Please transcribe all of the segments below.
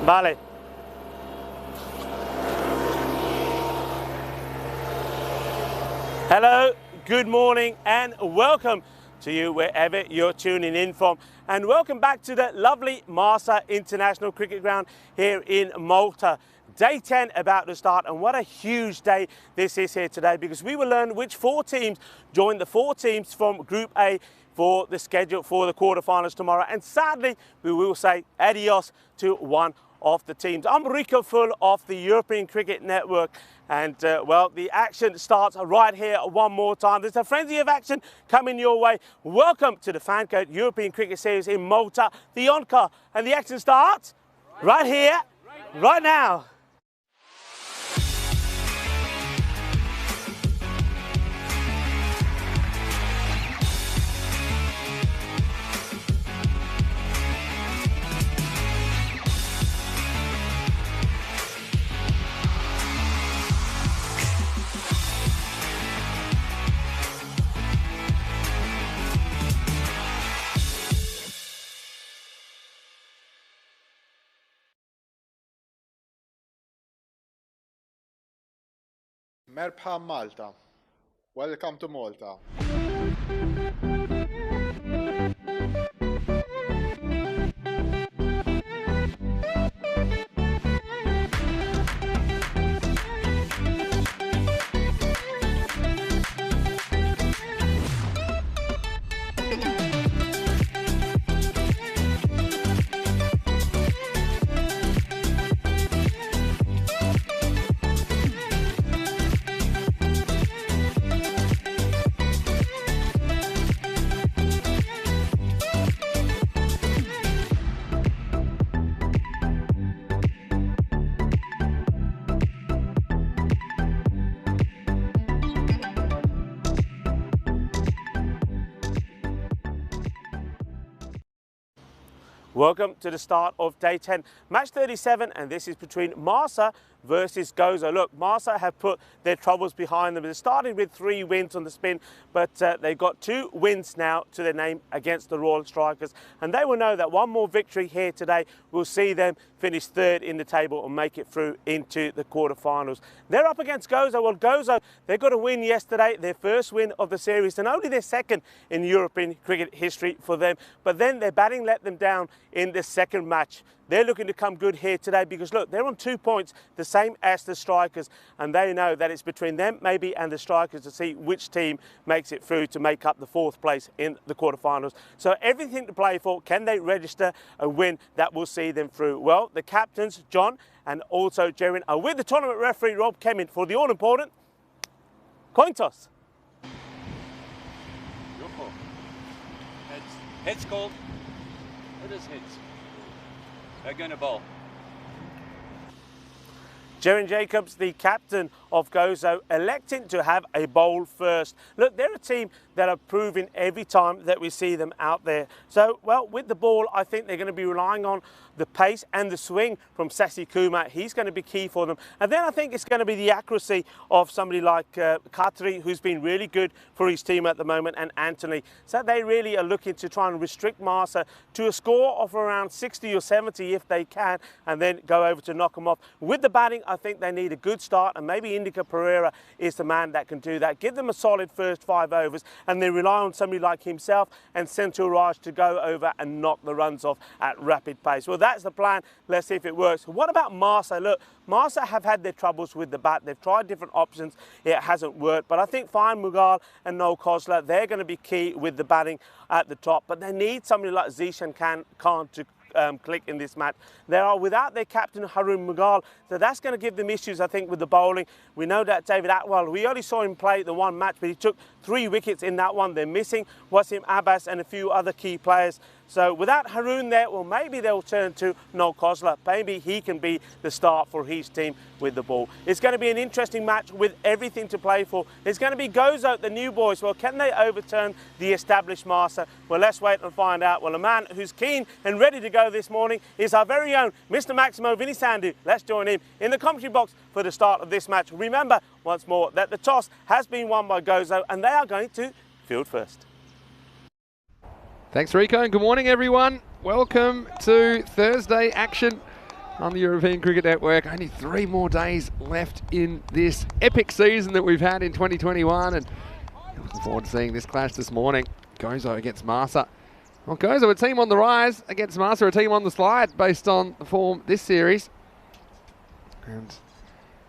Vale. Hello, good morning and welcome to you wherever you're tuning in from. And welcome back to the lovely Malta International Cricket Ground here in Malta. Day 10 about to start, and what a huge day this is here today, because we will learn which 4 teams join the 4 teams from Group A for the schedule for the quarterfinals tomorrow. And sadly, we will say adios to one of the teams. I'm Rico Full of the European Cricket Network, and well, the action starts right here one more time. There's a frenzy of action coming your way. Welcome to the FanCode European Cricket Series in Malta, the Encore, and the action starts right here, right now. Merhaba Malta. Welcome to Malta. Welcome to the start of day 10, match 37, and this is between Malta versus Gozo. Look, Malta have put their troubles behind them. They started with 3 wins on the spin, but they've got 2 wins now to their name against the Royal Strikers, and they will know that one more victory here today will see them finish 3rd in the table and make it through into the quarterfinals. They're up against Gozo. Well, Gozo, they got a win yesterday, their first win of the series, and only their 2nd in European cricket history for them. But then their batting let them down in the 2nd match. They're looking to come good here today because, look, they're on 2 points, the same as the Strikers, and they know that it's between them maybe and the Strikers to see which team makes it through to make up the 4th place in the quarterfinals. So everything to play for. Can they register a win that will see them through? Well, the captains, John and also Jerin, are with the tournament referee, Rob Kemin, for the all-important coin toss. Heads. Heads called. It is heads. They're going to bowl. Jerin Jacobs, the captain of Gozo, electing to have a bowl first. Look, they're a team that are proving every time that we see them out there. So, well, with the ball, I think they're going to be relying on the pace and the swing from Sasi Kumar. He's going to be key for them. And then I think it's going to be the accuracy of somebody like Khatri, who's been really good for his team at the moment, and Anthony. So they really are looking to try and restrict Malta to a score of around 60 or 70 if they can, and then go over to knock them off. With the batting, I think they need a good start, and maybe Indika Pereira is the man that can do that. Give them a solid first 5 overs, and then rely on somebody like himself and Senthil Raj to go over and knock the runs off at rapid pace. Well, that's the plan. Let's see if it works. What about Malta? Look, Malta have had their troubles with the bat. They've tried different options. It hasn't worked. But I think Fine Mughal and Noel Khosla, they're going to be key with the batting at the top. But they need somebody like Zishan Khan to click in this match. They are without their captain Harun Mughal, so that's going to give them issues, I think, with the bowling. We know that David Atwell, we only saw him play the one match, but he took 3 wickets in that one. They're missing Wasim Abbas and a few other key players. So without Harun there, well, maybe they'll turn to Noel Khosla. Maybe he can be the start for his team with the ball. It's going to be an interesting match with everything to play for. It's going to be Gozo, the new boys. Well, can they overturn the established master? Well, let's wait and find out. Well, a man who's keen and ready to go this morning is our very own Mr. Maximo Vinisandu. Let's join him in the commentary box for the start of this match. Remember, once more, that the toss has been won by Gozo and they are going to field first. Thanks, Rico, and good morning, everyone. Welcome to Thursday action on the European Cricket Network. Only 3 more days left in this epic season that we've had in 2021, and looking forward to seeing this clash this morning. Gozo against Malta. Well, Gozo, a team on the rise, against Malta, a team on the slide based on the form this series. And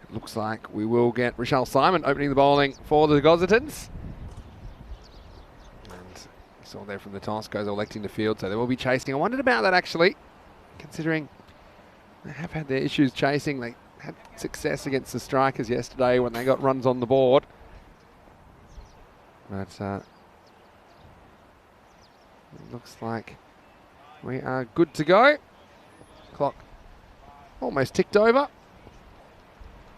it looks like we will get Rochelle Simon opening the bowling for the Gozotans. And you saw there from the toss, Gozo electing the field, so they will be chasing. I wondered about that actually, considering they have had their issues chasing. They had success against the strikers yesterday when they got runs on the board. But it looks like we are good to go. Clock almost ticked over.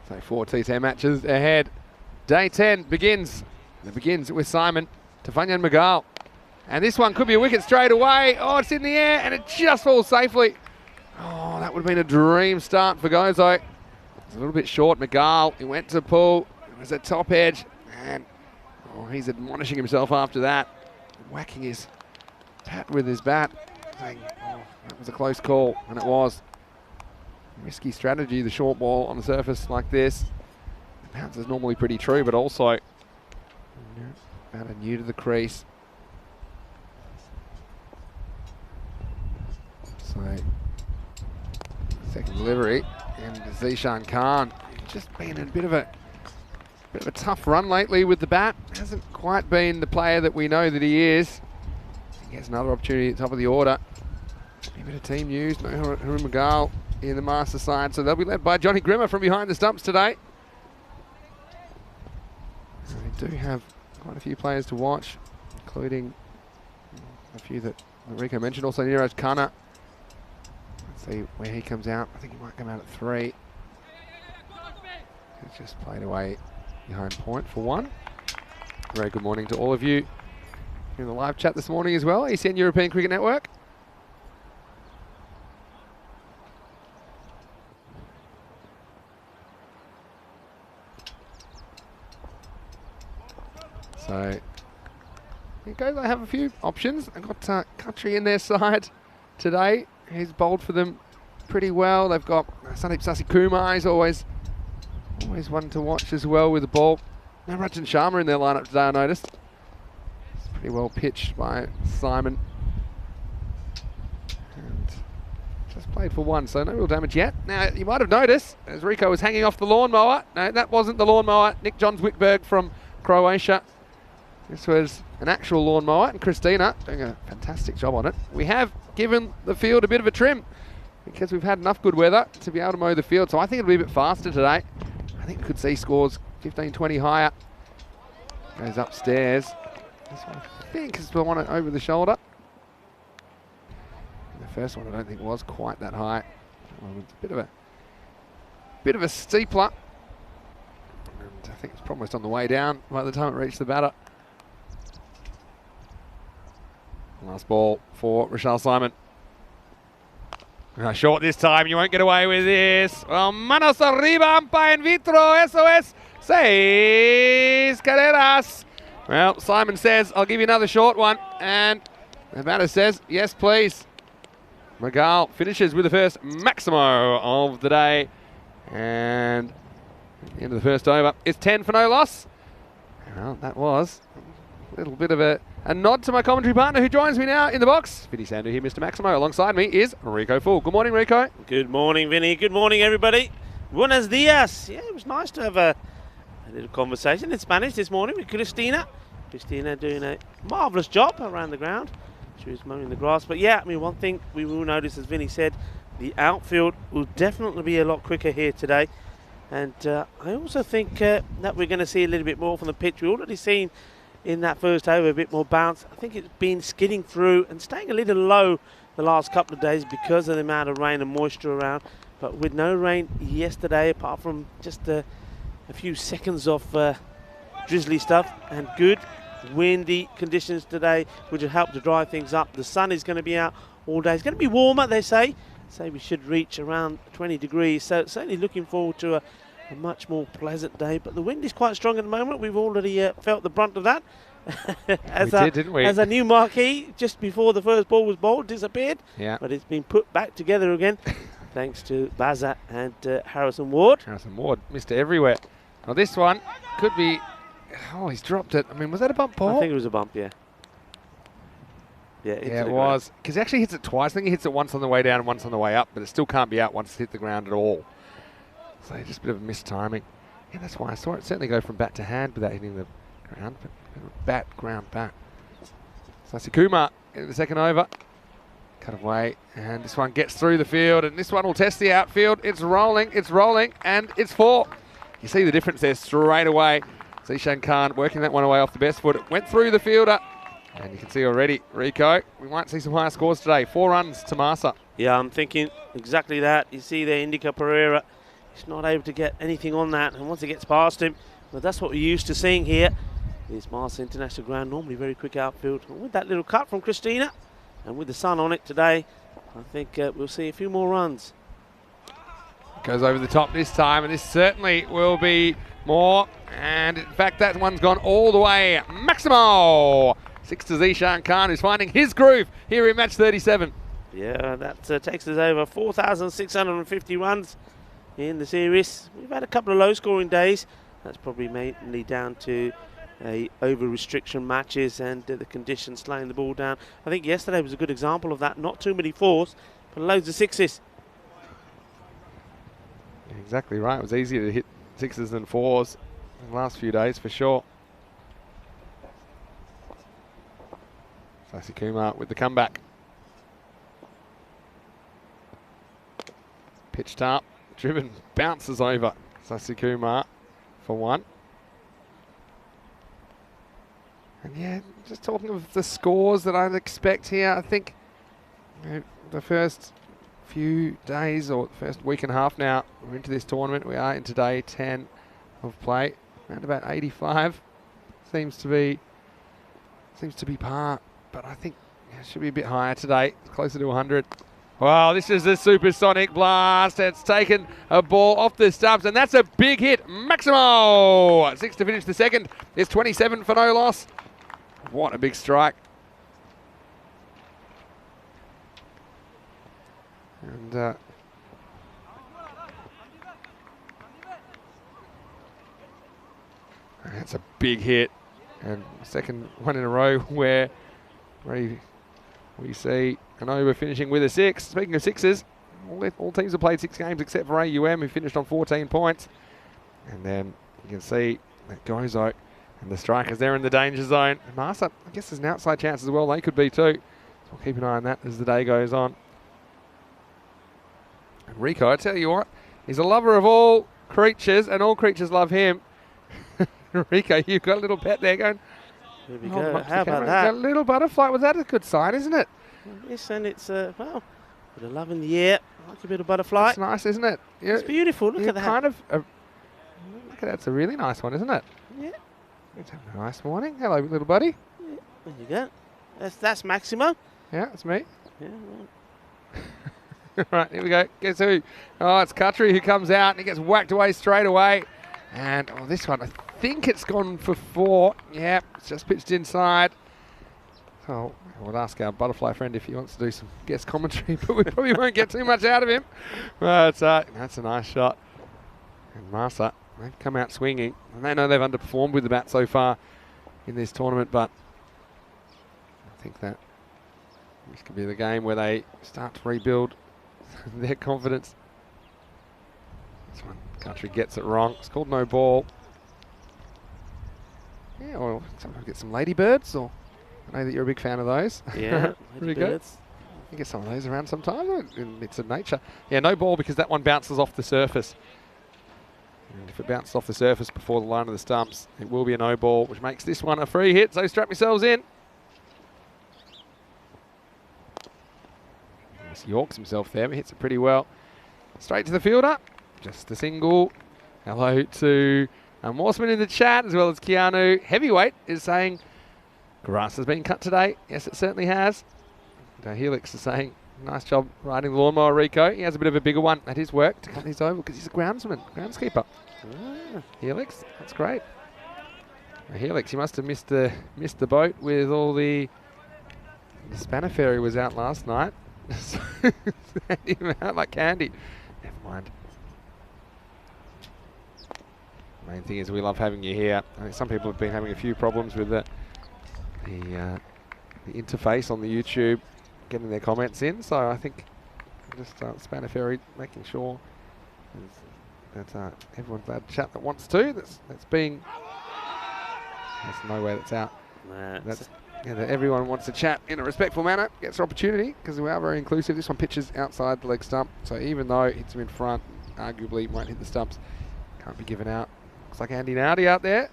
So 4 T10 matches ahead. Day 10 begins. It begins with Simon to Fanyan Magal. And this one could be a wicket straight away. Oh, it's in the air and it just falls safely. Oh, that would have been a dream start for Gozo. It's a little bit short. Magal, he went to pull. It was at top edge. And he's admonishing himself after that. Whacking his pat with his bat. Saying, that was a close call. And it was. Risky strategy, the short ball on a surface like this. The bounce is normally pretty true, but also batter new to the crease. So, second delivery, and Zishan Khan just been in a bit of a tough run lately with the bat. Hasn't quite been the player that we know that he is. He gets another opportunity at the top of the order. A bit of team news, no Harun Magal in the master side, so they'll be led by Johnny Grimmer from behind the stumps today. So they do have quite a few players to watch, including a few that Rico mentioned. Also Niraj Khanna. Let's see where he comes out. I think he might come out at 3. He's just played away behind point for 1. Very good morning to all of you in the live chat this morning as well. ECN European Cricket Network. So, here goes. I have a few options. I've got Country in their side today. He's bowled for them pretty well. They've got Sandeep Sasikumar. He's always one to watch as well with the ball. No Rajan Sharma in their lineup today, I noticed. It's pretty well pitched by Simon. And just played for 1, so no real damage yet. Now, you might have noticed, as Rico was hanging off the lawnmower. No, that wasn't the lawnmower. Nick Johns Wickberg from Croatia. This was an actual lawnmower, and Christina doing a fantastic job on it. We have given the field a bit of a trim because we've had enough good weather to be able to mow the field, so I think it'll be a bit faster today. I think we could see scores 15, 20 higher. Goes upstairs. This one, I think, is the one over the shoulder. And the first one I don't think was quite that high. Well, it's a bit of a steepler. And I think it's almost on the way down by the time it reached the batter. Last ball for Rochelle Simon. Short this time, you won't get away with this. Well, manos arriba, umpire in vitro, eso es 6 carreras. Well, Simon says, I'll give you another short one. And the batter says, yes, please. Magal finishes with the first Maximo of the day. And at the end of the first over, it's 10 for no loss. Well, that was a little bit of a nod to my commentary partner who joins me now in the box. Vinny Sandu here, Mr. Maximo. Alongside me is Rico Full. Good morning, Rico. Good morning, Vinny. Good morning, everybody. Buenos dias. Yeah, it was nice to have a little conversation in Spanish this morning with Christina. Christina doing a marvellous job around the ground. She was mowing the grass. But yeah, I mean, one thing we will notice, as Vinny said, the outfield will definitely be a lot quicker here today. And I also think that we're going to see a little bit more from the pitch. We've already seen in that first over a bit more bounce. I think it's been skidding through and staying a little low the last couple of days because of the amount of rain and moisture around. But with no rain yesterday, apart from just a few seconds of drizzly stuff, and good windy conditions today, which will help to dry things up. The sun is going to be out all day. It's going to be warmer, they say. Say we should reach around 20 degrees. So certainly looking forward to a much more pleasant day, but the wind is quite strong at the moment. We've already felt the brunt of that. Didn't we? As a new marquee just before the first ball was bowled disappeared. Yeah. But it's been put back together again. thanks to Bazza and Harrison Ward. Harrison Ward missed it everywhere. Now this one could be... Oh, he's dropped it. I mean, was that a bump, Paul? I think it was a bump, yeah. Yeah, it was. Because he actually hits it twice. I think he hits it once on the way down and once on the way up, but it still can't be out once it's hit the ground at all. So just a bit of a missed timing. Yeah, that's why I saw it certainly go from bat to hand without hitting the ground, but bat, ground, bat. Sasikuma in the second over. Cut away, and this one gets through the field, and this one will test the outfield. It's rolling, and it's 4. You see the difference there straight away. Zishan Khan working that one away off the best foot. It went through the fielder, and you can see already, Rico, we might see some higher scores today. 4 runs to Massa. Yeah, I'm thinking exactly that. You see there, Indica Pereira, he's not able to get anything on that, and once it gets past him, well, that's what we're used to seeing here. Is Massa International Ground, normally very quick outfield. And with that little cut from Christina, and with the sun on it today, I think we'll see a few more runs. Goes over the top this time, and this certainly will be more. And in fact, that one's gone all the way. Maximo! 6 to Zishan Khan, who's finding his groove here in match 37. Yeah, that takes us over 4,650 runs in the series. We've had a couple of low-scoring days. That's probably mainly down to over-restriction matches and the conditions slowing the ball down. I think yesterday was a good example of that. Not too many 4s, but loads of 6s. Exactly right. It was easier to hit 6s than 4s in the last few days for sure. Sasikuma with the comeback. Pitched up, driven, bounces over. Sasikuma for 1. And yeah, just talking of the scores that I'd expect here, I think the first few days or the first week and a half now, we're into this tournament. We are into day 10 of play. Around about 85 seems to be par, but I think it should be a bit higher today. It's closer to 100. Wow, this is a supersonic blast. It's taken a ball off the stumps, and that's a big hit. Maximo! 6 to finish the second. It's 27 for no loss. What a big strike. And that's a big hit. And second one in a row where we see an over finishing with a 6. Speaking of 6s, all teams have played 6 games except for AUM, who finished on 14 points. And then you can see that Gozo and the strikers there in the danger zone. And Massa, I guess there's an outside chance as well. They could be too. So we'll keep an eye on that as the day goes on. And Rico, I tell you what, he's a lover of all creatures, and all creatures love him. Rico, you've got a little pet there going. There we go. How about that? A little butterfly. Was that a good sign, isn't it? Yes, and it's, well, a bit of love in the air. I like a bit of butterfly. It's nice, isn't it? It's beautiful. Look at that. Look at that. It's a really nice one, isn't it? Yeah. It's having a nice morning. Hello, little buddy. Yeah. There you go. That's Maximo. Yeah, that's me. Yeah. Right, here we go. Guess who? Oh, it's Kutry who comes out and he gets whacked away straight away. And this one, I think it's gone for 4. Yeah, it's just pitched inside. So I would ask our butterfly friend if he wants to do some guest commentary, but we probably won't get too much out of him. But that's a nice shot. And Massa, they've come out swinging. And they know they've underperformed with the bat so far in this tournament, but I think that this could be the game where they start to rebuild their confidence. This one, Country gets it wrong. It's called no ball. Yeah, or sometimes get some ladybirds, or I know that you're a big fan of those. Yeah, ladybirds. You get some of those around sometimes. It's in nature. Yeah, no ball because that one bounces off the surface. And if it bounces off the surface before the line of the stumps, it will be a no ball, which makes this one a free hit. So strap yourselves in. He hawks himself there, but hits it pretty well. Straight to the fielder. Just a single. Hello to Morseman in the chat, as well as Keanu. Heavyweight is saying, grass has been cut today. Yes, it certainly has. Helix is saying, nice job riding the lawnmower, Rico. He has a bit of a bigger one at his work to cut his oval because he's a groundskeeper. Helix, that's great. Helix, he must have missed the boat with all the spanner ferry was out last night. Handing him out like candy. Never mind. Main thing is we love having you here. I think some people have been having a few problems with the interface on the YouTube, getting their comments in. So I think just span a ferry, making sure that everyone's allowed to chat that wants to. That's being. There's no way that's out. That's that everyone wants to chat in a respectful manner, gets an opportunity, because we are very inclusive. This one pitches outside the leg stump, so even though it hits him in front, arguably might hit the stumps, can't be given out. Looks like Andy Nardi out there.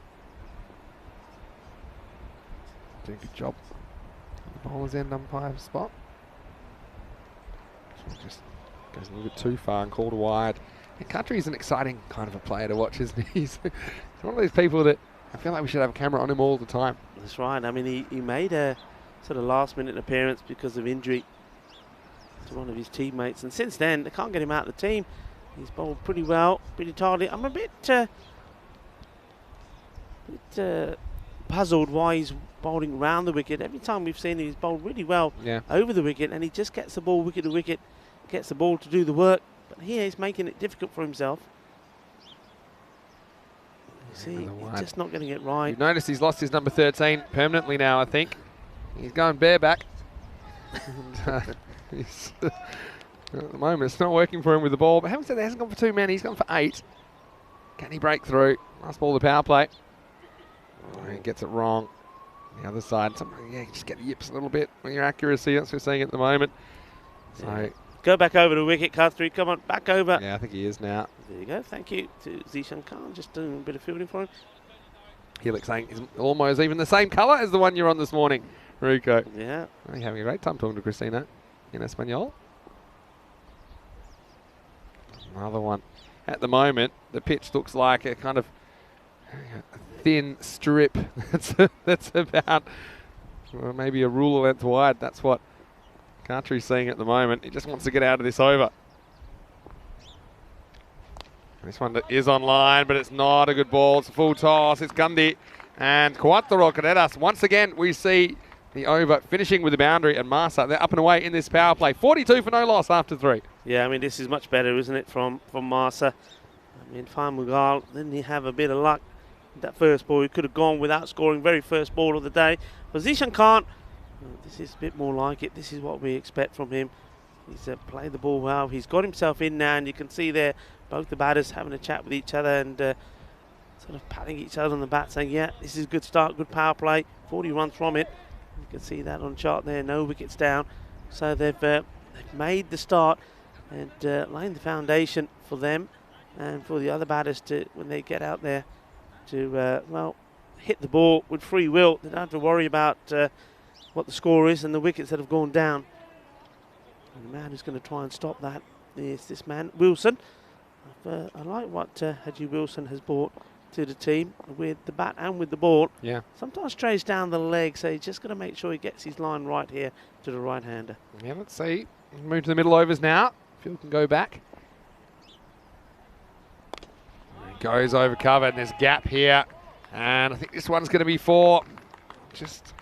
Doing a good job. The bowler's end umpire spot. Just goes a little bit too far and called wide. And Country is an exciting kind of a player to watch, isn't he? He's one of these people that I feel like we should have a camera on him all the time. That's right. I mean, he made a sort of last-minute appearance because of injury to one of his teammates, and since then they can't get him out of the team. He's bowled pretty well, pretty tidy. I'm a bit puzzled why he's bowling round the wicket. Every time we've seen him, he's bowled really well over the wicket, and he just gets the ball wicket to wicket, gets the ball to do the work. But here he's making it difficult for himself. See, he's just not getting it right. You've noticed he's lost his number 13 permanently now, I think. He's going bareback. At the moment, it's not working for him with the ball. But having said that, he hasn't gone for too many. He's gone for 8. Can he break through? Last ball of the power play. Oh, he gets it wrong. The other side, you just get the yips a little bit on your accuracy. That's what we're seeing at the moment. So go back over the wicket, Khatri. Come on, back over. Yeah, I think he is now. There you go. Thank you to Zishan Khan. Just doing a bit of fielding for him. Helix saying he's almost even the same colour as the one you're on this morning, Ruko. Yeah. I'm having a great time talking to Christina in Espanol. Another one. At the moment, the pitch looks like a kind of thin strip that's about maybe a ruler length wide. That's what Country's seeing at the moment. He just wants to get out of this over. This one is on line, but it's not a good ball. It's a full toss. It's Gundy and Quattro Carreras. Once again, we see the over finishing with the boundary, and Massa, they're up and away in this power play. 42 for no loss after 3. Yeah, I mean, this is much better, isn't it, from Massa? I mean, Fan Mughal, didn't he have a bit of luck? That first ball, he could have gone without scoring. Very first ball of the day. But Zishan Khan, this is a bit more like it. This is what we expect from him. He's played the ball well. He's got himself in now, and you can see there both the batters having a chat with each other and sort of patting each other on the bat, saying, yeah, this is a good start, good power play. 40 runs from it. You can see that on chart there, no wickets down. So they've made the start and laying the foundation for them and for the other batters to, when they get out there, to, well, hit the ball with free will. They don't have to worry about what the score is and the wickets that have gone down. And the man who's going to try and stop that is this man, Wilson. I like what Haji Wilson has brought to the team with the bat and with the ball. Yeah. Sometimes trays down the leg, so he's just going to make sure he gets his line right here to the right-hander. Yeah, let's see. Move to the middle overs now. Field can go back. He goes over cover, and there's gap here. And I think this one's going to be 4. Just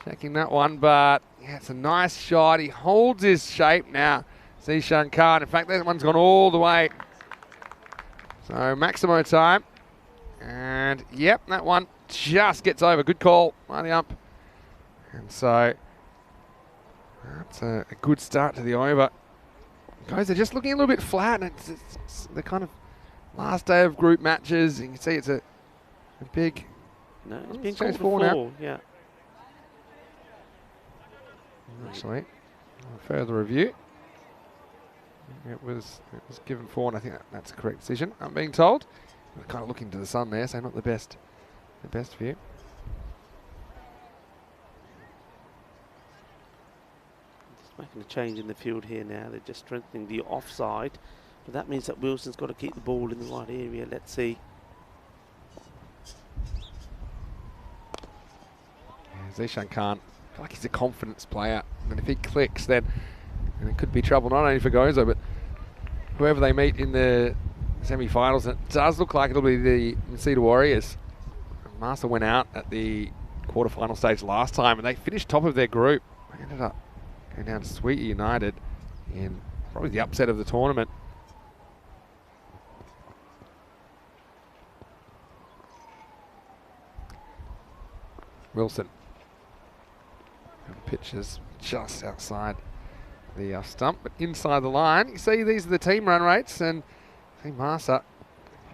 checking that one, but yeah, it's a nice shot. He holds his shape now. Zishan Khan. In fact, that one's gone all the way. So Maximo time. And yep, that one just gets over. Good call by the ump. And so that's a good start to the over. Guys, they're just looking a little bit flat. And it's the kind of last day of group matches. You can see it's a big. No, it's been called for 4 now. Yeah. Actually, further review. It was given 4, and I think that's a correct decision, I'm being told. We're kind of looking to the sun there, so not the best view. Just making a change in the field here now. They're just strengthening the offside. But that means that Wilson's got to keep the ball in the right area. Let's see. Yeah, Zishan Khan, I feel like he's a confidence player. And if he clicks, then it could be trouble, not only for Gozo, but whoever they meet in the semi-finals. It does look like it'll be the Masita Warriors. Master went out at the quarter-final stage last time, and they finished top of their group. They ended up going down to Sweet United in probably the upset of the tournament. Wilson. Pitches just outside the stump, but inside the line. You see these are the team run rates, and Team Malta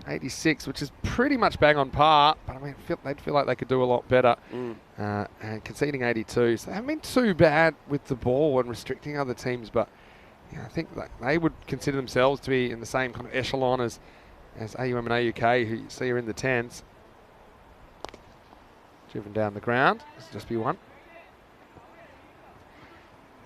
86, which is pretty much bang on par, but I mean, they'd feel like they could do a lot better. And conceding 82, so they haven't been too bad with the ball and restricting other teams, but I think that they would consider themselves to be in the same kind of echelon as AUM and AUK, who you see are in the 10s. Driven down the ground, this will just be one.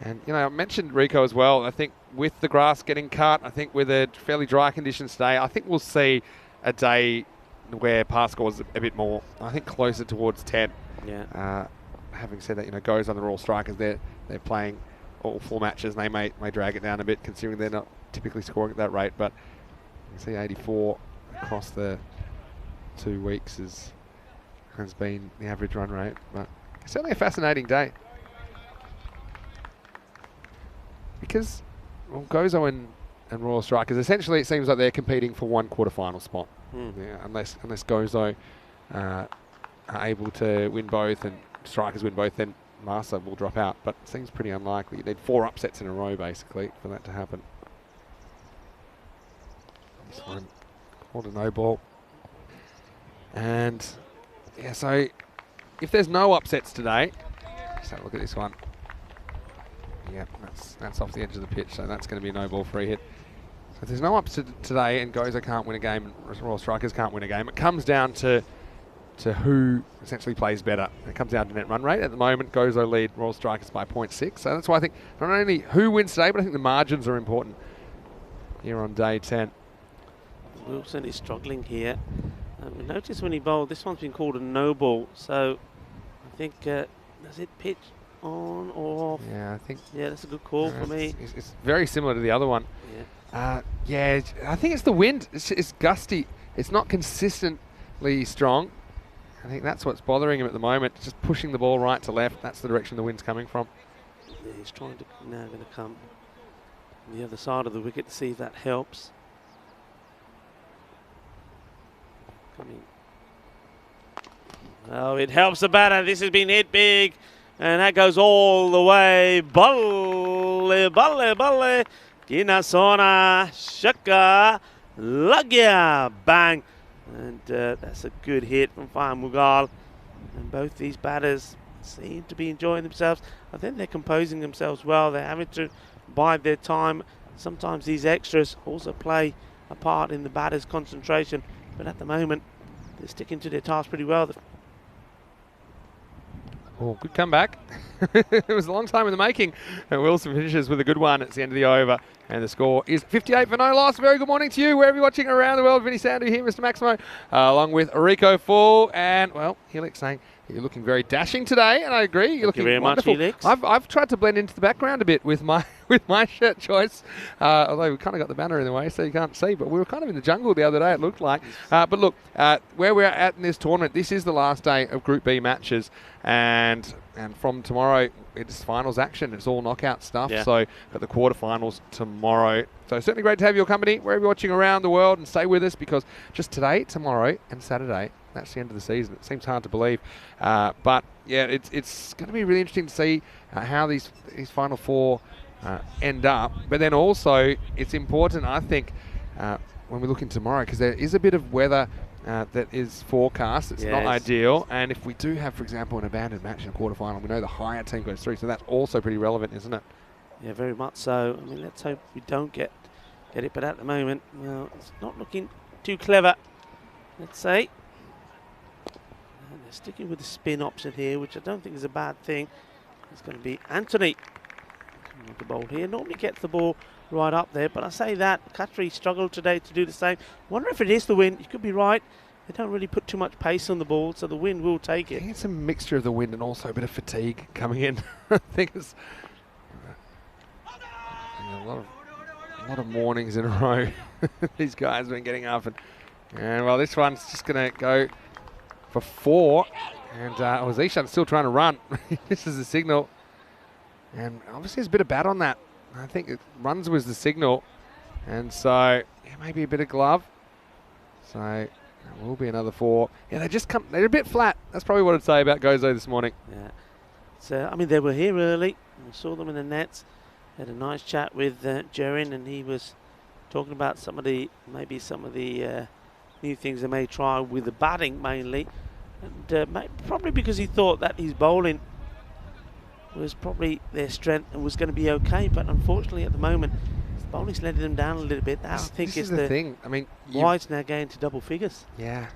And, I mentioned Rico as well. I think with the grass getting cut, I think with a fairly dry conditions today, I think we'll see a day where par scores a bit more, I think closer towards 10. Yeah. Having said that, Gozo on the Royal Strikers, they're playing all 4 matches, and they may drag it down a bit considering they're not typically scoring at that rate. But you can see 84 across the 2 weeks has been the average run rate. But it's certainly a fascinating day. Because Gozo and Royal Strikers, essentially it seems like they're competing for one quarterfinal spot. Yeah, unless Gozo are able to win both and Strikers win both, then Malta will drop out. But it seems pretty unlikely. You need 4 upsets in a row, basically, for that to happen. This one called a no ball. And, yeah, so if there's no upsets today, let's have a look at this one. Yeah, that's off the edge of the pitch, so that's going to be a no ball free hit. So if there's no upset today and Gozo can't win a game and Royal Strikers can't win a game, it comes down to who essentially plays better. It comes down to net run rate. At the moment, Gozo lead Royal Strikers by 0.6. So that's why I think not only who wins today, but I think the margins are important here on day 10. Wilson is struggling here. Notice when he bowled, this one's been called a no ball. So I think, does it pitch on or off? Yeah, I think. Yeah, that's a good call for me. It's very similar to the other one. Yeah, I think it's the wind. It's gusty. It's not consistently strong. I think that's what's bothering him at the moment. Just pushing the ball right to left. That's the direction the wind's coming from. Yeah, he's trying to now going to come on the other side of the wicket to see if that helps. Coming. Oh, it helps the batter. This has been hit big. And that goes all the way. Balle, balle, balle. Ginasona, Shaka, Lagya, bang. And that's a good hit from Faham Mughal. And both these batters seem to be enjoying themselves. I think they're composing themselves well. They're having to bide their time. Sometimes these extras also play a part in the batter's concentration. But at the moment, they're sticking to their task pretty well. Oh, good comeback. It was a long time in the making. And Wilson finishes with a good one at the end of the over. And the score is 58 for no loss. Very good morning to you, wherever you're watching around the world. Vinny Sandu here, Mr. Maximo, along with Rico Full. And, well, Helix saying you're looking very dashing today. And I agree. You're looking wonderful. I've tried to blend into the background a bit with my shirt choice. Although we kind of got the banner in the way, so you can't see. But we were kind of in the jungle the other day, it looked like. But look, where we're at in this tournament, this is the last day of Group B matches. And from tomorrow, it's finals action. It's all knockout stuff. Yeah. So got the quarterfinals tomorrow. So certainly great to have your company wherever you're watching around the world, and stay with us because just today, tomorrow, and Saturday, that's the end of the season. It seems hard to believe, but yeah, it's going to be really interesting to see how these final 4 end up. But then also, it's important, I think, when we look in tomorrow, because there is a bit of weather that is forecast. It's not ideal. And if we do have, for example, an abandoned match in a quarterfinal, we know the higher team goes through. So that's also pretty relevant, isn't it? Yeah, very much so. I mean, let's hope we don't get it. But at the moment, well, it's not looking too clever, let's say. And they're sticking with the spin option here, which I don't think is a bad thing. It's going to be Anthony coming with the ball here. Normally gets the ball right up there, but I say that Qatari struggled today to do the same. Wonder if it is the wind. You could be right. They don't really put too much pace on the ball, so the wind will take it. I think it's a mixture of the wind and also a bit of fatigue coming in. I think it's a lot of mornings in a row. These guys have been getting up, and well, this one's just going to go for 4, and Zishan's still trying to run. This is a signal. And obviously there's a bit of bat on that. I think runs was the signal. And so, yeah, maybe a bit of glove. So, there will be another 4. Yeah, they're a bit flat. That's probably what I'd say about Gozo this morning. Yeah. So, I mean, they were here early. I saw them in the nets. Had a nice chat with Jerin, and he was talking about maybe some of the new things they may try with the batting mainly. And probably because he thought that his bowling was probably their strength and was going to be okay. But unfortunately, at the moment, bowling's letting them down a little bit. That, I think, is the thing. I mean, White's now going to double figures. Yeah.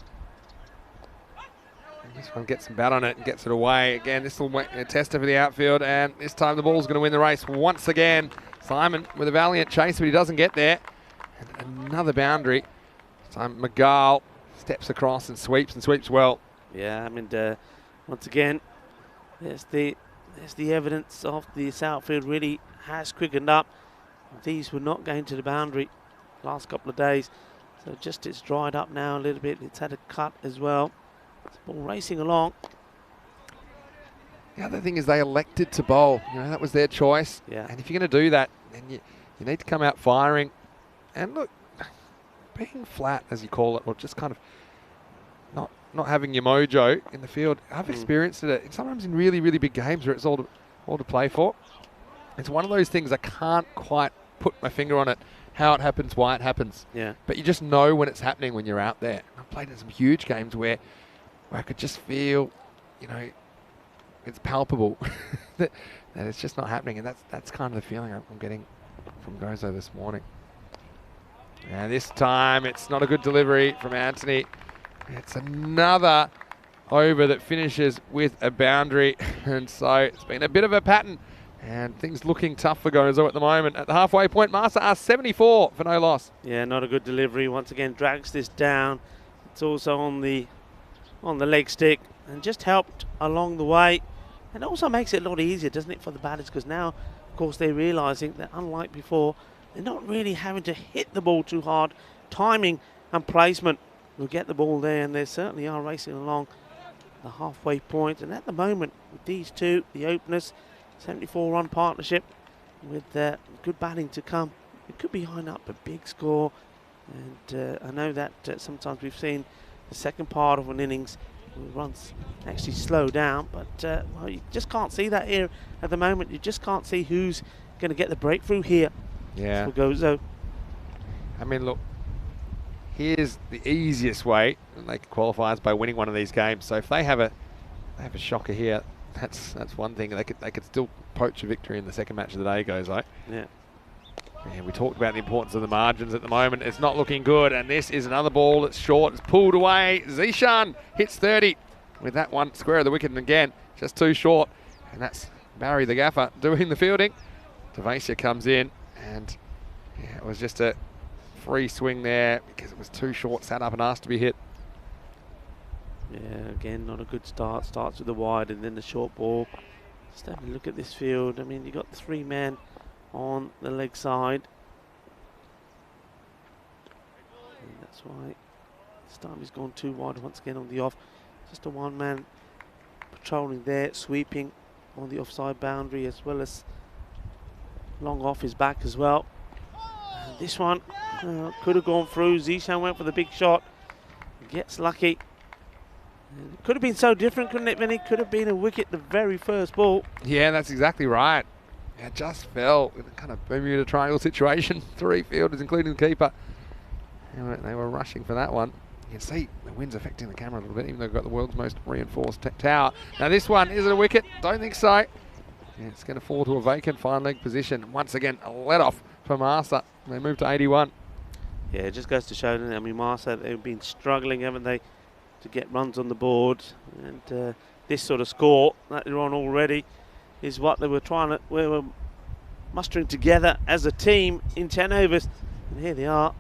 And this one gets some bat on it and gets it away. Again, this will be a tester for the outfield, and this time the ball's going to win the race once again. Simon with a valiant chase, but he doesn't get there. And another boundary. This time McGall steps across and sweeps well. Yeah, I mean, once again, there's the evidence of this outfield really has quickened up. These were not going to the boundary last couple of days, so just it's dried up now a little bit. It's had a cut as well. It's ball racing along. The other thing is they elected to bowl. You know, that was their choice. Yeah. And if you're going to do that, then you need to come out firing. And look, being flat, as you call it, or just kind of not having your mojo in the field. I've experienced it sometimes in really, really big games where it's all to play for. It's one of those things I can't quite put my finger on it, how it happens, why it happens. Yeah. But you just know when it's happening when you're out there. I've played in some huge games where I could just feel, you know, it's palpable that it's just not happening. And that's kind of the feeling I'm getting from Gozo this morning. And this time it's not a good delivery from Anthony. It's another over that finishes with a boundary. And so it's been a bit of a pattern. And things looking tough for Gozo at the moment. At the halfway point, Marsa are 74 for no loss. Yeah, not a good delivery. Once again, drags this down. It's also on the leg stick and just helped along the way. And also makes it a lot easier, doesn't it, for the batters? Because now, of course, they're realising that unlike before, they're not really having to hit the ball too hard. Timing and placement will get the ball there, and they certainly are racing along the halfway point. And at the moment, with these two, the openers, 74-run partnership with good batting to come. It could be eyeing up a big score. And I know that sometimes we've seen the second part of an innings where runs actually slow down. But well, you just can't see that here at the moment. You just can't see who's going to get the breakthrough here. Yeah. For Gozo. I mean, look, here's the easiest way to make qualifiers by winning one of these games. So if they have a shocker here, that's one thing. They could still poach a victory in the second match of the day, Gozo. Yeah. And we talked about the importance of the margins at the moment. It's not looking good, and this is another ball that's short. It's pulled away. Zishan hits 30 with that one square of the wicket, and again, just too short. And that's Barry the gaffer doing the fielding. Devasia comes in, and yeah, it was just a free swing there because it was too short, sat up and asked to be hit. Yeah, again, not a good start. Starts with the wide and then the short ball. Just have a look at this field. I mean, you got 3 men on the leg side. And that's why this time he's gone too wide once again on the off. Just a 1-man patrolling there, sweeping on the offside boundary as well as long off his back as well. And this one could have gone through. Zishan went for the big shot. Gets lucky. And it could have been so different, couldn't it, Vinny? Could have been a wicket the very first ball. Yeah, that's exactly right. It just fell in a kind of Bermuda Triangle situation. 3 fielders, including the keeper. They were rushing for that one. You can see the wind's affecting the camera a little bit, even though they've got the world's most reinforced tower. Now this one, is it a wicket? Don't think so. Yeah, it's going to fall to a vacant fine leg position. Once again, a let off for Marsa. They move to 81. Yeah, it just goes to show, I mean, Marsa, they've been struggling, haven't they, to get runs on the board. And this sort of score that they're on already is what they were we were mustering together as a team in 10 overs. And here they are,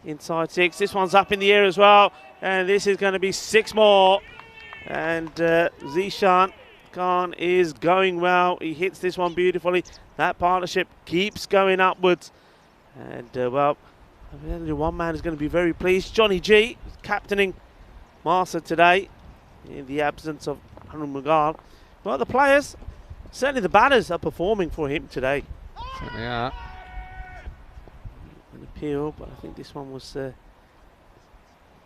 inside 6. This one's up in the air as well. And this is going to be 6 more. And Zishan Khan is going well. He hits this one beautifully. That partnership keeps going upwards. And, well, one man is going to be very pleased. Johnny G, captaining Marsa today in the absence of Harun Mughal. Well, the players Certainly the batters are performing for him today. Certainly are. An appeal, but I think this one was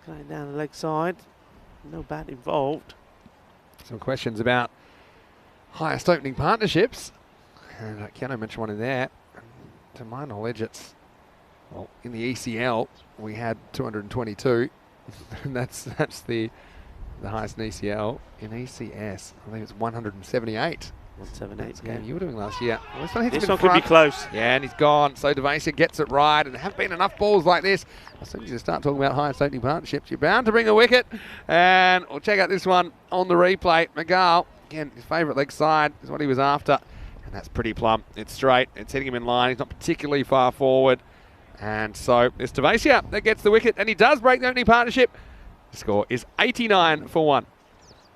going down the leg side. No bat involved. Some questions about highest opening partnerships. And Keanu mentioned one in there. To my knowledge, it's, well, in the ECL, we had 222. And that's the highest in ECL. In ECS, I think it's 178. 178, Game yeah. you were doing last year. Well, This one could be close. Yeah, and he's gone. So Devasia gets it right, and there haven't been enough balls like this. As soon as you start talking about highest opening partnerships, you're bound to bring a wicket. And we'll check out this one on the replay. McGall, again, his favourite leg side is what he was after. And that's pretty plump. It's straight. It's hitting him in line. He's not particularly far forward. And so it's Devasia that gets the wicket, and he does break the opening partnership. The score is 89 for 1.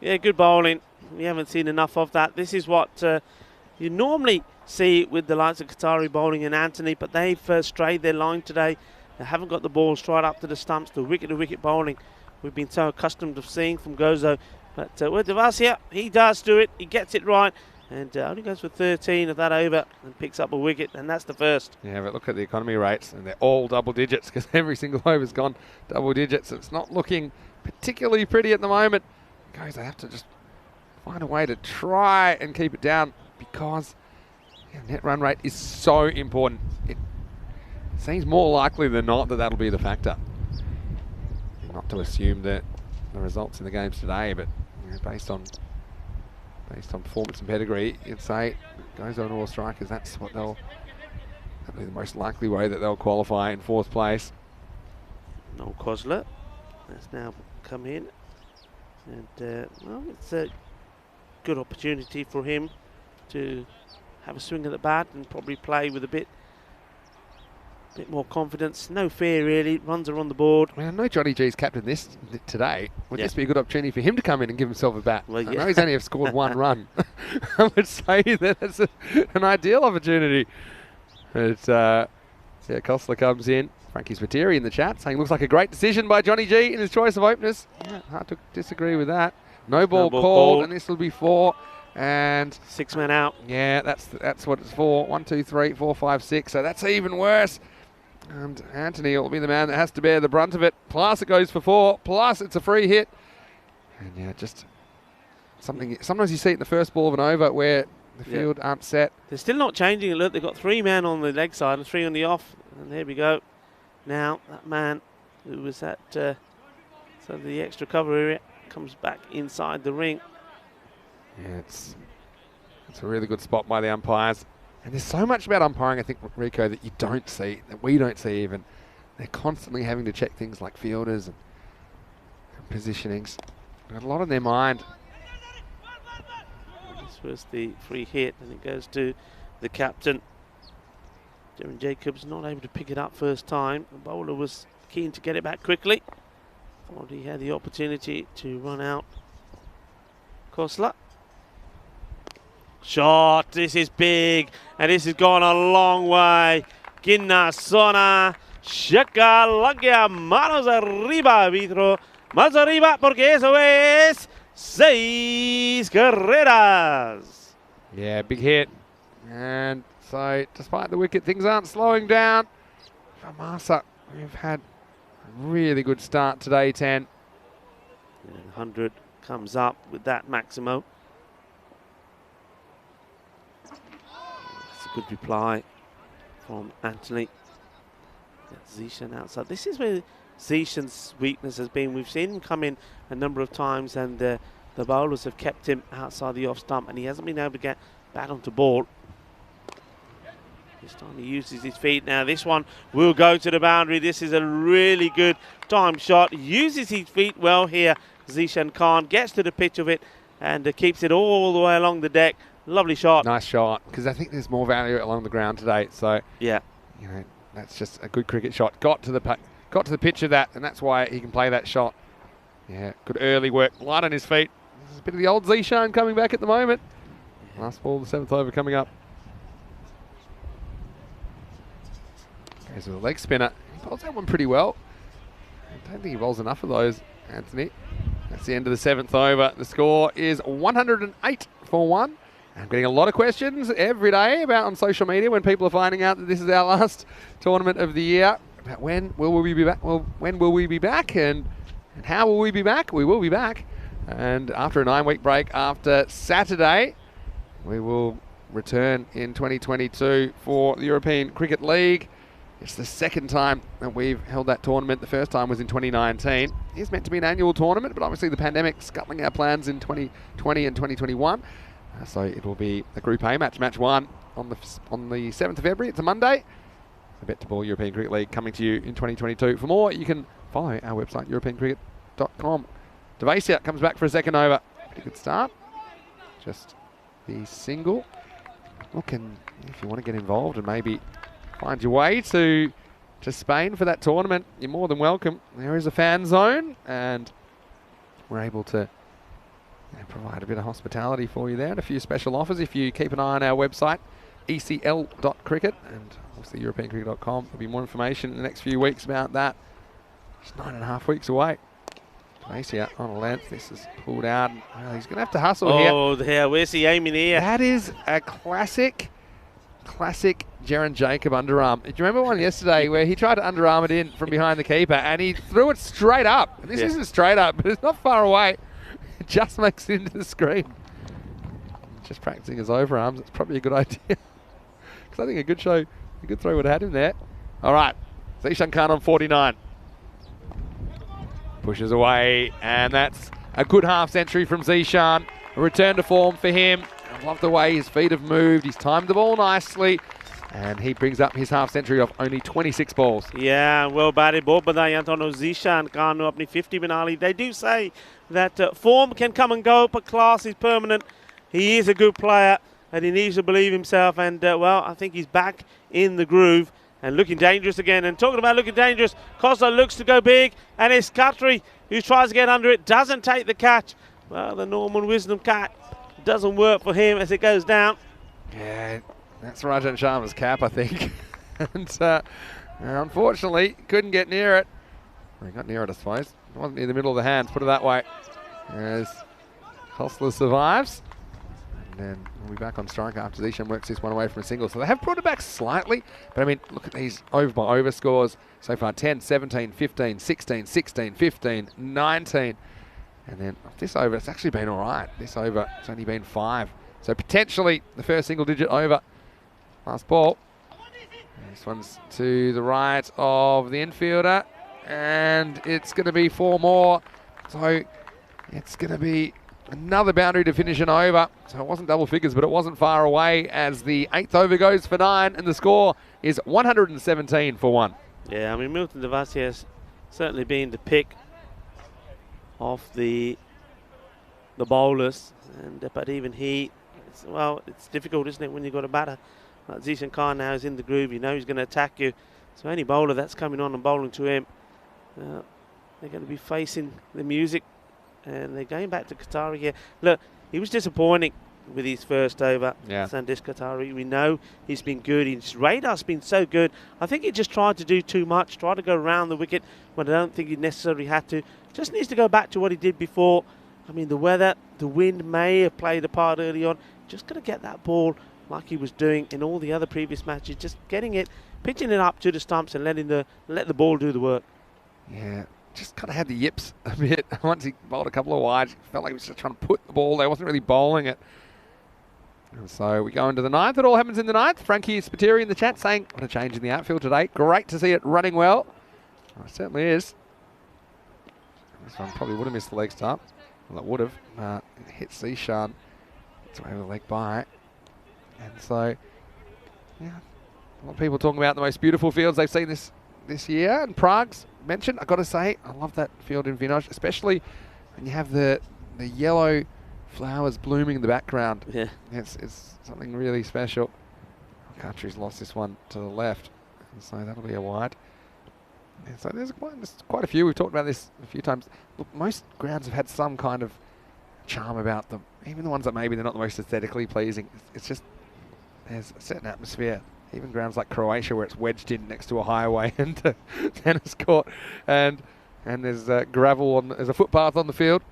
Yeah, good bowling. We haven't seen enough of that. This is what you normally see with the likes of Qatari bowling and Anthony, but they've strayed their line today. They haven't got the ball straight up to the stumps, the wicket-to-wicket bowling we've been so accustomed to seeing from Gozo. But with Devasia, he does do it. He gets it right, and only goes for 13 of that over and picks up a wicket, and that's the first. Yeah, but look at the economy rates, and they're all double digits because every single over's gone double digits. It's not looking particularly pretty at the moment. Gozo have to just find a way to try and keep it down because net run rate is so important. It seems more likely than not that that'll be the factor. Not to assume that the results in the games today, but based on performance and pedigree, you'd say Gozo and all strikers, that'll be the most likely way that they'll qualify in 4th place. No Kosler. That's now come in. And well, it's a good opportunity for him to have a swing at the bat and probably play with a bit more confidence. No fear really. Runs are on the board. I know Johnny G's captain this today. Would this be a good opportunity for him to come in and give himself a bat? Well, I know he's only have scored 1 run. I would say that it's an ideal opportunity. But Kosler comes in. Frankie Spiteri in the chat saying looks like a great decision by Johnny G in his choice of openers. Yeah, hard to disagree with that. No ball called, and this will be 4. And 6 men out. Yeah, that's what it's for. 1, 2, 3, 4, 5, 6. So that's even worse. And Anthony will be the man that has to bear the brunt of it. Plus it goes for 4. Plus it's a free hit. And yeah, just something. Sometimes you see it in the first ball of an over where the field aren't set. They're still not changing it. Look, they've got 3 men on the leg side and 3 on the off. And there we go. Now that man who was at so the extra cover area comes back inside the ring. Yeah, it's a really good spot by the umpires. And there's so much about umpiring, I think, Rico, that you don't see, that we don't see even. They're constantly having to check things like fielders and positionings. Got a lot on their mind. This was the free hit, and it goes to the captain. Darren Jacobs not able to pick it up first time. The bowler was keen to get it back quickly. Thought he had the opportunity to run out. Kosler. Shot, this is big, and this has gone a long way. Ginna Sona, Shaka Lagya, manos arriba, arbitro. Manos arriba, porque eso es 6 carreras. Yeah, big hit. And so, despite the wicket, things aren't slowing down. For Masa, we've had a really good start today, 10. And 100 comes up with that Maximo. That's a good reply from Anthony. Zishan outside. This is where Zishan's weakness has been. We've seen him come in a number of times, and the bowlers have kept him outside the off stump, and he hasn't been able to get bat onto ball. This time he uses his feet. Now this one will go to the boundary. This is a really good time shot. Uses his feet well here. Zishan Khan gets to the pitch of it and keeps it all the way along the deck. Lovely shot. Nice shot, because I think there's more value along the ground today. So yeah, you know, that's just a good cricket shot. Got to the pitch of that, and that's why he can play that shot. Yeah, good early work. Light on his feet. There's a bit of the old Zishan coming back at the moment. Last ball, the 7th over coming up. Goes with a leg spinner. He bowls that one pretty well. I don't think he bowls enough of those, Anthony. That's the end of the 7th over. The score is 108 for 1. I'm getting a lot of questions every day about on social media when people are finding out that this is our last tournament of the year. About when will we be back? Well, when will we be back? And how will we be back? We will be back. And after a 9-week break, after Saturday, we will return in 2022 for the European Cricket League. It's the second time that we've held that tournament. The first time was in 2019. It is meant to be an annual tournament, but obviously the pandemic scuttling our plans in 2020 and 2021. So it will be a Group A match, match 1 on the 7th of February. It's a Monday. The Bet to Ball European Cricket League coming to you in 2022. For more, you can follow our website, europeancricket.com. Devasia comes back for a second over. Pretty good start. Just the single. Look, and if you want to get involved and maybe find your way to Spain for that tournament, you're more than welcome. There is a fan zone, and we're able to provide a bit of hospitality for you there and a few special offers if you keep an eye on our website, ecl.cricket, and obviously europeancricket.com. There'll be more information in the next few weeks about that. It's 9.5 weeks away. Devasia on a length. This is pulled out. Well, he's going to have to hustle here. Oh, there. Where's he aiming here? That is a classic Jaron Jacob underarm. Do you remember one yesterday where he tried to underarm it in from behind the keeper and he threw it straight up? And this isn't straight up, but it's not far away. It just makes it into the screen. Just practicing his overarms. It's probably a good idea. Because I think a good throw would have had him there. All right. Zishan Khan on 49. Pushes away, and that's a good half century from Zishan. A return to form for him. I love the way his feet have moved. He's timed the ball nicely, and he brings up his half century off only 26 balls. Yeah, well batted ball, but Antonio Zishan can't up 50 Benali. They do say that form can come and go, but class is permanent. He is a good player, and he needs to believe himself. And well, I think he's back in the groove. And looking dangerous again. And talking about looking dangerous, Gozo looks to go big. And it's Khatri who tries to get under it. Doesn't take the catch. Well, the Norman Wisdom cat doesn't work for him as it goes down. Yeah, that's Rajan Sharma's cap, I think. And unfortunately, couldn't get near it. Well, he got near it, I suppose. It wasn't near the middle of the hands, put it that way. As Hostler survives. And then we'll be back on strike after Zishan works this one away from a single. So they have brought it back slightly. But I mean, look at these over by over scores so far. 10, 17, 15, 16, 16, 15, 19. And then off this over, it's actually been all right. This over, it's only been 5. So potentially the first single digit over. Last ball. And this one's to the right of the infielder. And it's going to be 4 more. So it's going to be another boundary to finish an over. So it wasn't double figures, but it wasn't far away as the 8th over goes for 9, and the score is 117 for 1. Yeah, I mean, Milton Devasia has certainly been the pick of the bowlers, and but even he, it's difficult, isn't it, when you've got a batter like Zishan Khan now is in the groove. You know he's going to attack you. So any bowler that's coming on and bowling to him, they're going to be facing the music. And they're going back to Qatari here. Look, he was disappointing with his first over. Yeah. Sandesh Qatari. We know he's been good. His radar's been so good. I think he just tried to do too much, tried to go around the wicket when I don't think he necessarily had to. Just needs to go back to what he did before. I mean, the weather, the wind may have played a part early on. Just got to get that ball like he was doing in all the other previous matches. Just getting it, pitching it up to the stumps and let the ball do the work. Yeah. Just kind of had the yips a bit. Once he bowled a couple of wides, felt like he was just trying to put the ball there. Wasn't really bowling it. And so we go into the 9th. It all happens in the 9th. Frankie Spiteri in the chat saying, what a change in the outfield today. Great to see it running well. It certainly is. This one probably would have missed the leg start. Well, it would have. It hit Zishan. It's away with the leg by. And so, yeah, a lot of people talking about the most beautiful fields they've seen this year. And Prague's mentioned. I've got to say, I love that field in Vinoj, especially when you have the yellow flowers blooming in the background. Yeah. It's something really special. Khatri's lost this one to the left, and so that'll be a wide. And so there's quite a few. We've talked about this a few times. Look, most grounds have had some kind of charm about them. Even the ones that maybe they're not the most aesthetically pleasing. It's just, there's a certain atmosphere. Even grounds like Croatia, where it's wedged in next to a highway and a tennis court, and there's gravel there's a footpath on the field.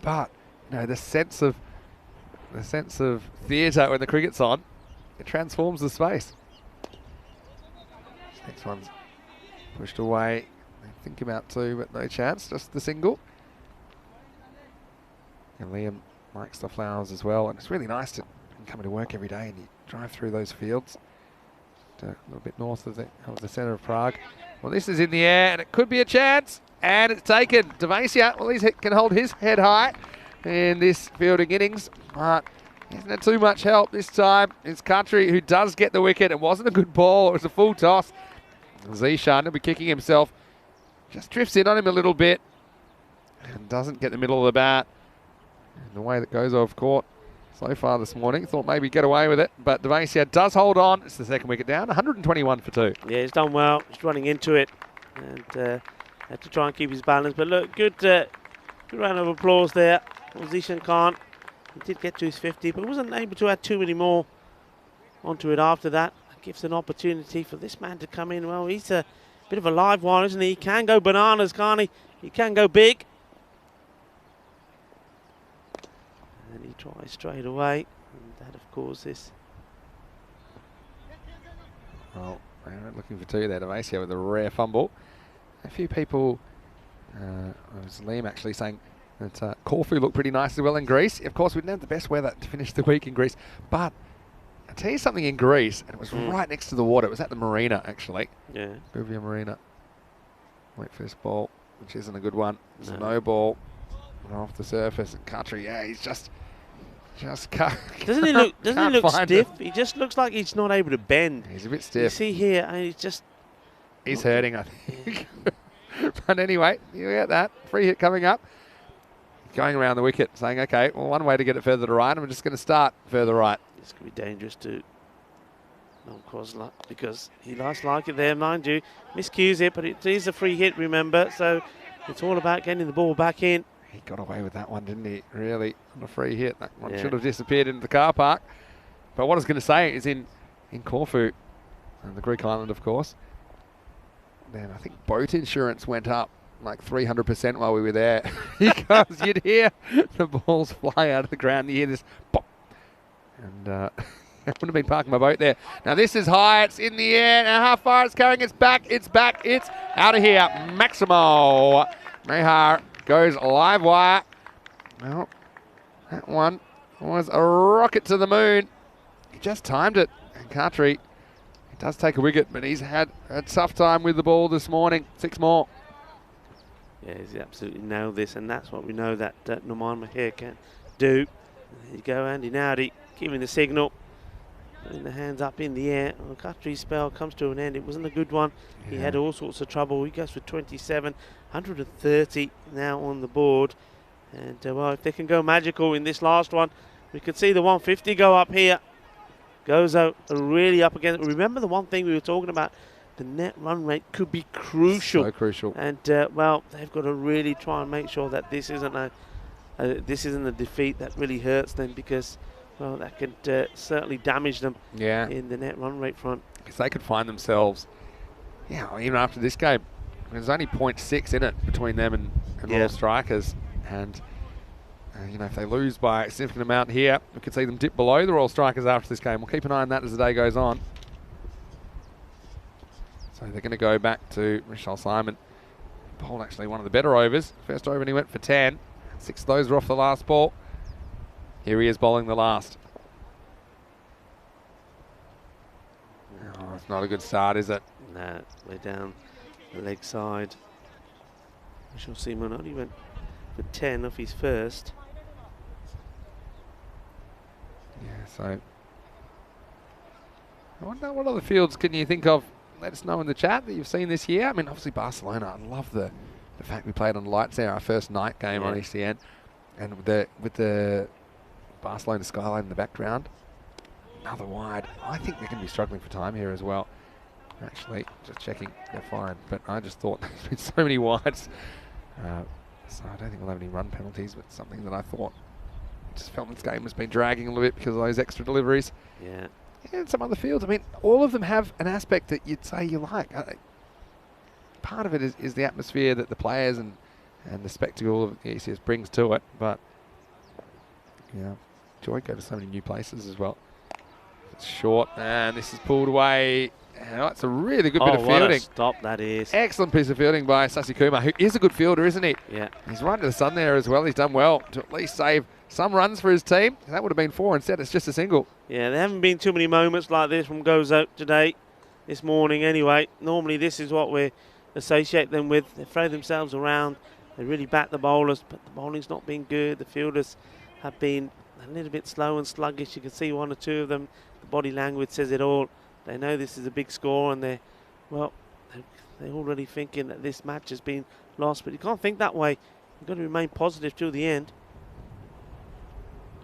But you know, the sense of the sense of theatre when the cricket's on. It transforms the space. This next one's pushed away. I think about 2, but no chance. Just the single. And Liam likes the flowers as well. And it's really nice to come to work every day and you drive through those fields. A little bit north of the centre of Prague. Well, this is in the air and it could be a chance. And it's taken. Devasia, well, he can hold his head high in this fielding innings. But he hasn't had too much help this time. It's Country who does get the wicket. It wasn't a good ball. It was a full toss. Zishan will be kicking himself. Just drifts in on him a little bit. And doesn't get the middle of the bat. And the way that Gozo have caught so far this morning. Thought maybe get away with it. But Devasia does hold on. It's the second wicket down. 121 for 2. Yeah, he's done well. He's running into it. And had to try and keep his balance. But look, good round of applause there. Zishan Khan. He did get to his 50, but wasn't able to add too many more onto it after that. It gives an opportunity for this man to come in. Well, he's a bit of a live wire, isn't he? He can go bananas, can't he? He can go big. And he tries straight away. And that, of course, is... Well, they weren't looking for 2 there. Devasia with a rare fumble. A few people, it was Liam actually saying that Corfu looked pretty nice as well in Greece. Of course, we didn't have the best weather to finish the week in Greece, but I'll tell you something in Greece, and it was right next to the water. It was at the marina, actually. Yeah. Guvia Marina. Wait for this ball, which isn't a good one. It's a no ball. Off the surface. And Country, yeah, he's just can't. Doesn't he look stiff? He just looks like he's not able to bend. He's a bit stiff. You see here, and he's just... He's hurting, I think. But anyway, you get that. Free hit coming up. Going around the wicket, saying, okay, well, one way to get it further to right, I'm just going to start further right. This could be dangerous to Kozla because he last like it there, mind you. Miscues it, but it is a free hit, remember. So it's all about getting the ball back in. He got away with that one, didn't he? Really, on a free hit. That one should have disappeared into the car park. But what I was going to say is in Corfu, and the Greek island, of course, then I think boat insurance went up like 300% while we were there. Because you'd hear the balls fly out of the ground. You hear this pop. And I wouldn't have been parking my boat there. Now this is high. It's in the air. Now how far it's carrying? It's back. It's back. It's out of here. Maximo Mehar goes live wire. Well, that one was a rocket to the moon. He just timed it. And Country, he does take a wicket, but he's had a tough time with the ball this morning. 6 more. Yeah, he's absolutely nailed this, and that's what we know that Noman Mahir can do. There you go, Andy Nowdy, giving the signal. Putting the hands up in the air. Well, Country's spell comes to an end. It wasn't a good one. Yeah. He had all sorts of trouble. He goes for 27, 130 now on the board. And, well, if they can go magical in this last one, we could see the 150 go up here. Gozo really up against it. Remember the one thing we were talking about? The net run rate could be crucial. So crucial. And, well, they've got to really try and make sure that this isn't a defeat that really hurts them because, well, that could certainly damage them in the net run rate front. Because they could find themselves, even after this game, there's only 0.6 in it between them and all strikers. And, if they lose by a significant amount here, we could see them dip below the Royal Strikers after this game. We'll keep an eye on that as the day goes on. So they're going to go back to Michelle Simon. Bowled actually one of the better overs. First over and he went for 10. 6 of those were off the last ball. Here he is bowling the last. Oh, it's not a good start, is it? No, we're down the leg side. Michelle Simon only went for 10 off his first. Yeah, so I wonder what other fields can you think of? Let us know in the chat that you've seen this year. I mean, obviously Barcelona. I love the fact we played on lights there, our first night game on ECN, and with the Barcelona skyline in the background. Another wide. I think they're going to be struggling for time here as well. Actually, just checking, they're fine. But I just thought there's been so many wides, so I don't think we'll have any run penalties. But something that I thought just felt this game has been dragging a little bit because of those extra deliveries. Yeah. And some other fields, I mean, all of them have an aspect that you'd say you like. Part of it is the atmosphere that the players and the spectacle of the ECS brings to it. But, Joy go to so many new places as well. It's short, and this is pulled away. And it's a really good bit of fielding. What a stop that is. Excellent piece of fielding by Sasikuma, who is a good fielder, isn't he? Yeah. He's right to the sun there as well. He's done well to at least save some runs for his team. That would have been 4. Instead, it's just a single. Yeah, there haven't been too many moments like this from Gozo today, this morning anyway. Normally this is what we associate them with. They throw themselves around. They really bat the bowlers, but the bowling's not been good. The fielders have been a little bit slow and sluggish. You can see 1 or 2 of them. The body language says it all. They know this is a big score, and they're already thinking that this match has been lost. But you can't think that way. You've got to remain positive till the end.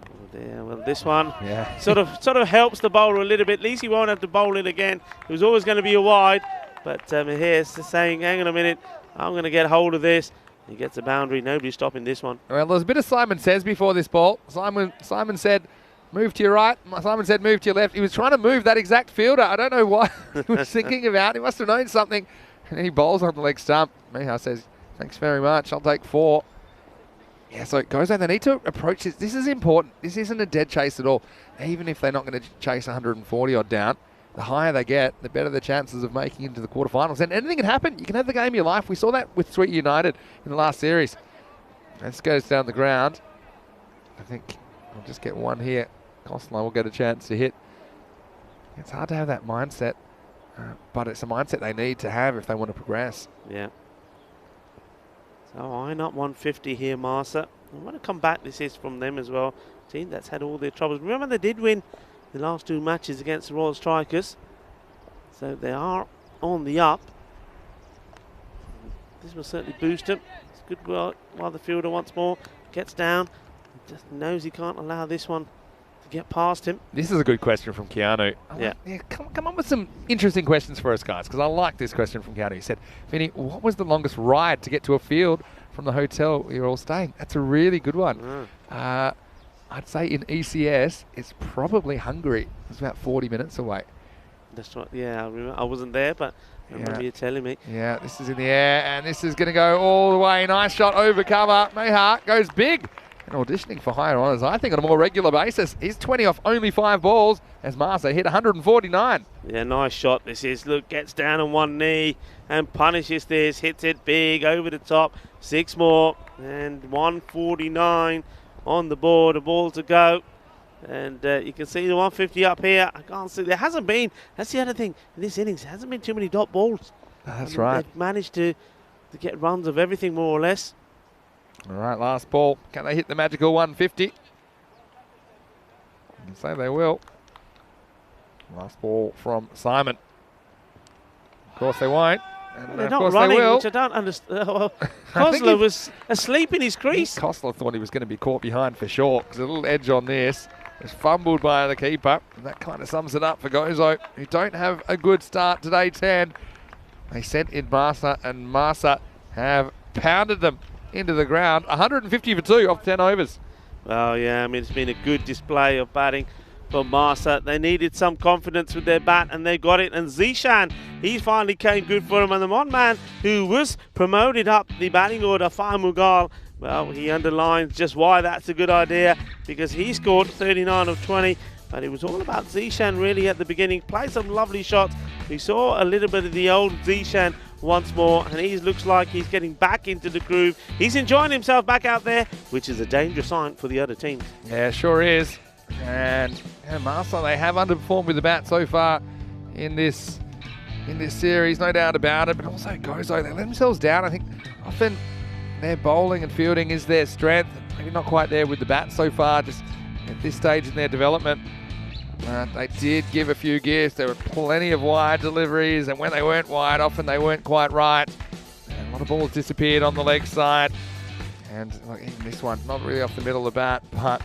Oh dear, well, this one sort of helps the bowler a little bit. At least he won't have to bowl it again. It was always going to be a wide, but here's saying, hang on a minute, I'm going to get hold of this. He gets a boundary. Nobody's stopping this one. Well, there's a bit of Simon Says before this ball. Simon said, move to your right. Simon said, move to your left. He was trying to move that exact fielder. I don't know what he was thinking about. He must have known something. And then he bowls on the leg stump. Mihal says, thanks very much. I'll take 4. Yeah, so it goes on. They need to approach this. This is important. This isn't a dead chase at all. Even if they're not going to chase 140 odd down, the higher they get, the better the chances of making into the quarterfinals. And anything can happen. You can have the game of your life. We saw that with Sweet United in the last series. This goes down the ground. I think I'll just get 1 here. Kostler will get a chance to hit. It's hard to have that mindset, but it's a mindset they need to have if they want to progress. Yeah. So eyeing up 150 here, Marsa. I want to come back. This is from them as well. Team that's had all their troubles. Remember, they did win the last 2 matches against the Royal Strikers. So they are on the up. This will certainly boost them. It's good work while the fielder once more gets down. Just knows he can't allow this one to get past him. This is a good question from Keanu. Come up with some interesting questions for us, guys, because I like this question from Keanu. He said, Vinny, what was the longest ride to get to a field from the hotel you're all staying? That's a really good one. I'd say in ECS, it's probably Hungary. It's about 40 minutes away. That's right. Yeah, I wasn't there, but I remember you telling me. Yeah, this is in the air, and this is going to go all the way. Nice shot over cover. Mayhart goes big. And auditioning for higher honours, I think, on a more regular basis. He's 20 off only 5 balls as Marsa hit 149. Yeah, nice shot this is. Look, gets down on 1 knee and punishes this. Hits it big over the top. 6 more and 149 on the board. A ball to go. And you can see the 150 up here. I can't see. There hasn't been. That's the other thing in this innings. There hasn't been too many dot balls. That's right. They've managed to get runs of everything more or less. All right, last ball. Can they hit the magical 150? You can say they will. Last ball from Simon. Of course they won't. And they're of not course running, they will. which I don't understand. Kostler was asleep in his crease. Kostler thought he was going to be caught behind for sure. There's a little edge on this. It's fumbled by the keeper. And that kind of sums it up for Gozo, who don't have a good start today, 10. They sent in Marsa, and Marsa have pounded them into the ground. 150 for 2 off 10 overs. Well, yeah, I mean, it's been a good display of batting for Marsa. They needed some confidence with their bat, and they got it. And Zishan, he finally came good for them. And the one man who was promoted up the batting order, Fire Mughal, well, he underlines just why that's a good idea, because he scored 39 of 20. But it was all about Zishan really at the beginning. Played some lovely shots. We saw a little bit of the old Zishan once more, and he looks like he's getting back into the groove. He's enjoying himself back out there, which is a dangerous sign for the other teams. Yeah, sure is. And Marsa, they have underperformed with the bat so far in this series, no doubt about it. But also Gozo, they let themselves down. I think often their bowling and fielding is their strength. Maybe not quite there with the bat so far, just at this stage in their development. They did give a few gifts. There were plenty of wide deliveries, and when they weren't wide, often they weren't quite right. And a lot of balls disappeared on the leg side. And look, even this one, not really off the middle of the bat, but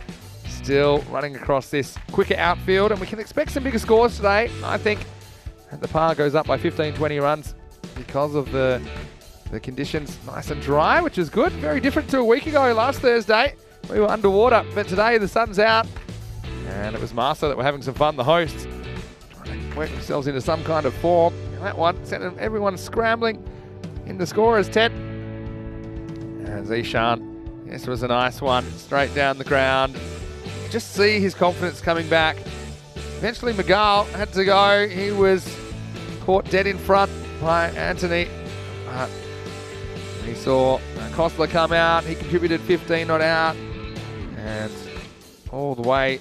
still running across this quicker outfield. And we can expect some bigger scores today, I think. And the par goes up by 15, 20 runs because of the conditions. Nice and dry, which is good. Very different to a week ago last Thursday. We were underwater, but today the sun's out. And it was Marsa that were having some fun, the hosts, trying to work themselves into some kind of form. And that one sent everyone scrambling in the scorer's tent. And Zishan, this was a nice one, straight down the ground. just see his confidence coming back. Eventually Miguel had to go. He was caught dead in front by Anthony. He saw Kostler come out. He contributed 15 not out. And all the way,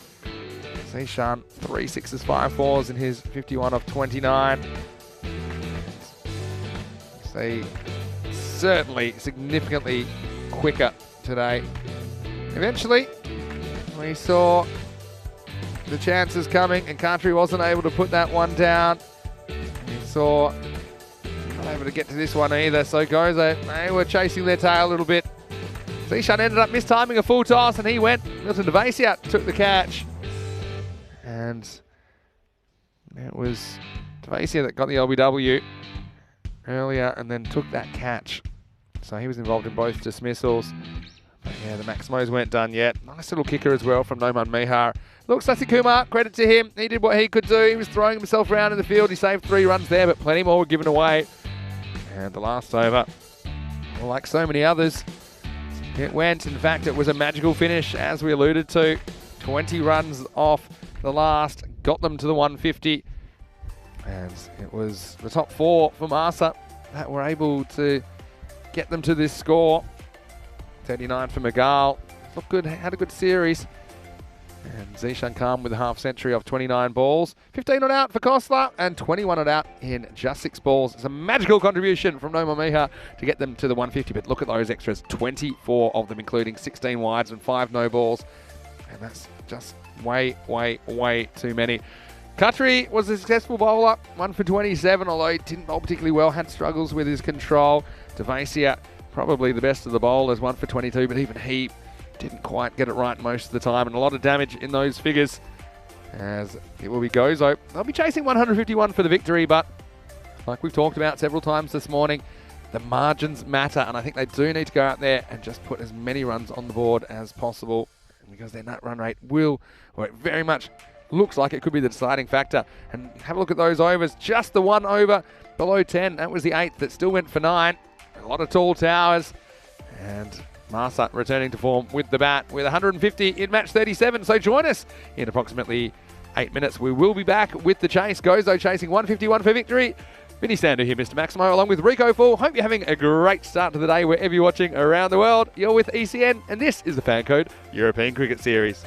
Zishan, 3 6s, 5 4s in his 51 of 29. See, certainly significantly quicker today. Eventually, we saw the chances coming, and Country wasn't able to put that one down. We saw not able to get to this one either, so Gozo, they were chasing their tail a little bit. Zishan ended up mistiming a full toss, and he went. Milton Devasia took the catch. And it was Devasia that got the LBW earlier and then took that catch. So he was involved in both dismissals. But yeah, the Maximos weren't done yet. Nice little kicker as well from Noman Mihar. Look, Sasi Kumar, credit to him. He did what he could do. He was throwing himself around in the field. He saved 3 runs there, but plenty more were given away. And the last over, well, like so many others, it went. In fact, it was a magical finish, as we alluded to. 20 runs off the last, got them to the 150. And it was the top 4 for Marsa that were able to get them to this score. 39 for Miguel. Looked good, had a good series. And Zishan Khan with a half century of 29 balls. 15 not out for Kostler and 21 not out in just 6 balls. It's a magical contribution from Noma Miha to get them to the 150. But look at those extras, 24 of them, including 16 wides and 5 no balls. And that's just way, way, way too many. Khatri was a successful bowler, 1 for 27, although he didn't bowl particularly well, had struggles with his control. Devasia, probably the best of the bowlers, 1 for 22, but even he didn't quite get it right most of the time, and a lot of damage in those figures, as it will be Gozo. They'll be chasing 151 for the victory, but like we've talked about several times this morning, the margins matter, and I think they do need to go out there and just put as many runs on the board as possible, because their nut run rate will, or it very much looks like it could be the deciding factor. And have a look at those overs. Just the 1 over below 10. That was the 8th that still went for 9. A lot of tall towers. And Marsa returning to form with the bat with 150 in match 37. So join us in approximately 8 minutes. We will be back with the chase. Gozo chasing 151 for victory. Vinny Sander here, Mr. Maximo, along with Rico Full. Hope you're having a great start to the day wherever you're watching around the world. You're with ECN, and this is the FanCode European Cricket Series.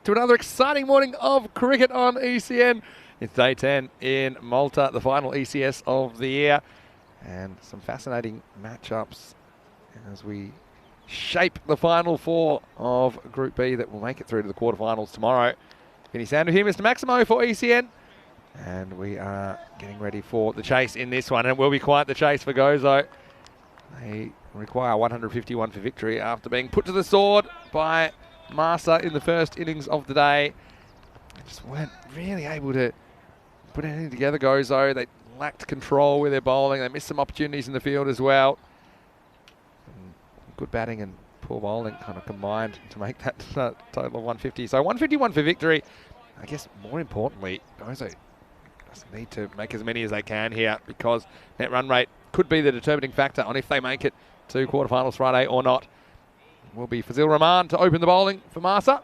to another exciting morning of cricket on ECN. It's day 10 in Malta, the final ECS of the year. And some fascinating matchups as we shape the final four of Group B that will make it through to the quarterfinals tomorrow. Vinny Sander here, Mr. Maximo for ECN. And we are getting ready for the chase in this one. And it will be quite the chase for Gozo. They require 151 for victory after being put to the sword by Malta in the first innings of the day. They just weren't really able to put anything together, Gozo. They lacked control with their bowling. They missed some opportunities in the field as well. And good batting and poor bowling kind of combined to make that total of 150. So 151 for victory. I guess more importantly, Gozo just need to make as many as they can here because net run rate could be the determining factor on if they make it to quarterfinals Friday or not. It will be Fazil Rahman to open the bowling for Malta.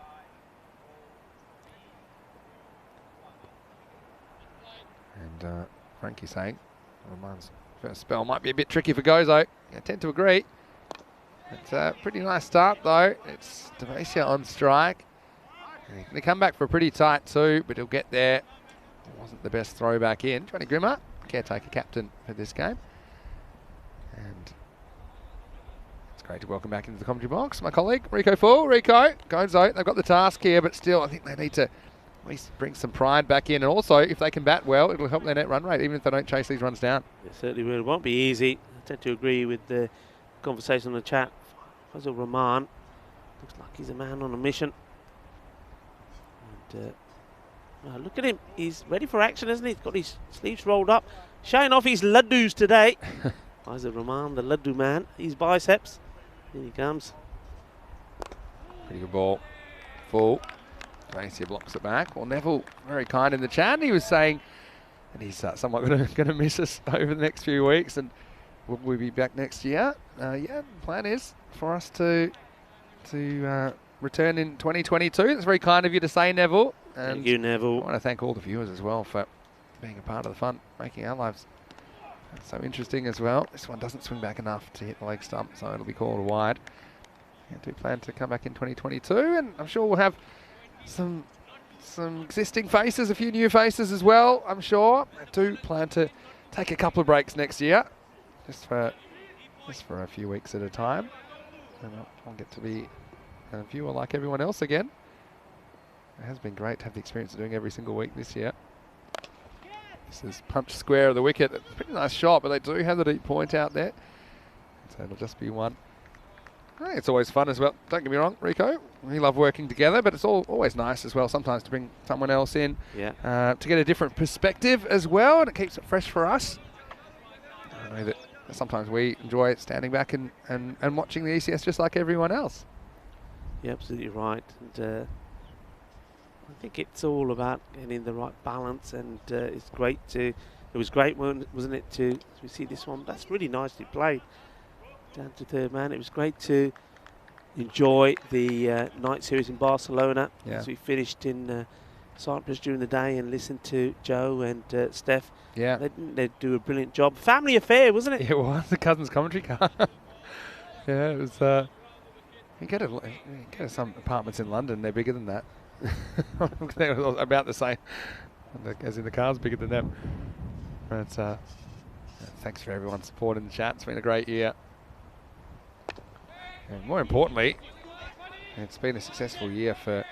And Frankie saying Rahman's first spell might be a bit tricky for Gozo. I tend to agree. It's a pretty nice start though. It's Devasia on strike. And he's going to come back for a pretty tight two, but he'll get there. It wasn't the best throw back in. Johnny Grimmer, caretaker captain for this game. And it's great to welcome back into the commentary box my colleague, Rico Full. Rico, Gozo, they've got the task here, but still I think they need to at least bring some pride back in. And also, if they can bat well, it'll help their net run rate, even if they don't chase these runs down. It certainly will. It won't be easy. I tend to agree with the conversation in the chat. Fazil Rahman looks like he's a man on a mission. And look at him. He's ready for action, isn't he? He's got his sleeves rolled up, showing off his laddus today. Fazil Rahman, the laddu man. His biceps. Here he comes. Pretty good ball. Full. Glacier blocks it back. Well, Neville, very kind in the chat. He was saying that he's somewhat going to miss us over the next few weeks. And will we be back next year? Yeah, the plan is for us to return in 2022. It's very kind of you to say, Neville. And thank you, Neville. I want to thank all the viewers as well for being a part of the fun, making our lives so interesting as well. This one doesn't swing back enough to hit the leg stump, so it'll be called a wide. I do plan to come back in 2022, and I'm sure we'll have some existing faces, a few new faces as well, I'm sure. I do plan to take a couple of breaks next year, just for a few weeks at a time. And I'll get to be a viewer like everyone else again. It has been great to have the experience of doing every single week this year. This is punch square of the wicket. Pretty nice shot, but they do have the deep point out there. So it'll just be one. I think it's always fun as well. Don't get me wrong, Rico. We love working together, but it's always nice as well sometimes to bring someone else in to get a different perspective as well, and it keeps it fresh for us. I know that sometimes we enjoy standing back and watching the ECS just like everyone else. You're absolutely right. And I think it's all about getting the right balance, and it's great to. It was great, wasn't it? To we see this one. That's really nicely played. Down to third man. It was great to enjoy the night series in Barcelona as we finished in Cyprus during the day and listened to Joe and Steph. Yeah, they do a brilliant job. Family affair, wasn't it? It was the Cousins commentary car. Yeah, it was. You go to some apartments in London, they're bigger than that. They're about the same, as in the car's bigger than them. But thanks for everyone's support in the chat. It's been a great year. And more importantly, it's been a successful year for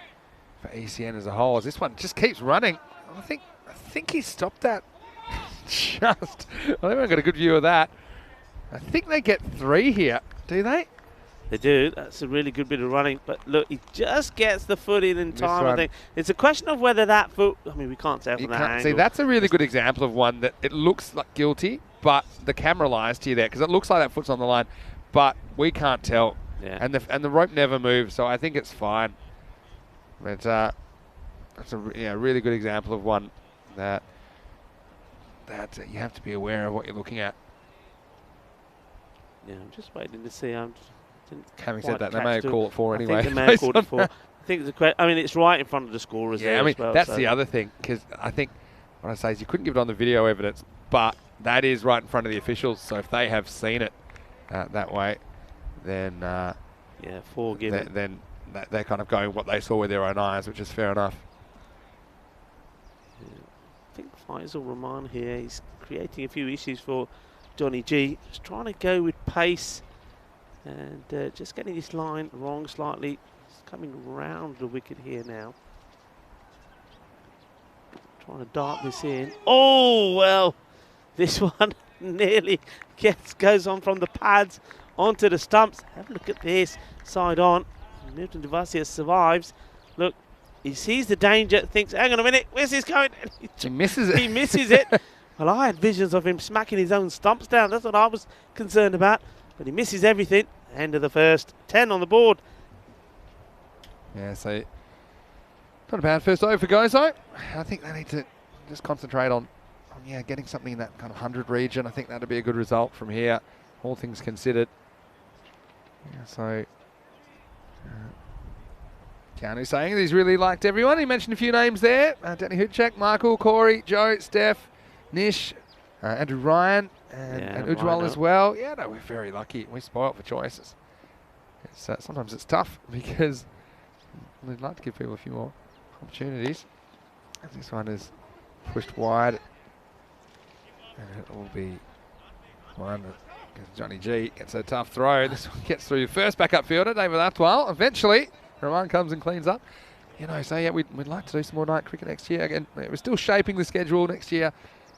ECN as a whole. As this one just keeps running. I think he stopped that. I think I've got a good view of that. I think they get 3 here. Do they? They do. That's a really good bit of running. But look, he just gets the foot in time. I think it's a question of whether that foot. I mean, we can't tell from that angle. See, that's a really good example of one that it looks like guilty, but the camera lies to you there because it looks like that foot's on the line, but we can't tell. Yeah. And the rope never moves, so I think it's fine. But that's a really good example of one that you have to be aware of what you're looking at. Yeah, I'm just waiting to see. Having said that, they may have called it 4 anyway. I think they may have called it 4. I think I mean, it's right in front of the scorers there. I mean, as well, that's the other thing, because I think what I say is you couldn't give it on the video evidence, but that is right in front of the officials. So if they have seen it that way, then 4 given. Then they're kind of going what they saw with their own eyes, which is fair enough. Yeah. I think Faisal Rahman here, he's creating a few issues for Johnny G. Just trying to go with pace and just getting this line wrong slightly. He's coming round the wicket here now. Trying to dart this in. Oh, well, this one nearly goes on from the pads onto the stumps. Have a look at this, side on. Milton Devasia survives. Look, he sees the danger, thinks, hang on a minute, where's this going? And he misses it. He misses it. Well, I had visions of him smacking his own stumps down. That's what I was concerned about. But he misses everything. End of the first. 10 on the board. Yeah, so not a bad first over for Gozo. I think they need to just concentrate on getting something in that kind of 100 region. I think that'd be a good result from here, all things considered. Yeah, so Keanu saying that he's really liked everyone. He mentioned a few names there. Danny Hutchek, Michael, Corey, Joe, Steph, Nish, Andrew Ryan, and Ujwal as well. Yeah, no, we're very lucky. We're spoiled for choices. It's, sometimes it's tough because we'd like to give people a few more opportunities. This one is pushed wide. And it will be one. Johnny G gets a tough throw. This one gets through first backup fielder, David Atwell. Eventually, Rahman comes and cleans up. So yeah, we'd like to do some more night cricket next year. Again, we're still shaping the schedule next year.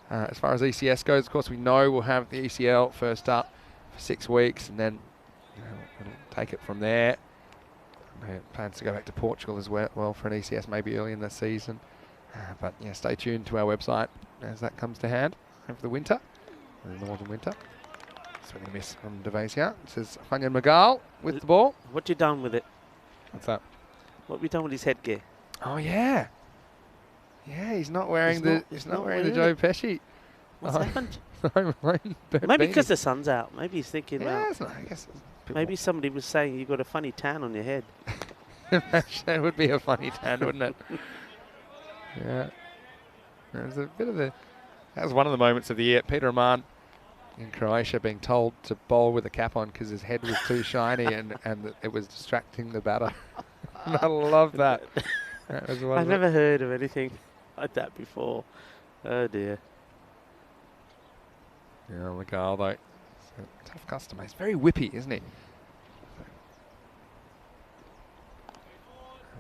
As far as ECS goes, of course, we know we'll have the ECL first up for 6 weeks, and then we'll take it from there. Plans to go back to Portugal as well for an ECS maybe early in the season. But yeah, stay tuned to our website as that comes to hand over the winter, the northern winter. Swing and a miss from Devasia. This is Fanyan Magal with the ball. What you done with it? What's that? What have you done with his headgear? Oh yeah. Yeah, he's not wearing the Joe Pesci. What's happened? Maybe because the sun's out. Maybe he's thinking, yeah, well, I guess maybe somebody was saying you got a funny tan on your head. That would be a funny tan, wouldn't it? Yeah. There's a bit of that was one of the moments of the year. Peter Rahman in Croatia being told to bowl with a cap on because his head was too shiny and it was distracting the batter. I love that. I've never heard of anything like that before. Oh dear. Yeah, Miguel though, tough customer. He's very whippy, isn't he?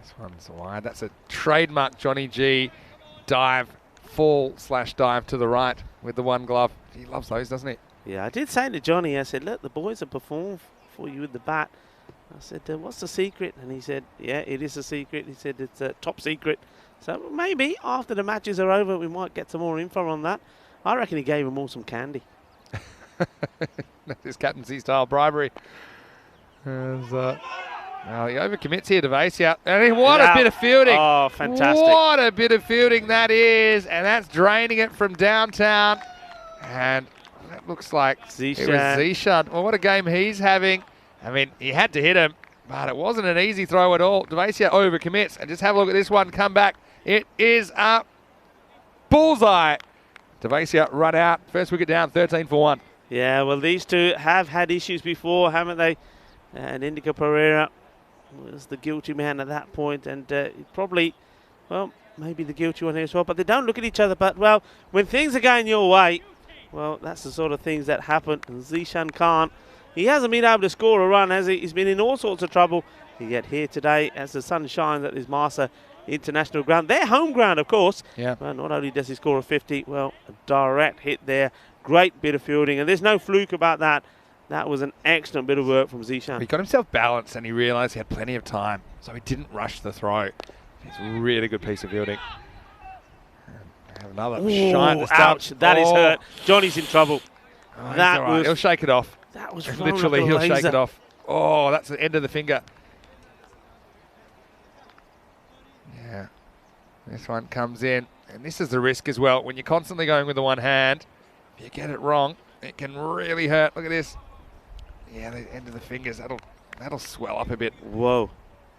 This one's wide. That's a trademark Johnny G dive, fall/dive to the right with the one glove. He loves those, doesn't he? Yeah, I did say to Johnny, I said, look, the boys have performed for you with the bat. I said, what's the secret? And he said, yeah, it is a secret. He said it's a top secret. So maybe after the matches are over, we might get some more info on that. I reckon he gave them all some candy. That is captaincy style bribery. Well, he overcommits here to Devasia. And what a bit of fielding. Oh, fantastic. What a bit of fielding that is. And that's draining it from downtown. And that looks like Zishan. It was Zishan. Well, what a game he's having. I mean, he had to hit him, but it wasn't an easy throw at all. Devasia overcommits. And just have a look at this one come back. It is a bullseye. Devasia run out. First wicket down, 13 for 1. Yeah, well, these two have had issues before, haven't they? And Indigo Pereira was the guilty man at that point, and probably, well, maybe the guilty one here as well. But they don't look at each other. But, well, when things are going your way, well, that's the sort of things that happen. And Zishan Khan, he hasn't been able to score a run, has he? He's been in all sorts of trouble. Yet here today, as the sun shines at his Massa International ground, their home ground, of course. Yeah. Well, not only does he score a 50, well, a direct hit there. Great bit of fielding, and there's no fluke about that. That was an excellent bit of work from Zishan. He got himself balanced and he realised he had plenty of time, so he didn't rush the throw. It's a really good piece of fielding. And have another shine. Ouch, that is hurt. Johnny's in trouble. Oh, that was, he'll shake it off. That was literally, he'll shake it off. Oh, that's the end of the finger. Yeah. This one comes in, and this is the risk as well. When you're constantly going with the one hand, if you get it wrong, it can really hurt. Look at this. Yeah, the end of the fingers, that'll swell up a bit. Whoa.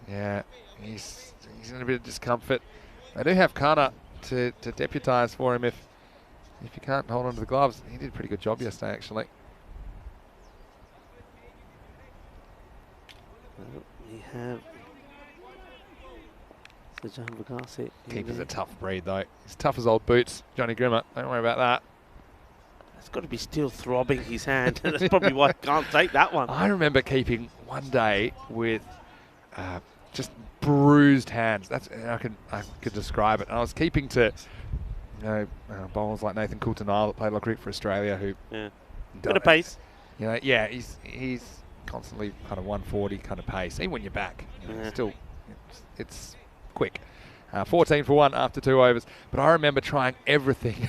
Yeah, he's in a bit of discomfort. They do have Kana to deputise for him if you can't hold on to the gloves. He did a pretty good job yesterday, actually. Well, we have the John Vagasi. Keeper's a tough breed, though. He's tough as old boots. Johnny Grimmer, don't worry about that. It's got to be still throbbing his hand. That's probably why I can't take that one. I remember keeping one day with just bruised hands. That's I could describe it. And I was keeping to bowlers like Nathan Coulter-Nile that played a lot of cricket for Australia, who bit of pace. He's constantly kind of 140 kind of pace. Even when you're back, still it's quick. 14 for 1 after 2 overs. But I remember trying everything.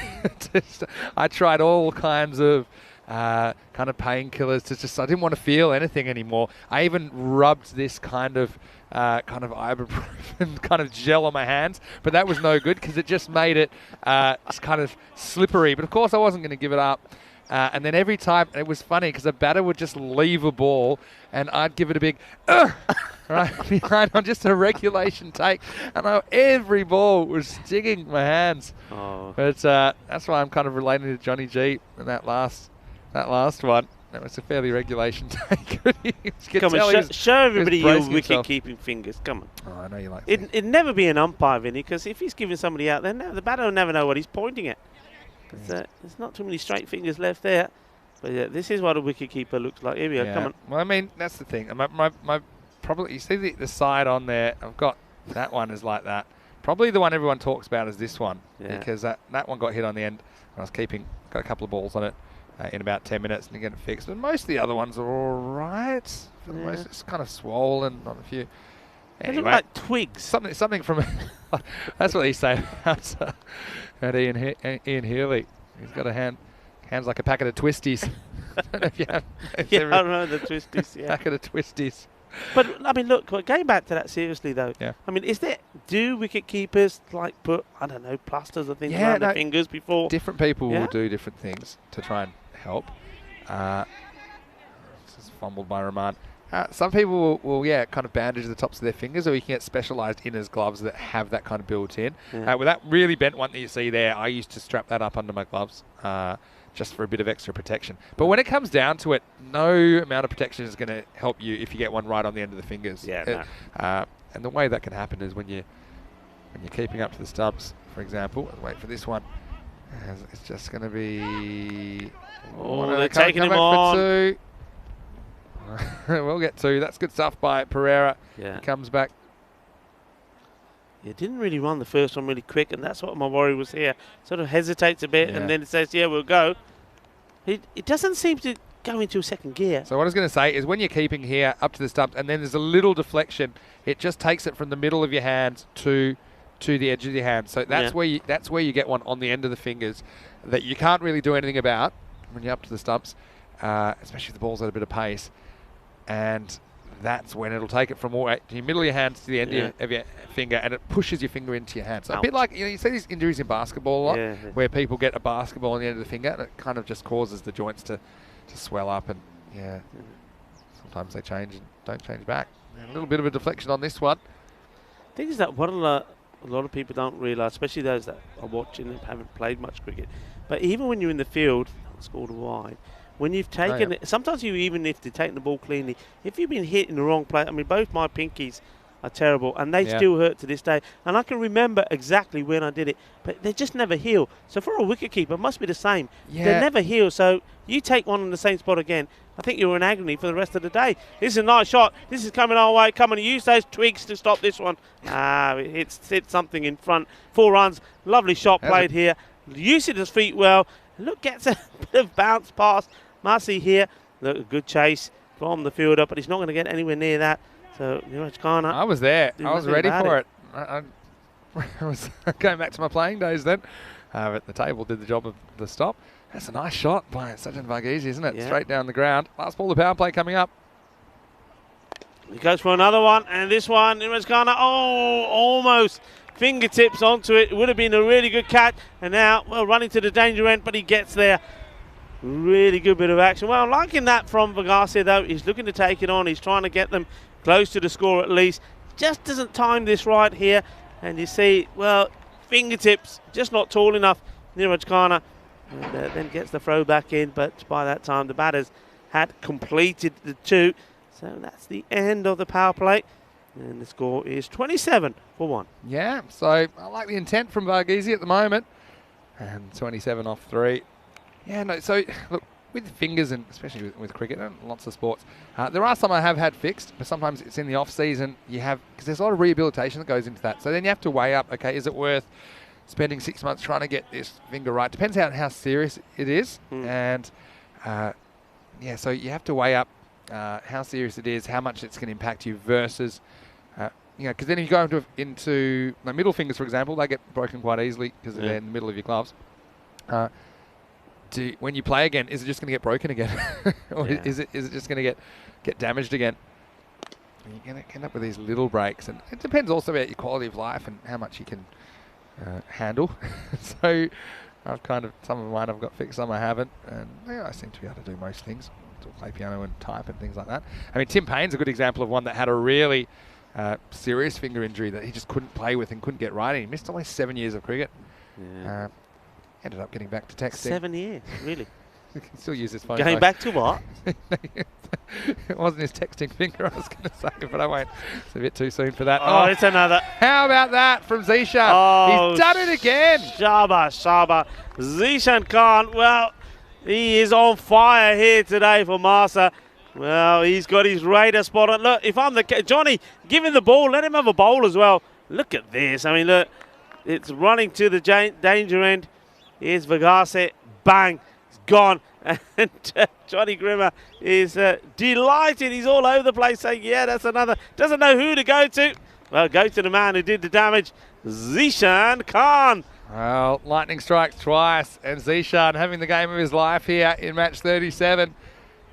I tried all kinds of kind of painkillers. I didn't want to feel anything anymore. I even rubbed this kind of ibuprofen kind of gel on my hands, but that was no good because it just made it just kind of slippery. But of course I wasn't going to give it up. And then every time, it was funny because a batter would just leave a ball and I'd give it a big right behind on just a regulation take. And every ball was stinging my hands. Oh. But that's why I'm kind of relating to Johnny G in that last one. That was a fairly regulation take. Come on, show everybody your wicket-keeping fingers. Come on. Oh, I know you like that. It'd never be an umpire, Vinny, because if he's giving somebody out there, the batter will never know what he's pointing at. There's not too many straight fingers left there. But yeah, this is what a wicket-keeper looks like. Here we go, come on. Well, I mean, that's the thing. My probably, you see the side on there, I've got that one is like that. Probably the one everyone talks about is this one, because that one got hit on the end. I was got a couple of balls on it in about 10 minutes and get it fixed. But most of the other ones are all right. For the most, it's kind of swollen on a few. Anyway, they look like twigs. Something from that's what he said about Ian Healy. He's got hands like a packet of twisties. I don't know if you have. I remember the twisties. Yeah, packet of twisties. But I mean, look, going back to that seriously though. Yeah. I mean, do wicket keepers like put plasters or things around their fingers before? Different people will do different things to try and help. This is fumbled by Rahman. Some people will kind of bandage the tops of their fingers, or you can get specialised inners gloves that have that kind of built in. With that really bent one that you see there, I used to strap that up under my gloves just for a bit of extra protection. But when it comes down to it, no amount of protection is going to help you if you get one right on the end of the fingers. And the way that can happen is when you're keeping up to the stubs, for example. Wait for this one. It's just going to be... they're taking him on. We'll get 2. That's good stuff by Pereira. Yeah. He comes back. He didn't really run the first one really quick, and that's what my worry was here. Sort of hesitates a bit, and then it says, we'll go. It doesn't seem to go into second gear. So what I was going to say is when you're keeping here up to the stumps, and then there's a little deflection, it just takes it from the middle of your hands to the edge of your hand. So that's where you get one on the end of the fingers that you can't really do anything about when you're up to the stumps, especially if the ball's at a bit of pace. And that's when it'll take it from your middle of your hands to the end of your finger, and it pushes your finger into your hand. So a bit like, you see these injuries in basketball a lot, where people get a basketball on the end of the finger, and it kind of just causes the joints to swell up, and sometimes they change and don't change back. And a little bit of a deflection on this one. The thing is that what a lot of people don't realise, especially those that are watching and haven't played much cricket, but even when you're in the field, scored a wide, when you've taken it, sometimes even if they're taking the ball cleanly, if you've been hit in the wrong place, I mean, both my pinkies are terrible, and they still hurt to this day. And I can remember exactly when I did it, but they just never heal. So for a wicketkeeper, it must be the same. They never heal. So you take one in the same spot again, I think you're in agony for the rest of the day. This is a nice shot. This is coming our way. Come on, use those twigs to stop this one. It hit something in front. 4 runs. Lovely shot played here. Using his feet well. Look, gets a bit of bounce past Marcy here. Look, a good chase from the fielder, but he's not going to get anywhere near that. So, Niraj Khanna. I was there. I was ready for it. I was going back to my playing days then. But the table did the job of the stop. That's a nice shot by Sajjan Varghese, isn't it? Straight down the ground. Last ball, the power play coming up. He goes for another one, and this one, Niraj Khanna, almost fingertips onto it. It would have been a really good catch. And now, running to the danger end, but he gets there. Really good bit of action. Well, I'm liking that from Varghese, though. He's looking to take it on. He's trying to get them close to the score at least. Just doesn't time this right here. And you see, fingertips, just not tall enough. Niraj Khanna then gets the throw back in. But by that time, the batters had completed the 2. So that's the end of the power play. And the score is 27-1. Yeah, so I like the intent from Varghese at the moment. And 27 off 3. Yeah, no, so look, with fingers, and especially with cricket and lots of sports, there are some I have had fixed, but sometimes it's in the off-season. Because there's a lot of rehabilitation that goes into that. So then you have to weigh up, okay, is it worth spending 6 months trying to get this finger right? Depends on how serious it is. And, yeah, so you have to weigh up how serious it is, how much it's going to impact you versus... because then if you go into the middle fingers, for example, they get broken quite easily because they're in the middle of your gloves. When you play again, is it just going to get broken again? Or is it just going to get damaged again? And you're going to end up with these little breaks. And it depends also about your quality of life and how much you can handle. So I've some of mine I've got fixed, some I haven't. And I seem to be able to do most things. Play piano and type and things like that. I mean, Tim Payne's a good example of one that had a really... serious finger injury that he just couldn't play with and couldn't get right. And he missed only 7 years of cricket. Yeah. Ended up getting back to texting. 7 years, really? He can still use his phone. Going back to what? It wasn't his texting finger, I was going to say, but I won't. It's a bit too soon for that. Oh, it's another. How about that from Zishan? Oh, he's done it again. Shaba. Zishan Khan, well, he is on fire here today for Masa. Well, he's got his radar spot on. Look, if I'm Johnny, give him the ball. Let him have a bowl as well. Look at this. I mean, look, it's running to the danger end. Here's Varghese. Bang. It's gone. And Johnny Grimmer is delighted. He's all over the place saying, yeah, that's another. Doesn't know who to go to. Well, go to the man who did the damage, Zishan Khan. Well, lightning strikes twice, and Zishan having the game of his life here in match 37.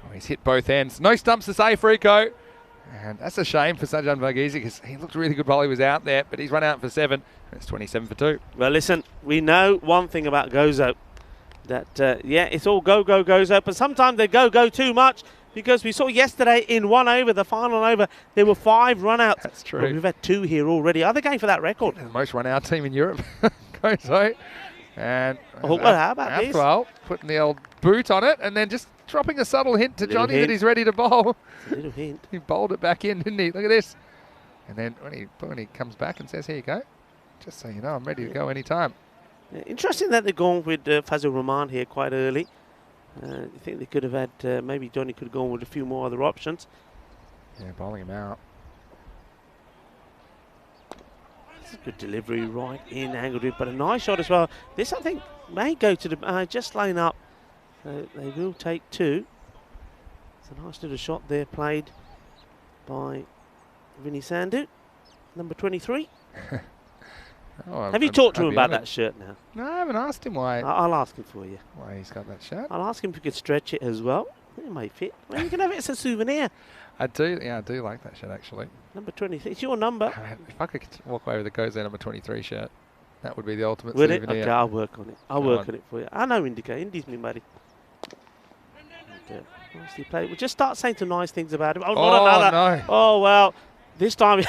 Oh, he's hit both ends. No stumps to say, Rico. And that's a shame for Sajjan Varghese because he looked really good while he was out there, but he's run out for 7. And it's 27 for 2. Well, listen, we know one thing about Gozo. That, yeah, it's all go, Gozo, but sometimes they go too much because we saw yesterday in one over, the final over, there were 5 run-outs. That's true. Well, we've had 2 here already. Are they going for that record? The most run-out team in Europe, Gozo. And well, how about this? Well, putting the old boot on it and then just dropping a subtle hint to Johnny that he's ready to bowl. A little hint. He bowled it back in, didn't he? Look at this. And then when he comes back and says, here you go, just so you know, I'm ready to go anytime. Yeah, interesting that they're going with Fazil Rahman here quite early. I think they could have had, maybe Johnny could have gone with a few more other options. Yeah, bowling him out. It's a good delivery right in, angled it, but a nice shot as well. This, I think, may go to the, just line up. They will take 2. It's a nice little shot there played by Vinny Sandhu, number 23. Have you talked to him about that shirt now? No, I haven't asked him why. I'll ask him for you. Why he's got that shirt? I'll ask him if he could stretch it as well. It may fit. Well, you can have it as a souvenir. I do like that shirt actually. Number 23. It's your number. If I could walk away with a Gozo number 23 shirt, that would be the ultimate Would souvenir. it? Okay, I'll work on it. I'll work on it for you. I know Indica. Indy's me buddy. Nicely played. We'll just start saying some nice things about him. Oh, not another. No. Oh, well, this time,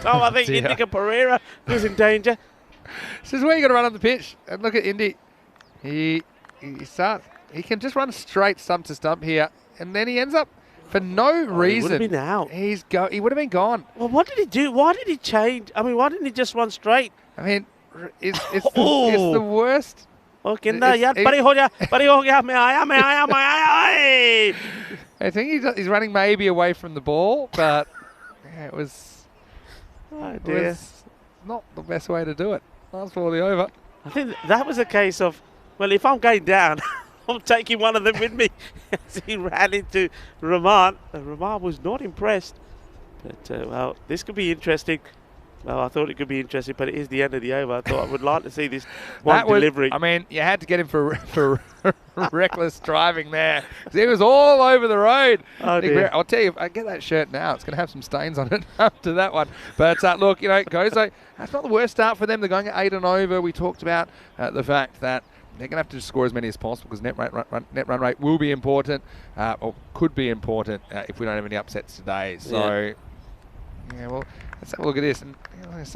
I think Indica Pereira was in danger. This is where you got to run on the pitch. And look at Indy. He can just run straight stump to stump here. And then he ends up, for no reason. He would have been out. He would have been gone. Well, what did he do? Why did he change? I mean, why didn't he just run straight? I mean, it's the worst. Okay, I think he's running maybe away from the ball, but yeah, it was not the best way to do it. Last for the over. I think that was a case of, well, if I'm going down, I'm taking one of them with me. As he ran into Rahman. Rahman was not impressed. But, well, this could be interesting. Well, I thought it could be interesting, but it is the end of the over. I thought I would like to see this delivery. I mean, you had to get him for reckless driving there. He was all over the road. Oh, dear. I'll tell you, if I get that shirt now, it's going to have some stains on it after that one. But look, Gozo, that's not the worst start for them. They're going at 8 and over. We talked about the fact that they're going to have to score as many as possible because net run rate will be important, or could be important if we don't have any upsets today. So, yeah, well, let's have a look at this. And let's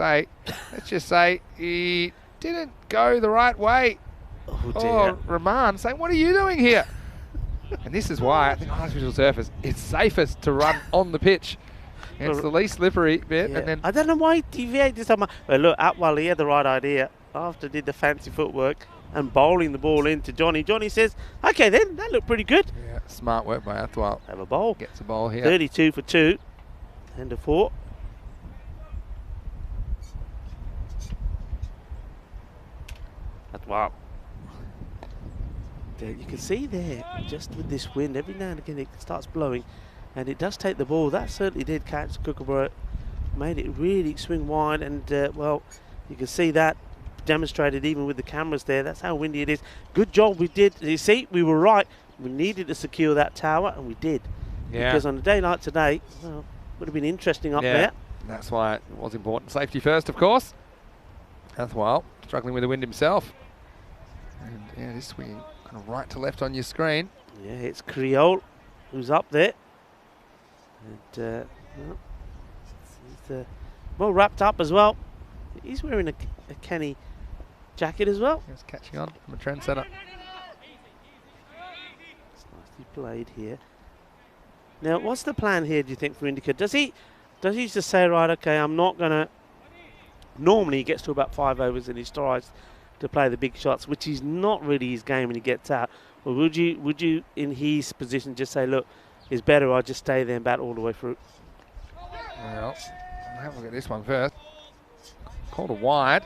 just say he didn't go the right way. Oh, dear. Rahman saying, what are you doing here? And this is why I think on artificial surface, it's safest to run on the pitch. It's the least slippery bit, Yeah. and then I don't know why he deviated so much. Well, look, Atwell, he had the right idea after did the fancy footwork and bowling the ball into Johnny. Johnny says, okay then, that looked pretty good. yeah, smart work by Athwal. Have a bowl. Gets a bowl here. 32 for 2 and a 4. Atwell. There, you can see there, just with this wind, every now and again it starts blowing and it does take the ball. That certainly did catch Kookaburra. Made it really swing wide and, well, you can see that demonstrated even with the cameras there. That's how windy it is. Good job we did. You see, we were right. We needed to secure that tower and we did. Yeah. Because on a day like today, well, would have been interesting up there. That's why it was important. Safety first, of course. Athwal struggling with the wind himself. And yeah, this swinging kind of right to left on your screen. Yeah, it's Creole who's up there. And well, he's well wrapped up as well. He's wearing a Kenny jacket as well. He's catching on from a trendsetter. It's nicely played here. Now, what's the plan here, do you think, for Indica? Does he just say, right, okay, I'm not going to... Normally he gets to about 5 overs and he tries to play the big shots, which is not really his game when he gets out. Or would you, in his position, just say, look, it's better I just stay there and bat all the way through? Well, we'll have a look at this one first. Called a wide.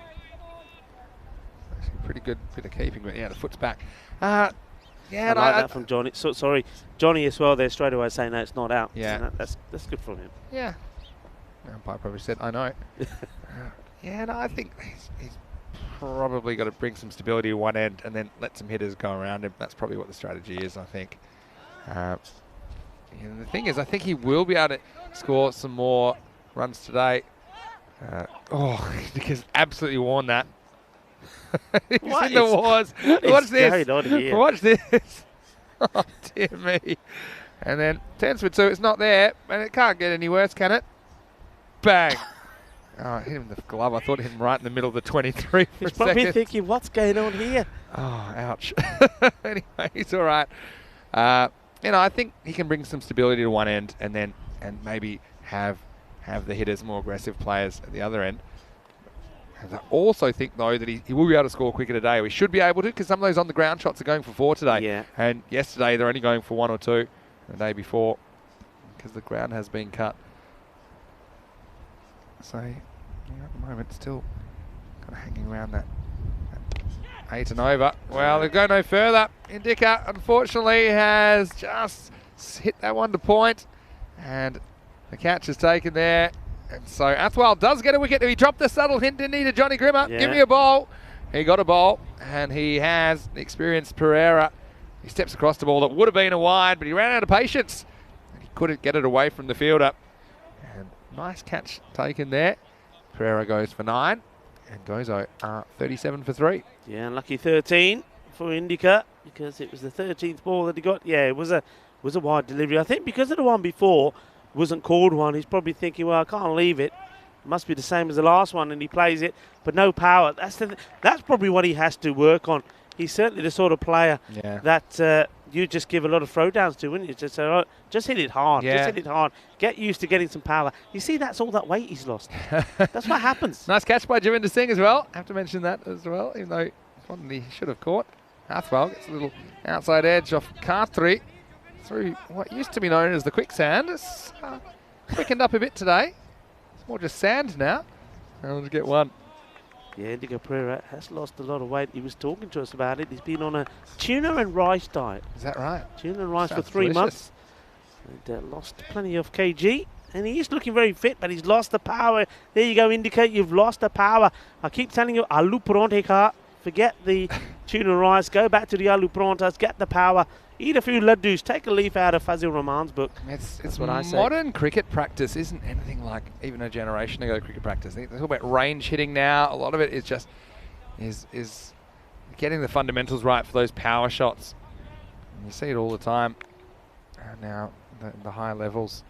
Actually, pretty good bit of keeping, but yeah, the foot's back. Yeah, I like that from Johnny. So, sorry, Johnny as well there straight away saying, no, it's not out. Yeah. So that's good from him. Yeah. Umpire probably said, I know. Yeah, no, I think he's probably got to bring some stability to one end and then let some hitters go around him. That's probably what the strategy is, I think. And the thing is, I think he will be able to score some more runs today. Because absolutely worn that. He's What in the is- wars. what Watch is this. going on here? Watch this. Oh, dear me. And then 10 for 2. It's not there, and it can't get any worse, can it? Bang. Oh, hit him in the glove. I thought hit him right in the middle of the 23 for He's a probably second. thinking, what's going on here? Oh, ouch. Anyway, he's all right. I think he can bring some stability to one end and maybe have the hitters, more aggressive players at the other end. And I also think, though, that he will be able to score quicker today. We should be able to, because some of those on-the-ground shots are going for 4 today. Yeah. And yesterday they're only going for 1 or 2. The day before, because the ground has been cut. So, at the moment, still kind of hanging around that 8 and over. Well, they go no further. Indica, unfortunately, has just hit that one to point. And the catch is taken there. And so Athwal does get a wicket. He dropped the subtle hint, didn't he, to Johnny Grimmer? Yeah. Give me a bowl. He got a bowl. And he has the experienced Pereira. He steps across the ball that would have been a wide, but he ran out of patience. And he couldn't get it away from the fielder. And nice catch taken there. Pereira goes for 9. And Gozo 37 for 3. Yeah, unlucky 13 for Indica because it was the 13th ball that he got. Yeah, it was a wide delivery. I think because of the one before wasn't called one, he's probably thinking, well, I can't leave it. It must be the same as the last one, and he plays it, but no power. That's probably what he has to work on. He's certainly the sort of player that you just give a lot of throwdowns to, wouldn't you? Just say, oh, just hit it hard. Yeah. Just hit it hard. Get used to getting some power. You see, that's all that weight he's lost. That's what happens. Nice catch by Javinder Singh as well. I have to mention that as well, even though it's one he should have caught. Athwal gets a little outside edge off Khatri through what used to be known as the quicksand. It's quickened up a bit today. It's more just sand now. And we'll get one. Yeah, Indigo Pereira has lost a lot of weight. He was talking to us about it. He's been on a tuna and rice diet. Is that right? Tuna and rice Sounds for 3 delicious. months. And lost plenty of kg. And he is looking very fit, but he's lost the power. There you go, Indicate you've lost the power. I keep telling you, alu paronte ka. Forget the tuna and rice. Go back to the alu parontas. Get the power. Eat a few laddus. Take a leaf out of Fazil Rahman's book. It's what I say. modern cricket practice isn't anything like even a generation ago cricket practice. They talk about range hitting now. A lot of it is just is getting the fundamentals right for those power shots. And you see it all the time. Now the higher levels,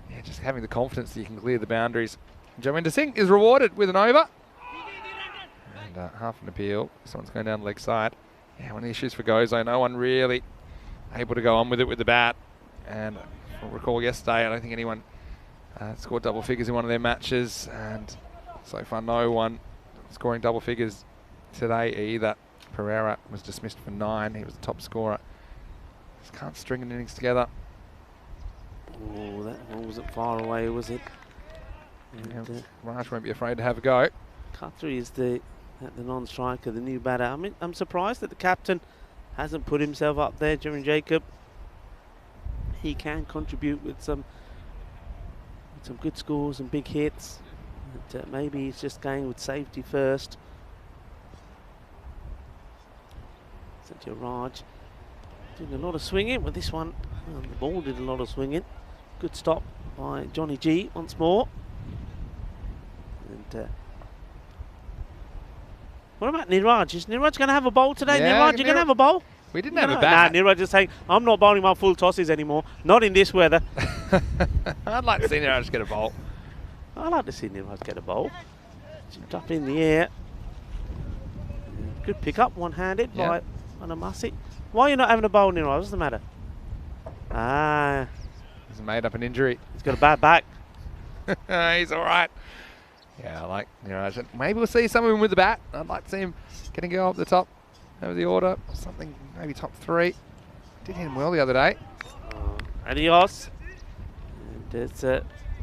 yeah, just having the confidence that you can clear the boundaries. Javinder Singh is rewarded with an over. And half an appeal. Someone's going down the leg side. Yeah, one of the issues for Gozo, no one really able to go on with it with the bat. And I recall yesterday, I don't think anyone Scored double figures in one of their matches, and so far no one scoring double figures today either. Pereira was dismissed for 9. He was the top scorer. Just can't string innings together. Oh, that one wasn't far away, was it? And, Raj won't be afraid to have a go. Khatri is the non-striker, the new batter. I mean, I'm surprised that the captain hasn't put himself up there during Jacob. He can contribute with some good scores and big hits. And, maybe he's just going with safety first. Sanjay Raj doing a lot of swinging with this one. The ball did a lot of swinging. Good stop by Johnny G once more. And what about Niraj? Is Niraj going to have a bowl today? Yeah, Niraj, you going to have a bowl? We didn't have a bat. Nah, Niraj is saying, I'm not bowling my full tosses anymore. Not in this weather. I'd like to see Niraj get a bowl. I'd like to see Niraj get a bowl. Chipped up in the air. Good pick up, one-handed by Anamasi. Why are you not having a bowl, Niraj? What's the matter? He's made up an injury. He's got a bad back. He's all right. Yeah, I like Niraj. Maybe we'll see some of him with the bat. I'd like to see him getting a go up the top over the order. Something, maybe top 3. Did hit him well the other day. Adios. And it's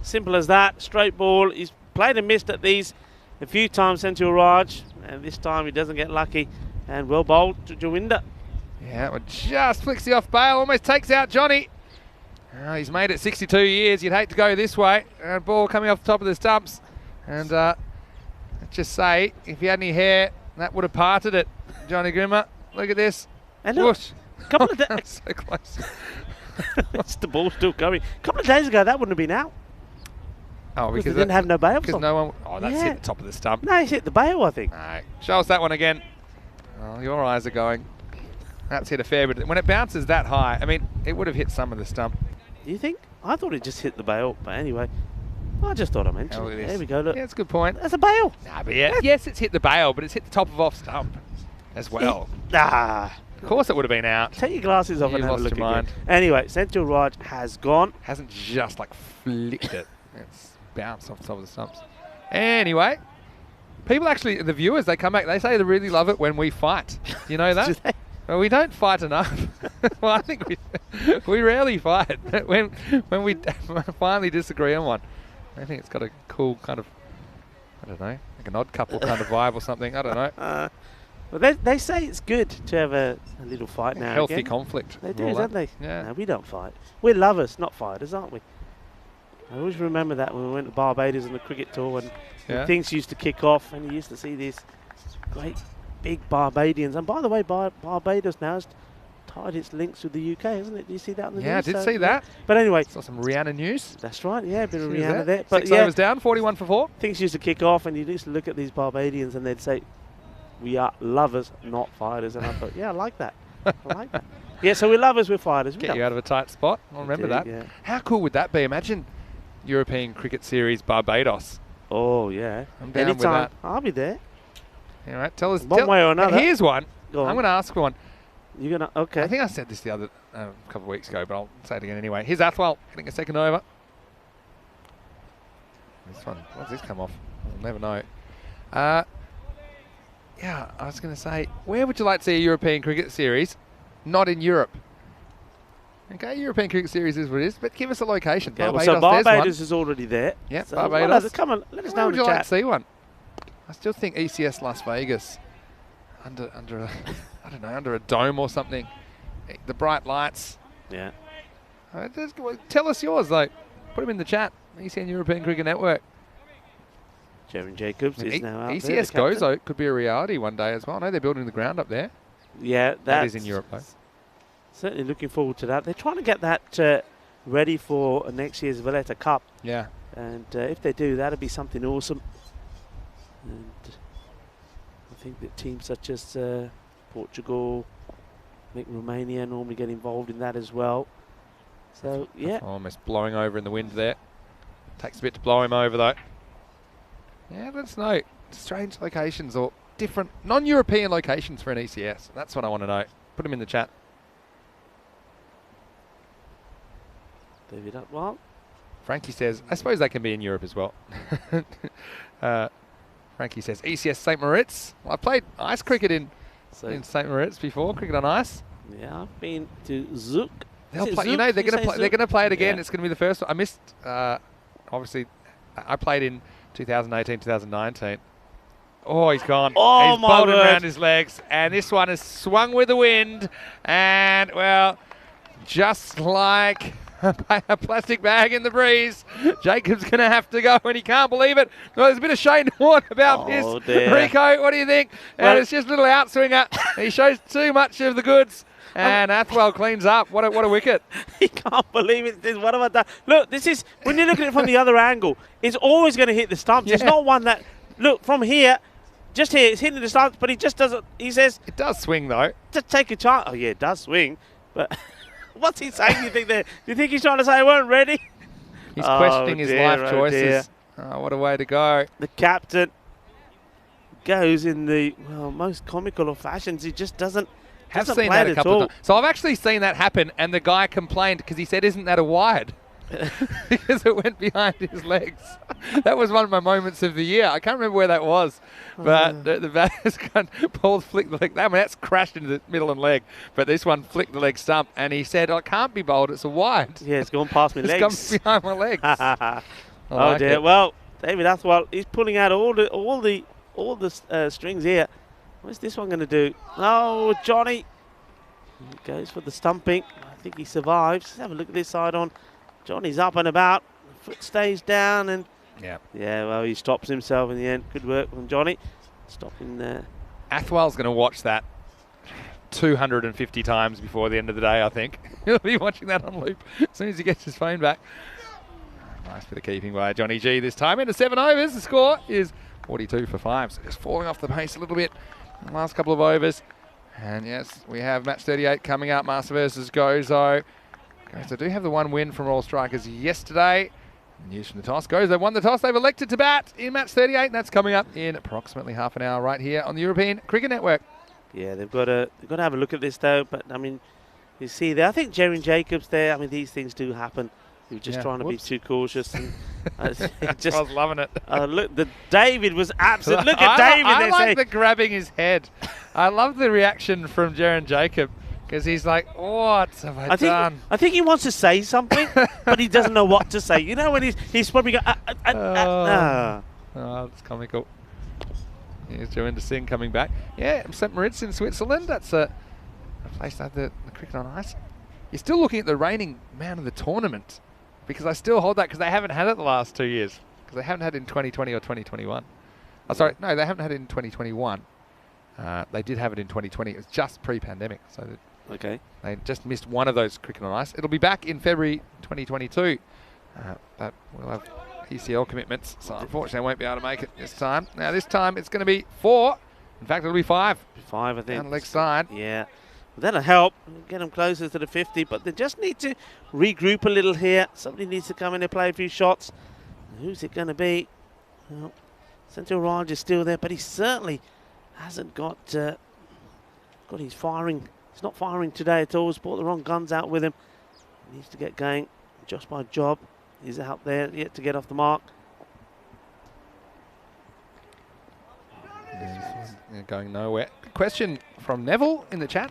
simple as that. Straight ball. He's played and missed at these a few times, Senthil Raj. And this time he doesn't get lucky. And well bowled to Jawinder. Yeah, it just flicks the off bail. Almost takes out Johnny. He's made it 62 years. You'd hate to go this way. Ball coming off the top of the stumps. And let's just say, if you had any hair, that would have parted it. Johnny Grimmer, look at this. And look, couple of days. So close. It's the ball still going. A couple of days ago, that wouldn't have been out. Oh, because they didn't have no bail. Because no one. Oh, that's hit the top of the stump. No, he's hit the bail, I think. No, show us that one again. Oh, your eyes are going. That's hit a fair bit. When it bounces that high, I mean, it would have hit some of the stump. Do you think? I thought it just hit the bail, but anyway. I just thought I mentioned it. There we go, look. Yeah, that's a good point. That's a bail. Nah, but yes, it's hit the bail, but it's hit the top of off stump as well. Of course it would have been out. Take your glasses off and have a look again. Mind. Anyway, Senthil Raj has gone. Hasn't just like flicked it. It's bounced off the top of the stumps. Anyway, people actually, the viewers, they come back, they say they really love it when we fight. Do you know that? Well, we don't fight enough. Well, I think we rarely fight. When we finally disagree on one. I think it's got a cool kind of, I don't know, like an odd couple kind of vibe or something. I don't know. Well, they say it's good to have a little fight now. Healthy again. conflict. They do, don't they? Yeah. No, we don't fight. We're lovers, not fighters, aren't we? I always remember that when we went to Barbados on the cricket tour and things used to kick off and you used to see these great big Barbadians. And by the way, Barbados now has tied its links with the UK, hasn't it? Did you see that on the news? Yeah, I did see that. But anyway. Saw some Rihanna news. That's right, yeah, a bit of Rihanna there. But 6 overs down, 41 for 4. Things used to kick off and you used to look at these Barbadians and they'd say, we are lovers, not fighters. And I thought, yeah, I like that. I like that. Yeah, so we're lovers, we're fighters. Get you out of a tight spot. I'll remember that. Yeah. How cool would that be? Imagine European Cricket Series Barbados. Oh, yeah. I'm down with that. I'll be there. All right, tell us. One way or another. And here's one. I'm going to ask for one. You're going to, okay. I think I said this the other couple of weeks ago, but I'll say it again anyway. Here's Athwell getting a second over. This one, what's this come off? I'll never know. Yeah, I was going to say, where would you like to see a European Cricket Series? Not in Europe. Okay, European Cricket Series is what it is, but give us a location. Okay, Barbados, so Barbados is already there. Yeah, so Barbados. Come on, let us know where would in the you chat. like to see one? I still think ECS Las Vegas under a, I don't know, under a dome or something. The bright lights. Yeah. Tell us yours though. Put them in the chat. ECN European Cricket Network. Jeremy Jacobs is now out there. ECS Gozo could be a reality one day as well. I know they're building the ground up there. Yeah, that is in Europe though. Certainly looking forward to that. They're trying to get that ready for next year's Valletta Cup. Yeah. And if they do, that'll be something awesome. And I think that teams such as Portugal, I think Romania normally get involved in that as well. So, yeah. Almost blowing over in the wind there. Takes a bit to blow him over though. Yeah, let us know. Strange locations or different non-European locations for an ECS. That's what I want to know. Put them in the chat. David Upwell Frankie says, I suppose they can be in Europe as well. Frankie says, ECS St. Moritz. Well, I played ice cricket in St. Moritz before, cricket on ice. Yeah, I've been to Zook. They'll play, Zouk? you know, they're going to play it again. Yeah. It's going to be the first one. I missed, obviously, I played in 2018, 2019. Oh, he's gone. Oh, he's my bowled it word. around his legs. And this one has swung with the wind. And, well, just like a plastic bag in the breeze, Jacob's going to have to go, and he can't believe it. Well, there's a bit of Shane Warne about this. Dear. Rico, what do you think? Well, and it's just a little outswinger. He shows too much of the goods. And Athwell cleans up. What a wicket. He can't believe it. What have I done? Look, this is, when you look at it from the other angle, it's always going to hit the stumps. Yeah. It's not one that, look, from here, just here, it's hitting the stumps, but he just doesn't, he says, It does swing, though. to take a chance. Oh, yeah, it does swing. But what's he saying, you think there? Do you think he's trying to say I weren't ready? He's questioning his life dear. choices. Oh, what a way to go. The captain goes in the, well, most comical of fashions. He just doesn't Have play seen that it a at couple all. of times. So I've actually seen that happen, and the guy complained because he said, "Isn't that a wide?" Because it went behind his legs. That was one of my moments of the year. I can't remember where that was, but the batter's Paul flicked the leg. I mean, that's crashed into the middle and leg, but this one flicked the leg stump, and he said, "I can't be bowled. It's a wide." Yeah, it's gone past my It's legs. gone behind my legs. Oh like dear. it. Well, David Athwell, he's pulling out all the strings here. What's this one going to do? Oh, Johnny he goes for the stumping. I think he survives. Let's have a look at this side on. Johnny's up and about. Foot stays down, and Yeah. well, he stops himself in the end. Good work from Johnny, stopping there. Athwell's going to watch that 250 times before the end of the day, I think. He'll be watching that on loop as soon as he gets his phone back. Nice bit of keeping by Johnny G this time. Into 7 overs, the score is 42 for 5. So just falling off the pace a little bit in the last couple of overs. And yes, we have match 38 coming up, Master versus Gozo. Gozo do have the one win from Royal Strikers yesterday. News from the toss. Gozo won the toss. They've elected to bat in match 38, and that's coming up in approximately half an hour right here on the European Cricket Network. Yeah, they've got to have a look at this though. But I mean, you see there. I think Jerry Jacobs there. I mean, these things do happen. He was just trying to be too cautious. And I was loving it. Look, David was absolute. Look at David. I like the grabbing his head. I love the reaction from Jaron Jacob because he's like, "What have I done?" I think he wants to say something, but he doesn't know what to say. You know, when he's probably going, Oh, that's comical. Here's Joinda Singh coming back. Yeah, St. Moritz in Switzerland. That's a place that the cricket on ice. You're still looking at the reigning man of the tournament because I still hold that because they haven't had it the last 2 years because they haven't had it in 2020 or 2021. Oh, sorry, no, they haven't had it in 2021. They did have it in 2020. It was just pre-pandemic, so okay. They just missed one of those cricket on ice. It'll be back in February 2022, but we'll have ECL commitments, so unfortunately I won't be able to make it this time. Now this time it's going to be 4. In fact, it'll be 5. 5, I think. Down the leg side. Yeah. That'll help get them closer to the 50, but they just need to regroup a little here. Somebody needs to come in and play a few shots. Who's it going to be? Well, Central Raj is still there, but he certainly hasn't got his firing. He's not firing today at all. He's brought the wrong guns out with him. He needs to get going. Just by job, he's out there yet to get off the mark. Yeah, going nowhere. Question from Neville in the chat.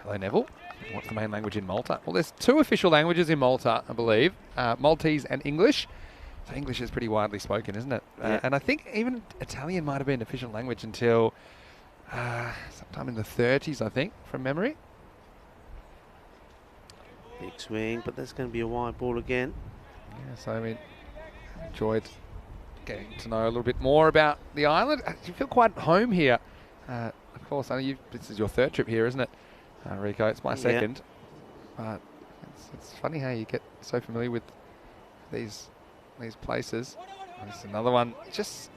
Hello, Neville. What's the main language in Malta? Well, there's 2 official languages in Malta, I believe. Maltese and English. So English is pretty widely spoken, isn't it? Yeah. And I think even Italian might have been official language until sometime in the 30s, I think, from memory. Big swing, but that's going to be a wide ball again. Yeah, so I mean, enjoyed getting to know a little bit more about the island. You feel quite at home here. Of course, I know this is your 3rd trip here, isn't it, Rico? It's my 2nd. But it's funny how you get so familiar with these places. There's another one. Just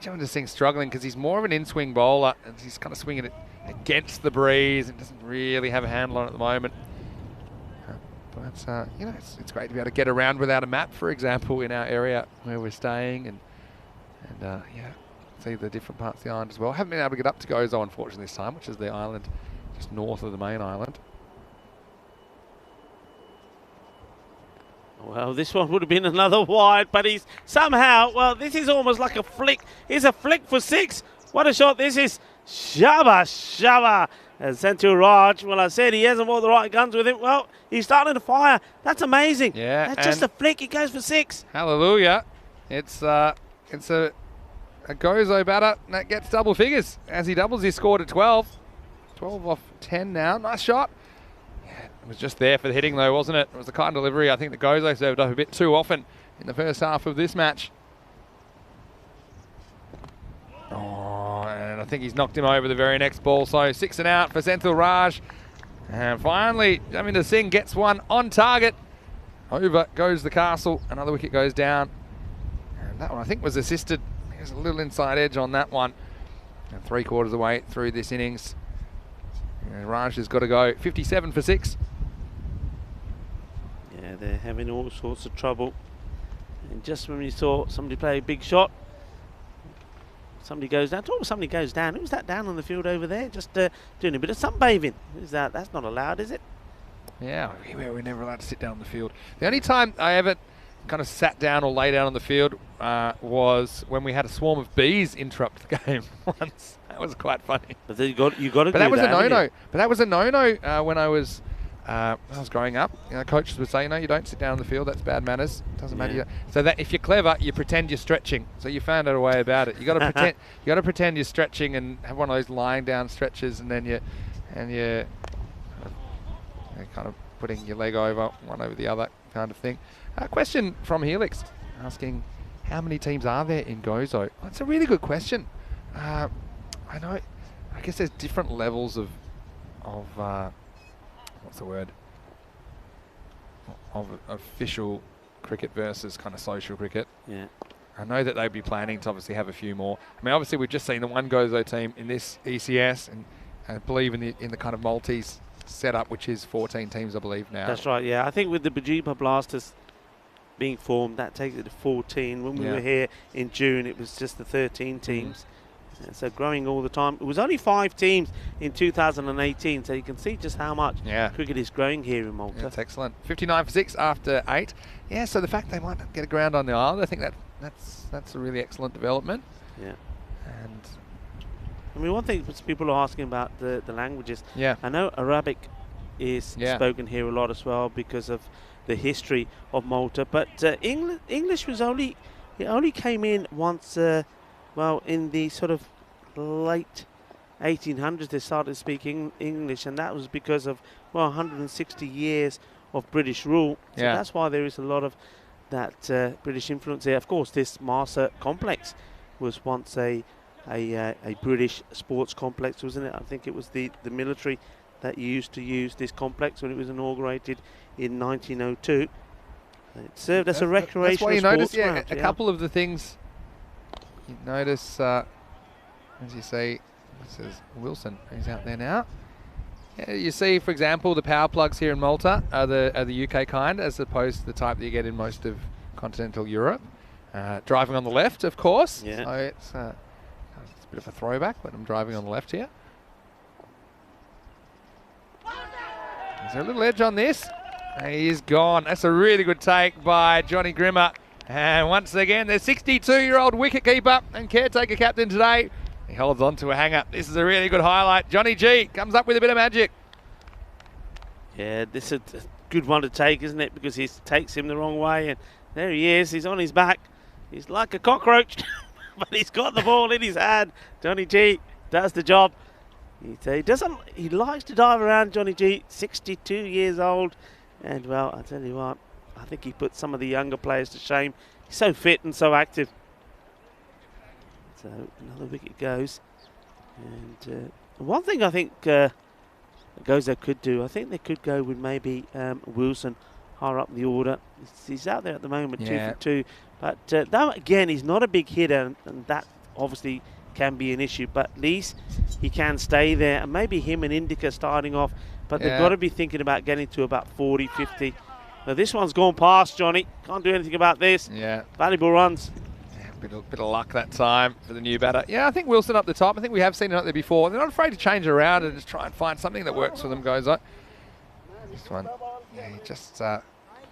Joinda Singh struggling because he's more of an in-swing bowler and he's kind of swinging it against the breeze and doesn't really have a handle on it at the moment. But you know, it's great to be able to get around without a map, for example, in our area where we're staying, and yeah, see the different parts of the island as well. Haven't been able to get up to Gozo, unfortunately, this time, which is the island just north of the main island. Well, this one would have been another wide, but he's somehow, well, this is almost like a flick. Here's a flick for 6. What a shot this is. Shaba. And Senthil Raj, well, I said he hasn't all the right guns with him. Well, he's starting to fire. That's amazing. Yeah. That's just a flick. He goes for 6. Hallelujah. It's a Gozo batter that gets double figures. As he doubles his score to 12. 12 off 10 now. Nice shot. Yeah, it was just there for the hitting though, wasn't it? It was the kind of delivery I think that Gozo served up a bit too often in the first half of this match. Oh, and I think he's knocked him over the very next ball. So 6 and out for Senthil Raj. And finally, Jaminda Singh gets one on target. Over goes the castle. Another wicket goes down. And that one I think was assisted. There's a little inside edge on that one. And 3/4 of the way through this innings. And Raj has got to go 57 for 6. Yeah, they're having all sorts of trouble. And just when you saw somebody play a big shot, somebody goes down. Somebody goes down. Who's that down on the field over there? Just doing a bit of sunbathing. Who's that? That's not allowed, is it? Yeah, we're never allowed to sit down on the field. The only time I ever kind of sat down or lay down on the field was when we had a swarm of bees interrupt the game once. That was quite funny. But you got to do that. But that was a no-no. But that was a no-no when I was growing up. You know, coaches would say, no, you don't sit down on the field. That's bad manners. Doesn't matter. So that if you're clever, you pretend you're stretching. So you found out a way about it. You got to pretend. You got to pretend you're stretching and have one of those lying down stretches, and then you kind of putting your leg over one over the other kind of thing. Question from Helix asking, how many teams are there in Gozo? That's a really good question. I know. I guess there's different levels of what's the word? Of official cricket versus kind of social cricket. Yeah. I know that they'd be planning to obviously have a few more. I mean, obviously we've just seen the one Gozo team in this ECS, and I believe in the kind of Maltese setup, which is 14 teams, I believe now. That's right. Yeah, I think with the Bajiba Blasters being formed, that takes it to 14. When we were here in June, it was just the 13 teams. So growing all the time. It was only 5 teams in 2018, so you can see just how much cricket is growing here in Malta. That's excellent. 59 for 6 after 8. Yeah, so the fact they might get a ground on the island, I think that's a really excellent development. Yeah. And I mean, one thing people are asking about the languages. Yeah. I know Arabic is spoken here a lot as well because of the history of Malta, but English was only came in once. Well, in the sort of late 1800s, they started speaking English, and that was because of 160 years of British rule. So that's why there is a lot of that British influence there. Of course, this Marsa complex was once a British sports complex, wasn't it? I think it was the military that used to use this complex when it was inaugurated in 1902. It served as a recreational That's why you sports notice, ground. a couple of the things you notice, as you see, this is Wilson, who's out there now. Yeah, you see, for example, the power plugs here in Malta are the UK kind, as opposed to the type that you get in most of continental Europe. Driving on the left, of course. Yeah. So it's a bit of a throwback, but I'm driving on the left here. Is there a little edge on this? He is gone. That's a really good take by Johnny Grimmer. And once again, the 62-year-old wicketkeeper and caretaker captain today. He holds on to a hanger. This is a really good highlight. Johnny G comes up with a bit of magic. Yeah, this is a good one to take, isn't it? Because he takes him the wrong way, and there he is. He's on his back. He's like a cockroach, but he's got the ball in his hand. Johnny G does the job. He likes to dive around, Johnny G, 62 years old. And, well, I tell you what, I think he put some of the younger players to shame. He's so fit and so active. So another wicket goes. And one thing I think Gozo could do, I think they could go with maybe Wilson higher up the order. He's out there at the moment, 2 for 2. But that, again, he's not a big hitter, and that obviously can be an issue. But at least he can stay there. And maybe him and Indica starting off. But they've got to be thinking about getting to about 40, 50. Now this one's gone past, Johnny. Can't do anything about this. Yeah. Valuable runs. Yeah, bit of luck that time for the new batter. Yeah, I think Wilson up the top. I think we have seen it up there before. They're not afraid to change around and just try and find something that works for them, Gozo. This one, he just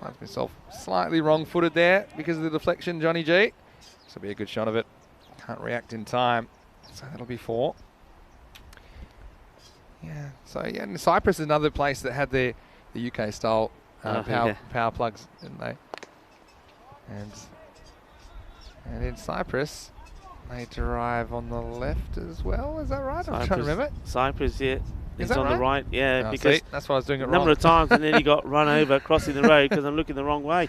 Finds myself slightly wrong-footed there because of the deflection, Johnny G. This will be a good shot of it. Can't react in time. So that'll be 4. Yeah. So yeah, and Cyprus is another place that had the UK style power plugs, didn't they? And in Cyprus, they drive on the left as well. Is that right? Cyprus, I'm trying to remember. Cyprus, yeah. Is It's that on the right, yeah. Oh, because see, that's why I was doing it a wrong. number of times and then he got run over crossing the road because I'm looking the wrong way.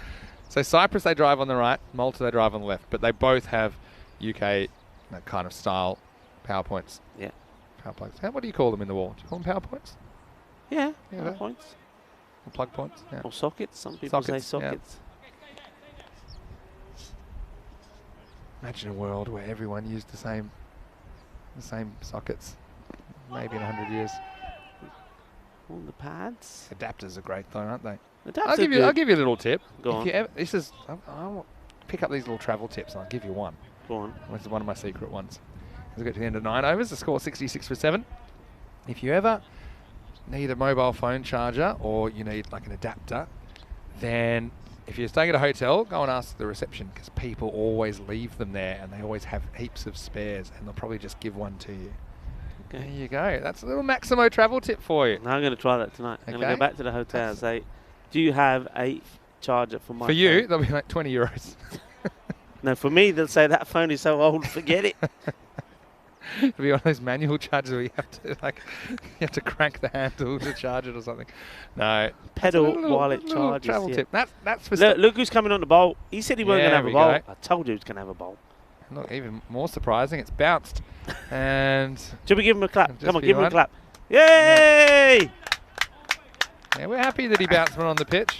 So Cyprus, they drive on the right. Malta, they drive on the left. But they both have UK kind of style power points. Yeah. Power plugs. What do you call them in the wall? Do you call them power points? Yeah, Yeah, power that- points. Or plug points? Yeah. Or sockets, some people say Sockets, yeah. sockets. Imagine a world where everyone used the same sockets. Maybe in 100 years. On the pads. Adapters are great though, aren't they? Adapters I'll give you a little tip. Go on. I'll pick up these little travel tips and I'll give you one. Go on. This is one of my secret ones. As we get to the end of 9 overs, the score 66 for 7. If you ever need a mobile phone charger or you need like an adapter, then if you're staying at a hotel, go and ask the reception because people always leave them there and they always have heaps of spares and they'll probably just give one to you. Okay. There you go. That's a little Maximo travel tip for you. Now I'm going to try that tonight. I'm going to Okay. go back to the hotel and say, do you have a charger for my For you, phone? they'll be like 20 euros. No, for me, they'll say that phone is so old, forget it. It'll be one of those manual chargers where you have to crank the handle to charge it or something. No. Pedal That's a little- while it little charges. travel Yeah. tip. That's for Look who's coming on the bowl. He said he wasn't Yeah, going to have a there we bowl. go. I told you he was going to have a bowl. Look, even more surprising, it's bounced. And Should we give him a clap? Just Come on, for give him you a clap. Yay! yeah, we're happy that he bounced one on the pitch.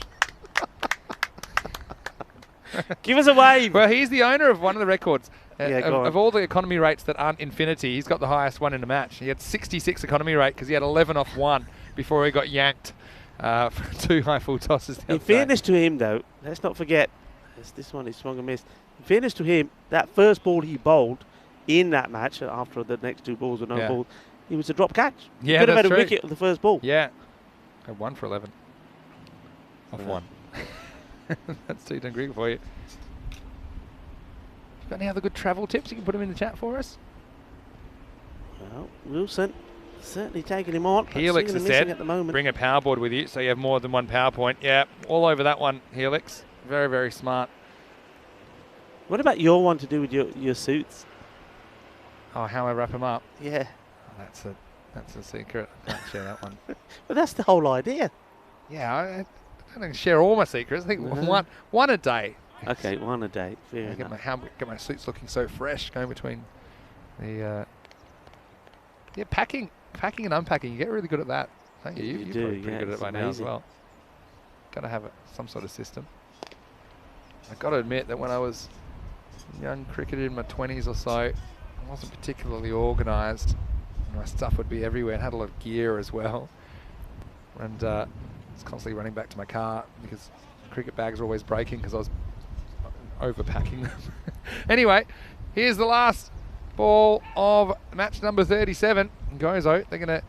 Give us a wave. Well, he's the owner of one of the records. Yeah, go on. Of all the economy rates that aren't infinity, he's got the highest one in a match. He had 66 economy rate because he had 11 off 1 before he got yanked for 2 high full tosses. In fairness to him, though, let's not forget, this one is swung and missed. In fairness to him, that first ball he bowled in that match, after the next 2 balls were no Yeah. balls, it was a drop catch. Yeah, He could have that's had a true. wicket on the first ball. Yeah. 1 for 11. Off Yeah. 1. That's T10 Greek for you. Got any other good travel tips? You can put them in the chat for us. Well, Wilson certainly taking him on. Helix has Swinging and missing said, at the moment. bring a power board with you so you have more than one power point. Yeah, all over that one, Helix. Very, very smart. What about your one to do with your suits? Oh, how I wrap them up. Yeah. Oh, that's a secret. I can't share that one. But that's the whole idea. Yeah, I don't share all my secrets. I think No. one a day. Okay, one a day. Fair I enough. get my suits looking so fresh going between the packing and unpacking. You get really good at that. Don't you? You You're do, probably pretty yeah, good at it it's by now as amazing. well. Got to have some sort of system. I've got to admit that when I was a young cricketer in my 20s or so, I wasn't particularly organised. My stuff would be everywhere and had a lot of gear as well. And I was constantly running back to my car because cricket bags were always breaking because I was overpacking them. Anyway, here's the last ball of match number 37. Gozo, they're going to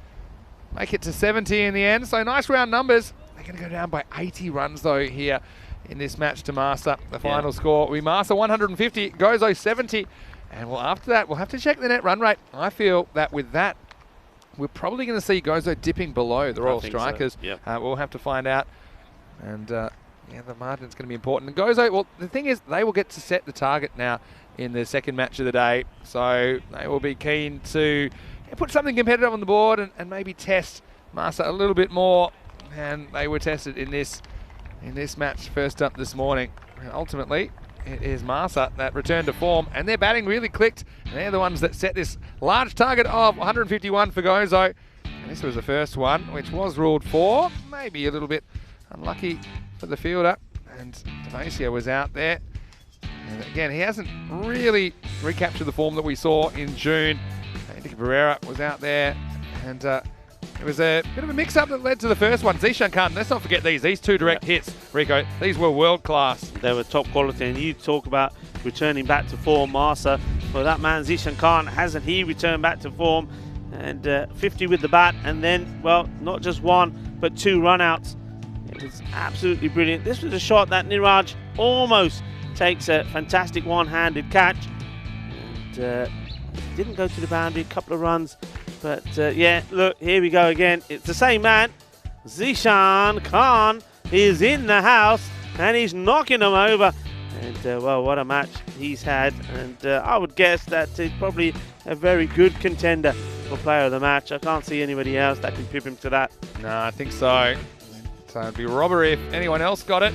make it to 70 in the end. So nice round numbers. They're going to go down by 80 runs though here in this match to Master. The final score, we Master 150, Gozo 70. And well, after that, we'll have to check the net run rate. I feel that with that, we're probably going to see Gozo dipping below the Royal Strikers. So. Yep. We'll have to find out. And yeah, the margin's going to be important. And Gozo, well, the thing is, they will get to set the target now in the second match of the day. So they will be keen to put something competitive on the board and maybe test Master a little bit more. And they were tested in this match first up this morning. And ultimately, it is Master that returned to form, and their batting really clicked. And they're the ones that set this large target of 151 for Gozo. And this was the first one, which was ruled for. Maybe a little bit unlucky for the fielder. And Devasia was out there. And again, he hasn't really recaptured the form that we saw in June. Andy Pereira was out there, and it was a bit of a mix-up that led to the first one. Zishan Khan, let's not forget these 2 direct hits, Rico. These were world-class. They were top quality, and you talk about returning back to form, Master. Well, that man Zishan Khan, hasn't he returned back to form? And 50 with the bat, and then, well, not just 1, but 2 run-outs. was absolutely brilliant. This was a shot that Niraj almost takes a fantastic one-handed catch. And didn't go to the boundary, a couple of runs. But yeah, look, here we go again. It's the same man. Zishan Khan is in the house and he's knocking them over. And well, what a match he's had. And I would guess that he's probably a very good contender for player of the match. I can't see anybody else that can pip him to that. No, I think so. So it'd be robbery if anyone else got it.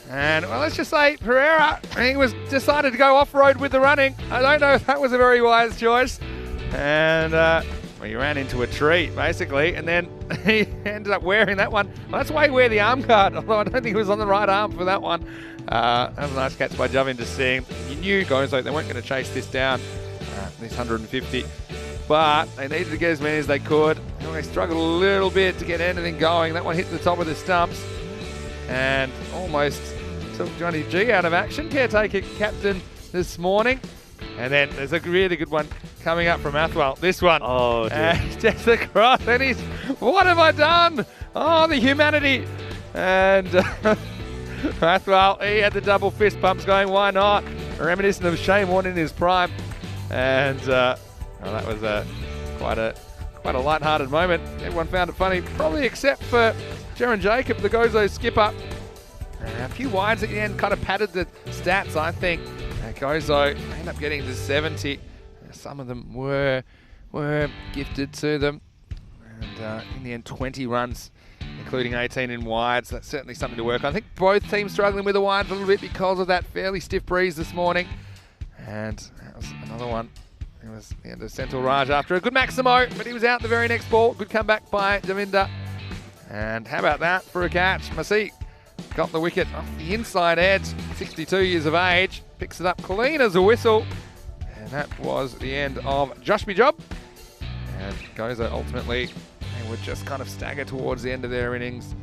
And well, let's just say Pereira, he was decided to go off-road with the running. I don't know if that was a very wise choice. And well, he ran into a tree, basically, and then he ended up wearing that one. Well, that's why he wear the arm guard, although I don't think he was on the right arm for that one. That was a nice catch by Javinder Singh. You knew Gozo, they weren't going to chase this down, these 150. But they needed to get as many as they could. They struggled a little bit to get anything going. That one hit the top of the stumps and almost took Johnny G out of action. Caretaker captain this morning. And then there's a really good one coming up from Athwal. This one. Oh, dear. Just across. And he's, what have I done? Oh, the humanity. And Athwal, he had the double fist pumps going. Why not? Reminiscent of Shane Warne in his prime. And well, that was quite a light-hearted moment. Everyone found it funny, probably except for Jaron Jacob, the Gozo skipper. A few wides at the end kind of padded the stats, I think. Gozo ended up getting to 70. Some of them were gifted to them. And in the end, 20 runs, including 18 in wides. That's certainly something to work on. I think both teams struggling with the wides a little bit because of that fairly stiff breeze this morning. And that was another one. It was the end of Central Raj after a good Maximo, but he was out the very next ball. Good comeback by Davinder. And how about that for a catch? Masi got the wicket off the inside edge, 62 years of age, picks it up clean as a whistle. And that was the end of Joshby Job. And Gozo ultimately, they were just kind of staggered towards the end of their innings.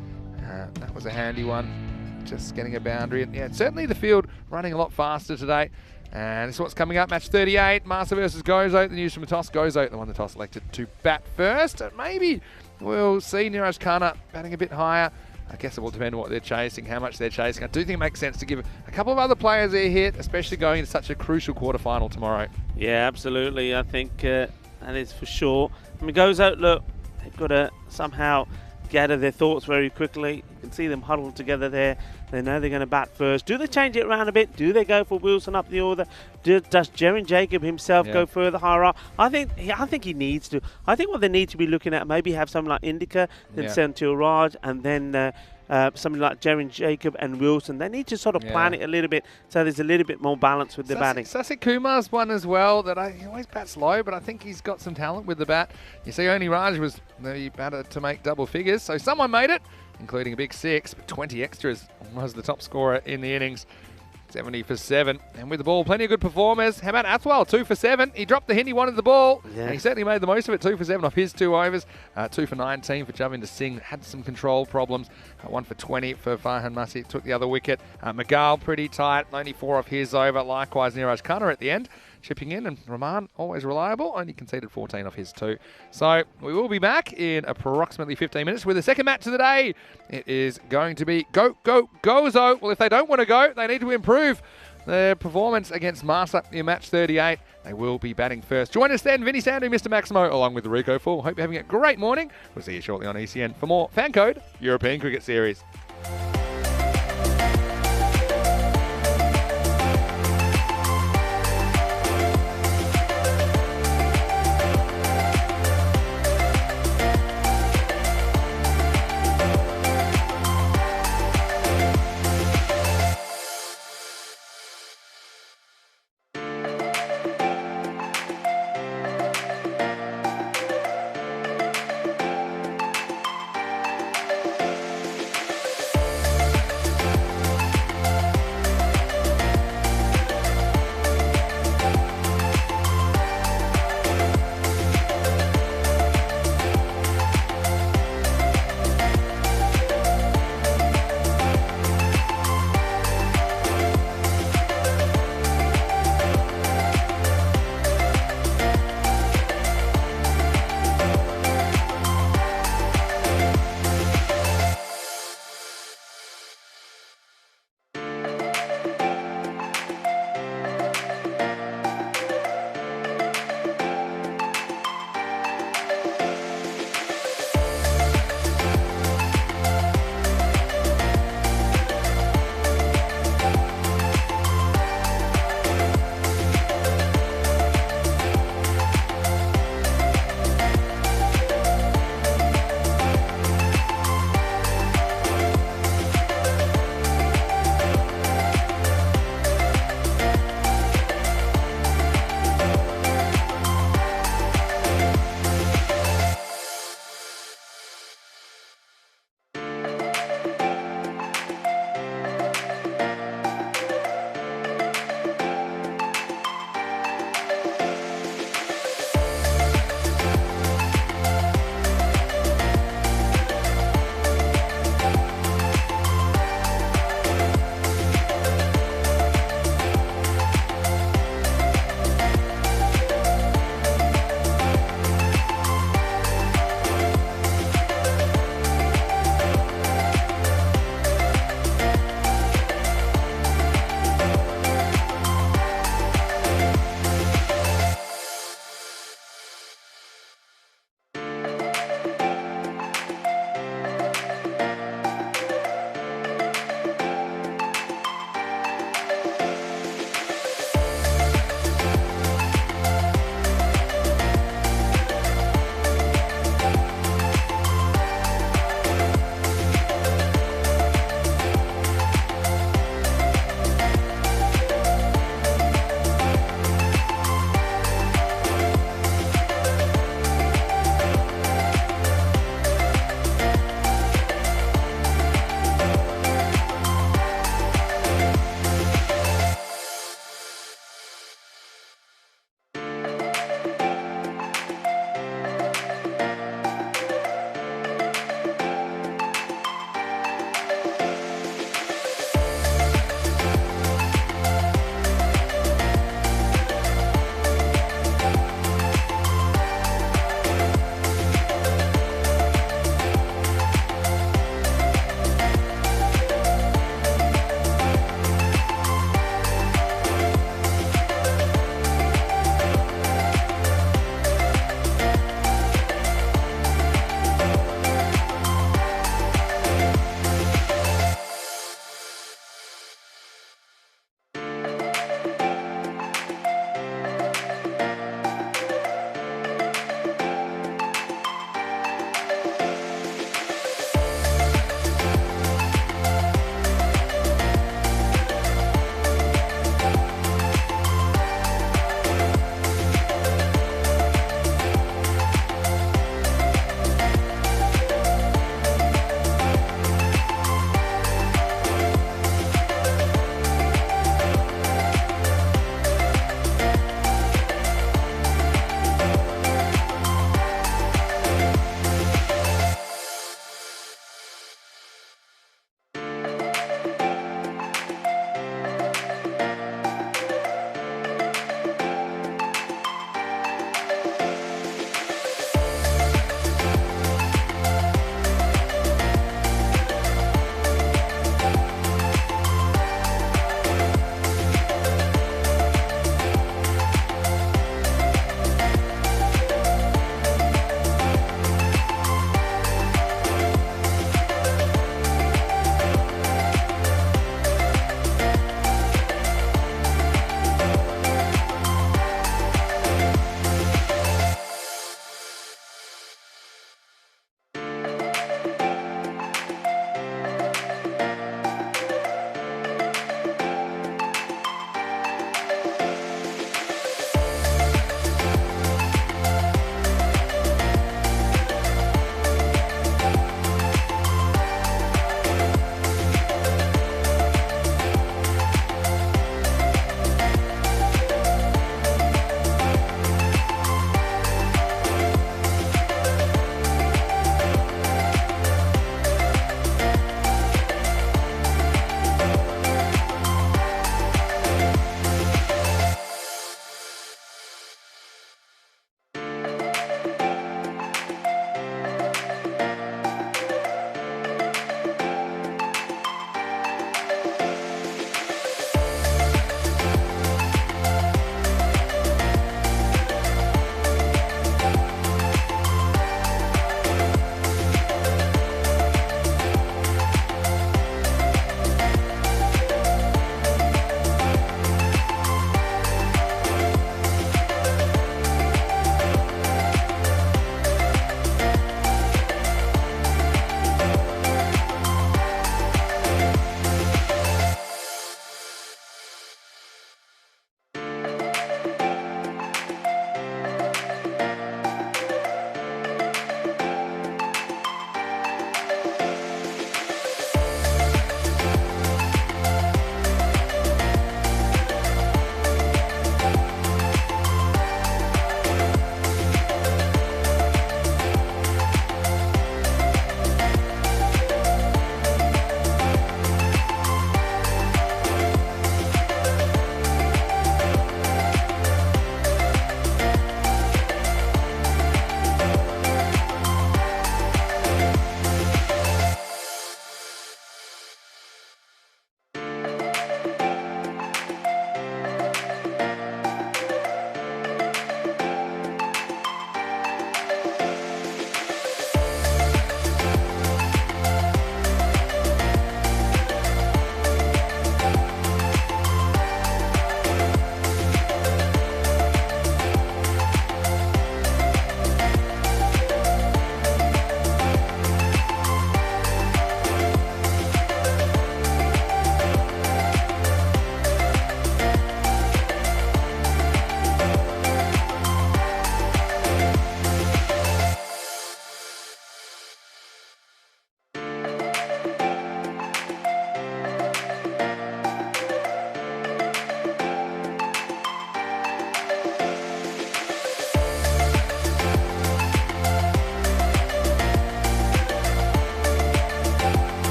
That was a handy one, just getting a boundary. And yeah, certainly the field running a lot faster today. And this is what's coming up, match 38, Master versus Gozo. The news from the toss, Gozo, the one the toss elected to bat first. Maybe we'll see Niraj Khanna batting a bit higher. I guess it will depend on what they're chasing, how much they're chasing. I do think it makes sense to give a couple of other players their hit, especially going into such a crucial quarterfinal tomorrow. Yeah, absolutely. I think that is for sure. I mean, Gozo, look, they've got to somehow gather their thoughts very quickly. You can see them huddled together there. They know they're going to bat first. Do they change it around a bit? Do they go for Wilson up the order? Does Jaron Jacob himself go further higher up? I think he needs to. I think what they need to be looking at, maybe have something like Indica, then Senthil Raj, and then something like Jaron Jacob and Wilson. They need to sort of plan it a little bit so there's a little bit more balance with the batting. Sasik Kumar's one as well that he always bats low, but I think he's got some talent with the bat. You see, only Raj was the batter to make double figures, so someone made it, including a big 6, but 20 extras was the top scorer in the innings. 70 for 7. And with the ball, plenty of good performers. How about Athwal? 2 for 7. He dropped the hint, he wanted the ball. Yeah. And he certainly made the most of it. 2 for 7 off his 2 overs. 2 for 19 for Javinder Singh. Had some control problems. 1 for 20 for Farhan Masi. Took the other wicket. Magal pretty tight. Only 4 off his over. Likewise, Niraj Khanna at the end, chipping in. And Rahman, always reliable. Only conceded 14 off his 2. So we will be back in approximately 15 minutes with the second match of the day. It is going to be Gozo. Well, if they don't want to go, they need to improve their performance against Master in match 38. They will be batting first. Join us then, Vinny Sandu, Mr. Maximo, along with Rico Full. Hope you're having a great morning. We'll see you shortly on ECN for more FanCode European Cricket Series.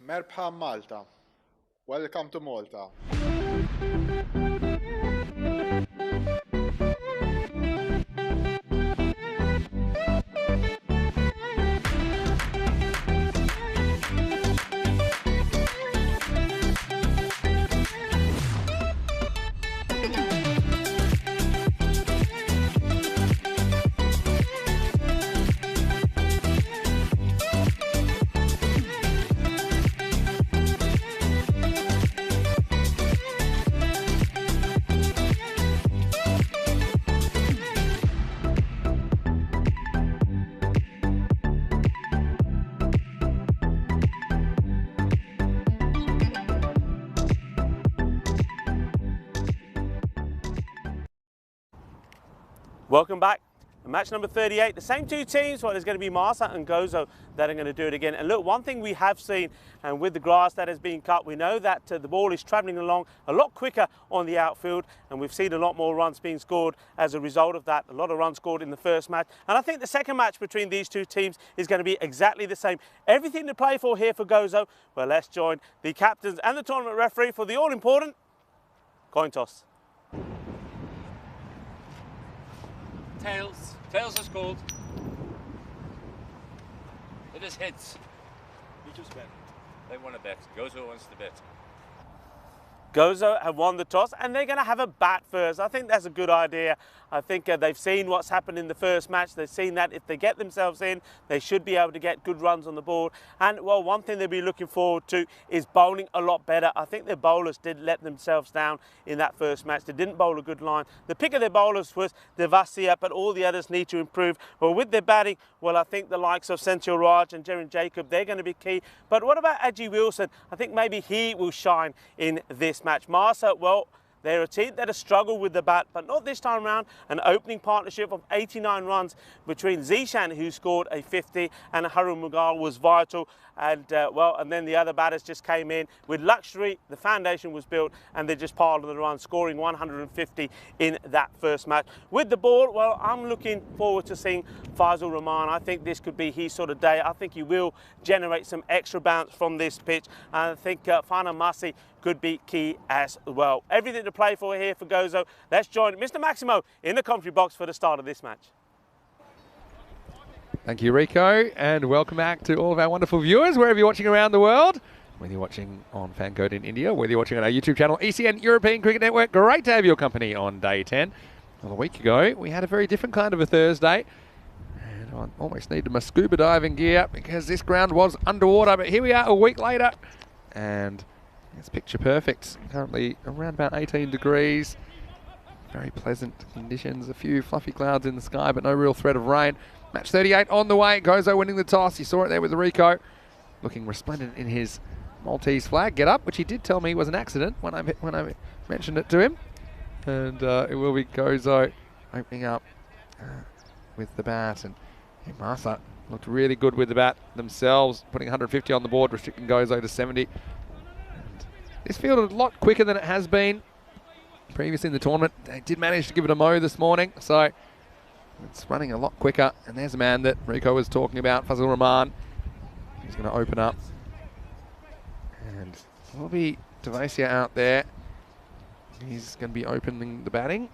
Merhaba Malta. Welcome to Malta. Welcome back. Match number 38, the same two teams, well, there's going to be Malta and Gozo that are going to do it again. And look, one thing we have seen, and with the grass that has been cut, we know that the ball is travelling along a lot quicker on the outfield, and we've seen a lot more runs being scored as a result of that. A lot of runs scored in the first match. And I think the second match between these two teams is going to be exactly the same. Everything to play for here for Gozo. Well, let's join the captains and the tournament referee for the all-important coin toss. Tails. Tails is called. It is heads. You just bet. They want to bet. Gozo wants to bet. Gozo have won the toss and they're going to have a bat first. I think that's a good idea. I think they've seen what's happened in the first match. They've seen that if they get themselves in, they should be able to get good runs on the board. And, well, one thing they'll be looking forward to is bowling a lot better. I think their bowlers did let themselves down in that first match. They didn't bowl a good line. The pick of their bowlers was Devasia, but all the others need to improve. Well, with their batting, well, I think the likes of Senthil Raj and Jerrin Jacob, they're going to be key. But what about Aji Wilson? I think maybe he will shine in this match. Malta, well, they're a team that has struggled with the bat, but not this time around. An opening partnership of 89 runs between Zishan, who scored a 50, and Harun Mughal was vital. And, well, and then the other batters just came in. With luxury, the foundation was built, and they just piled on the runs, scoring 150 in that first match. With the ball, well, I'm looking forward to seeing Faisal Rahman. I think this could be his sort of day. I think he will generate some extra bounce from this pitch. And I think Fana Masi could be key as well. Everything to play for here for Gozo. Let's join Mr. Maximo in the commentary box for the start of this match. Thank you, Rico, and welcome back to all of our wonderful viewers, wherever you're watching around the world. Whether you're watching on FanCode in India, whether you're watching on our YouTube channel, ECN European Cricket Network, great to have your company on day 10. Well, a week ago, we had a very different kind of a Thursday, and I almost needed my scuba diving gear because this ground was underwater, but here we are a week later, and it's picture perfect. Currently around about 18 degrees. Very pleasant conditions. A few fluffy clouds in the sky, but no real threat of rain. Match 38 on the way. Gozo winning the toss. You saw it there with Rico. Looking resplendent in his Maltese flag get up, which he did tell me was an accident when I mentioned it to him. And it will be Gozo opening up with the bat. And Malta looked really good with the bat themselves, putting 150 on the board, restricting Gozo to 70. This fielded a lot quicker than it has been previously in the tournament. They did manage to give it a mow this morning, so it's running a lot quicker. And there's a man that Rico was talking about, Faisal Rahman. He's going to open up. And will be Devasia out there. He's going to be opening the batting.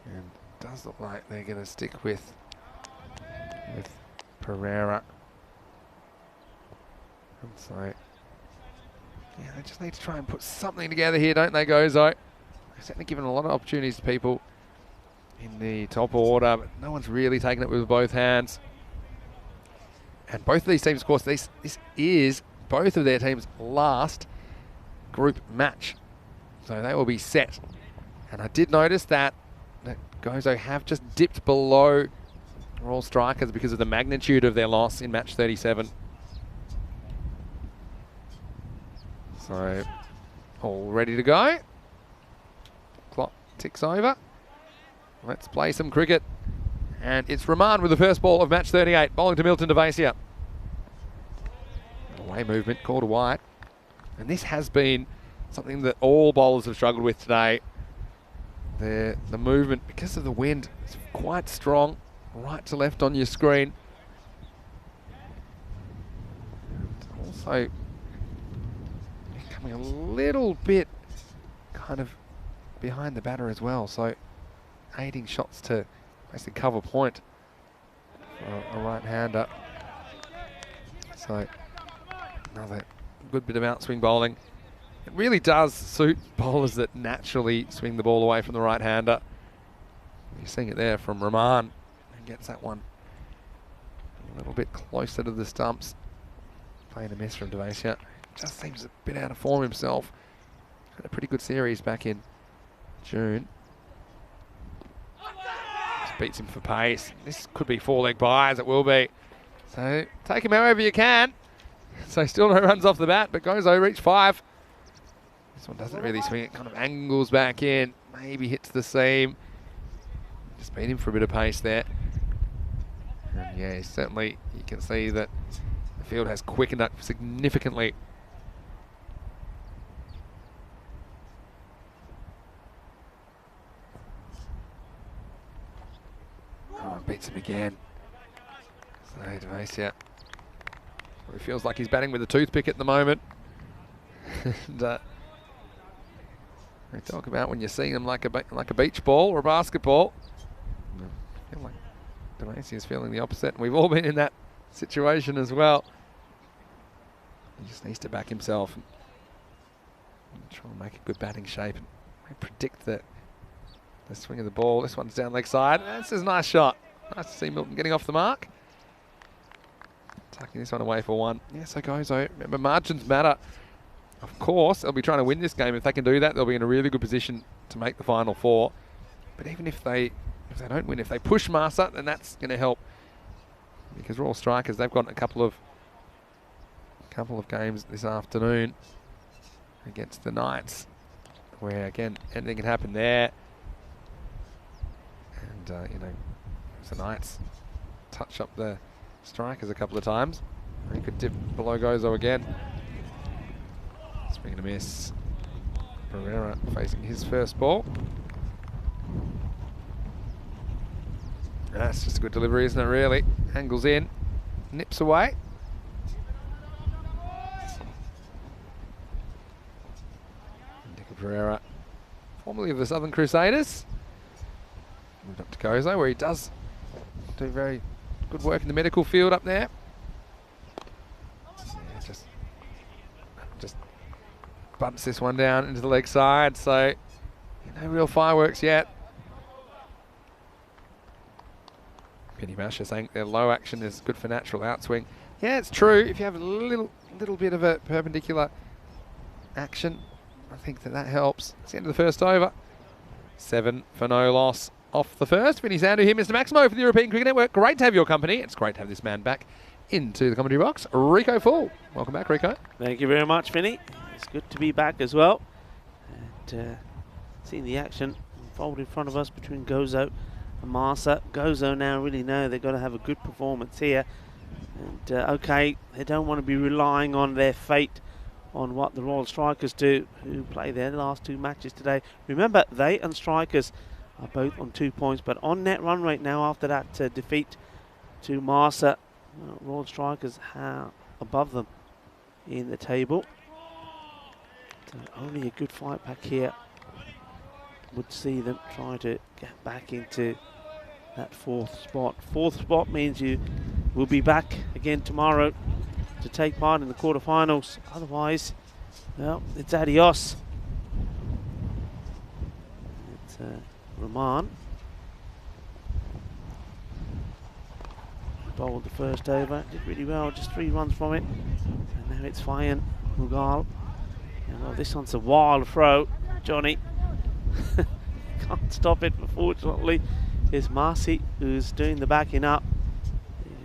And it does look like they're going to stick with Pereira. And so, yeah, they just need to try and put something together here, don't they, Gozo? They've certainly given a lot of opportunities to people in the top order, but no one's really taken it with both hands. And both of these teams, of course, this is both of their teams' last group match. So they will be set. And I did notice that Gozo have just dipped below Royal Strikers because of the magnitude of their loss in match 37. So, all ready to go. Clock ticks over. Let's play some cricket. And it's Rahman with the first ball of match 38, bowling to Milton Devasia. Away movement, called wide. And this has been something that all bowlers have struggled with today. The movement, because of the wind, is quite strong. Right to left on your screen. And also, coming a little bit kind of behind the batter as well, so aiding shots to basically cover point for a right-hander. So another good bit of outswing bowling. It really does suit bowlers that naturally swing the ball away from the right-hander. You're seeing it there from Rahman, who gets that one a little bit closer to the stumps. Playing a miss from Devasia. Just seems a bit out of form himself. Had a pretty good series back in June. Just beats him for pace. This could be 4-leg buys, it will be. So take him however you can. So still no runs off the bat, but Gozo reached 5. This one doesn't really swing, it kind of angles back in. Maybe hits the seam. Just beat him for a bit of pace there. And yeah, certainly you can see that the field has quickened up significantly. Oh, beats him again. So Devasia. He feels like he's batting with a toothpick at the moment. And they talk about when you're seeing them like a beach ball or a basketball. I feel like Devasia is feeling the opposite, and we've all been in that situation as well. He just needs to back himself and try and make a good batting shape and predict the swing of the ball. This one's down leg side. This is a nice shot. Nice to see Milton getting off the mark. Tucking this one away for 1. Yeah, so Gozo. Remember, margins matter. Of course, they'll be trying to win this game. If they can do that, they'll be in a really good position to make the final 4. But even if they don't win, if they push Marsa, then that's going to help. Because Royal Strikers, they've got a couple of games this afternoon against the Knights, where again anything can happen there. And you know, the Knights touch up the Strikers a couple of times. He could dip below Gozo again. Swing and a miss. Pereira facing his first ball. That's just a good delivery, isn't it, really? Angles in, nips away. Nico Pereira, formerly of the Southern Crusaders. Moved up to Gozo, where he does do very good work in the medical field up there. Yeah, just bumps this one down into the leg side, so no real fireworks yet. Penny Masher saying their low action is good for natural outswing. Yeah, it's true. If you have a little bit of a perpendicular action, I think that helps. It's the end of the first over. 7 for no loss off the first. Vinny Sandu here, Mr. Maximo for the European Cricket Network. Great to have your company. It's great to have this man back into the commentary box. Rico Full. Welcome back, Rico. Thank you very much, Vinny. It's good to be back as well. And seeing the action unfold in front of us between Gozo and Marsa. Gozo now really know they've got to have a good performance here. And okay, they don't want to be relying on their fate on what the Royal Strikers do, who play their last 2 matches today. Remember, they and Strikers are both on 2 points, but on net run rate now after that defeat to Marsa, Royal Strikers are above them in the table. So only a good fight back here would see them try to get back into that 4th spot. 4th spot means you will be back again tomorrow to take part in the quarterfinals. Otherwise, well, it's adios. It's Rahman. Bowled the first over, did really well, just 3 runs from it. And now it's Fayan Mughal. And well, this one's a wild throw, Johnny. Can't stop it, unfortunately. Here's Marcy, who's doing the backing up.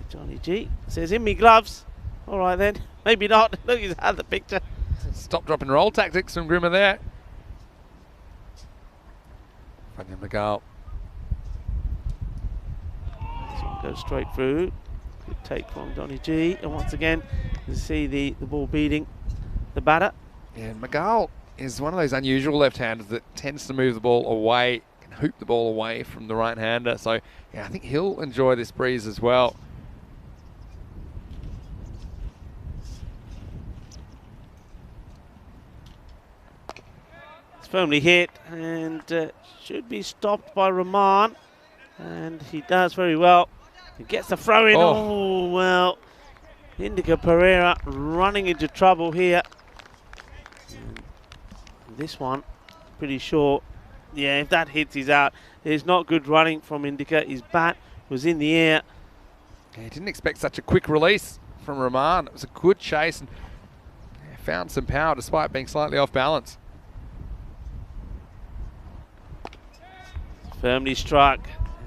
Johnny G says, in me gloves. All right then, maybe not. Look, he's had the picture. Stop, drop and roll tactics from Grimmer there. Fayan Mughal. This one goes straight through. Good take from Johnny G. And once again, you see the ball beating the batter. Yeah, Mughal is one of those unusual left-handers that tends to move the ball away, can hoop the ball away from the right-hander. So, yeah, I think he'll enjoy this breeze as well. firmly hit and should be stopped by Rahman. And he does very well. He gets the throw in. Oh, well. Indica Pereira running into trouble here. And this one, pretty sure. Yeah, if that hits, he's out. It's not good running from Indica. His bat was in the air. Yeah, didn't expect such a quick release from Rahman. It was a good chase and found some power despite being slightly off balance. Firmly struck,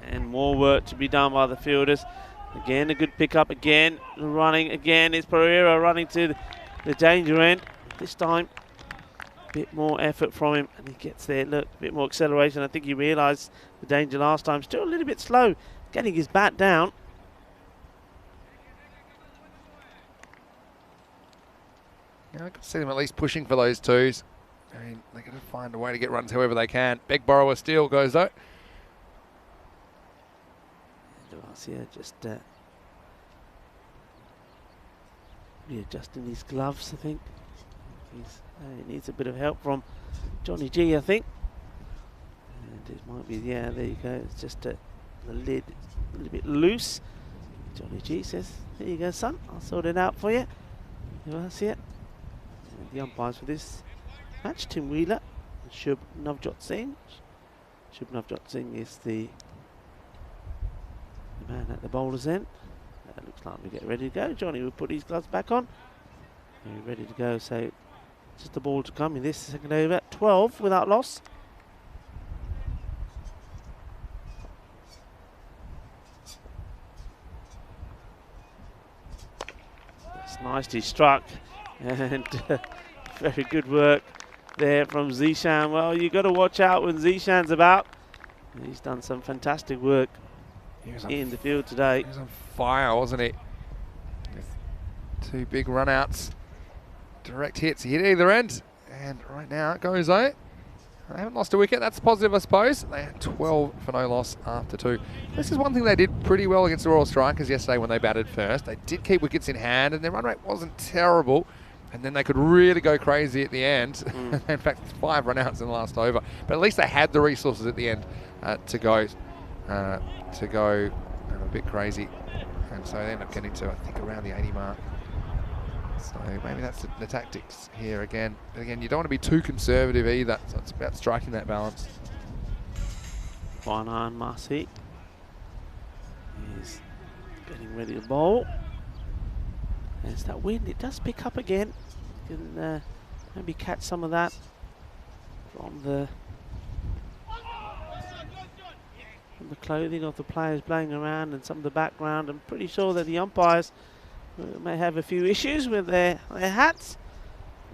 and more work to be done by the fielders. Again, a good pickup again. Running again. It's Pereira running to the danger end. This time, a bit more effort from him, and he gets there. Look, a bit more acceleration. I think he realised the danger last time. Still a little bit slow getting his bat down. Yeah, I can see them at least pushing for those twos. I mean, they're going to find a way to get runs however they can. Beg borrower steal goes though. Garcia just readjusting his gloves, I think. He needs a bit of help from Johnny G, I think. And it might be, yeah, there you go. It's just the lid a little bit loose. Johnny G says, there you go, son. I'll sort it out for you. You see it? And the umpires for this match, Tim Wheeler and Shub Navjot Singh. Shub Navjot Singh is the man at the bowler's end. Looks like we get ready to go. Johnny will put his gloves back on. We're ready to go. So just the ball to come in this second over. 12 without loss. That's nicely struck, and very good work there from Zishan. Well, you've got to watch out when Zishan's about. He's done some fantastic work in the field today. He was on fire, wasn't he? With two big run-outs, direct hits. He hit either end, and right now it goes out. They haven't lost a wicket. That's positive, I suppose. They had 12 for no loss after two. This is one thing they did pretty well against the Royal Strikers yesterday when they batted first. They did keep wickets in hand, and their run rate wasn't terrible. And then they could really go crazy at the end. In fact, 5 run-outs in the last over. But at least they had the resources at the end to go a bit crazy, and so they end up getting to, I think, around the 80 mark. So maybe that's the tactics here again. But again, you don't want to be too conservative either, so it's about striking that balance. One on Marcy. He's getting ready to bowl. There's that wind. It does pick up again. You can maybe catch some of that from the clothing of the players blowing around and some of the background. I'm pretty sure that the umpires may have a few issues with their hats.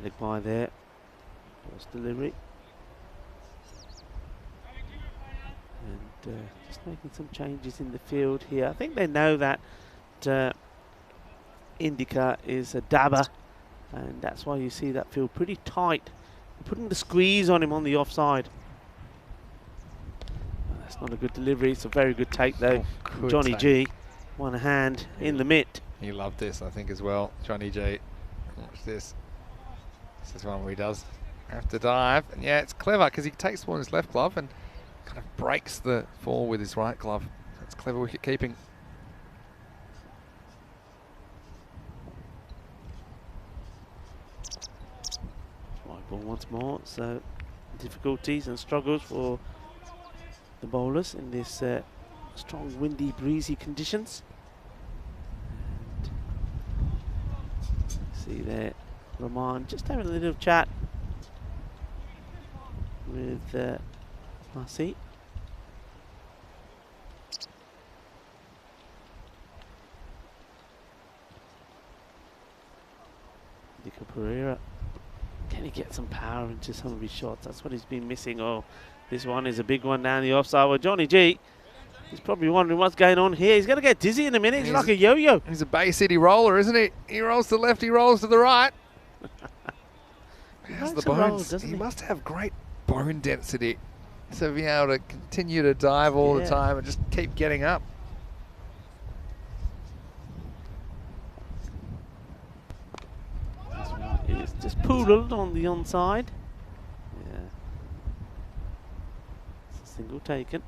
Leg by there. First delivery. And just making some changes in the field here. I think they know that Indica is a dabber, and that's why you see that field pretty tight. They're putting the squeeze on him on the offside. That's not a good delivery. It's a very good take though. Oh, Johnny take. G, one hand in the mitt. He loved this, I think, as well. Johnny G. Watch this. This is one where he does have to dive. And yeah, it's clever because he takes the ball in his left glove and kind of breaks the fall with his right glove. That's clever wicket keeping. White ball once more. So difficulties and struggles for the bowlers in this strong, windy, breezy conditions. And see there, Rahman just having a little chat with Marcy. Nico Pereira, can he get some power into some of his shots? That's what he's been missing. Oh, this one is a big one down the offside. Well, Johnny G, he's probably wondering what's going on here. He's going to get dizzy in a minute. He's like a yo-yo. He's a Bay City roller, isn't he? He rolls to the left, he rolls to the right. He has the bones. He must have great bone density to be able to continue to dive all the time and just keep getting up. It's just poodled on the onside. Yeah. Single taken.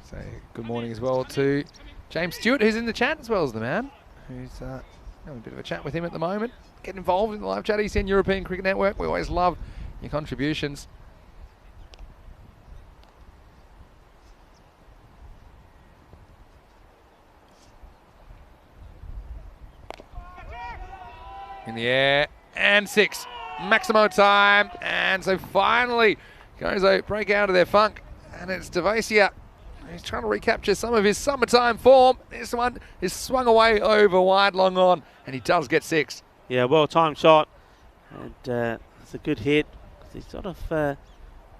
So good morning as well to James Stewart, who's in the chat, as well as the man, who's having a bit of a chat with him at the moment. Get involved in the live chat, ECN European Cricket Network. We always love your contributions. In the air, and 6. Maximo time, and so finally Gozo break out of their funk, and it's Devasia. He's trying to recapture some of his summertime form. This one is swung away over wide, long on, and he does get 6. Yeah, well-timed shot, and it's a good hit. He's sort of,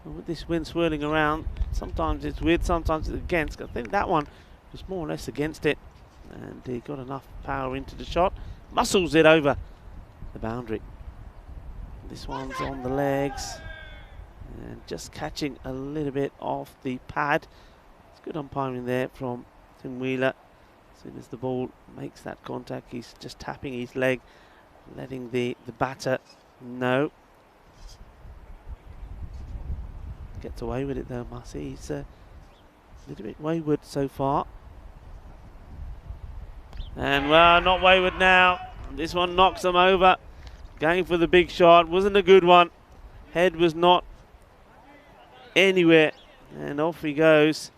with this wind swirling around, sometimes it's with, sometimes it's against. I think that one was more or less against it, and he got enough power into the shot, muscles it over the boundary. This one's on the legs, and just catching a little bit off the pad. It's good umpiring there from Tim Wheeler. As soon as the ball makes that contact, he's just tapping his leg, letting the batter know. Gets away with it though, Mussy. He's a little bit wayward so far. And well, not wayward now. This one knocks him over. Going for the big shot. Wasn't a good one. Head was not anywhere. And off he goes.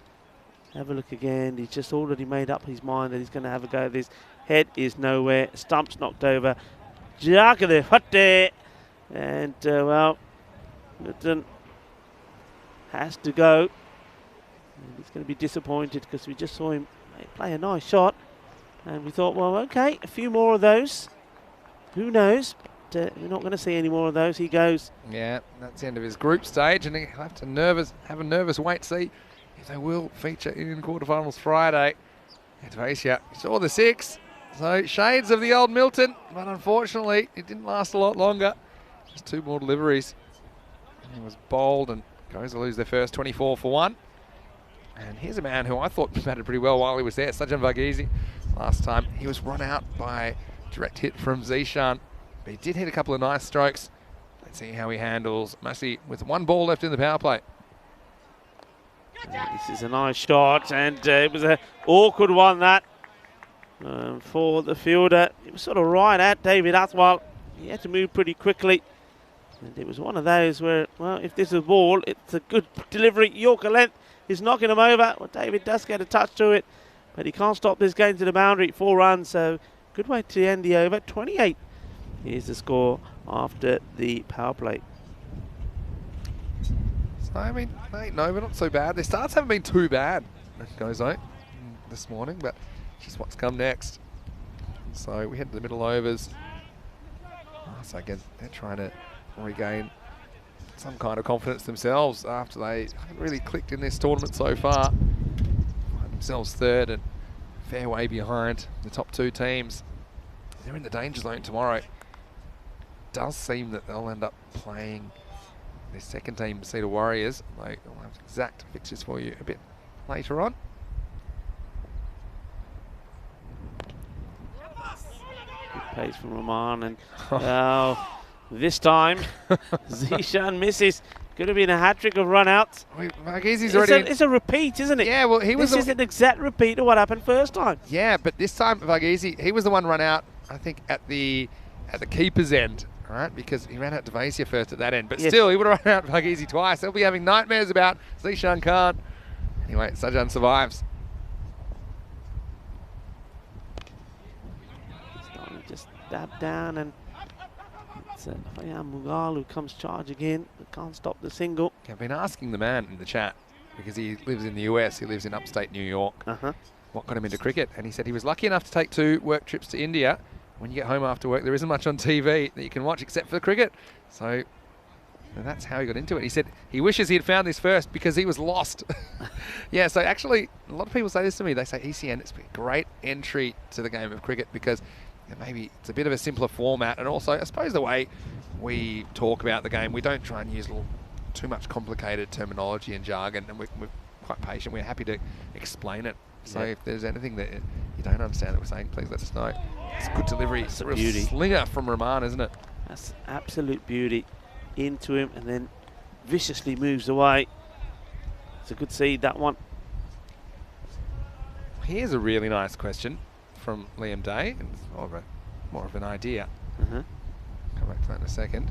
Have a look again. He's just already made up his mind that he's going to have a go at this. Head is nowhere. Stump's knocked over. Jagade Fatte. And well, Newton has to go. And he's going to be disappointed because we just saw him play a nice shot. And we thought, well, okay, a few more of those. Who knows? But we're not going to see any more of those. He goes. Yeah, that's the end of his group stage, and he'll have to have a nervous wait to see if they will feature in quarterfinals Friday. Devasia saw the 6, so shades of the old Milton, but unfortunately it didn't last a lot longer. Just 2 more deliveries. He was bowled, and goes to lose their first 24 for 1. And here's a man who I thought batted pretty well while he was there, Sajan Varghese. Last time he was run out by direct hit from Zishan, but he did hit a couple of nice strokes. Let's see how he handles Massey with 1 ball left in the power play. This is a nice shot, and it was an awkward one that for the fielder. It was sort of right at David Athwal. He had to move pretty quickly, and it was one of those where, well, if this is a ball, it's a good delivery. Yorker length is knocking him over. Well, David does get a touch to it, but he can't stop this game to the boundary. 4 runs, so good way to end the over. 28. Here's the score after the power play. So, I mean, no, but not so bad. Their starts haven't been too bad, Gozo, this morning, but just what's come next. So we head to the middle overs. So again, they're trying to regain some kind of confidence themselves after they haven't really clicked in this tournament so far. Find themselves 3rd and fair way behind the top 2 teams. They're in the danger zone tomorrow. It does seem that they'll end up playing their second team, Cedar Warriors. I'll have exact fixtures for you a bit later on. Good pace from Rahman, and this time Zishan misses. Could have been a hat-trick of run-outs. It's a repeat, isn't it? Yeah, well, this is an exact repeat of what happened first time. Yeah, but this time Varghese, he was the one run out, I think, at the keeper's end, right? Because he ran out Devasia first at that end. But still, he would have run out Varghese twice. They'll be having nightmares about Zishan Khan. Anyway, Sajan survives. Just dab down, and it's Fayam Mughal who comes charge again, but can't stop the single. I've been asking the man in the chat, because he lives in the US, he lives in upstate New York, what got him into cricket, and he said he was lucky enough to take 2 work trips to India. When you get home after work, there isn't much on TV that you can watch except for cricket. So that's how he got into it. He said he wishes he had found this first because he was lost. Yeah, so actually, a lot of people say this to me. They say ECN, it's a great entry to the game of cricket because maybe it's a bit of a simpler format, and also I suppose the way we talk about the game, we don't try and use too much complicated terminology and jargon, and we're quite patient. We're happy to explain it. So if there's anything that you don't understand that we're saying, please let us know. It's a good delivery. It's a real slinger from Rahman, isn't it? That's absolute beauty. Into him and then viciously moves away. It's a good seed, that one. Here's a really nice question from Liam Day. It's more of an idea. Come back to that in a second.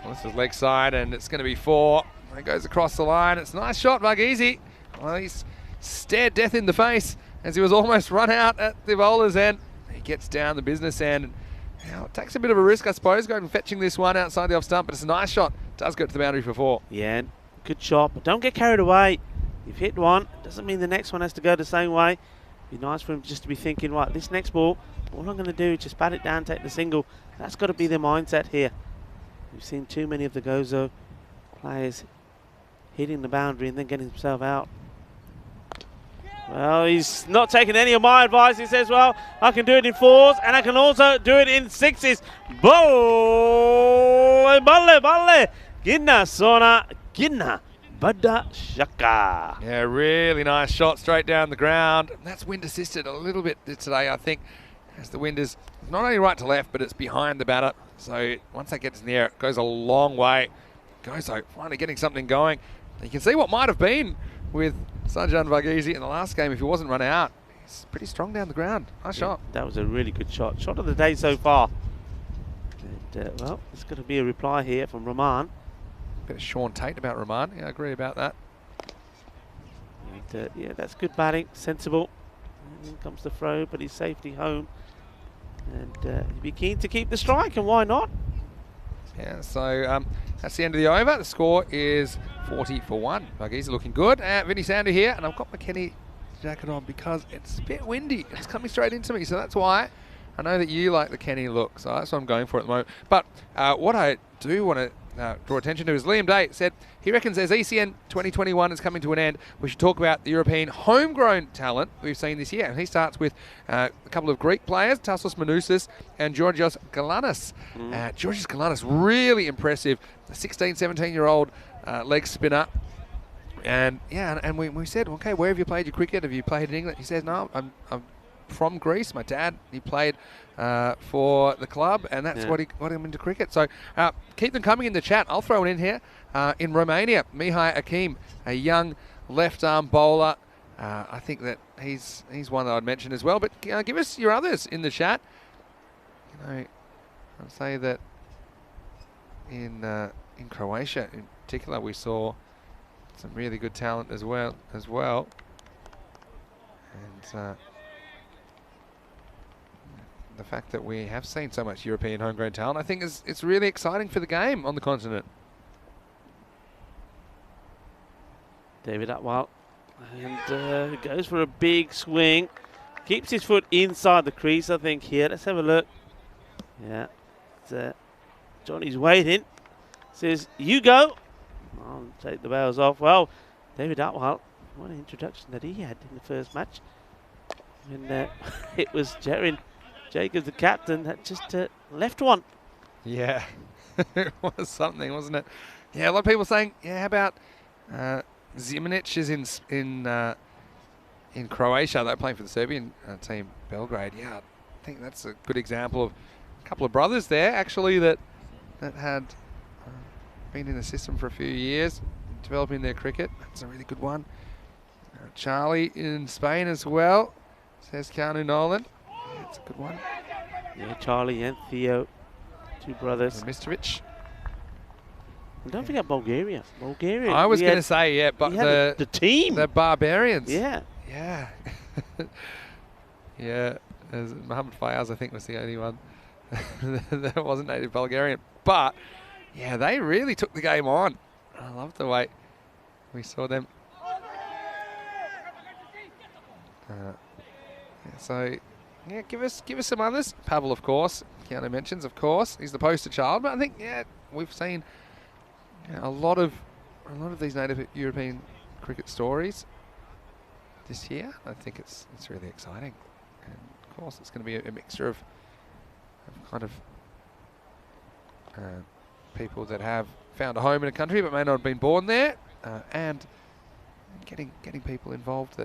Well, this is leg side, and it's going to be 4. It goes across the line. It's a nice shot, Varghese. Well, he's stared death in the face as he was almost run out at the bowler's end. He gets down the business end. Now, it takes a bit of a risk, I suppose, going and fetching this one outside the off stump, but it's a nice shot. Does go to the boundary for 4. Yeah, good shot, but don't get carried away. You've hit one, doesn't mean the next one has to go the same way. Be nice for him just to be thinking, right, this next ball, all I'm going to do is just bat it down, take the single. That's got to be the mindset here. We've seen too many of the Gozo players hitting the boundary and then getting himself out. Well, he's not taking any of my advice. He says, well, I can do it in 4s and I can also do it in 6s. Balle. Ginna sona, ginna. Bada shaka. Yeah, really nice shot straight down the ground. That's wind assisted a little bit today, I think, as the wind is not only right to left, but it's behind the batter. So once that gets in the air, it goes a long way. Gozo finally getting something going. You can see what might have been with Sanjan Varghese in the last game if he wasn't run out. He's pretty strong down the ground. Nice shot. That was a really good shot. Shot of the day so far. And, well, there's going to be a reply here from Rahman. Bit of Sean Tate about Rahman. Yeah, I agree about that. And, yeah, that's good batting. Sensible. And in comes the throw, but he's safely home. And he'd be keen to keep the strike, and why not? Yeah, so that's the end of the over. The score is 40 for 1. Varghese looking good. Vinny Sandu here, and I've got my Kenny jacket on because it's a bit windy. It's coming straight into me, so that's why. I know that you like the Kenny look, so that's what I'm going for at the moment. But what I do want to draw attention to is Liam Day said he reckons as ECN 2021 is coming to an end, we should talk about the European homegrown talent we've seen this year. And he starts with a couple of Greek players, Tassos Manousis and Georgios Galanis. Georgios Galanis, really impressive. A 16, 17-year-old leg spinner. And yeah, and we said, okay, where have you played your cricket? Have you played in England? He says, no, I'm from Greece. My dad, he played for the club, and that's what got him into cricket. So keep them coming in the chat. I'll throw it in here. In Romania, Mihai Akim, a young left-arm bowler. I think that he's one that I'd mention as well. But give us your others in the chat. You know, I'd say that in Croatia, in particular, we saw some really good talent as well. And the fact that we have seen so much European homegrown talent, I think it's really exciting for the game on the continent. David Atwell, and goes for a big swing. Keeps his foot inside the crease, I think, here. Let's have a look. Yeah. Johnny's waiting. Says, you go. I'll take the bails off. Well, David Atwell, what an introduction that he had in the first match. And it was Jacobs, the captain, that just left one. Yeah, it was something, wasn't it? Yeah, a lot of people saying, yeah, how about Zimanic is in Croatia. They're playing for the Serbian team, Belgrade. Yeah, I think that's a good example of a couple of brothers there, actually, that had been in the system for a few years, developing their cricket. That's a really good one. Charlie in Spain as well, says Kanu Nolan. That's a good one. Yeah, Charlie and Theo, two brothers. Mitrovic. And don't forget Bulgaria. I was going to say, yeah, but the team. The Barbarians. Yeah. Yeah. Yeah. Mohammed Fayaz, I think, was the only one that wasn't native Bulgarian. But, yeah, they really took the game on. I love the way we saw them. So, yeah, give us some others. Pavel, of course. Keanu mentions, of course. He's the poster child. But I think, yeah, we've seen a lot of these native European cricket stories this year. I think it's really exciting. And, of course, it's going to be a mixture of kind of people that have found a home in a country but may not have been born there, and getting people involved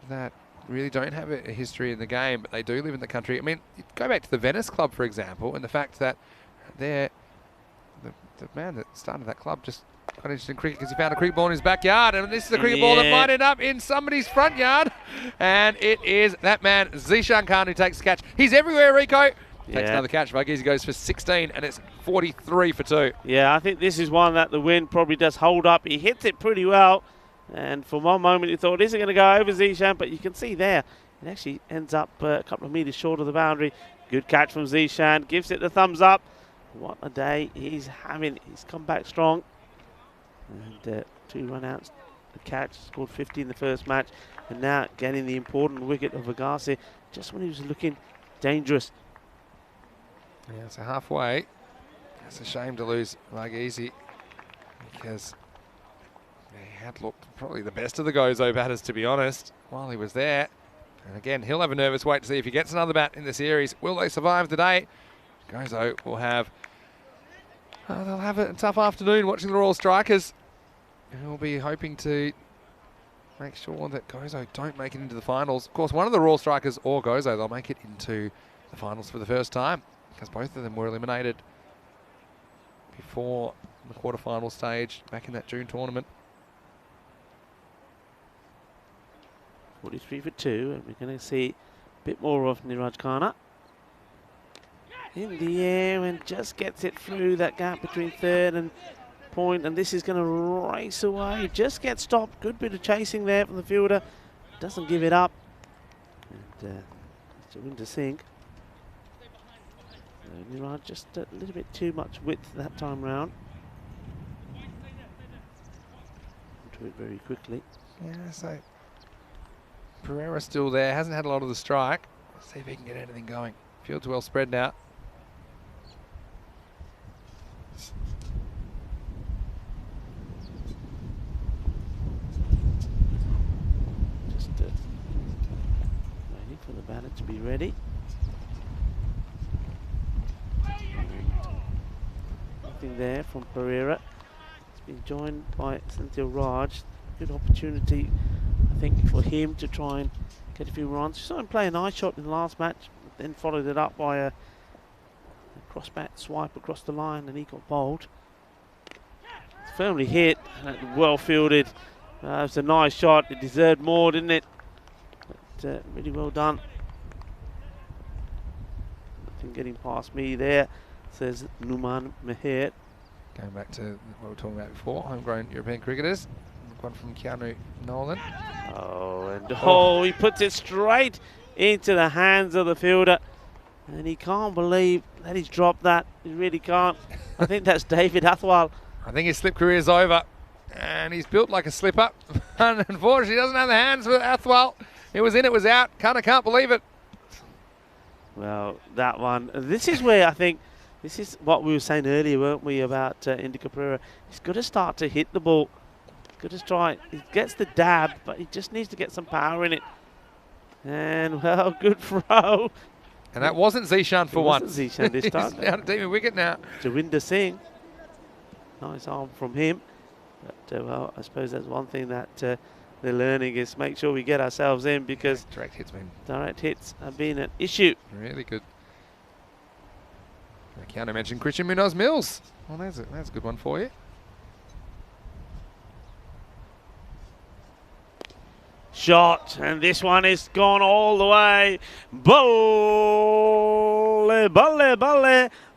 that really don't have a history in the game, but they do live in the country. I mean, go back to the Venice club, for example, and the fact that the man that started that club just Quite interesting cricket because he found a cricket ball in his backyard, and this is a cricket ball that might end up in somebody's front yard. And it is that man, Zishan Khan, who takes the catch. He's everywhere, Rico. Takes another catch. Buggies. He goes for 16, and it's 43 for 2. Yeah, I think this is one that the wind probably does hold up. He hits it pretty well, and for one moment you thought, is it going to go over Zishan? But you can see there, it actually ends up a couple of metres short of the boundary. Good catch from Zishan. Gives it the thumbs up. What a day he's having. He's come back strong. And 2 run-outs, the catch, scored 50 in the first match, and now getting the important wicket of Agassi just when he was looking dangerous. Yeah, so halfway. It's a shame to lose Marghese because he had looked probably the best of the Gozo batters, to be honest, while he was there. And again, he'll have a nervous wait to see if he gets another bat in the series. Will they survive today? Gozo will have... they'll have a tough afternoon watching the Royal Strikers. And we'll be hoping to make sure that Gozo don't make it into the finals. Of course, one of the Royal Strikers or Gozo, they'll make it into the finals for the first time because both of them were eliminated before the quarterfinal stage back in that June tournament. 43 for 2, and we're going to see a bit more of Niraj Khanna. In the air and just gets it through that gap between third and point, and this is going to race away. Just gets stopped. Good bit of chasing there from the fielder. Doesn't give it up. And it's a win to sink. Niraj just a little bit too much width that time round. To it very quickly. Yeah, so Pereira's still there. Hasn't had a lot of the strike. Let's see if he can get anything going. Field's well spread now. Waiting for the batter to be ready. Nothing there from Pereira. It's been joined by Senthil Raj. Good opportunity, I think, for him to try and get a few runs. You saw him play a nice shot in the last match, then followed it up by a cross-bat swipe across the line, and he got bowled. It's firmly hit, well fielded. It was a nice shot. It deserved more, didn't it? But really well done. Nothing getting past me there, says Numan Meher. Going back to what we were talking about before, homegrown European cricketers. One from Keanu Nolan. Oh, he puts it straight into the hands of the fielder. And he can't believe that he's dropped that. He really can't. I think that's David Athwal. I think his slip career is over. And he's built like a slipper. And unfortunately, he doesn't have the hands for Athwal. It was in, it was out. Can't believe it. Well, that one. This is where I think, this is what we were saying earlier, weren't we, about Indica Pereira. He's got to start to hit the ball. He's got to try. He gets the dab, but he just needs to get some power in it. And, well, good throw. And that wasn't Zishan for once. Zishan this time. He's out of team wicket now. Jawinder Singh. Nice arm from him. But, well, I suppose that's one thing that they're learning is make sure we get ourselves in because direct hits have been an issue. Really good. Keanu mentioned Christian Munoz Mills. Well, that's a good one for you. Shot, and this one is gone all the way. Balle.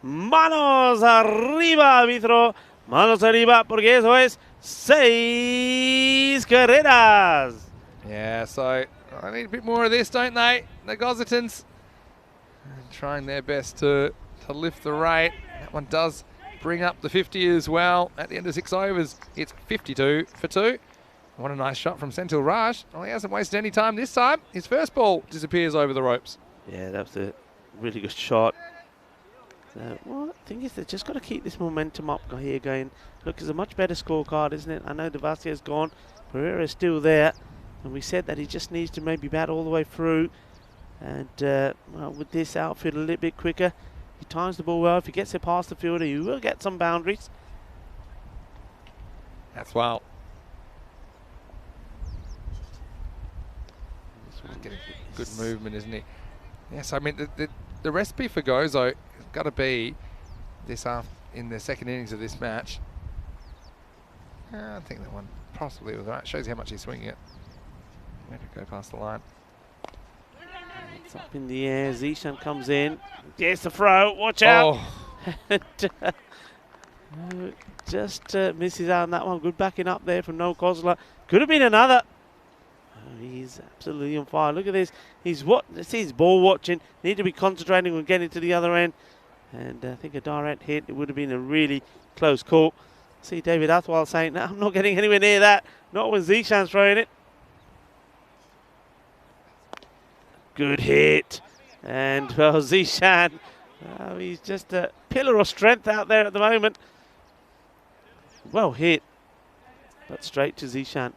Manos arriba, árbitro. Manos arriba, porque eso es 6 carreras. Yeah, so I need a bit more of this, don't they? The Gozotans trying their best to lift the rate. That one does bring up the 50 as well. At the end of 6 overs, it's 52 for 2. What a nice shot from Senthil Raj. Well, he hasn't wasted any time this time. His first ball disappears over the ropes. Yeah, that was a really good shot. So, well, the thing is, they've just got to keep this momentum up here going. Look, it's a much better scorecard, isn't it? I know Devasia's gone. Pereira is still there. And we said that he just needs to maybe bat all the way through. And well, with this outfield a little bit quicker, he times the ball well. If he gets it past the fielder, he will get some boundaries. That's well. He's getting good movement, isn't he? Yes, I mean, the recipe for Gozo has got to be this in the second innings of this match. I think that one possibly was right. Shows you how much he's swinging it. Let it go past the line. It's up in the air. Zishan comes in. There's the throw. Watch out. Oh. Just misses out on that one. Good backing up there from Noel Kozler. Could have been another. Oh, he's absolutely on fire. Look at this. He's ball watching. Need to be concentrating on getting to the other end. And I think a direct hit, it would have been a really close call. See David Athwal saying, no, I'm not getting anywhere near that. Not when Zishan's throwing it. Good hit. And, well, Zishan, he's just a pillar of strength out there at the moment. Well hit, but straight to Zishan.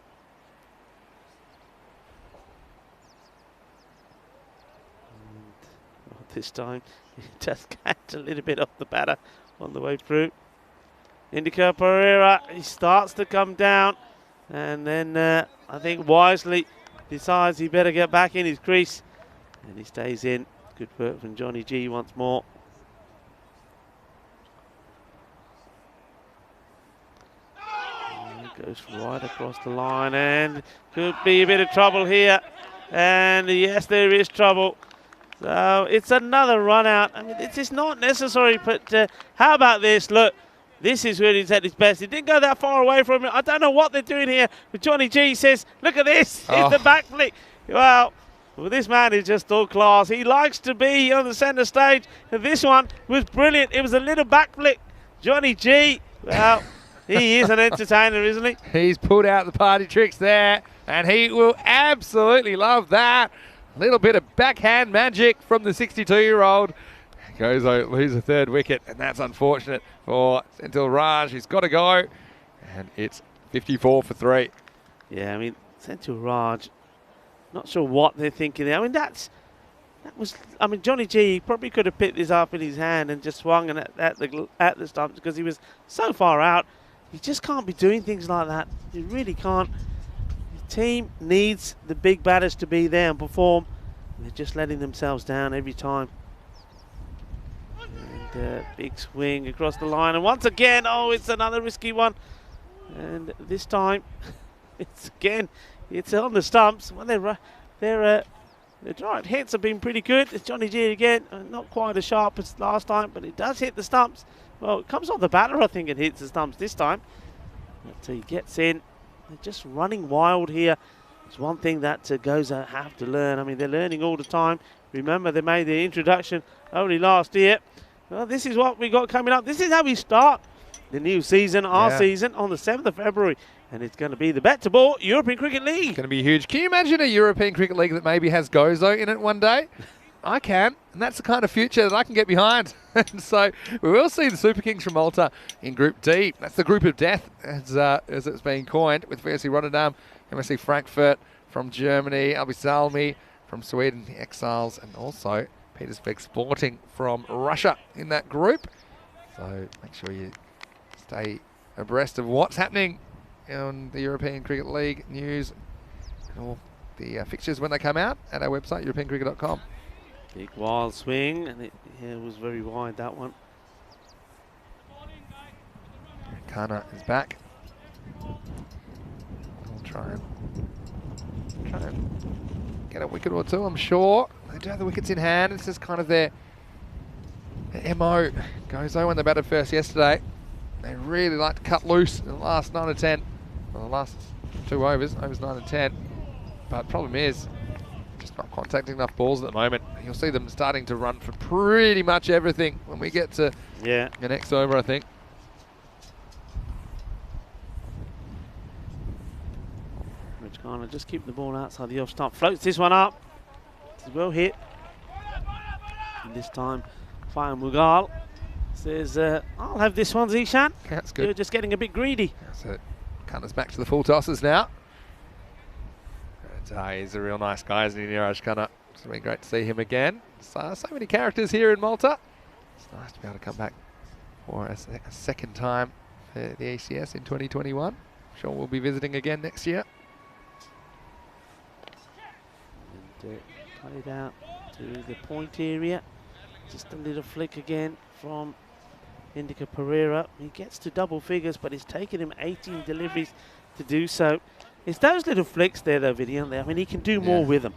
This time, he just catch a little bit off the batter on the way through. Indica Pereira, he starts to come down, and then I think wisely decides he better get back in his crease, and he stays in. Good work from Johnny G once more. And goes right across the line, and could be a bit of trouble here. And yes, there is trouble. So it's another run out. I mean, this is not necessary, but how about this? Look, this is where he's at his best. He didn't go that far away from it. I don't know what they're doing here, but Johnny G says, look at this. It's the back flick. Well, this man is just all class. He likes to be on the centre stage, and this one was brilliant. It was a little back flick. Johnny G, well, he is an entertainer, isn't he? He's pulled out the party tricks there, and he will absolutely love that. A little bit of backhand magic from the 62-year-old. Gozo loses a third wicket, and that's unfortunate for Senthil Raj. He's got to go, and it's 54 for 3. Yeah, I mean, Senthil Raj, not sure what they're thinking there. I mean, Johnny G probably could have picked this up in his hand and just swung at the stumps because he was so far out. He just can't be doing things like that. He really can't. The team needs the big batters to be there and perform. They're just letting themselves down every time. And big swing across the line. And once again, oh, it's another risky one. And this time, it's on the stumps. Well, their direct hits have been pretty good. It's Johnny G again. Not quite as sharp as last time, but it does hit the stumps. Well, it comes off the batter, I think it hits the stumps this time. But he gets in. They're just running wild here. It's one thing that Gozo have to learn. I mean, they're learning all the time. Remember, they made the introduction only last year. Well, this is what we got coming up. This is how we start the new season, our season, on the 7th of February. And it's going to be the Bet to Ball European Cricket League. It's going to be huge. Can you imagine a European Cricket League that maybe has Gozo in it one day? I can, and that's the kind of future that I can get behind. And so we will see the Super Kings from Malta in Group D. That's the group of death, as it's been coined, with VSC Rotterdam, MSC Frankfurt from Germany, Albi Salmi from Sweden, the Exiles, and also Petersburg Sporting from Russia in that group. So make sure you stay abreast of what's happening on the European Cricket League news and all the fixtures when they come out at our website, europeancricket.com. Big wild swing, and it was very wide, that one. Kana is back. We'll try and get a wicket or two, I'm sure. They do have the wickets in hand. It's just kind of their MO. Gozo, when they batted first yesterday, they really like to cut loose in the last 9 or 10. Well, the last 2 overs 9 and 10. But problem is, just not contacting enough balls at the moment. You'll see them starting to run for pretty much everything when we get to the next over, I think. Rich Garner just keep the ball outside the off stump. Floats this one up. It's well hit. And this time, Fire Mughal says, I'll have this one, Zishan. That's good. You're just getting a bit greedy. So Kanna's back to the full tosses now. He's a real nice guy, isn't he, Niraj Khanna? It's been great to see him again. So many characters here in Malta. It's nice to be able to come back for a second time for the ACS in 2021. I'm sure we'll be visiting again next year. And cut it out to the point area. Just a little flick again from Indica Pereira. He gets to double figures, but it's taken him 18 deliveries to do so. It's those little flicks there, though, Vinny, aren't they? I mean, he can do more with them.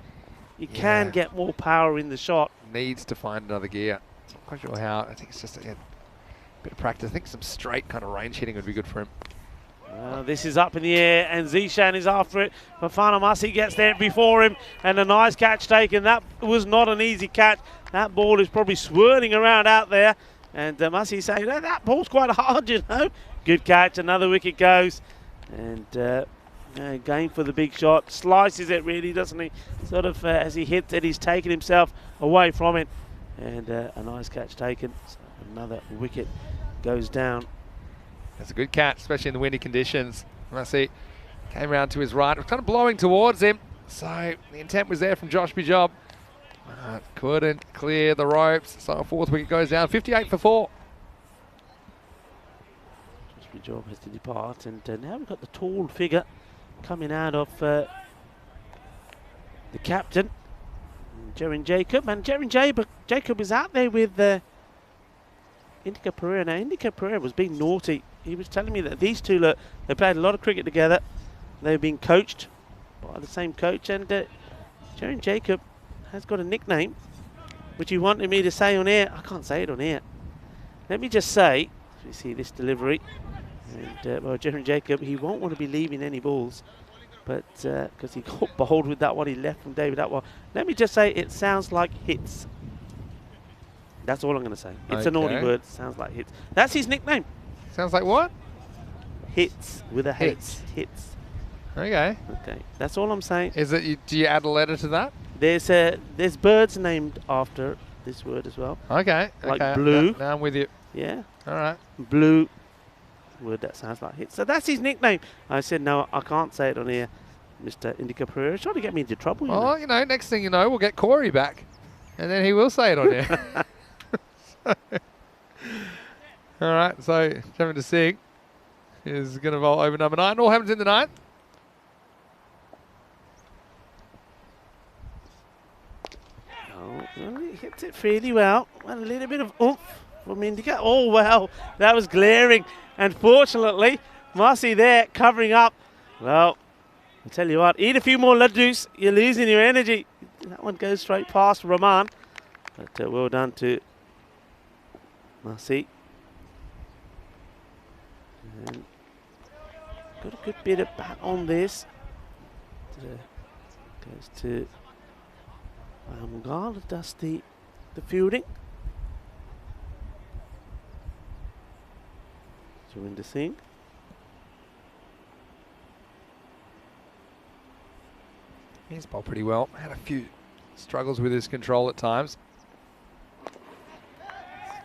He can get more power in the shot. Needs to find another gear. Not quite sure how. I think it's just a bit of practice. I think some straight kind of range hitting would be good for him. This is up in the air, and Zishan is after it. Fafana Masi gets there before him, and a nice catch taken. That was not an easy catch. That ball is probably swirling around out there. And Masi saying, oh, that ball's quite hard, you know. Good catch, another wicket goes. And going for the big shot. Slices it really, doesn't he? Sort of as he hits it, he's taken himself away from it. And a nice catch taken. So another wicket goes down. That's a good catch, especially in the windy conditions. Masi came round to his right. It was kind of blowing towards him. So the intent was there from Josh Bijob. Couldn't clear the ropes. So a fourth wicket goes down. 58 for 4. Josh Bijob has to depart. And now we've got the tall figure coming out of the captain, Jerin Jacob. And Jerin Jacob is out there with Indica Pereira. Now, Indica Pereira was being naughty. He was telling me that these two, look, they played a lot of cricket together. They've been coached by the same coach. And Jerin Jacob has got a nickname, which he wanted me to say on air. I can't say it on air. Let me just say, as we see this delivery, and well, Jerin Jacob, he won't want to be leaving any balls, but because he got bowled with that one, he left from David Atwell. Let me just say, it sounds like hits. That's all I'm going to say. It's a naughty word. Sounds like hits. That's his nickname. Sounds like what? Hits with a H. Hits. Okay. Okay. That's all I'm saying. Is it? Do you add a letter to that? There's birds named after this word as well. Okay. Like blue. Now I'm with you. Yeah. All right. Blue. Word that sounds like hits. So that's his nickname. I said no, I can't say it on here, Mr. Indica Pereira. Trying to get me into trouble. Well, you know, next thing you know, we'll get Corey back, and then he will say it on here. All right, so Chavinda Singh is going to bowl over number 9. All happens in the 9th. Oh, well, he hits it fairly well. A little bit of oomph from Indica. Oh, well, that was glaring. And fortunately, Masi there covering up. Well, I'll tell you what, eat a few more laddus, you're losing your energy. That one goes straight past Rahman. But well done to Masi. And got a good bit of bat on this. Goes to Untitled does the fielding. Chavinda Singh. He's bowled pretty well. Had a few struggles with his control at times.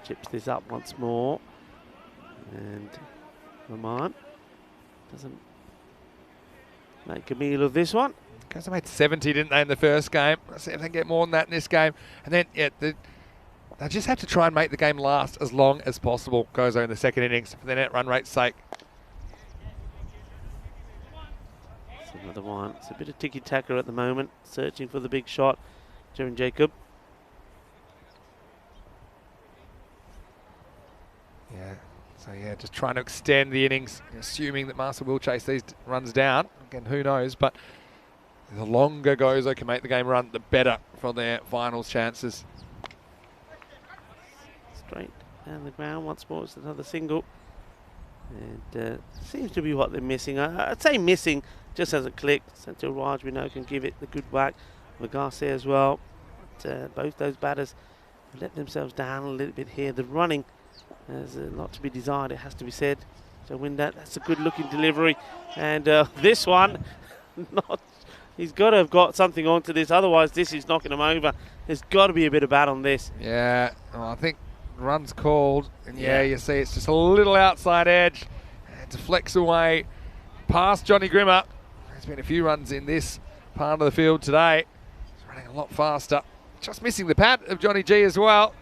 Chips this up once more. And Rahman doesn't make a meal of this one. Gozo made 70, didn't they, in the first game? Let's see if they can get more than that in this game. And then, yeah, they just have to try and make the game last as long as possible, Gozo, in the second innings, for their net run rate's sake. It's another one. It's a bit of tiki-taka at the moment, searching for the big shot. Jerin Jacob. Yeah, so yeah, just trying to extend the innings, assuming that Master will chase these runs down. Again, who knows, but the longer Gozo can make the game run, the better for their finals chances. Straight down the ground once more. It's another single. And seems to be what they're missing. I'd say missing, just as a click. Until Raj, we know, can give it the good whack. Magarse as well. But, both those batters let themselves down a little bit here. The running has a lot to be desired, it has to be said. So that's a good looking delivery. And this one, he's got to have got something onto this, otherwise this is knocking him over. There's got to be a bit of bat on this. Yeah, well, I think run's called, and yeah, you see it's just a little outside edge, and deflects away past Johnny Grimmer. There's been a few runs in this part of the field today. He's running a lot faster. Just missing the pad of Johnny G as well.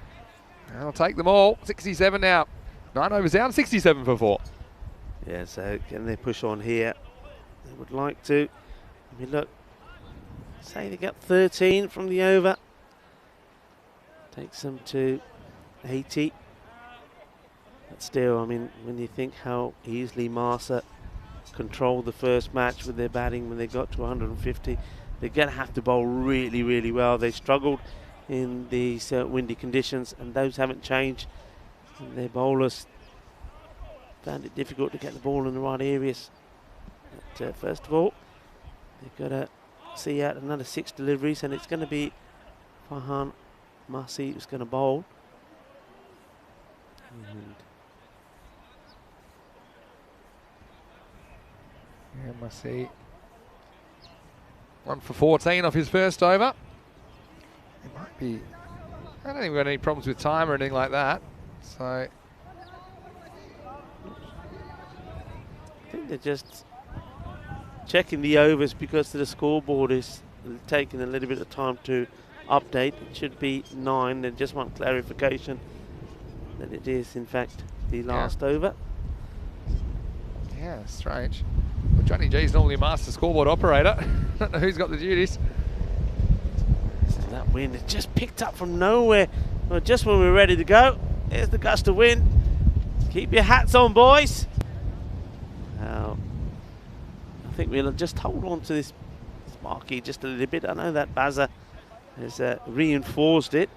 I'll take them all. 67 now. 9 overs down, 67 for 4. Yeah, so can they push on here? They would like to. I mean, look, say they get 13 from the over. Takes them to 80. But still, I mean, when you think how easily Malta controlled the first match with their batting when they got to 150, they're going to have to bowl really, really well. They struggled in these windy conditions, and those haven't changed. And their bowlers found it difficult to get the ball in the right areas. But, first of all, they've got to see out another 6 deliveries, and it's going to be Farhan Masi who's going to bowl. And yeah, Masi 1 for 14 off his first over. It might be, I don't think we've got any problems with time or anything like that. So I think they're just checking the overs because the scoreboard is taking a little bit of time to update. It should be 9. They just want clarification that it is in fact the last over. yeah, strange. Well, Johnny G's normally a master scoreboard operator. I don't know who's got the duties. So that wind has just picked up from nowhere. Well, just when we're ready to go, there's the gust of wind. Keep your hats on, boys. Now, I think we'll just hold on to this marquee just a little bit. I know that buzzer has reinforced it.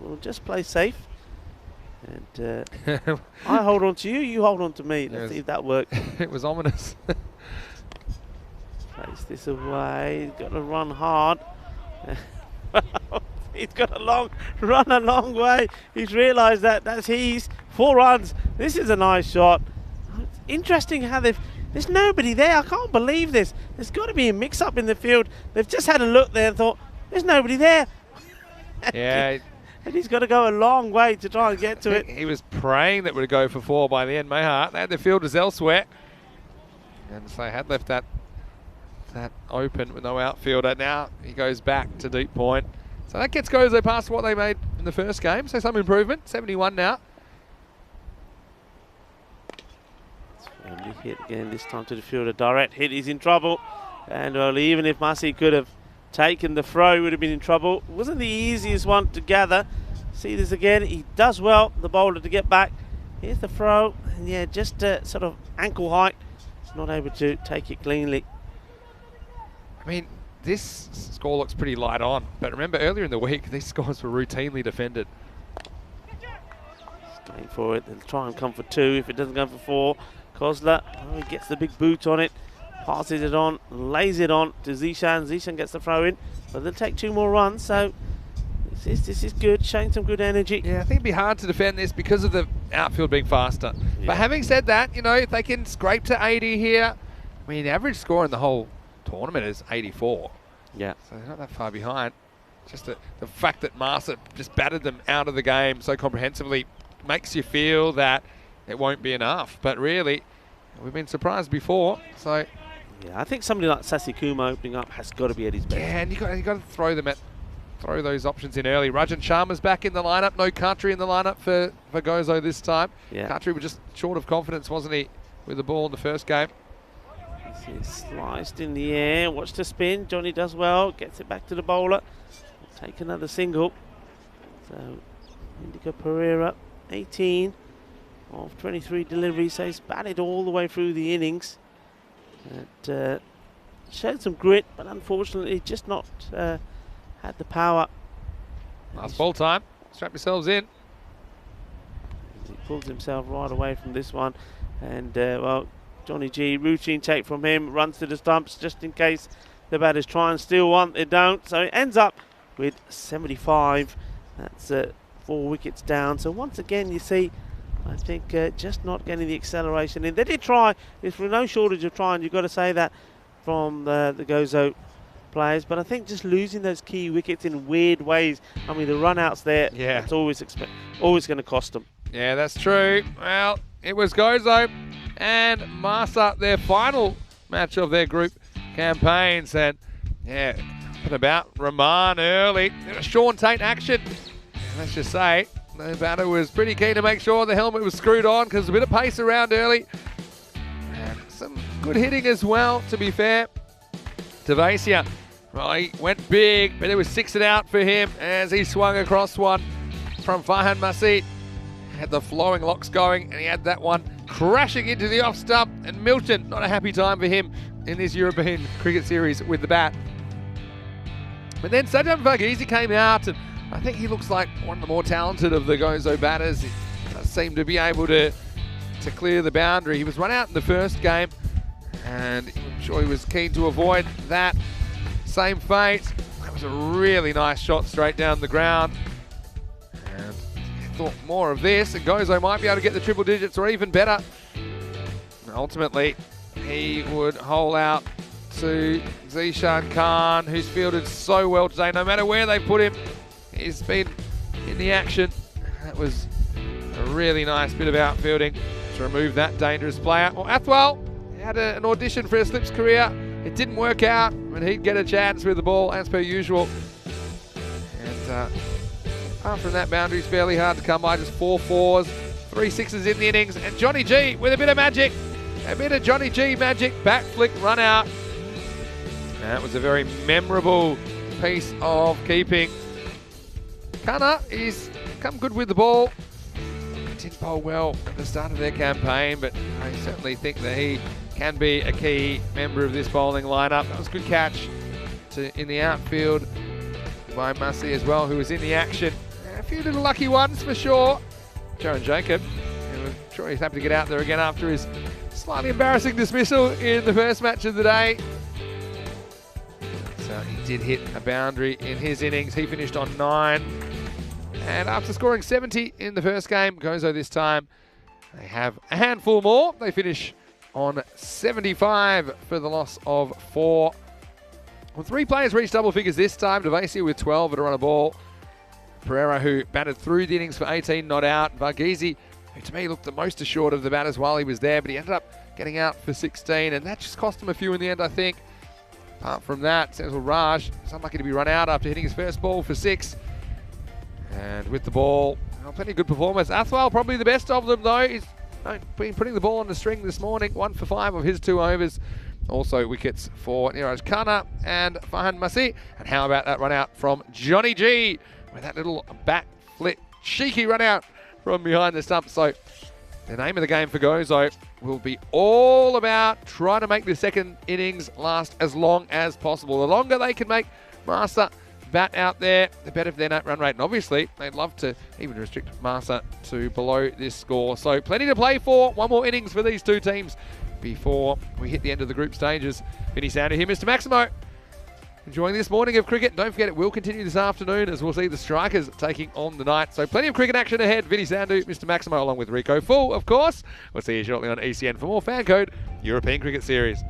We'll just play safe. And I hold on to you, you hold on to me. Let's see if that works. It was ominous. Place this away. He's got to run hard. He's got to run a long way. He's realised that's his 4 runs. This is a nice shot. It's interesting how there's nobody there. I can't believe this. There's got to be a mix-up in the field. They've just had a look there and thought, there's nobody there. Yeah. And he's got to go a long way to try and get to it. He was praying that would go for 4 by the end, Mayhart. They had their fielders elsewhere. And so they had left that open with no outfielder. Now he goes back to deep point. So that gets Gozo past what they made in the first game. So some improvement. 71 now. Firmly hit again, this time to the fielder. Direct hit, he's in trouble. And well, even if Masi could have taken the throw, he would have been in trouble. It wasn't the easiest one to gather. See this again, he does well, the bowler, to get back. Here's the throw, and yeah, just sort of ankle height. He's not able to take it cleanly. I mean, this score looks pretty light on. But remember, earlier in the week, these scores were routinely defended. Going for it, they'll try and come for 2. If it doesn't go for 4, Kozla, he gets the big boot on it. Passes it on, lays it on to Zishan. Zishan gets the throw in, but they'll take 2 more runs. So this is good, showing some good energy. Yeah, I think it'd be hard to defend this because of the outfield being faster. Yeah. But having said that, you know, if they can scrape to 80 here, I mean, the average score in the whole tournament is 84. Yeah. So they're not that far behind. Just the fact that Malta just battered them out of the game so comprehensively makes you feel that it won't be enough. But really, we've been surprised before, so. Yeah, I think somebody like Sasikuma opening up has got to be at his best. Yeah, and you got to throw those options in early. Rajan Sharma's back in the lineup. No Khatri in the lineup for Gozo this time. Yeah. Khatri was just short of confidence, wasn't he, with the ball in the first game? He's sliced in the air. Watch the spin. Johnny does well. Gets it back to the bowler. Take another single. So Indigo Pereira, 18 of 23 deliveries. So he's batted all the way through the innings. It showed some grit, but unfortunately just not had the power. Last ball time. Strap yourselves in. He pulls himself right away from this one. And, well, Johnny G, routine take from him, runs to the stumps just in case the batters try and steal one. They don't. So it ends up with 75. That's 4 wickets down. So once again, you see, I think just not getting the acceleration in. They did try. There's no shortage of trying. You've got to say that from the Gozo players. But I think just losing those key wickets in weird ways. I mean, the run-outs there, yeah, that's always going to cost them. Yeah, that's true. Well, it was Gozo and Malta, their final match of their group campaigns. And, yeah, what about Rahman early? Sean Tate action. Let's just say, the batter was pretty keen to make sure the helmet was screwed on because a bit of pace around early. And some good hitting as well, to be fair. Tavasia, well, he went big, but it was 6 and out for him as he swung across one from Farhan Masi. had the flowing locks going, and he had that one crashing into the off stump. And Milton, not a happy time for him in this European Cricket Series with the bat. But then Sajjad Varghese came out, and I think he looks like one of the more talented of the Gozo batters. He does seem to be able to clear the boundary. He was run out in the first game, and I'm sure he was keen to avoid that same fate. That was a really nice shot straight down the ground. And I thought more of this, and Gozo might be able to get the triple digits or even better. And ultimately, he would hole out to Zishan Khan, who's fielded so well today. No matter where they put him, he's been in the action. That was a really nice bit of outfielding to remove that dangerous player. Well, Athwal had an audition for a slips career. It didn't work out, but he'd get a chance with the ball as per usual. And apart from that, boundary's fairly hard to come by. Just 4 4s, 3 6s in the innings. And Johnny G with a bit of magic. A bit of Johnny G magic. Back flick, run out. And that was a very memorable piece of keeping. Kana is come good with the ball. Did bowl well at the start of their campaign, but I certainly think that he can be a key member of this bowling lineup. That was a good catch in the outfield by Mussey as well, who was in the action. A few little lucky ones for sure. Jaron Jacob, I'm sure he's happy to get out there again after his slightly embarrassing dismissal in the first match of the day. So he did hit a boundary in his innings. He finished on 9. And after scoring 70 in the first game, Gozo this time, they have a handful more. They finish on 75 for the loss of 4. Well, 3 players reached double figures this time. Devasia with 12 at a run of ball. Pereira, who batted through the innings for 18, not out. Varghese, who to me looked the most assured of the batters while he was there, but he ended up getting out for 16, and that just cost him a few in the end, I think. Apart from that, Senthil Raj is unlucky to be run out after hitting his first ball for 6. And with the ball, plenty of good performance. Athwal, probably the best of them, though. He's been putting the ball on the string this morning. 1 for 5 of his 2 overs. Also wickets for Niraj Khanna and Farhan Masih. And how about that run out from Johnny G with that little bat flip, cheeky run out from behind the stump. So the name of the game for Gozo will be all about trying to make the second innings last as long as possible. The longer they can make Master bat out there, the better for their net run rate. And obviously, they'd love to even restrict Master to below this score. So plenty to play for. 1 more innings for these 2 teams before we hit the end of the group stages. Vinny Sandu here, Mr. Maximo. Enjoying this morning of cricket. Don't forget, it will continue this afternoon as we'll see the Strikers taking on the Knights. So plenty of cricket action ahead. Vinny Sandu, Mr. Maximo, along with Rico Full, of course. We'll see you shortly on ECN for more FanCode European Cricket Series.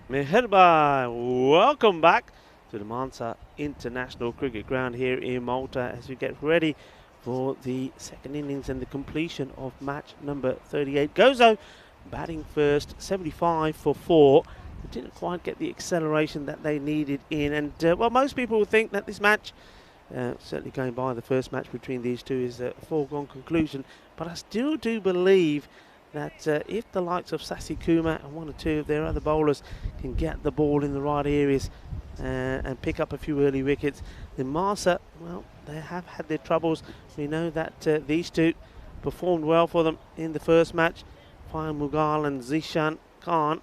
Meherba, welcome back to the Malta International Cricket Ground here in Malta as we get ready for the second innings and the completion of match number 38. Gozo batting first, 75 for 4. Didn't quite get the acceleration that they needed in, and well, most people will think that this match, certainly going by the first match between these two, is a foregone conclusion, but I still do believe that if the likes of Sasi Kuma and one or two of their other bowlers can get the ball in the right areas and pick up a few early wickets, then Malta, well, they have had their troubles. We know that these two performed well for them in the first match. Fahim Mughal and Zishan Khan,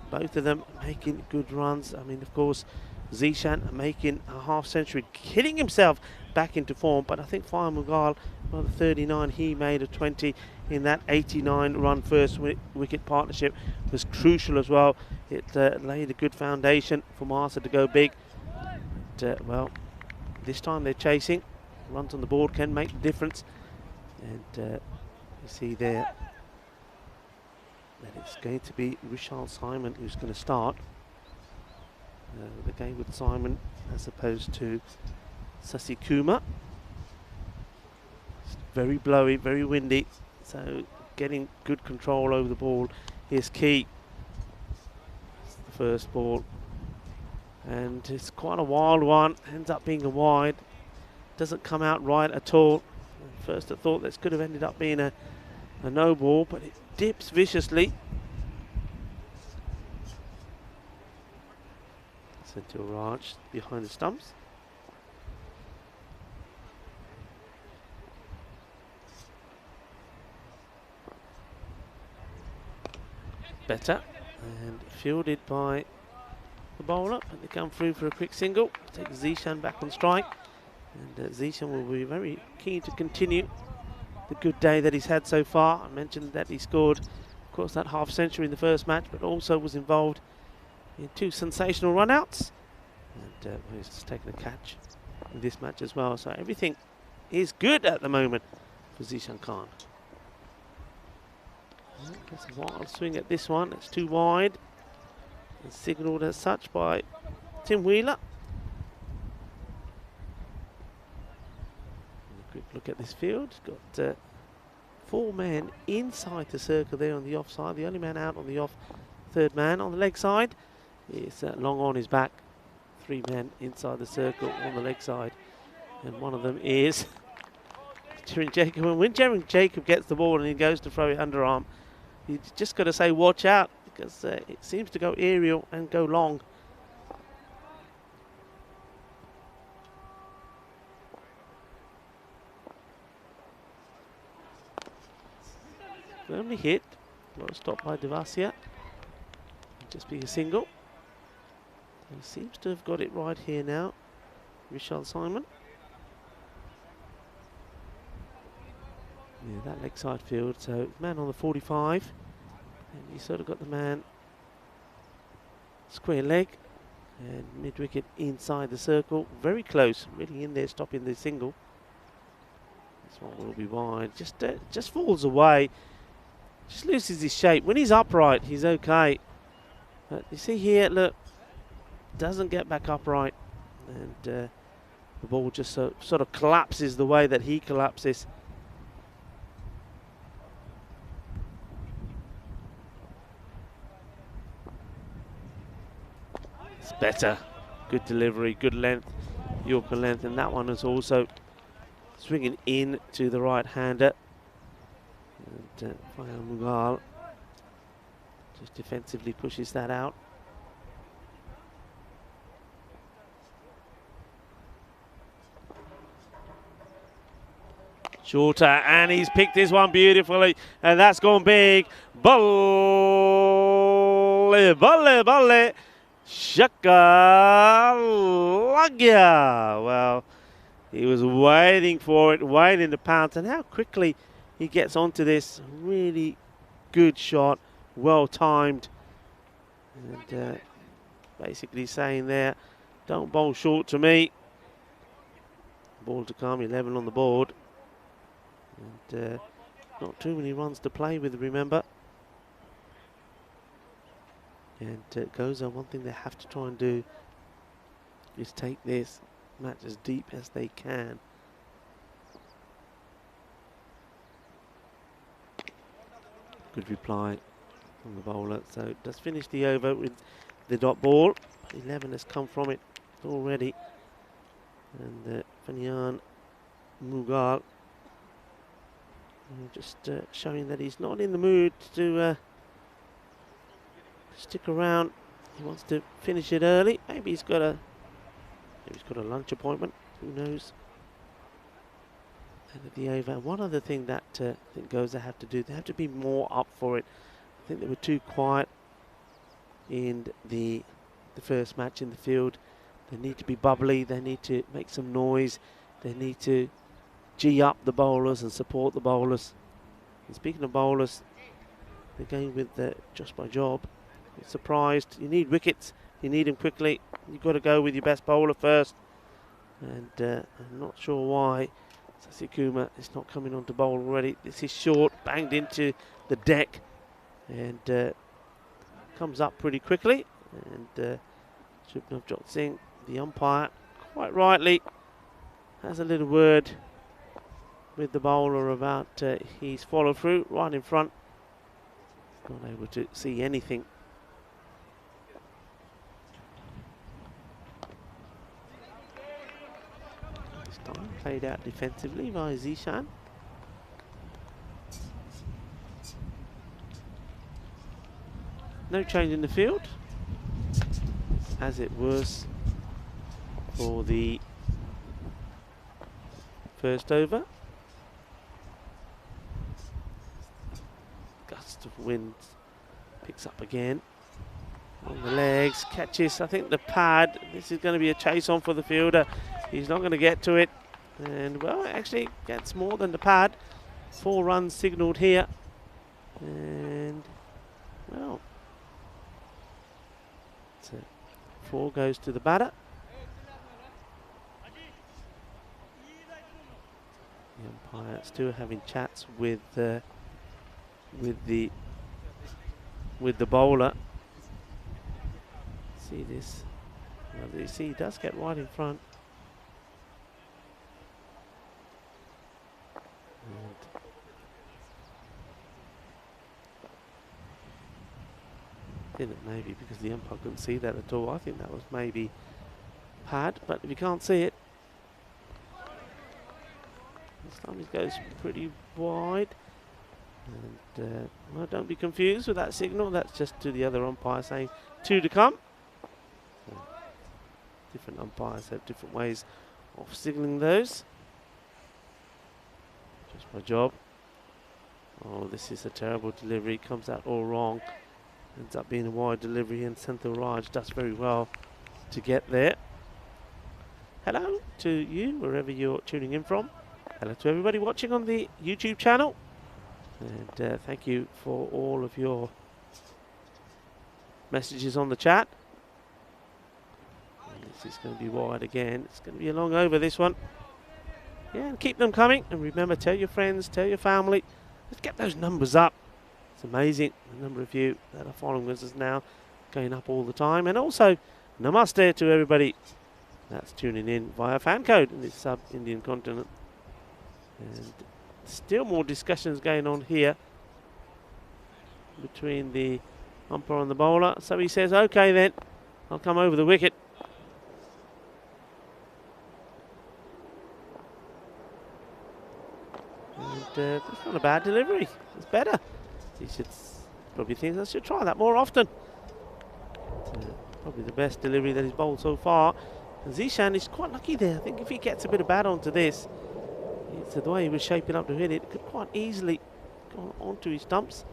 both of them making good runs. I mean, of course, Zishan making a half century, hitting himself back into form, but I think Fahim Mughal, well, the 39 he made of 20 in that 89 run first wicket partnership was crucial as well. It laid a good foundation for Malta to go big. But, well, this time they're chasing. Runs on the board can make the difference. And you see there that it's going to be Rishal Simon who's going to start the game with Simon as opposed to Sasi Kuma. It's very blowy, very windy, so getting good control over the ball is key. It's the first ball, and it's quite a wild one. Ends up being a wide. Doesn't come out right at all. At first I thought this could have ended up being a no ball, but it dips viciously. Sent to Raj behind the stumps. Better, and fielded by the bowler, and they come through for a quick single. Take Zishan back on strike, and Zishan will be very keen to continue the good day that he's had so far. I mentioned that he scored, of course, that half century in the first match, but also was involved in 2 sensational run-outs, and he's just taken a catch in this match as well. So everything is good at the moment for Zishan Khan. Gets a wild swing at this one. It's too wide. It's signalled as such by Tim Wheeler. A quick look at this field. Got 4 men inside the circle there on the offside. The only man out on the off, third man on the leg side is Long on his back. 3 men inside the circle on the leg side, and one of them is Jerry Jacob. And when Jerry Jacob gets the ball and he goes to throw it underarm, you just got to say watch out, because it seems to go aerial and go long. Firmly hit. Well stopped by Devasia. Just be a single. He seems to have got it right here now, Rishal Simon. Yeah, that leg side field, so man on the 45, and you sort of got the man square leg and mid wicket inside the circle, very close, really in there stopping the single. This one will be wide, just falls away, just loses his shape. When he's upright he's okay, but you see here, look, doesn't get back upright, and the ball just sort of collapses the way that he collapses. It's better, good delivery, good length, Yorker length, and that one is also swinging in to the right-hander. And Fahim Mughal just defensively pushes that out. Shorter, and he's picked this one beautifully, and that's gone big. Balle, balle, balle, Shakalagya. Well, he was waiting for it, waiting to pounce, and how quickly he gets onto this. Really good shot, well timed, and basically saying there, don't bowl short to me. Ball to come, 11 on the board. And not too many runs to play with, remember. And Gozo, one thing they have to try and do is take this match as deep as they can. Good reply from the bowler. So it does finish the over with the dot ball. 11 has come from it already. And Fanyan Mughal just showing that he's not in the mood to stick around. He wants to finish it early. Maybe he's got a lunch appointment. Who knows? End of the over. One other thing that I think Gozo have to do, they have to be more up for it. I think they were too quiet in the first match in the field. They need to be bubbly. They need to make some noise. They need to G up the bowlers and support the bowlers. And speaking of bowlers, they're going with just by job. I'm surprised. You need wickets. You need them quickly. You've got to go with your best bowler first. And I'm not sure why Sasikuma is not coming on to bowl already. This is short, banged into the deck, and comes up pretty quickly. And Shubnavjot Singh, the umpire, quite rightly, has a little word with the bowler about his follow through right in front. Not able to see anything. This time played out defensively by Zishan. No change in the field, as it was for the first over. Gust of wind picks up again on the legs, catches, I think, the pad. This is going to be a chase on for the fielder. He's not going to get to it, and well, actually gets more than the pad. 4 runs signalled here, and well, 4 goes to the batter. The umpire still having chats with the bowler. See this? Well, you see, he does get right in front. And I think that maybe because the umpire couldn't see that at all. I think that was maybe pad, but if you can't see it, this time it goes pretty wide. And well, don't be confused with that signal. That's just to the other umpire saying 2 to come. Different umpires have different ways of signalling those. Just my job. Oh, this is a terrible delivery. Comes out all wrong. Ends up being a wide delivery, and Senthil Raj does very well to get there. Hello to you, wherever you're tuning in from. Hello to everybody watching on the YouTube channel. And thank you for all of your messages on the chat. And this is going to be wide again. It's going to be a long over, this one. Yeah, and keep them coming. And remember, tell your friends, tell your family. Let's get those numbers up. It's amazing, the number of you that are following us is now going up all the time. And also, namaste to everybody that's tuning in via FanCode in this sub-Indian continent. And still more discussions going on here between the umpire and the bowler. So he says, okay then, I'll come over the wicket. And that's not a bad delivery. It's better. He should probably think I should try that more often. Probably the best delivery that he's bowled so far. And Zishan is quite lucky there. I think if he gets a bit of bat onto this, it's the way he was shaping up to hit it, could quite easily go onto his stumps.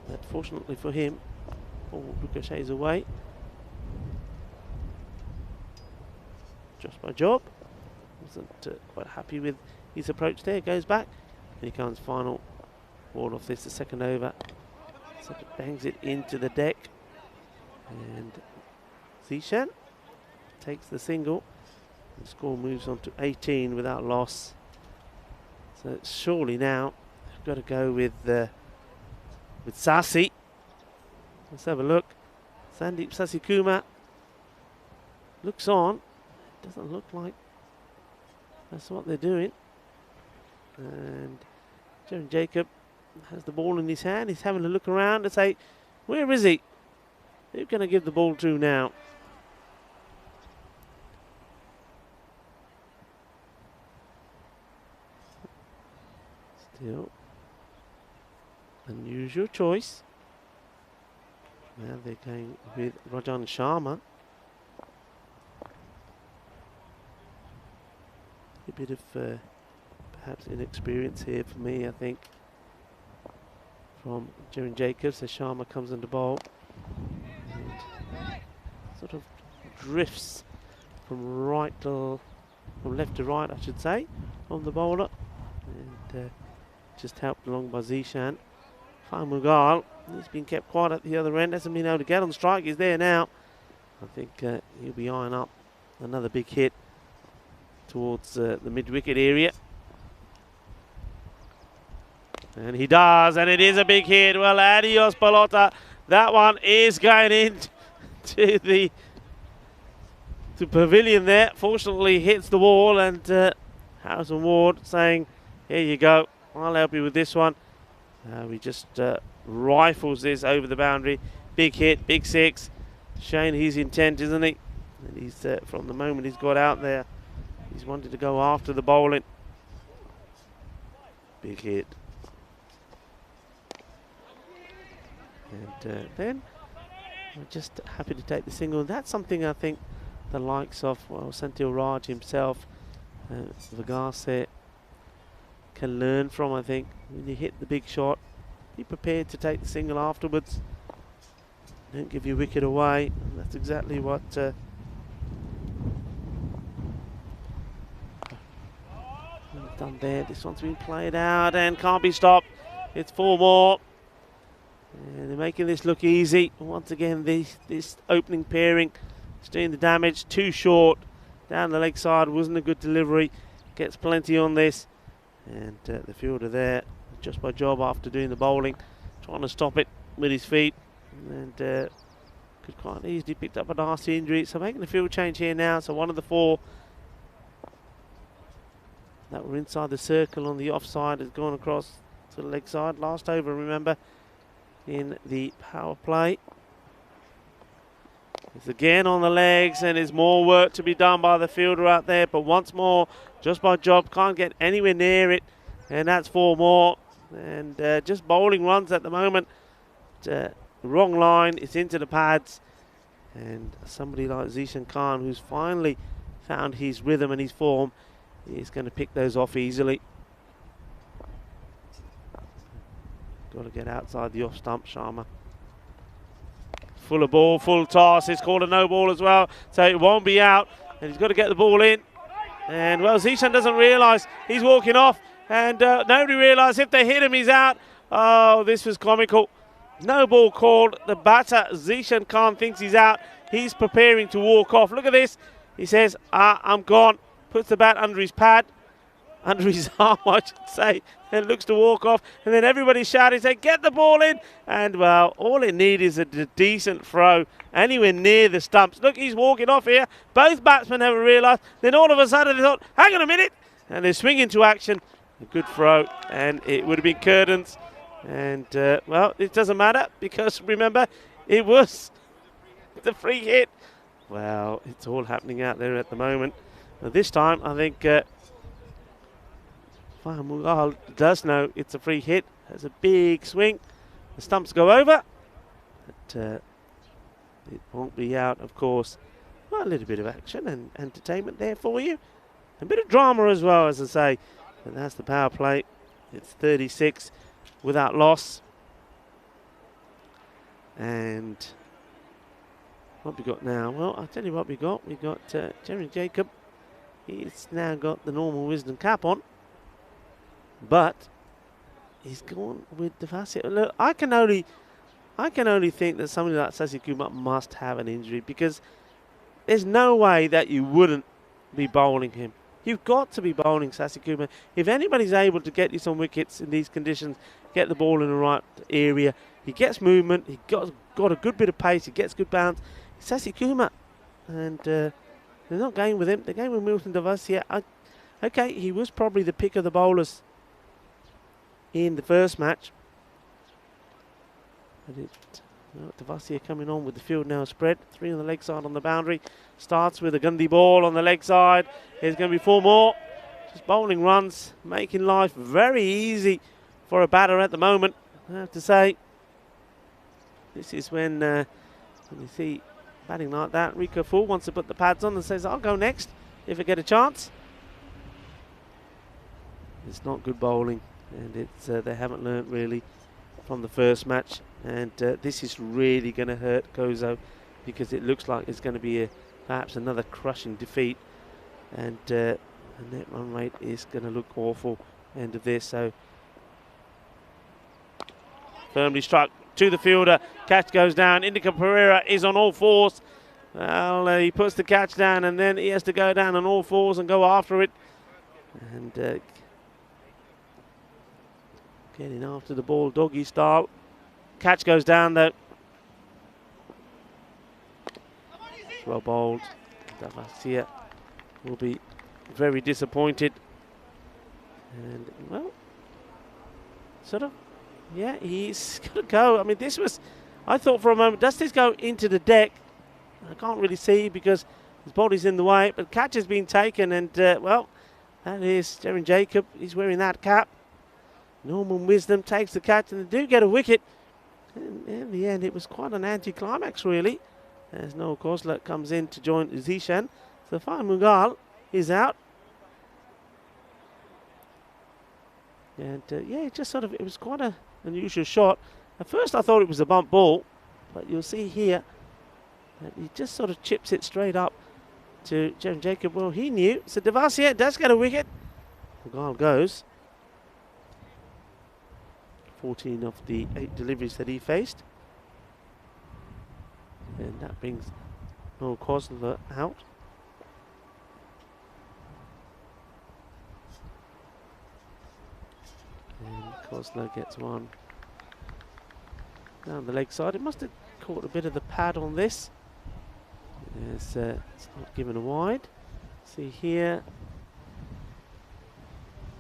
But fortunately for him, ball ricochets away. Just by job. Wasn't quite happy with his approach there. Goes back. Here comes final ball off this, the second over. So it bangs it into the deck. And Zishan takes the single. The score moves on to 18 without loss. So surely now they've got to go with Sasi. Let's have a look. Sandeep Sasikuma looks on. It doesn't look like that's what they're doing. And Jerry Jacob has the ball in his hand. He's having a look around to say, where is he? Who's going to give the ball to now? Still unusual choice. Now they're going with Rajan Sharma. A bit of perhaps inexperience here for me, I think, from Jerry Jacobs as Sharma comes into bowl. And sort of drifts from left to right, I should say, on the bowler. And just helped along by Zishan. Mughal, he's been kept quiet at the other end, hasn't been able to get on strike. He's there now. I think he'll be eyeing up another big hit towards the mid-wicket area. And he does, and it is a big hit. Well, adios, Balota. That one is going in to the pavilion there. Fortunately, hits the wall, and Harrison Ward saying, here you go, I'll help you with this one. We just rifles this over the boundary. Big hit, big six. Showing his intent, isn't he? And he's from the moment he's got out there, he's wanted to go after the bowling. Big hit. And then I'm just happy to take the single. That's something I think the likes of, well, Senthil Raj himself, Vagase, can learn from, I think. When you hit the big shot, be prepared to take the single afterwards. Don't give your wicket away. And that's exactly what done there. This one's been played out and can't be stopped. It's 4 more. And they're making this look easy. Once again, this opening pairing is doing the damage. Too short. Down the leg side, wasn't a good delivery. Gets plenty on this. And the fielder there, just by job after doing the bowling, trying to stop it with his feet. And could quite easily picked up a nasty injury. So making a field change here now. So one of the 4 that were inside the circle on the offside has gone across to the leg side. Last over, remember, in the power play. It's again on the legs, and there's more work to be done by the fielder out there. But once more, just by job, can't get anywhere near it. And that's 4 more. And just bowling runs at the moment. Wrong line, it's into the pads. And somebody like Zishan Khan, who's finally found his rhythm and his form, is going to pick those off easily. Got to get outside the off stump, Sharma. Full of ball, full toss. It's called a no ball as well, so it won't be out. And he's got to get the ball in. And, well, Zishan doesn't realise he's walking off. And nobody realised if they hit him, he's out. Oh, this was comical. No ball called. The batter, Zishan Khan, thinks he's out. He's preparing to walk off. Look at this. He says, I'm gone. Puts the bat under his pad. Under his arm, I should say, and looks to walk off. And then everybody's shouting, saying, get the ball in. And, well, all it needs is a decent throw anywhere near the stumps. Look, he's walking off here. Both batsmen haven't realised. Then all of a sudden they thought, hang on a minute. And they swing into action. A good throw, and it would have been curtains. And, well, it doesn't matter because, remember, it was the free hit. Well, it's all happening out there at the moment. Now, this time, I think Mughal does know it's a free hit. Has a big swing. The stumps go over. But it won't be out, of course. Well, a little bit of action and entertainment there for you. A bit of drama as well, as I say. And that's the power play. It's 36 without loss. And what we got now? Well, I'll tell you what we got. We got Jerry Jacob. He's now got the normal wisdom cap on. But he's gone with the facet. Look, I can only think that somebody like Sasikuma must have an injury, because there's no way that you wouldn't be bowling him. You've got to be bowling Sasikuma. If anybody's able to get you some wickets in these conditions, get the ball in the right area, he gets movement, he got a good bit of pace, he gets good bounce. Sasikuma, and they're not going with him. They're going with Milton Devasia. Okay, he was probably the pick of the bowlers in the first match. Devasia coming on with the field now spread. 3 on the leg side on the boundary. Starts with a Gandhi ball on the leg side. There's going to be 4 more. Just bowling runs, making life very easy for a batter at the moment, I have to say. This is when you see batting like that, Rico Full wants to put the pads on and says, I'll go next if I get a chance. It's not good bowling, and it's they haven't learnt really from the first match, and this is really going to hurt Gozo, because it looks like it's going to be perhaps another crushing defeat, and the net run rate is going to look awful end of this. So firmly struck to the fielder, catch goes down. Indica Pereira is on all fours. Well, he puts the catch down, and then he has to go down on all fours and go after it, and getting after the ball doggy style. Catch goes down though. It's well bowled. Devasia will be very disappointed. And, well, sort of, yeah, he's going to go. I mean, this was, I thought for a moment, does this go into the deck? I can't really see because his body's in the way, but catch has been taken, and, well, that is Jerrin Jacob. He's wearing that cap. Norman Wisdom takes the catch, and they do get a wicket. And in the end, it was quite an anticlimax, really, as Noel Kosler comes in to join Zishan. So Fine Mughal is out. And, yeah, it just sort of, it was quite an unusual shot. At first, I thought it was a bump ball, but you'll see here that he just sort of chips it straight up to Jerrin Jacob. Well, he knew. So Devasia does get a wicket. Mughal goes. 14 of the 8 deliveries that he faced. And that brings Noel Kosler out. And Kosler gets one down the leg side. It must have caught a bit of the pad on this. It's not given a wide. See here.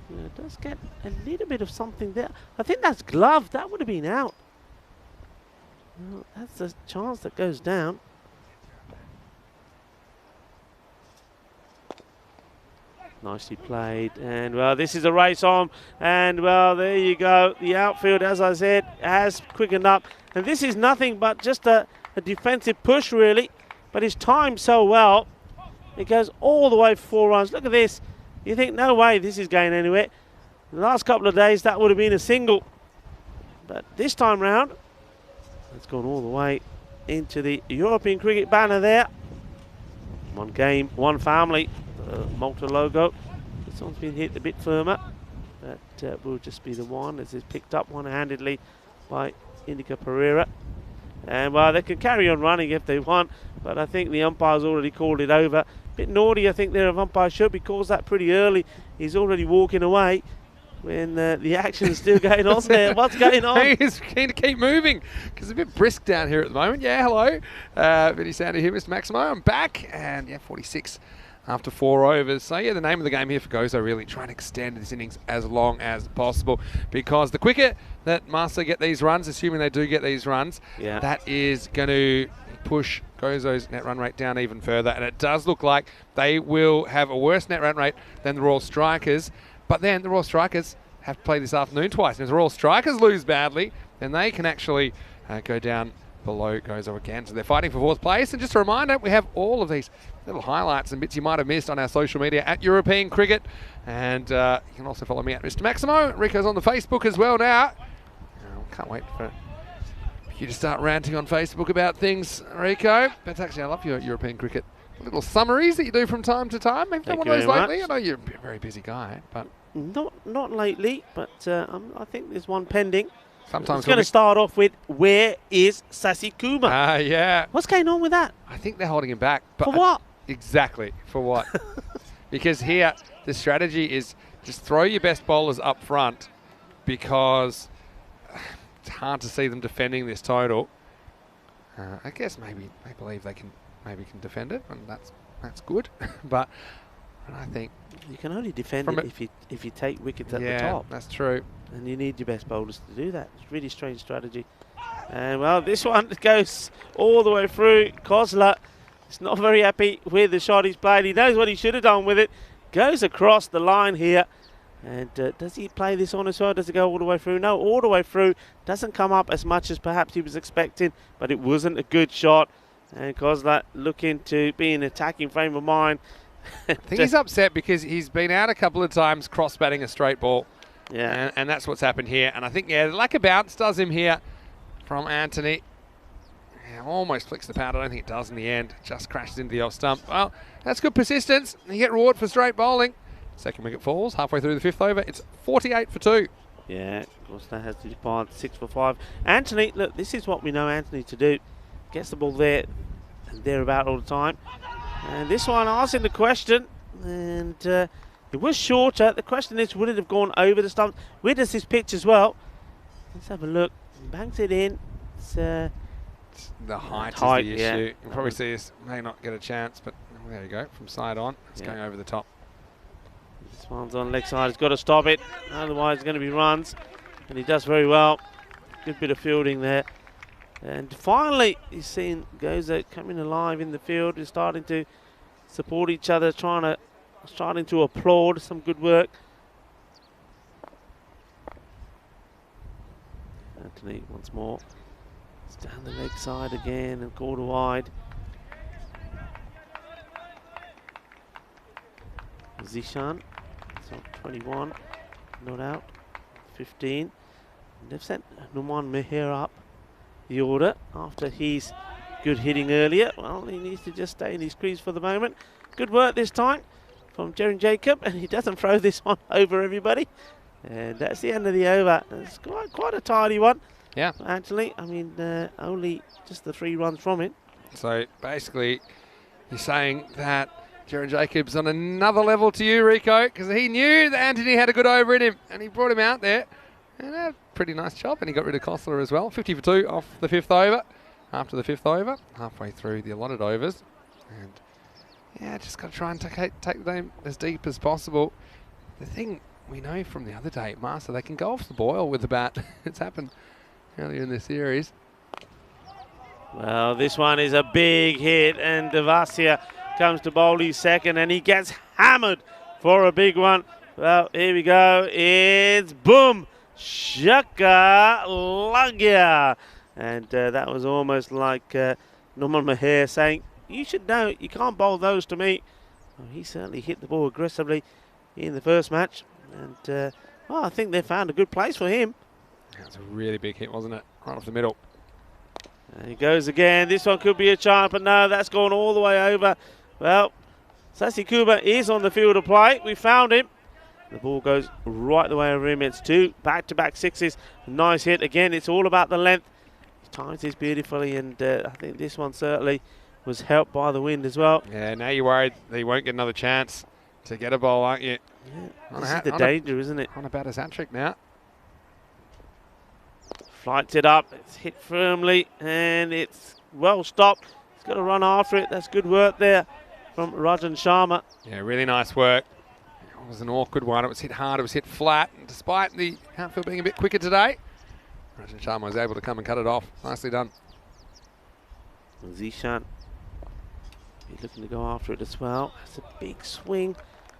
Yeah, it does get a little bit of something there. I think that's glove. That would have been out. Well, that's a chance that goes down. Nicely played. And, well, this is a race on. And, well, there you go. The outfield, as I said, has quickened up. And this is nothing but just a defensive push, really. But it's timed so well. It goes all the way for 4 runs. Look at this. You think, no way this is going anywhere. The last couple of days, that would have been a single. But this time round, it's gone all the way into the European cricket banner there. One game, one family, the Malta logo. This one's been hit a bit firmer. That will just be the one as it's picked up one-handedly by Indica Pereira. And, well, they can carry on running if they want, but I think the umpire's already called it over. Bit naughty, I think, there of umpire should, because that pretty early. He's already walking away when the action's still going on there. What's going on? He's keen to keep moving because it's a bit brisk down here at the moment. Yeah, hello. Vinny Sandy here, Mr. Maximo. I'm back, and, yeah, 46 after 4 overs. So, yeah, the name of the game here for Gozo, really trying to extend this innings as long as possible, because the quicker that Marseille get these runs, assuming they do get these runs, that is going to push Gozo's net run rate down even further, and it does look like they will have a worse net run rate than the Royal Strikers. But then the Royal Strikers have to play this afternoon twice, and if the Royal Strikers lose badly, then they can actually go down below Gozo again. So they're fighting for 4th place. And just a reminder, we have all of these little highlights and bits you might have missed on our social media at European Cricket, and you can also follow me at Mr. Maximo. Rico's on the Facebook as well now. Can't wait for you to start ranting on Facebook about things, Rico. But actually, I love your European Cricket little summaries that you do from time to time. Have you done one of those lately? I know you're a very busy guy, but not lately. But I think there's one pending. Sometimes it's going to start off with, where is Sasikuma? Yeah. What's going on with that? I think they're holding him back. But for what? Exactly. For what? Because here the strategy is just throw your best bowlers up front, because it's hard to see them defending this total. I guess maybe they believe they can defend it, and that's good. But I think you can only defend it if you take wickets at the top. That's true. And you need your best bowlers to do that. It's a really strange strategy. And well, this one goes all the way through. Kozla is not very happy with the shot he's played. He knows what he should have done with it. Goes across the line here. And does he play this on as well? Does it go all the way through? No, all the way through. Doesn't come up as much as perhaps he was expecting, but it wasn't a good shot. And Kozla looking to be in an attacking frame of mind. I think he's upset because he's been out a couple of times cross-batting a straight ball. Yeah. And that's what's happened here. And I think, the lack of bounce does him here from Anthony. Yeah, almost flicks the pad. I don't think it does in the end. Just crashes into the off stump. Well, that's good persistence. You get reward for straight bowling. Second wicket falls halfway through the 5th over. It's 48 for 2. Yeah, of course that has to depart 6 for 5. Anthony, look, this is what we know Anthony to do. Gets the ball there and thereabout all the time. And this one asking the question, and it was shorter. The question is, would it have gone over the stump? Where does this pitch as well? Let's have a look. Banks it in. It's the height is the issue. Yeah. You'll probably see this may not get a chance, but there you go. From side on, it's going over the top. This one's on leg side. He's got to stop it. Otherwise, it's going to be runs. And he does very well. Good bit of fielding there. And finally, he's seen Gozo coming alive in the field. He's starting to support each other, starting to applaud. Some good work. Anthony once more. It's down the leg side again and quarter wide. Zishan. So 21, not out. 15. And they've sent Numan Meher up the order after his good hitting earlier. Well, he needs to just stay in his crease for the moment. Good work this time from Jerry Jacob, and he doesn't throw this one over everybody. And that's the end of the over. It's quite a tidy one. Yeah. Actually, I mean, only just the 3 runs from it. So basically, you're saying that Jerry Jacobs on another level to you, Rico, because he knew that Anthony had a good over in him, and he brought him out there. And a pretty nice job, and he got rid of Kostler as well. 50 for 2 off the 5th over. After the 5th over, halfway through the allotted overs. And yeah, just got to try and take them as deep as possible. The thing we know from the other day, Master, they can go off the boil with the bat. It's happened earlier in the series. Well, this one is a big hit, and Devasia comes to bowl his second, and he gets hammered for a big one. Well, here we go. It's boom, shaka lagya. And that was almost like Numan Meher saying, you should know, you can't bowl those to me. Well, he certainly hit the ball aggressively in the first match. And well, I think they found a good place for him. That was a really big hit, wasn't it? Right off the middle. And he goes again. This one could be a chance, but no, that's gone all the way over. Well, Sasi Kuba is on the field of play. We found him. The ball goes right the way over him. It's 2 back-to-back sixes. Nice hit. Again, it's all about the length. He times this beautifully, and I think this one certainly was helped by the wind as well. Yeah, now you're worried that he won't get another chance to get a bowl, aren't you? Yeah, this is the danger, isn't it? On about his hat-trick now. Flights it up. It's hit firmly, and it's well stopped. He's got to run after it. That's good work there from Rajan Sharma. Yeah, really nice work. It was an awkward one. It was hit hard. It was hit flat. And despite the outfield being a bit quicker today, Rajan Sharma was able to come and cut it off. Nicely done. Zishan, he's looking to go after it as well. That's a big swing.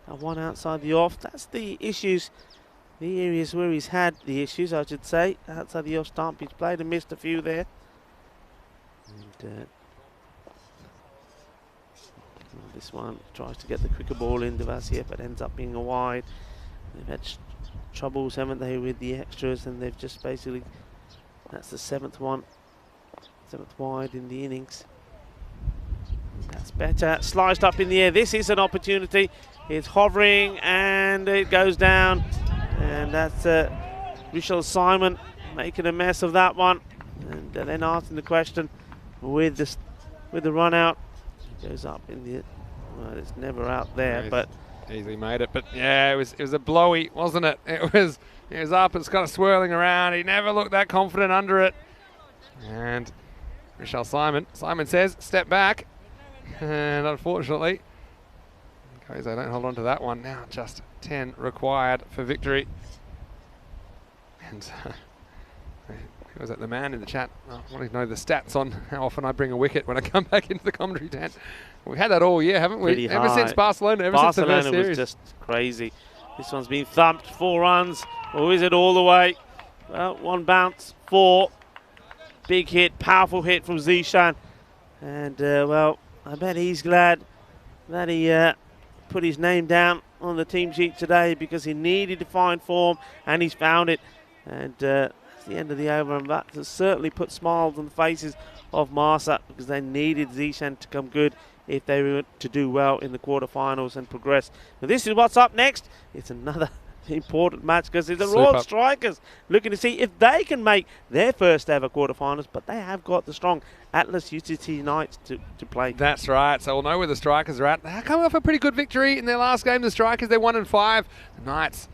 One outside the off. That's the issues, the areas where he's had the issues, I should say. Outside the off stump, he's played and missed a few there. And this one tries to get the quicker ball in Devasia, but ends up being a wide. They've had troubles, haven't they, with the extras, and they've just basically, that's the 7th one. 7th wide in the innings. That's better. Sliced up in the air. This is an opportunity. It's hovering and it goes down. And that's Vishal Simon making a mess of that one. And then asking the question with the run out. It goes up in the, well, it's never out there, but Easily made it, but yeah, it was a blowy, wasn't it? It was up, it's kind of swirling around. He never looked that confident under it. And Michelle Simon says, step back. And unfortunately, Gozo don't hold on to that one. Now just 10 required for victory. And was that the man in the chat? I want to know the stats on how often I bring a wicket when I come back into the commentary tent. We've had that all year, haven't we? Pretty ever high. since Barcelona, ever since the first series. Was just crazy. This one's been thumped, 4 runs. Or is it all the way? Well, 1 bounce, 4. Big hit, powerful hit from Zishan. And, well, I bet he's glad that he put his name down on the team sheet today because he needed to find form, and he's found it. And it's the end of the over, and that has certainly put smiles on the faces of Marsa because they needed Zishan to come good if they were to do well in the quarterfinals and progress. Now this is what's up next. It's another important match because it's the Royal Strikers looking to see if they can make their first ever quarterfinals, but they have got the strong Atlas UTT Knights to play. That's right, so we'll know where the Strikers are at. They're coming off a pretty good victory in their last game. The Strikers, they're 1-5. The Knights,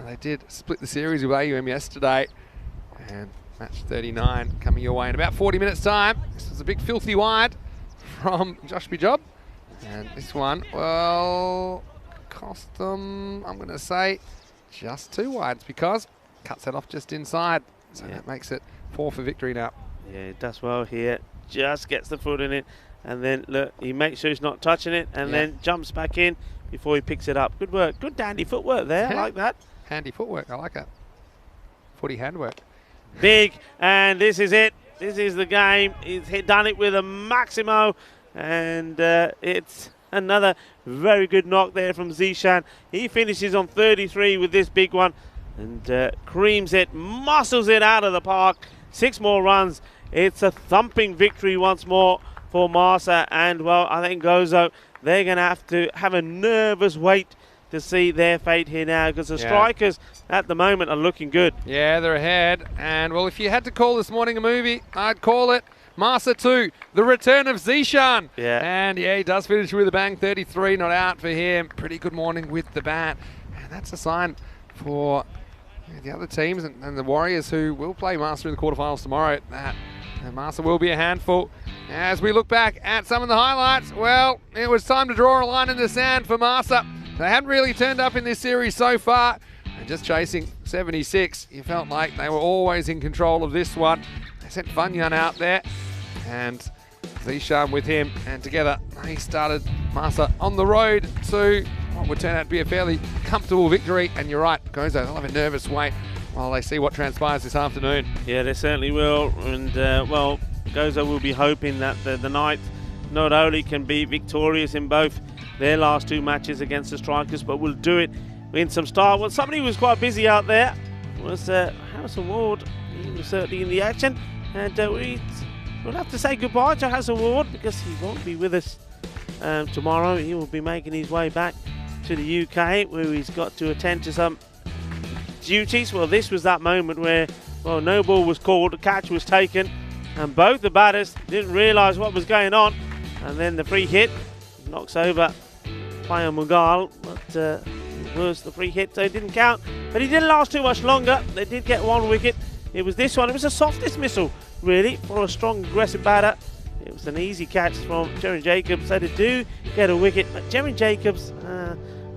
they did split the series with AUM yesterday, and match 39 coming your way in about 40 minutes time. This was a big filthy wide from Josh Bijob, and this one, well, cost them, I'm going to say, just 2 wides because cuts it off just inside. So that makes it 4 for victory now. Yeah, it does well here. Just gets the foot in it, and then look, he makes sure he's not touching it, and then jumps back in before he picks it up. Good work, good dandy footwork there. I like that. Handy footwork, I like that. Footy handwork. Big, and this is it. This is the game. He's done it with a Maximo, and it's another very good knock there from Zishan. He finishes on 33 with this big one, and creams it, muscles it out of the park. 6 more runs. It's a thumping victory once more for Marsa, and well, I think Gozo, they're going to have a nervous wait to see their fate here now because the Strikers at the moment are looking good. Yeah, they're ahead. And, well, if you had to call this morning a movie, I'd call it Marsa 2, The Return of Zishan. Yeah. And, yeah, he does finish with a bang. 33 not out for him. Pretty good morning with the bat. And that's a sign for the other teams and the Warriors who will play Marsa in the quarterfinals tomorrow. That Marsa will be a handful. As we look back at some of the highlights, well, it was time to draw a line in the sand for Marsa. They hadn't really turned up in this series so far, and just chasing 76, you felt like they were always in control of this one. They sent Funyan out there, and Zishan with him, and together they started Marsa on the road to what would turn out to be a fairly comfortable victory. And you're right, Gozo, they'll have a nervous wait while they see what transpires this afternoon. Yeah, they certainly will, and well, Gozo will be hoping that the Knights not only can be victorious in both their last 2 matches against the Strikers, but will do it in some style. Well, somebody who was quite busy out there was Harrison Ward. He was certainly in the action, and we'll have to say goodbye to Harrison Ward because he won't be with us tomorrow. He will be making his way back to the UK where he's got to attend to some duties. Well, this was that moment where, well, no ball was called, the catch was taken, and both the batters didn't realise what was going on, and then the free hit knocks over player Mughal, but it was the free hit, so it didn't count. But he didn't last too much longer. They did get 1 wicket. It was this one. It was a soft dismissal, really, for a strong, aggressive batter. It was an easy catch from Jerry Jacobs, so they do get a wicket. But Jerry Jacobs,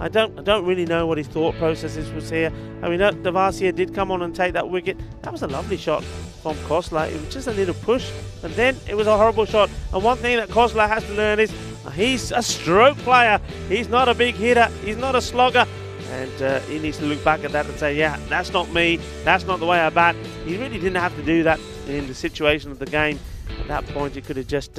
I don't really know what his thought processes was here. I mean, Devasia did come on and take that wicket. That was a lovely shot from Khosla. It was just a little push, and then it was a horrible shot. And one thing that Khosla has to learn is he's a stroke player. He's not a big hitter. He's not a slogger. And he needs to look back at that and say, yeah, that's not me. That's not the way I bat. He really didn't have to do that in the situation of the game. At that point, he could have just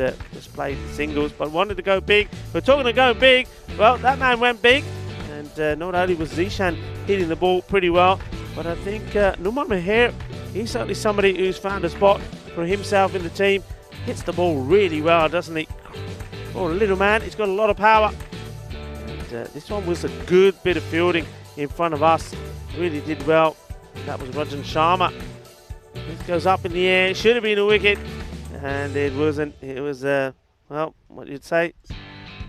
played the singles, but wanted to go big. We're talking to go big. Well, that man went big. And not only was Zishan hitting the ball pretty well, but I think Numan Meher, he's certainly somebody who's found a spot for himself in the team. Hits the ball really well, doesn't he? Oh, little man, he's got a lot of power. And this one was a good bit of fielding in front of us. Really did well. That was Rajan Sharma. This goes up in the air. Should have been a wicket. And it wasn't. It was, well, what you'd say,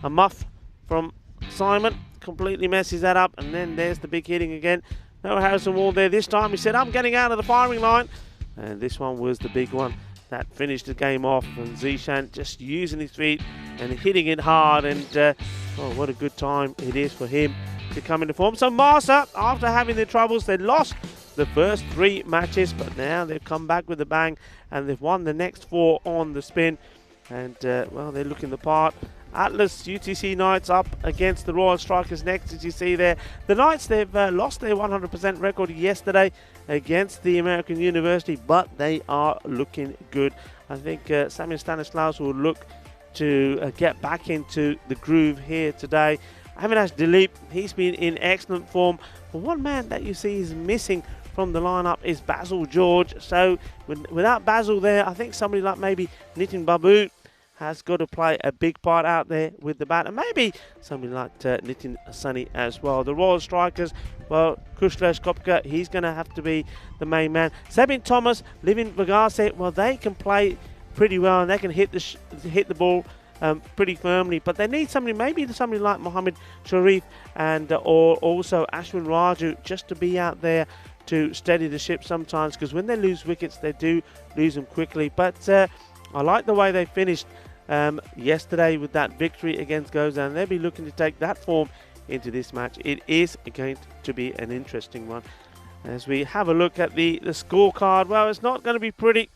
a muff from Simon. completely messes that up. And then there's the big hitting again. No Harrison Ward there this time. He said, I'm getting out of the firing line. And this one was the big one that finished the game off. And Zishan just using his feet and hitting it hard. And oh, what a good time it is for him to come into form. So Malta, after having their troubles, they lost the first 3 matches, but now they've come back with a bang and they've won the next 4 on the spin. And well, they're looking the part. Atlas UTC Knights up against the Royal Strikers next, as you see there. The Knights, they've lost their 100% record yesterday against the American University, but they are looking good. I think Samuel Stanislaus will look to get back into the groove here today. Avinash Dilip, he's been in excellent form. But one man that you see is missing from the lineup is Basil George. So without Basil there, I think somebody like maybe Nitin Babu has got to play a big part out there with the bat, and maybe somebody like Nitin Sunny as well. The Royal Strikers, well, Kushlesh Kopka, he's going to have to be the main man. Sebin Thomas, Livin Vagase, well, they can play pretty well and they can hit the ball pretty firmly, but they need somebody, maybe somebody like Mohammed Sharif and or also Ashwin Raju, just to be out there to steady the ship sometimes, because when they lose wickets, they do lose them quickly. But I like the way they finished yesterday with that victory against Gozo, and they'll be looking to take that form into this match. It is going to be an interesting one. As we have a look at the scorecard, well, it's not going to be pretty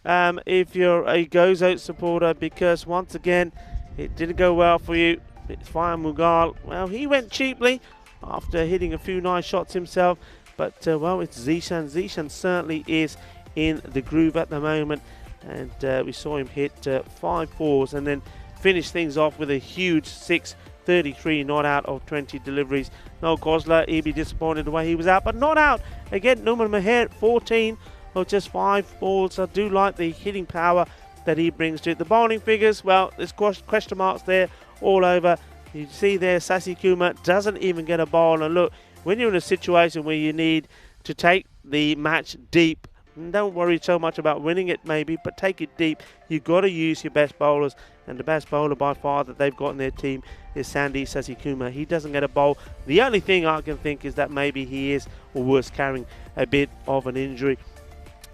if you're a Gozo supporter, because once again, it didn't go well for you. It's Fire Mughal. Well, he went cheaply after hitting a few nice shots himself. But, well, it's Zishan. Zishan certainly is in the groove at the moment. And we saw him hit 5 fours and then finish things off with a huge 6-33 not out of 20 deliveries. Noel Gosler, he'd be disappointed the way he was out, but not out. Again, Numan Meher, 14 of just 5 balls. I do like the hitting power that he brings to it. The bowling figures, well, there's question marks there all over. You see there, Sasi Kumar doesn't even get a bowl. And look, when you're in a situation where you need to take the match deep, don't worry so much about winning it maybe, but take it deep. You've got to use your best bowlers, and the best bowler by far that they've got in their team is Sandy Sasikuma. He doesn't get a bowl. The only thing I can think is that maybe he is, or worse, carrying a bit of an injury.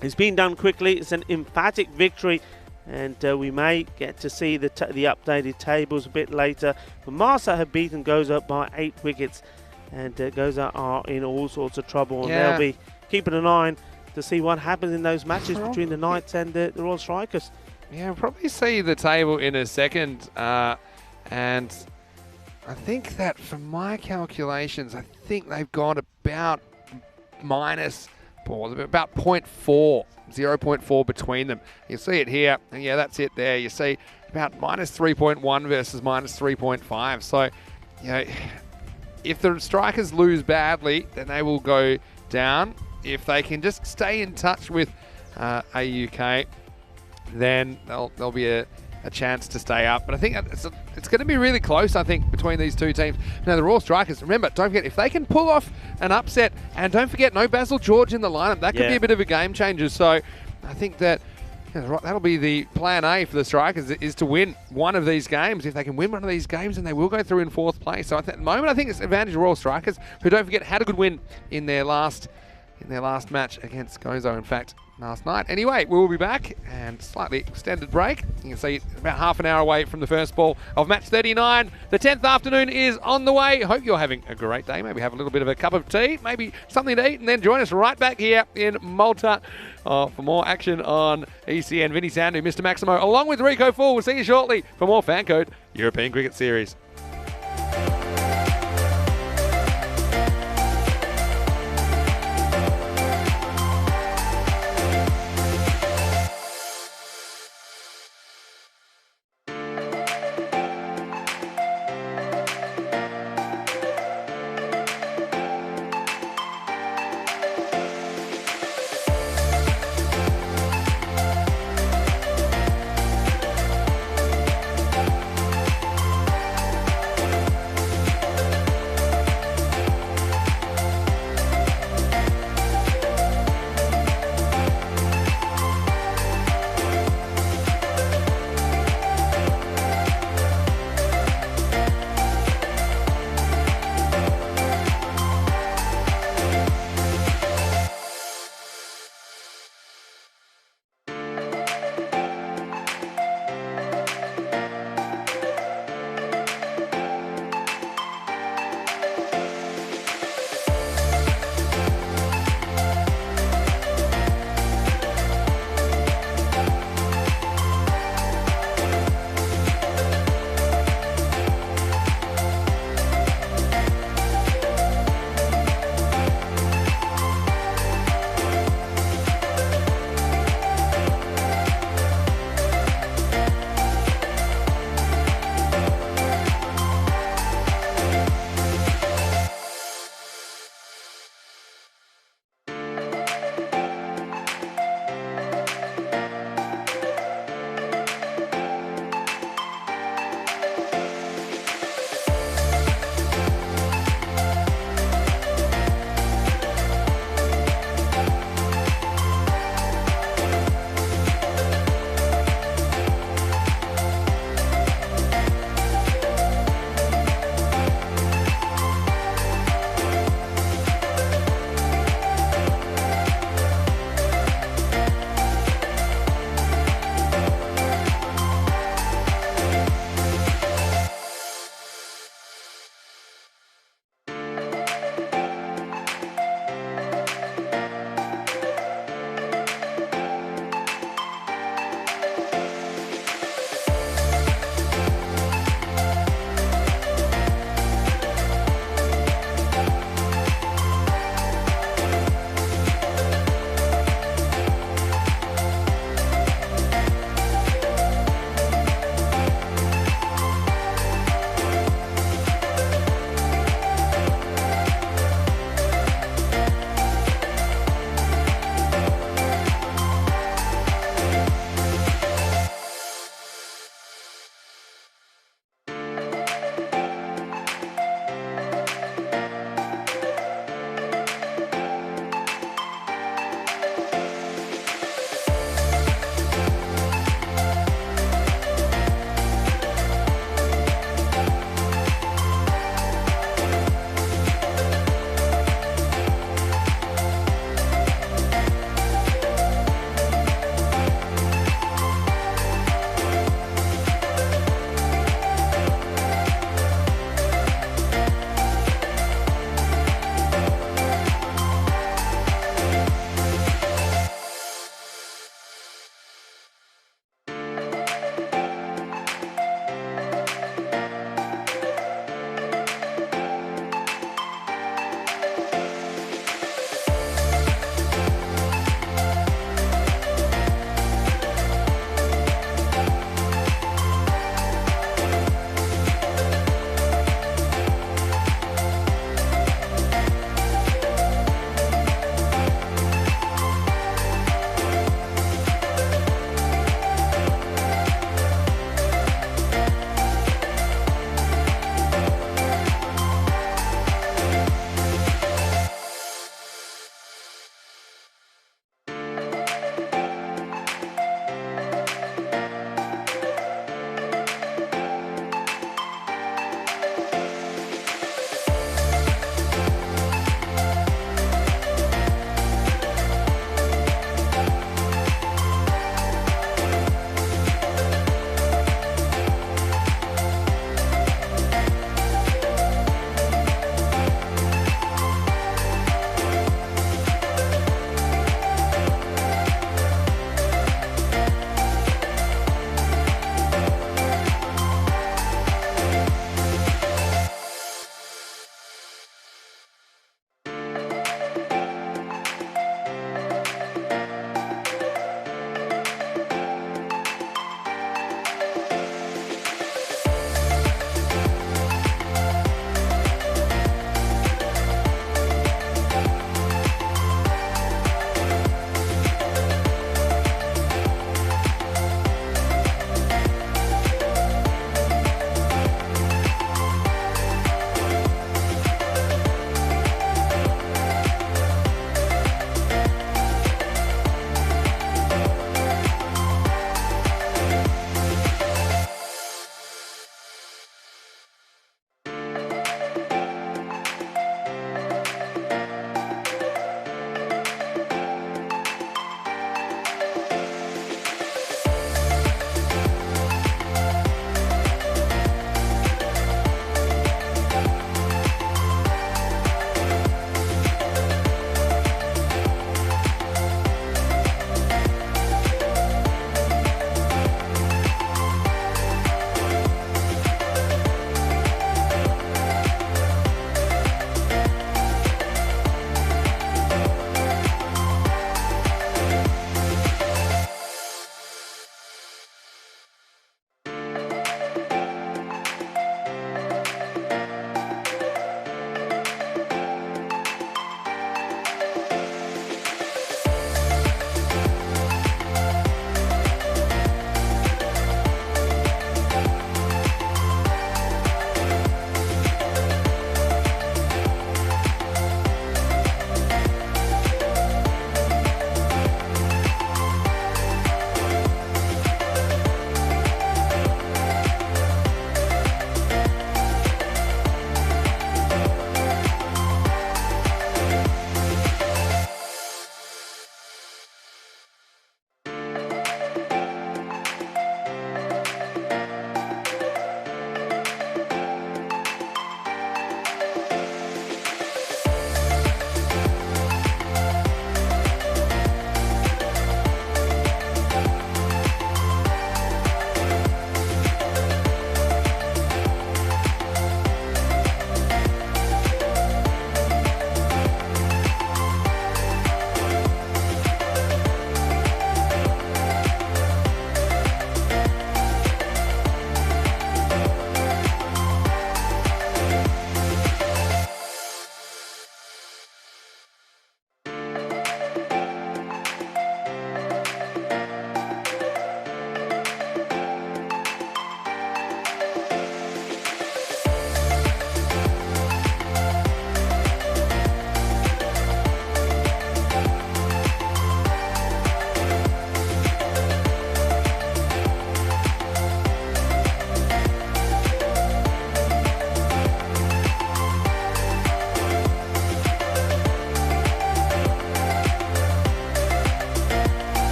It's been done quickly. It's an emphatic victory, and we may get to see the updated tables a bit later. But Malta have beaten Gozo by 8 wickets, and Gozo are in all sorts of trouble, and they'll be keeping an eye on to see what happens in those matches between the Knights and the Royal Strikers. Yeah, we'll probably see the table in a second, and I think that from my calculations, I think they've got about minus about 0.4 between them. You see it here, and yeah, that's it there. You see about minus 3.1 versus minus 3.5. So, you know, if the Strikers lose badly, then they will go down. If they can just stay in touch with AUK, then there'll be a chance to stay up. But I think it's going to be really close, I think, between these two teams. Now, the Royal Strikers, remember, don't forget, if they can pull off an upset, and don't forget, no Basil George in the lineup, that could be a bit of a game changer. So I think that that'll be the plan A for the Strikers, is to win one of these games. If they can win one of these games, then they will go through in 4th place. So at the moment, I think it's advantage of Royal Strikers, who, don't forget, had a good win in their last match against Gozo, in fact, last night. Anyway, we'll be back, and slightly extended break. You can see about half an hour away from the first ball of match 39. The 10th afternoon is on the way. Hope you're having a great day. Maybe have a little bit of a cup of tea, maybe something to eat, and then join us right back here in Malta for more action on ECN. Vinny Sandu, Mr. Maximo, along with Rico Full. We'll see you shortly for more FanCode European Cricket Series.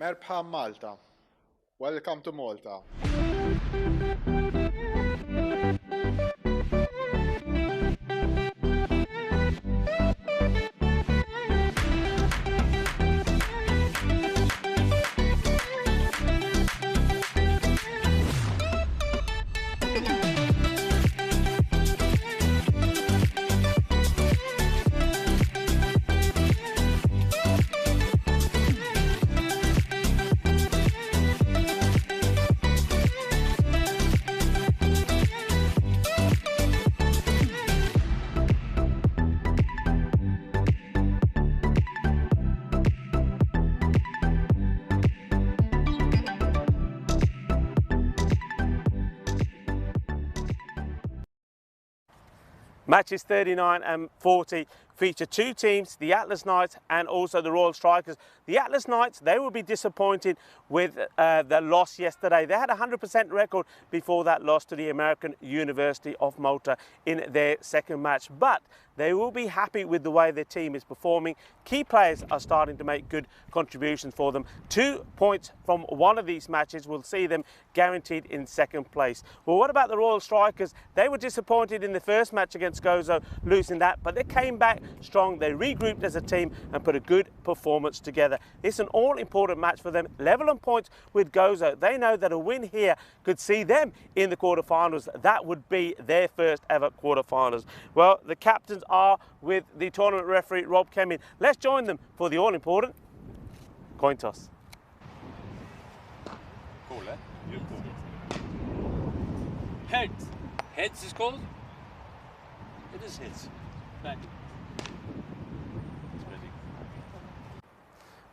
Merhaba Malta. Welcome to Malta. Matches 39 and 40 feature two teams, the Atlas Knights and also the Royal Strikers. The Atlas Knights, they will be disappointed with the loss yesterday. They had a 100% record before that loss to the American University of Malta in their second match, but they will be happy with the way their team is performing. Key players are starting to make good contributions for them. 2 points from one of these matches will see them guaranteed in second place. Well, what about the Royal Strikers? They were disappointed in the first match against Gozo, losing that, but they came back strong. They regrouped as a team and put a good performance together. It's an all-important match for them. Level on points with Gozo. They know that a win here could see them in the quarterfinals. That would be their first ever quarterfinals. Well, the captains are with the tournament referee, Rob Kemin. Let's join them for the all-important coin toss. Cool, eh? You're cool. Heads. Heads is called? It is heads. Back. It's ready.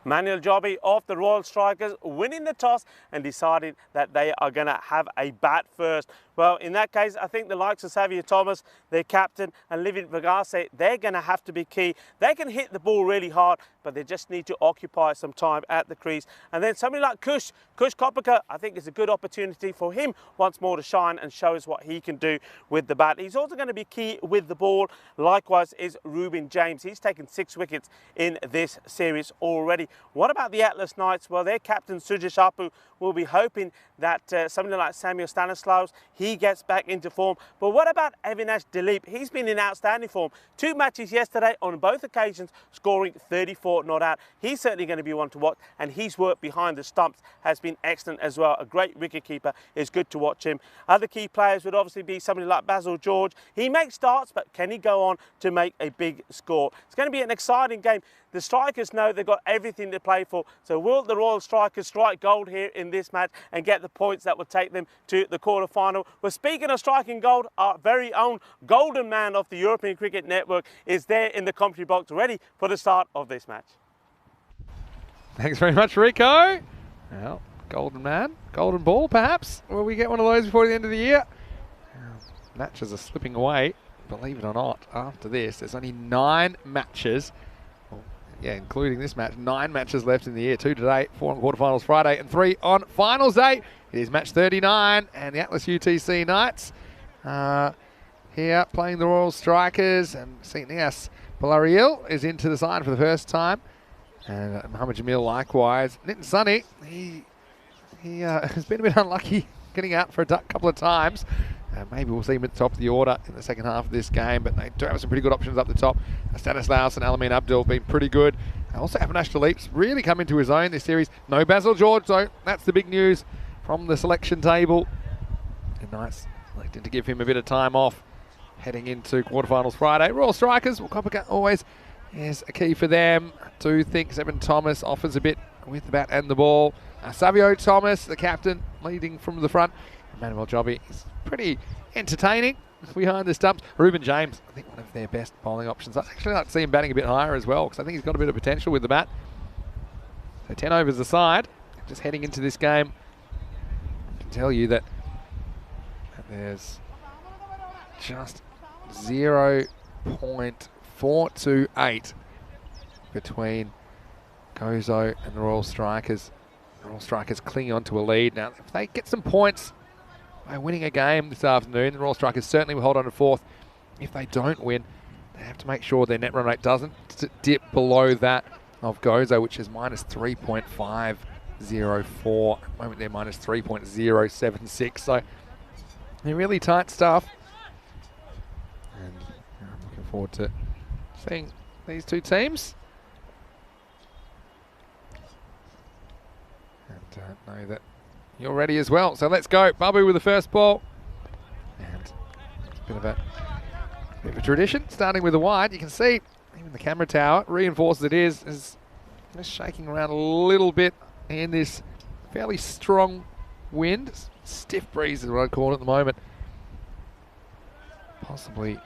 Manuel Jobby of the Royal Strikers winning the toss and deciding that they are going to have a bat first. Well, in that case, I think the likes of Xavier Thomas, their captain, and Livin Vagase, they're going to have to be key. They can hit the ball really hard, but they just need to occupy some time at the crease. And then somebody like Kush Kopaka, I think is a good opportunity for him once more to shine and show us what he can do with the bat. He's also going to be key with the ball. Likewise is Ruben James. He's taken 6 wickets in this series already. What about the Atlas Knights? Well, their captain Sujesh Apu will be hoping that somebody like Samuel Stanislaus, he gets back into form. But what about Avinash Dilip? He's been in outstanding form. 2 matches yesterday, on both occasions scoring 34 not out. He's certainly going to be one to watch, and his work behind the stumps has been excellent as well. A great wicketkeeper. Is good to watch him. Other key players would obviously be somebody like Basil George. He makes starts, but can he go on to make a big score? It's going to be an exciting game. The Strikers know they've got everything to play for. So will the Royal Strikers strike gold here in this match and get the points that will take them to the quarter-final? Well, speaking of striking gold, our very own golden man of the European Cricket Network is there in the commentary box, ready for the start of this match. Thanks very much, Rico. Well, golden man, golden ball perhaps. Will we get one of those before the end of the year? Matches are slipping away, believe it or not. After this, there's only 9 matches. Yeah, including this match, 9 matches left in the year. 2 today, 4 on quarterfinals Friday, and 3 on finals day. It is match 39, and the Atlas UTC Knights here playing the Royal Strikers, and St. Nias Polariel is into the side for the first time, and Mohamed Jamil likewise. Nitin Sunny, he has been a bit unlucky getting out for a couple of times. Maybe we'll see him at the top of the order in the second half of this game, but they do have some pretty good options up the top. Stanislaus and Alamin Abdul have been pretty good. Also, Avinash Dilip's really come into his own this series. No Basil George, though. That's the big news from the selection table. And Knights electing to give him a bit of time off heading into quarterfinals Friday. Royal Strikers, well, Kopaka always is a key for them. I do think Zebin Thomas offers a bit with the bat and the ball. Savio Thomas, the captain, leading from the front. Manuel Jobby is pretty entertaining behind the stumps. Ruben James, I think one of their best bowling options. I'd actually like to see him batting a bit higher as well, because I think he's got a bit of potential with the bat. So 10 overs aside, just heading into this game, I can tell you that there's just 0.428 between Gozo and the Royal Strikers. The Royal Strikers clinging on to a lead. Now, if they get some points by winning a game this afternoon, the Royal Strikers certainly will hold on to 4th. If they don't win, they have to make sure their net run rate doesn't dip below that of Gozo, which is minus 3.5 3.04. At the moment they're minus 3.076. So they're really tight stuff. And I'm looking forward to seeing these two teams. And know that you're ready as well. So let's go. Babu with the first ball. And it's a bit of a tradition, starting with the wide. You can see even the camera tower reinforces it is just shaking around a little bit in this fairly strong wind. Stiff breeze is what I'd call it at the moment. Possibly,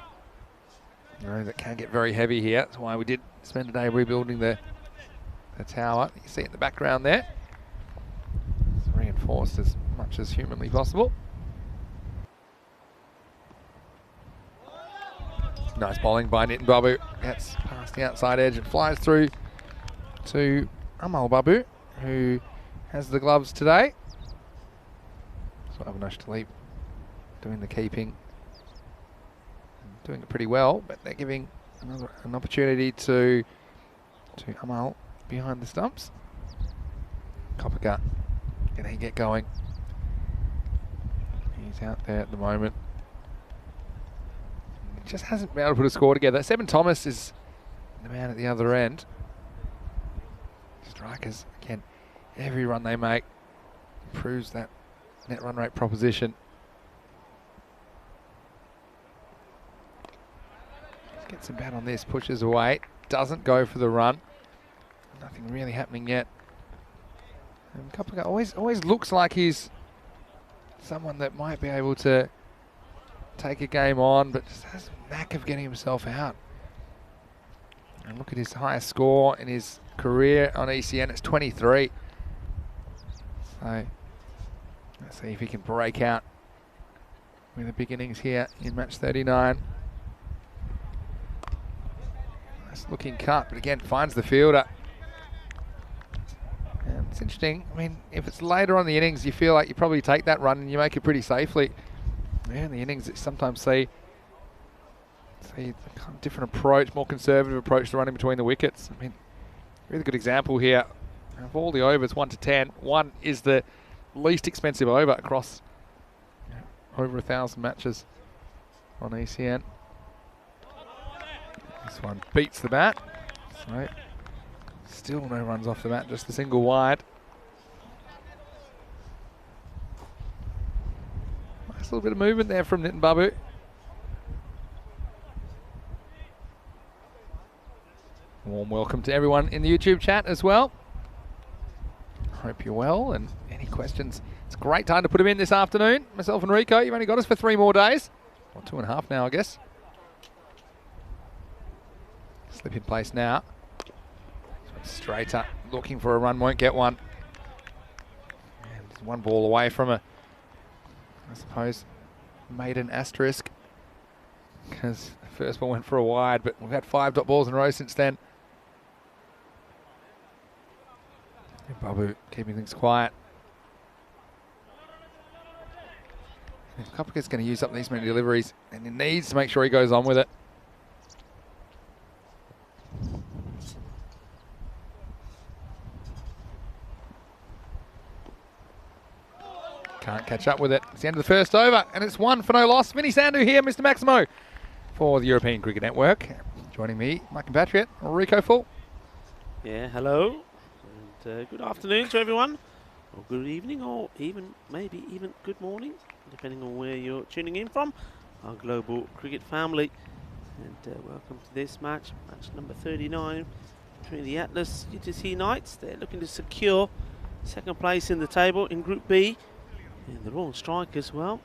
that can get very heavy here. That's why we did spend a day rebuilding the tower. You can see it in the background there. It's reinforced as much as humanly possible. Nice bowling by Nitin Babu. Gets past the outside edge and flies through to Amal Babu, who has the gloves today. So Avinash Talib doing the keeping. Doing it pretty well, but they're giving an opportunity to Amal behind the stumps. Coppercut, can he get going? He's out there at the moment. He just hasn't been able to put a score together. Seben Thomas is the man at the other end. Strikers, again, every run they make improves that net run rate proposition. Gets a bat on this, pushes away, doesn't go for the run. Nothing really happening yet. And Coppercut always looks like he's someone that might be able to take a game on, but just has a knack of getting himself out. And look at his highest score in his career on ECN, it's 23. So let's see if he can break out with the big innings here in match 39. Nice looking cut, but again finds the fielder. And it's interesting, I mean, if it's later on in the innings, you feel like you probably take that run and you make it pretty safely. Yeah, in the innings, you sometimes see a kind of different approach, more conservative approach to running between the wickets. I mean, really good example here. Of all the overs, 1 to 10, 1 is the least expensive over across over 1,000 matches on ECN. This one beats the bat. So still no runs off the bat, just a single wide. Nice little bit of movement there from Nitin Babu. Warm welcome to everyone in the YouTube chat as well. Hope you're well, and any questions, it's a great time to put them in this afternoon. Myself and Rico, you've only got us for 3 more days. Or 2.5 now, I guess. Slip in place now. Straight up, looking for a run, won't get one. And there's 1 ball away from a, I suppose, maiden asterisk. Because the first ball went for a wide, but we've had 5 dot balls in a row since then. And Babu keeping things quiet. If Coppercut's going to use up these many deliveries, and he needs to make sure he goes on with it. Can't catch up with it. It's the end of the first over, and it's 1 for no loss. Vinny Sandhu here, Mr. Maximo, for the European Cricket Network. Joining me, my compatriot, Rico Full. Yeah, hello, and good afternoon to everyone, or good evening, or maybe even good morning, depending on where you're tuning in from, our global cricket family. And welcome to this match number 39, between the Atlas UTC Knights. They're looking to secure second place in the table in Group B. And the Royal Strikers, well,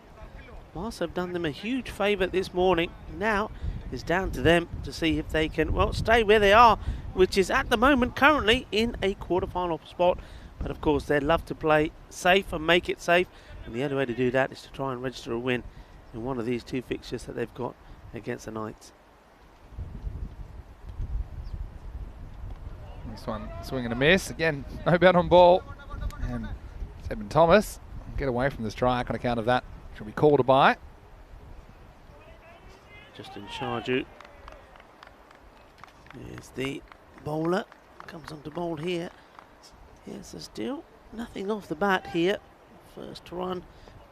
whilst they've done them a huge favour this morning, now it's down to them to see if they can, well, stay where they are, which is at the moment currently in a quarter-final spot. But of course, they'd love to play safe and make it safe. And the only way to do that is to try and register a win in one of these 2 fixtures that they've got against the Knights. This one, swing and a miss. Again, no bat on ball. And Seben Thomas get away from the strike on account of that. Should be called a bye. Justin Sharju. There's the bowler. Comes on to bowl here. Here's the steal. nothing off the bat here. First run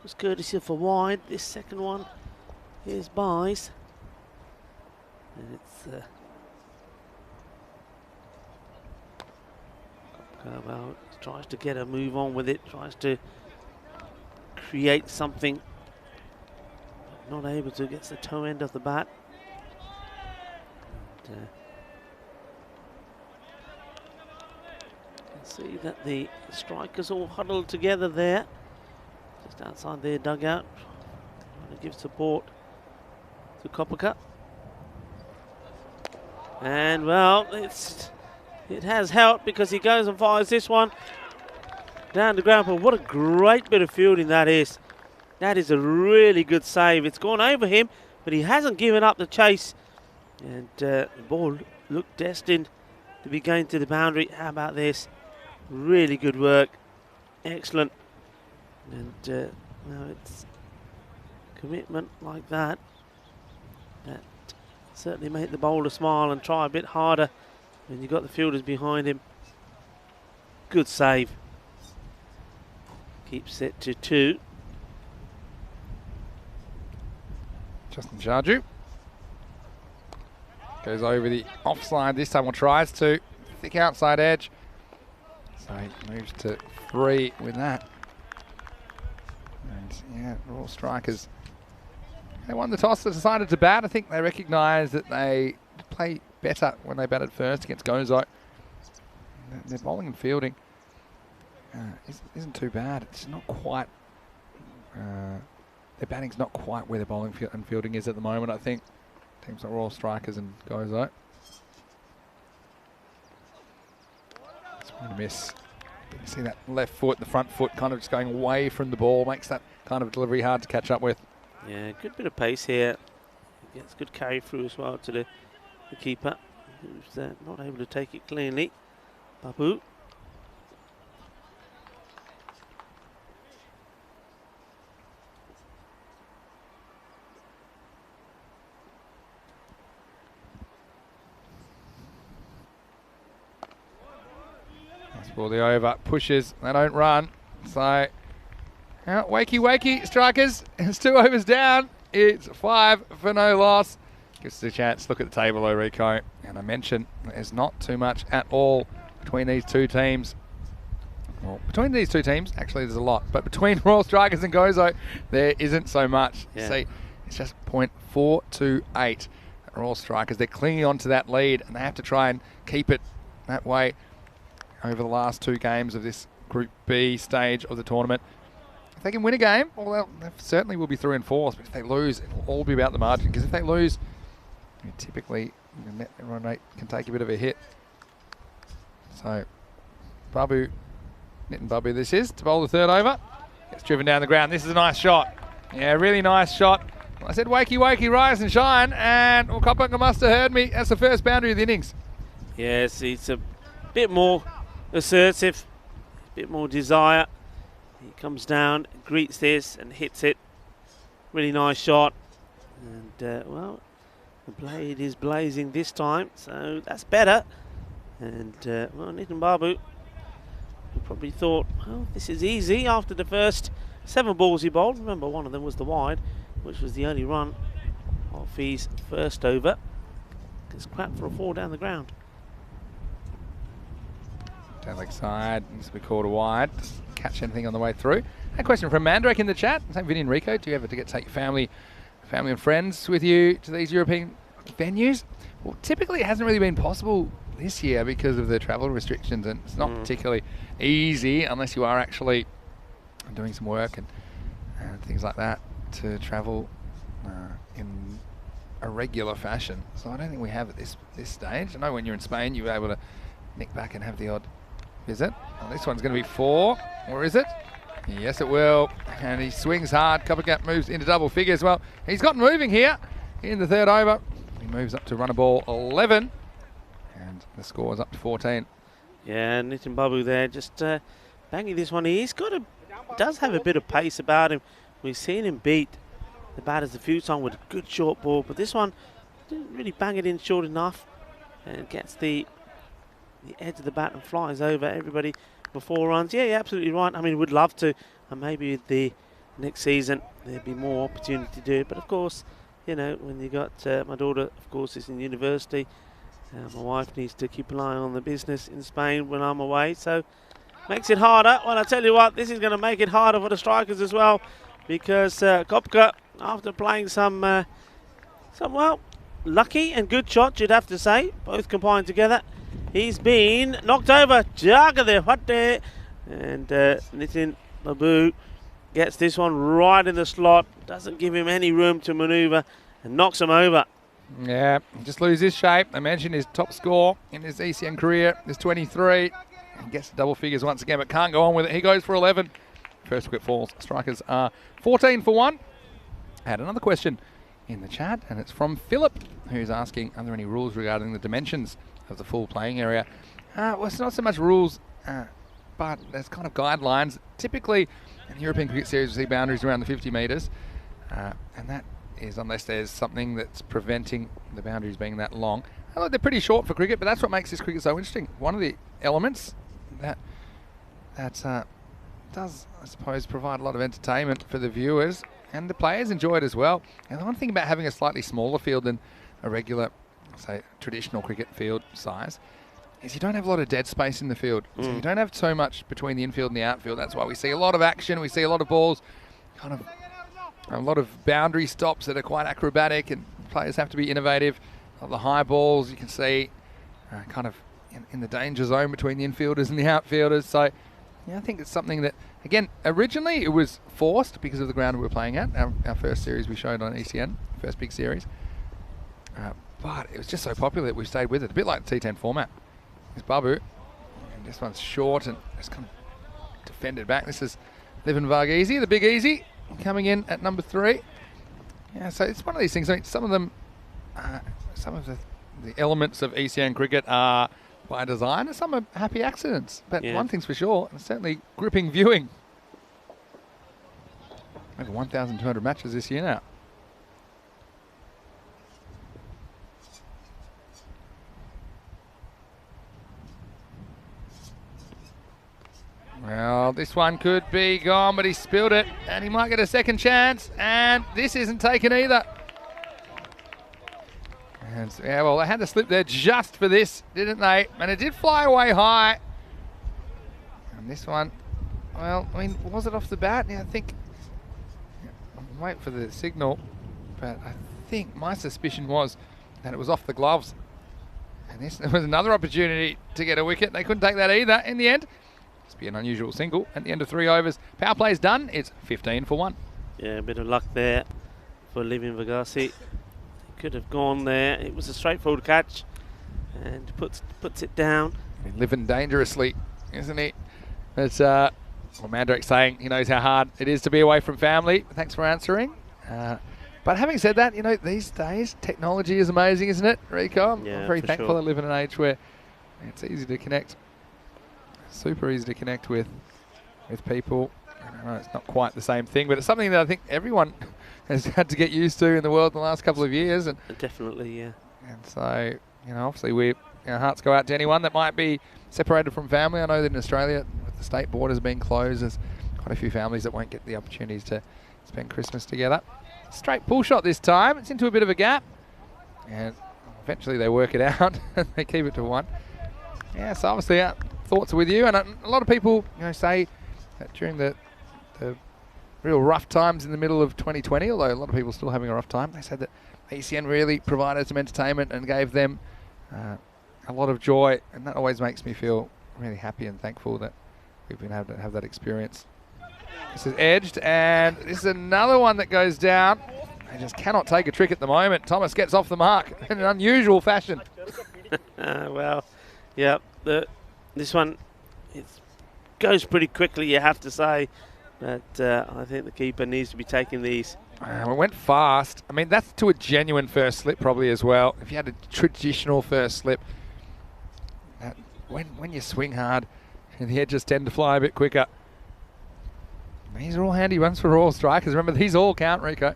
was courtesy of a wide. This second one is buys. And it's well, tries to get a move on with it, tries to create something, but not able to, gets the toe end of the bat. And, you can see that the strikers all huddled together there, just outside their dugout, trying to give support to Kopaka. And well, it has helped because he goes and fires this one down the ground. But what a great bit of fielding that is. That is a really good save. It's gone over him, but he hasn't given up the chase. And the ball looked destined to be going to the boundary. How about this? Really good work. Excellent. And now it's commitment like that that certainly make the bowler smile and try a bit harder when you've got the fielders behind him. Good save. Keeps it to 2. Justin Jarju goes over the offside this time, or tries to. Thick outside edge. So he moves to 3 with that. And yeah, Royal Strikers, they won the toss, they decided to bat. I think they recognise that they play better when they batted first against Gozo. Their bowling and fielding isn't too bad. It's not quite, their batting's not quite where their bowling and fielding is at the moment, I think. Teams like Royal Strikers and Gozo. Swing and a miss. You can see that left foot, the front foot kind of just going away from the ball, makes that kind of delivery hard to catch up with. Yeah, good bit of pace here. Gets good carry through as well to the keeper, who's not able to take it cleanly. Babu. Nice ball the over, pushes, they don't run. So, wakey, strikers. It's 2 overs down. It's 5 for no loss. Gives us a chance to look at the table, Rico. And I mentioned there's not too much at all between these two teams. Well, between these two teams, actually there's a lot. But between Royal Strikers and Gozo, there isn't so much. Yeah. See, it's just 0.428. Royal Strikers, they're clinging on to that lead, and they have to try and keep it that way over the last 2 games of this Group B stage of the tournament. If they can win a game, well, they certainly will be through in 4th. But if they lose, it will all be about the margin. Because if they lose, typically the net run rate can take a bit of a hit. So, Babu, Nitin Babu this is, to bowl the 3rd over. Gets driven down the ground. This is a nice shot. Yeah, really nice shot. I said wakey, rise and shine. And Kopaka must have heard me. That's the first boundary of the innings. Yes, it's a bit more assertive, a bit more desire. He comes down, greets this and hits it. Really nice shot. And, well, the blade is blazing this time, so that's better. And, well, Nitin Babu probably thought, well, this is easy after the first 7 balls he bowled. Remember, one of them was the wide, which was the only run of his first over. It's crap for a 4 down the ground. Down leg side, needs to be called a wide. Catch anything on the way through. A question from Mandrake in the chat. Same Vinny and Rico. Do you ever take your family and friends with you to these European venues? Well, typically it hasn't really been possible this year because of the travel restrictions, and it's not particularly easy unless you are actually doing some work and things like that to travel in a regular fashion. So I don't think we have at this stage. I know when you're in Spain, you're able to nick back and have the odd visit. Well, this one's going to be 4, or is it? Yes, it will. And he swings hard. Kopaka moves into double figures. Well, he's got moving here in the 3rd over. He moves up to run a ball 11, and the score is up to 14. Yeah, Nitin Babu there just banging this one. He's does have a bit of pace about him. We've seen him beat the batters a few times with a good short ball, but this one didn't really bang it in short enough, and gets the edge of the bat and flies over. Everybody for 4 runs. Yeah, you're absolutely right. I mean, we'd love to, and maybe the next season there'd be more opportunity to do it. But of course, you know, when you got my daughter, of course, is in university. My wife needs to keep an eye on the business in Spain when I'm away, so makes it harder. Well, I tell you what, this is going to make it harder for the strikers as well, because Kopka, after playing some well, lucky and good shots, you'd have to say, both combined together, he's been knocked over. Jagade, and Nitin Babu gets this one right in the slot, doesn't give him any room to manoeuvre, and knocks him over. Yeah, just lose his shape. I mentioned his top score in his ECN career is 23. He gets the double figures once again, but can't go on with it. He goes for 11. First wicket falls. Strikers are 14 for 1. I had another question in the chat, and it's from Philip, who's asking, are there any rules regarding the dimensions of the full playing area? Well, it's not so much rules, but there's kind of guidelines. Typically, in the European Cricket Series, we see boundaries around the 50 metres, and that is unless there's something that's preventing the boundaries being that long. They're pretty short for cricket, but that's what makes this cricket so interesting. One of the elements that does, I suppose, provide a lot of entertainment for the viewers, and the players enjoy it as well. And the one thing about having a slightly smaller field than a regular, say, traditional cricket field size, is you don't have a lot of dead space in the field. So you don't have so much between the infield and the outfield. That's why we see a lot of action, we see a lot of balls, kind of a lot of boundary stops that are quite acrobatic, and players have to be innovative. The high balls you can see kind of in the danger zone between the infielders and the outfielders. So yeah, I think it's something that, again, originally it was forced because of the ground we were playing at. Our first series we showed on ECN, first big series. But it was just so popular that we stayed with it. A bit like the T10 format. It's Babu, and this one's short and it's kind of defended back. This is Livin Varghese, the big easy, coming in at number 3. Yeah, so it's one of these things. I mean, some of them, some of the elements of ECN cricket are by design, and some are happy accidents. But one thing's for sure, and certainly gripping viewing. Over 1,200 matches this year now. Well, this one could be gone, but he spilled it, and he might get a second chance, and this isn't taken either. And so, yeah, well, they had to slip there just for this, didn't they? And it did fly away high. And this one, well, I mean, was it off the bat? Yeah, I think, I'll wait for the signal, but I think my suspicion was that it was off the gloves. And this was another opportunity to get a wicket. They couldn't take that either in the end. Must be an unusual single at the end of 3 overs. Power play's done. It's 15 for 1. Yeah, a bit of luck there for Livin Varghese. Could have gone there. It was a straightforward catch, and puts it down. I mean, living dangerously, isn't he? It's well, Mandrak's saying he knows how hard it is to be away from family. Thanks for answering. But having said that, you know, these days technology is amazing, isn't it, Rico? I'm very thankful I live in an age where it's easy to connect. Super easy to connect with people. I know it's not quite the same thing, but it's something that I think everyone has had to get used to in the world in the last couple of years. And definitely, yeah. And so, you know, obviously our hearts go out to anyone that might be separated from family. I know that in Australia, with the state borders being closed, there's quite a few families that won't get the opportunities to spend Christmas together. Straight pull shot this time. It's into a bit of a gap, and eventually they work it out and they keep it to 1. Yeah, so obviously thoughts are with you, and a lot of people, you know, say that during the real rough times in the middle of 2020, although a lot of people are still having a rough time, they said that ECN really provided some entertainment and gave them a lot of joy, and that always makes me feel really happy and thankful that we've been able to have that experience. This is edged, and this is another one that goes down. They just cannot take a trick at the moment. Thomas gets off the mark in an unusual fashion. Well, yeah, this one goes pretty quickly, you have to say. But I think the keeper needs to be taking these. It went fast. I mean, that's to a genuine first slip probably as well. If you had a traditional first slip, when you swing hard, and the edges tend to fly a bit quicker. These are all handy runs for all strikers. Remember, these all count, Rico.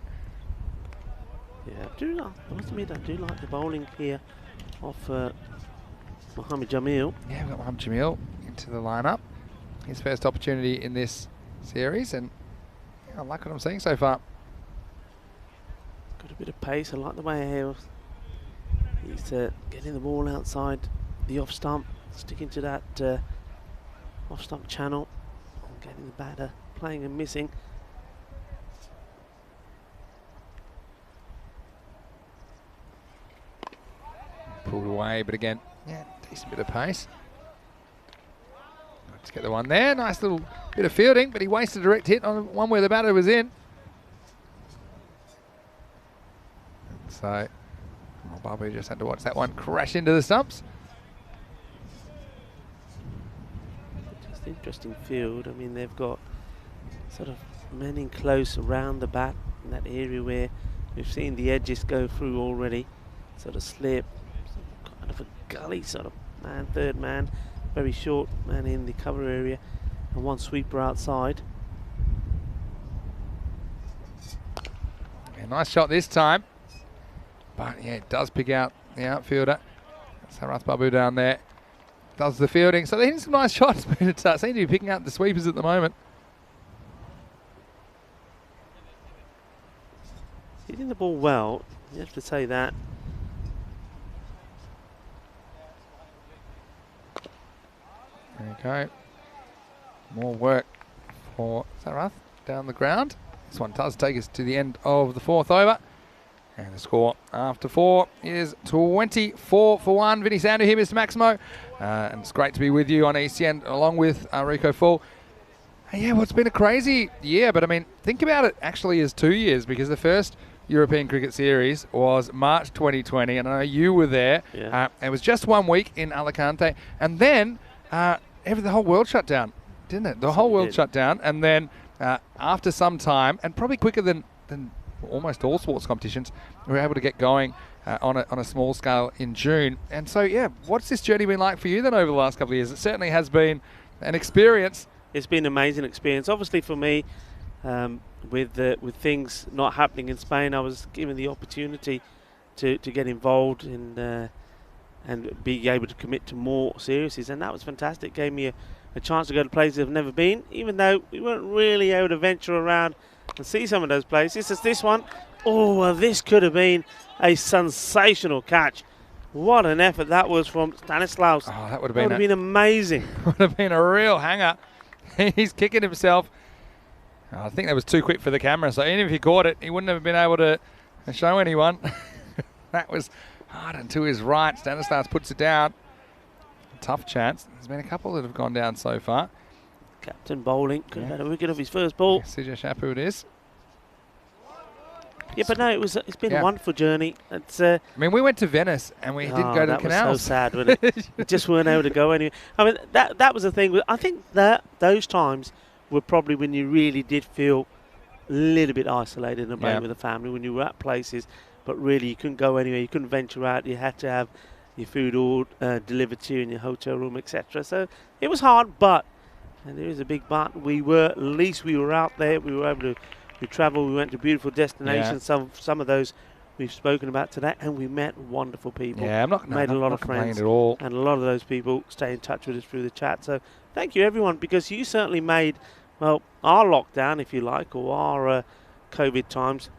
Yeah, I must admit, I do like the bowling here of Mohamed Jamil. Yeah, we've got Mohamed Jamil into the lineup. his first opportunity in this series, and I like what I'm seeing so far. Got a bit of pace. I like the way he's getting the ball outside the off stump, sticking to that off stump channel, and getting the batter playing and missing. Pulled away, but again, yeah, decent bit of pace. Let's get the one there. Nice little bit of fielding, but he wasted a direct hit on one where the batter was in. So, Babu just had to watch that one crash into the stumps. Just interesting field. I mean, they've got sort of men in close around the bat in that area where we've seen the edges go through already. Sort of slip, kind of a gully sort of man, third man, very short man in the cover area, and one sweeper outside. Yeah, nice shot this time. But yeah, it does pick out the outfielder. Sarath Babu down there does the fielding. So they're hitting some nice shots, but it seems to be picking out the sweepers at the moment. Hitting the ball well, you have to say that. There you go. More work for Sarath down the ground. This one does take us to the end of the 4th over. And the score after 4 is 24 for 1. Vinny Sandu here, Mr. Maximo. And it's great to be with you on ECN along with Rico Full. Yeah, well, it's been a crazy year, but I mean, think about it actually as 2 years, because the first European Cricket Series was March 2020, and I know you were there. Yeah. It was just 1 week in Alicante, and then the whole world shut down, didn't it? The whole world shut down, and then after some time, and probably quicker than almost all sports competitions, we were able to get going on a small scale in June. And so, yeah, what's this journey been like for you then over the last couple of years? It certainly has been an experience. It's been an amazing experience. Obviously for me, with things not happening in Spain, I was given the opportunity to get involved in and be able to commit to more series, and that was fantastic. Gave me a chance to go to places I've never been, even though we weren't really able to venture around and see some of those places. As this one, well, this could have been a sensational catch. What an effort that was from Stanislaus. Oh, that would have been amazing. Would have been a real hanger. He's kicking himself. Oh, I think that was too quick for the camera, so even if he caught it, he wouldn't have been able to show anyone. That was hard and to his right. Stanislaus puts it down. Tough chance. There's been a couple that have gone down so far. Captain bowling. Could have had a wicket off his first ball. Sijay Shapu it is. Yeah, but no, it's been a wonderful journey. It's, I mean, we went to Venice and we didn't go to the canals. That was so sad, wasn't it? We just weren't able to go anywhere. I mean, that was the thing. I think that those times were probably when you really did feel a little bit isolated and away with the family, when you were at places, but really you couldn't go anywhere. You couldn't venture out. You had to have your food all delivered to you in your hotel room, etc. So it was hard, but, and there is a big but, at least we were out there. We were able to travel. We went to beautiful destinations. Some of those we've spoken about today, and we met wonderful people. Yeah, I'm not made a lot of friends at all, and a lot of those people stay in touch with us through the chat. So thank you, everyone, because you certainly made, well, our lockdown, if you like, or our COVID times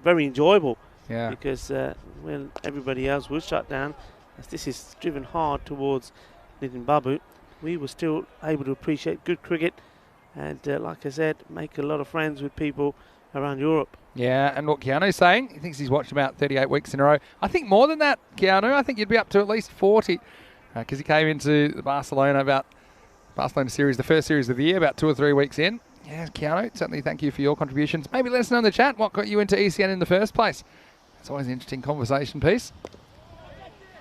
very enjoyable. Yeah. Because when everybody else was shut down, as this is driven hard towards Nitin Babu, we were still able to appreciate good cricket and, like I said, make a lot of friends with people around Europe. Yeah, and what Keanu's saying, he thinks he's watched about 38 weeks in a row. I think more than that, Keanu. I think you'd be up to at least 40, because he came into the Barcelona series, the first series of the year, about 2 or 3 weeks in. Yeah, Keanu, certainly thank you for your contributions. Maybe let us know in the chat what got you into ECN in the first place. It's always an interesting conversation piece.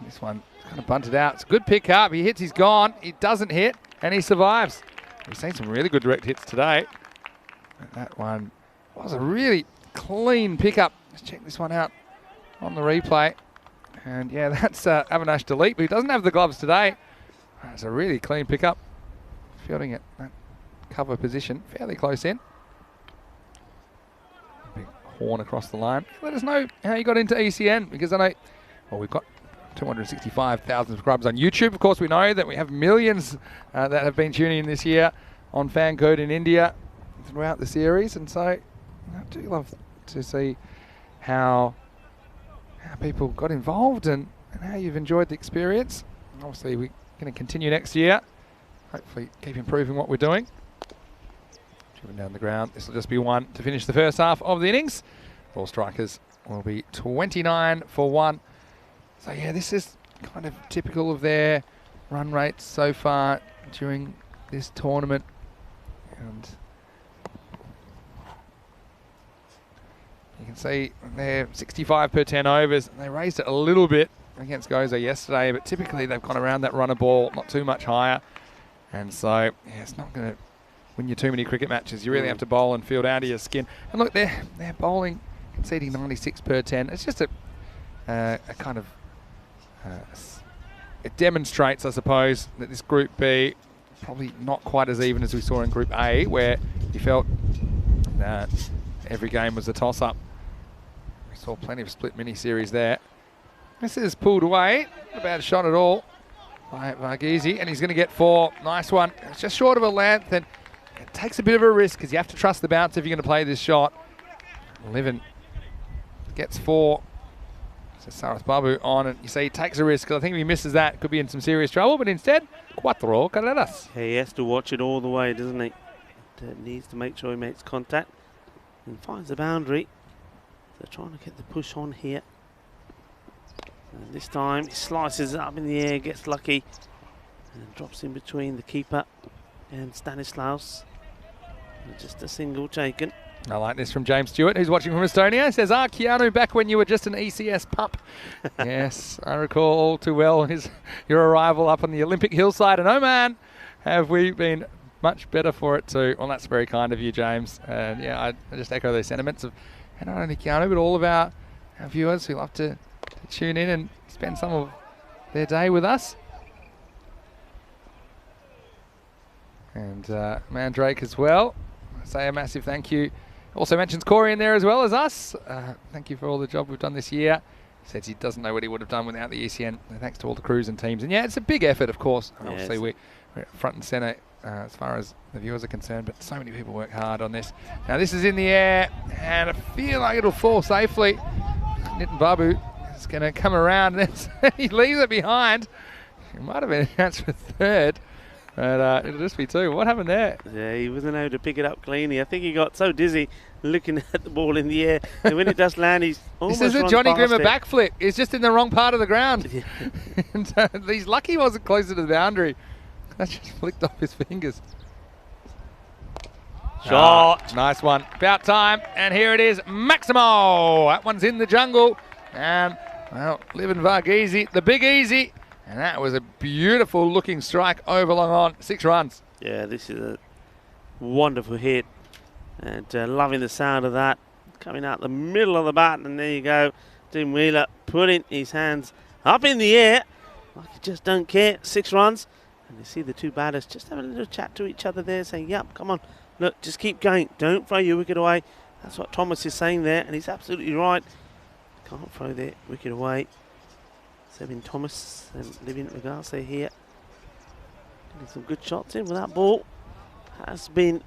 This one kind of bunted out. It's a good pick up. He hits, he's gone. He doesn't hit, and he survives. We've seen some really good direct hits today. That one was a really clean pickup. Let's check this one out on the replay. And yeah, that's Avinash Delete, but he doesn't have the gloves today. That's a really clean pickup. Fielding at that cover position, fairly close in. Big horn across the line. Let us know how you got into ECN, because I know, well, we've got 265,000 subscribers on YouTube. Of course, we know that we have millions that have been tuning in this year on FanCode in India throughout the series, and so I do love to see how people got involved and how you've enjoyed the experience. And obviously, we're going to continue next year. Hopefully, keep improving what we're doing. Driven down the ground. This will just be one to finish the first half of the innings. All strikers will be 29 for 1. So yeah, this is kind of typical of their run rates so far during this tournament. And you can see they're 65 per 10 overs. They raised it a little bit against Gozo yesterday, but typically they've gone around that runner ball, not too much higher. And so, yeah, it's not going to win you too many cricket matches. You really have to bowl and field out of your skin. And look, they're bowling, conceding 96 per 10. It's just a kind of, it demonstrates, I suppose, that this Group B probably not quite as even as we saw in Group A, where you felt that every game was a toss-up. We saw plenty of split mini-series there. This is pulled away, not a bad shot at all by Varghese, and he's going to get 4. Nice one. It's just short of a length, and it takes a bit of a risk because you have to trust the bounce if you're going to play this shot. Livin gets 4. So Sarath Babu on, and you see he takes a risk, because I think if he misses that, could be in some serious trouble, but instead, 4 carreras. Yeah, he has to watch it all the way, doesn't he? Needs to make sure he makes contact and finds the boundary. They're trying to get the push on here. And this time he slices it up in the air, gets lucky, and drops in between the keeper and Stanislaus. And just a single taken. I like this from James Stewart, who's watching from Estonia. He says, Keanu, back when you were just an ECS pup. Yes, I recall all too well your arrival up on the Olympic hillside. And oh man, have we been much better for it too. Well, that's very kind of you, James. And yeah, I just echo those sentiments of not only Keanu, but all of our viewers who love to tune in and spend some of their day with us. And Mandrake as well. I say a massive thank you. Also mentions Corey in there as well as us. Thank you for all the job we've done this year. He says he doesn't know what he would have done without the ECN. Thanks to all the crews and teams. And yeah, it's a big effort, of course. And obviously, we're front and centre as far as the viewers are concerned, but so many people work hard on this. Now, this is in the air, and I feel like it'll fall safely. Nitin Babu is going to come around, and he leaves it behind. He might have been announced for 3rd. But it'll just be 2. What happened there? Yeah, he wasn't able to pick it up cleanly. I think he got so dizzy looking at the ball in the air, and when it does land, he's almost This is a Johnny Grimmer backflip. He's just in the wrong part of the ground. Yeah. And he's lucky he wasn't closer to the boundary. That just flicked off his fingers. Shot. Nice one. About time. And here it is, Maximo. That one's in the jungle. And, well, Livin Varghese, the big easy. And that was a beautiful looking strike over long on. 6 runs. Yeah, this is a wonderful hit. And loving the sound of that. Coming out the middle of the bat. And there you go. Tim Wheeler putting his hands up in the air. Like he just don't care. 6 runs. And you see the 2 batters just having a little chat to each other there, saying, yep, come on. Look, just keep going. Don't throw your wicket away. That's what Thomas is saying there. And he's absolutely right. Can't throw their wicket away. Sebin Thomas and Livin Varghese here. Getting some good shots in with that ball. Has been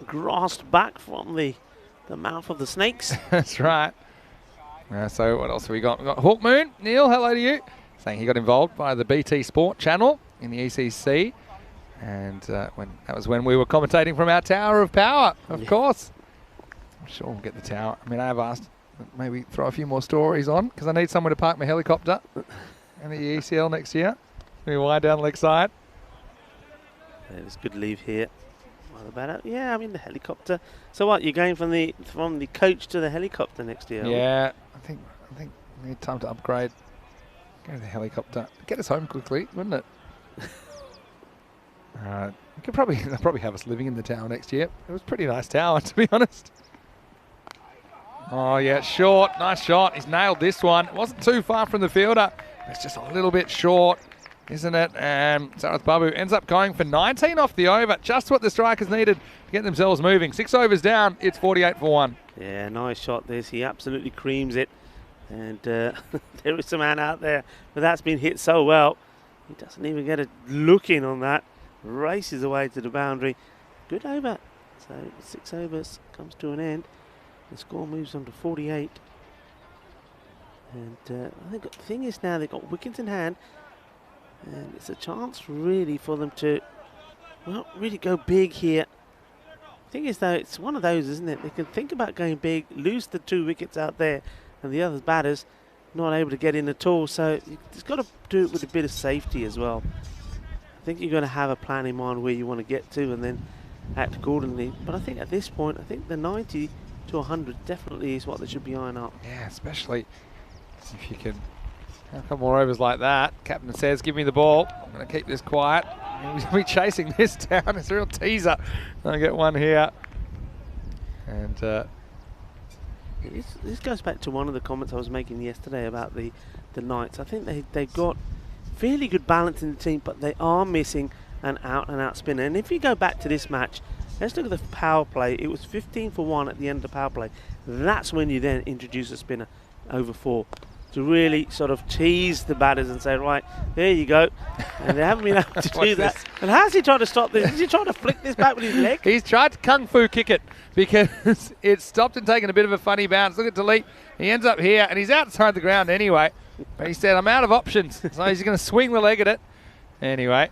grasped back from the mouth of the snakes. That's right. So what else have we got? We've got Hawk Moon. Neil, hello to you. Saying he got involved by the BT Sport channel in the ECC. And that was when we were commentating from our Tower of Power, of course. I'm sure we'll get the tower. I mean, I have asked maybe throw a few more stories on, because I need somewhere to park my helicopter and the ECL next year. Maybe wide down leg side. Yeah, there's good leave here. Yeah, I mean the helicopter. So what? You're going from the coach to the helicopter next year? Yeah, I think we need time to upgrade. Go to the helicopter. Get us home quickly, wouldn't it? They'll probably have us living in the tower next year. It was a pretty nice tower, to be honest. Oh, yeah, short. Nice shot. He's nailed this one. It wasn't too far from the fielder. It's just a little bit short, isn't it? And Sarath Babu ends up going for 19 off the over. Just what the strikers needed to get themselves moving. 6 overs down. It's 48 for 1. Yeah, nice shot this. He absolutely creams it. And there is a man out there, but that's been hit so well. He doesn't even get a look in on that. Races away to the boundary. Good over. So 6 overs comes to an end. The score moves on to 48. And I think the thing is now they've got wickets in hand. And it's a chance really for them to, well, really go big here. The thing is though, it's one of those, isn't it? They can think about going big, lose the 2 wickets out there, and the other batters not able to get in at all. So you've got to do it with a bit of safety as well. I think you're going to have a plan in mind where you want to get to and then act accordingly. But I think at this point, I think the 90 to 100 definitely is what they should be eyeing up. Yeah, especially if you can have a couple more overs like that. Captain says, give me the ball. I'm going to keep this quiet. He's going to be chasing this down. It's a real teaser. I get one here. And this goes back to one of the comments I was making yesterday about the Knights. I think they've got fairly good balance in the team, but they are missing an out-and-out spinner. And if you go back to this match, let's look at the power play. It was 15 for 1 at the end of the power play. That's when you then introduce a spinner over 4 to really sort of tease the batters and say, right, there you go. And they haven't been able to do that. And how's he trying to stop this? Is he trying to flick this back with his leg? He's tried to kung fu kick it because it stopped and taken a bit of a funny bounce. Look at Delete. He ends up here and he's outside the ground anyway. But he said, I'm out of options. So he's going to swing the leg at it. Anyway,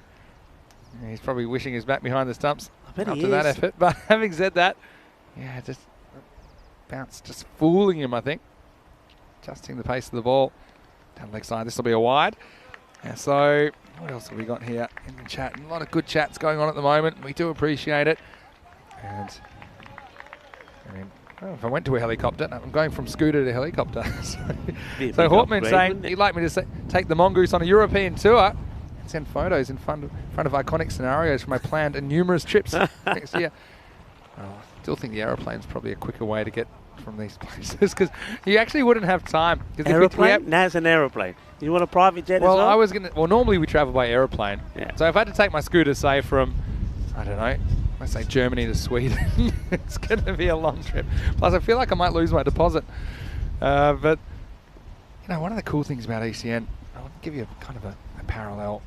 he's probably wishing he was back behind the stumps after that effort. But having said that, yeah, just bounce just fooling him, I think. Adjusting the pace of the ball. Down the leg side, this will be a wide. Yeah, so, what else have we got here in the chat? A lot of good chats going on at the moment. We do appreciate it. And, I mean, well, if I went to a helicopter, I'm going from scooter to helicopter. so Hortman saying he'd like me to take the Mongoose on a European tour and send photos in front of iconic scenarios from my planned and numerous trips next year. I still think the aeroplane's probably a quicker way to get from these places because you actually wouldn't have time. Aeroplane? That's an aeroplane. You want a private jet as well? I was gonna. Well, normally we travel by aeroplane. Yeah. So if I had to take my scooter, say from, I don't know, let's say Germany to Sweden, it's going to be a long trip. Plus, I feel like I might lose my deposit. But you know, one of the cool things about ECN, I'll give you a kind of a parallel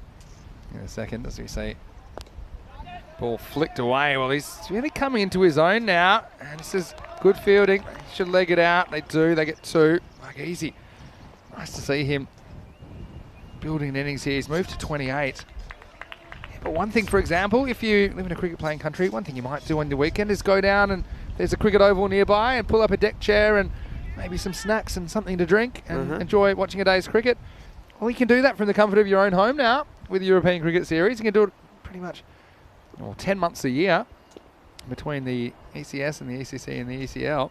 in a second, as we see. Ball flicked away. Well, he's really coming into his own now, and this is good fielding. Should leg it out. They do. They get 2. Like easy. Nice to see him building an innings here. He's moved to 28. Yeah, but one thing, for example, if you live in a cricket playing country, one thing you might do on the weekend is go down and there's a cricket oval nearby and pull up a deck chair and maybe some snacks and something to drink and enjoy watching a day's cricket. Well, you can do that from the comfort of your own home now with the European Cricket Series. You can do it pretty much 10 months a year between the ECS and the ECC and the ECL.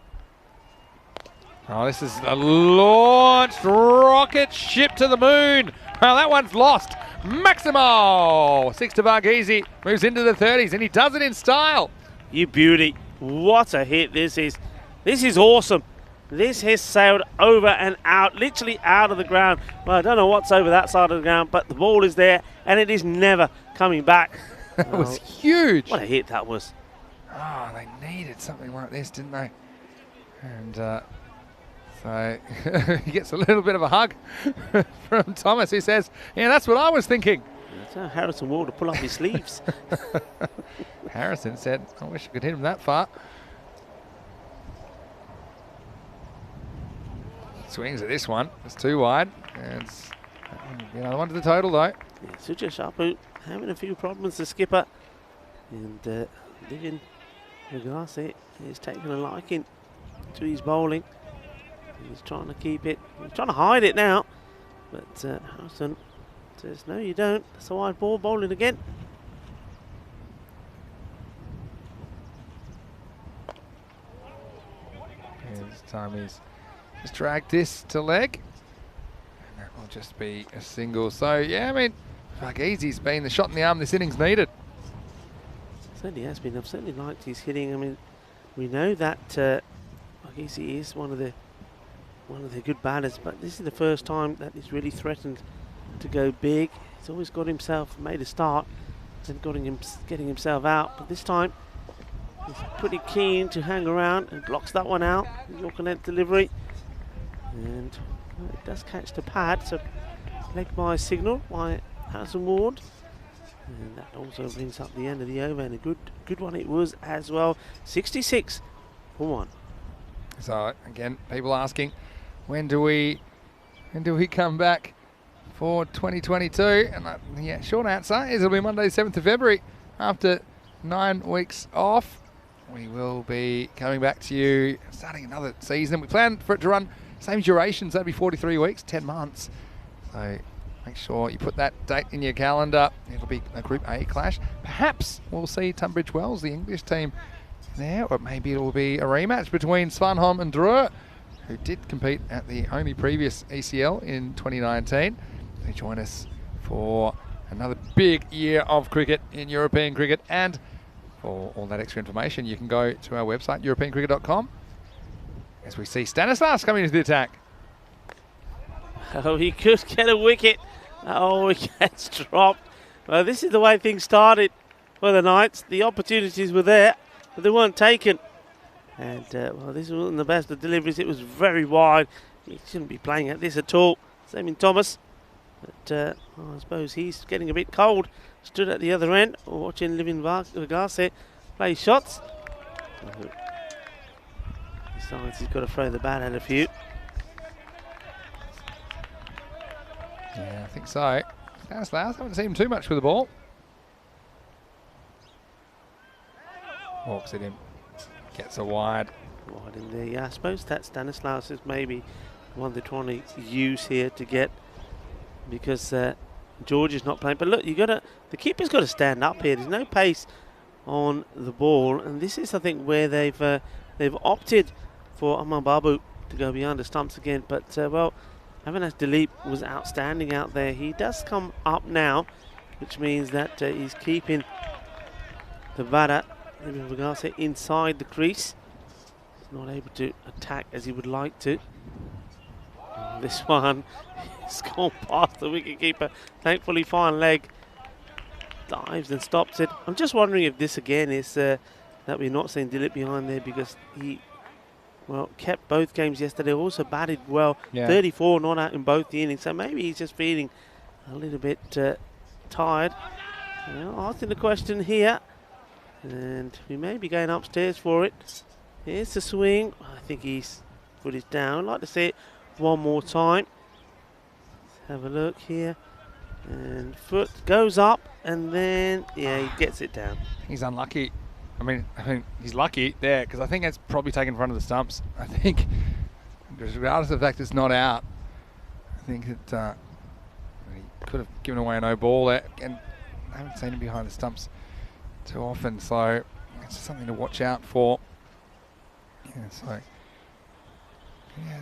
Oh, this is a launched rocket ship to the moon. Well, that one's lost. Maximo! 6 to Varghese, moves into the 30s, and he does it in style. You beauty. What a hit this is. This is awesome. This has sailed over and out, literally out of the ground. Well, I don't know what's over that side of the ground, but the ball is there, and it is never coming back. That was huge. What a hit that was. Oh, they needed something like this, didn't they? And so he gets a little bit of a hug from Thomas, who says, yeah, that's what I was thinking. That's how Harrison Wall to pull up his sleeves. Harrison said, I wish I could hit him that far. Swings at this one. It's 2 wide. And it's another one to the total, though. Yeah, Suja Shapu having a few problems, the skipper. And Divin Regase is taking a liking to his bowling. He's trying to keep it. He's trying to hide it now. But Harrison says, no, you don't. That's a wide ball, bowling again. And this time he's just dragged this to leg. And that will just be a single. So, yeah, I mean, Varghese's been the shot in the arm this innings needed. Certainly has been. I've certainly liked his hitting. I mean, we know that Varghese is one of the good batters, but this is the first time that he's really threatened to go big. He's always got himself made a start and getting himself out, but this time he's pretty keen to hang around and blocks that one out. Yorker length delivery, and It does catch the pad, so leg by signal by Harrison Ward. And that also brings up the end of the over, and a good one it was as well. 66 for 1. So again, people asking, when do we come back for 2022? And yeah, short answer is it'll be Monday, 7th of February, after 9 weeks off. We will be coming back to you, starting another season. We plan for it to run same durations, that'd be 43 weeks, 10 months. So make sure you put that date in your calendar. It'll be a Group A clash. Perhaps we'll see Tunbridge Wells, the English team, there, or maybe it'll be a rematch between Svanholm and Dreux, who did compete at the only previous ECL in 2019. They join us for another big year of cricket in European cricket. And for all that extra information, you can go to our website, europeancricket.com, as we see Stanislas coming into the attack. Oh, he could get a wicket. Oh, he gets dropped. Well, this is the way things started for the Knights. The opportunities were there, but they weren't taken. And, well, this wasn't the best of deliveries. It was very wide. He shouldn't be playing at this at all. Same in Thomas. But well, I suppose he's getting a bit cold. Stood at the other end, watching Livin Vargas play shots. Besides, he's got to throw the bat at a few. Yeah, I think so. Stanislas, haven't seen him too much with the ball. Walks it in. Gets a wide. Wide in there, yeah. I suppose that Stanislas is maybe one they're trying to use here to get, because George is not playing. But look, the keeper's got to stand up here. There's no pace on the ball, and this is, I think, where they've opted for Aman Babu to go behind the stumps again. But well, Avinash Dilip was outstanding out there. He does come up now, which means that he's keeping the batter inside the crease. He's not able to attack as he would like to. This one has gone past the wicketkeeper. Thankfully, fine leg. Dives and stops it. I'm just wondering if this again is that we're not seeing Dilip behind there, because he, well, kept both games yesterday. Also batted well. Yeah. 34 not out in both the innings. So maybe he's just feeling a little bit tired. Well, asking the question here. And we may be going upstairs for it. Here's the swing. I think he's put it down. I'd like to see it one more time. Let's have a look here. And foot goes up, and then, yeah, he gets it down. He's unlucky. I mean he's lucky there, because I think it's probably taken in front of the stumps. I think, regardless of the fact it's not out, I think that he could have given away a no ball there, and I haven't seen him behind the stumps too often, so it's just something to watch out for. Yeah, so yeah,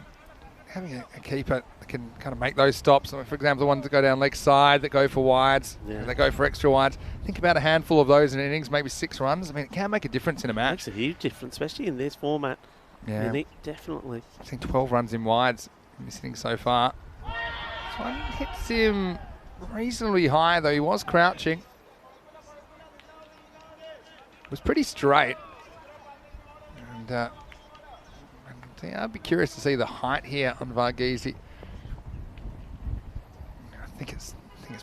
having a keeper that can kind of make those stops. So for example, the ones that go down leg side, that go for wides, they go for extra wides. Think about a handful of those in an innings, maybe 6 runs. I mean, it can make a difference in a match. Makes a huge difference, especially in this format. Yeah, definitely. I've seen 12 runs in wides in this inning so far. This one hits him reasonably high, though he was crouching. It was pretty straight. And I'd be curious to see the height here on Varghese. I think it's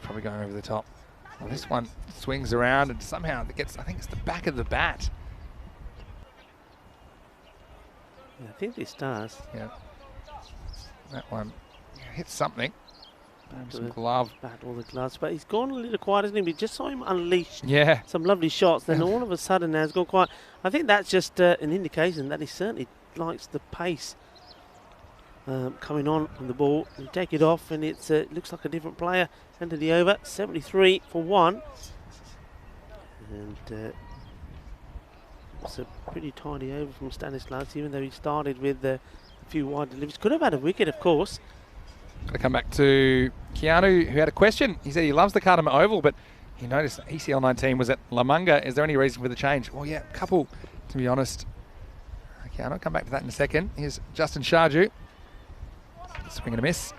probably going over the top. Well, this one swings around and somehow it gets, I think it's the back of the bat. Yeah, I think this does. Yeah. That one hits something. Some glove. All the gloves, but he's gone a little quiet, hasn't he? We just saw him unleash some lovely shots. Then all of a sudden now he's gone quiet. I think that's just an indication that he certainly likes the pace coming on the ball. You take it off and it looks like a different player. End of the over, 73 for 1. And it's a pretty tidy over from Stanislas, even though he started with a few wide deliveries. Could have had a wicket, of course. Going to come back to Keanu, who had a question. He said he loves the Cardamom Oval, but he noticed ECL 19 was at La Manga. Is there any reason for the change? Well, yeah, a couple, to be honest. Keanu, I'll come back to that in a second. Here's Justin Sharju. Swing and a miss.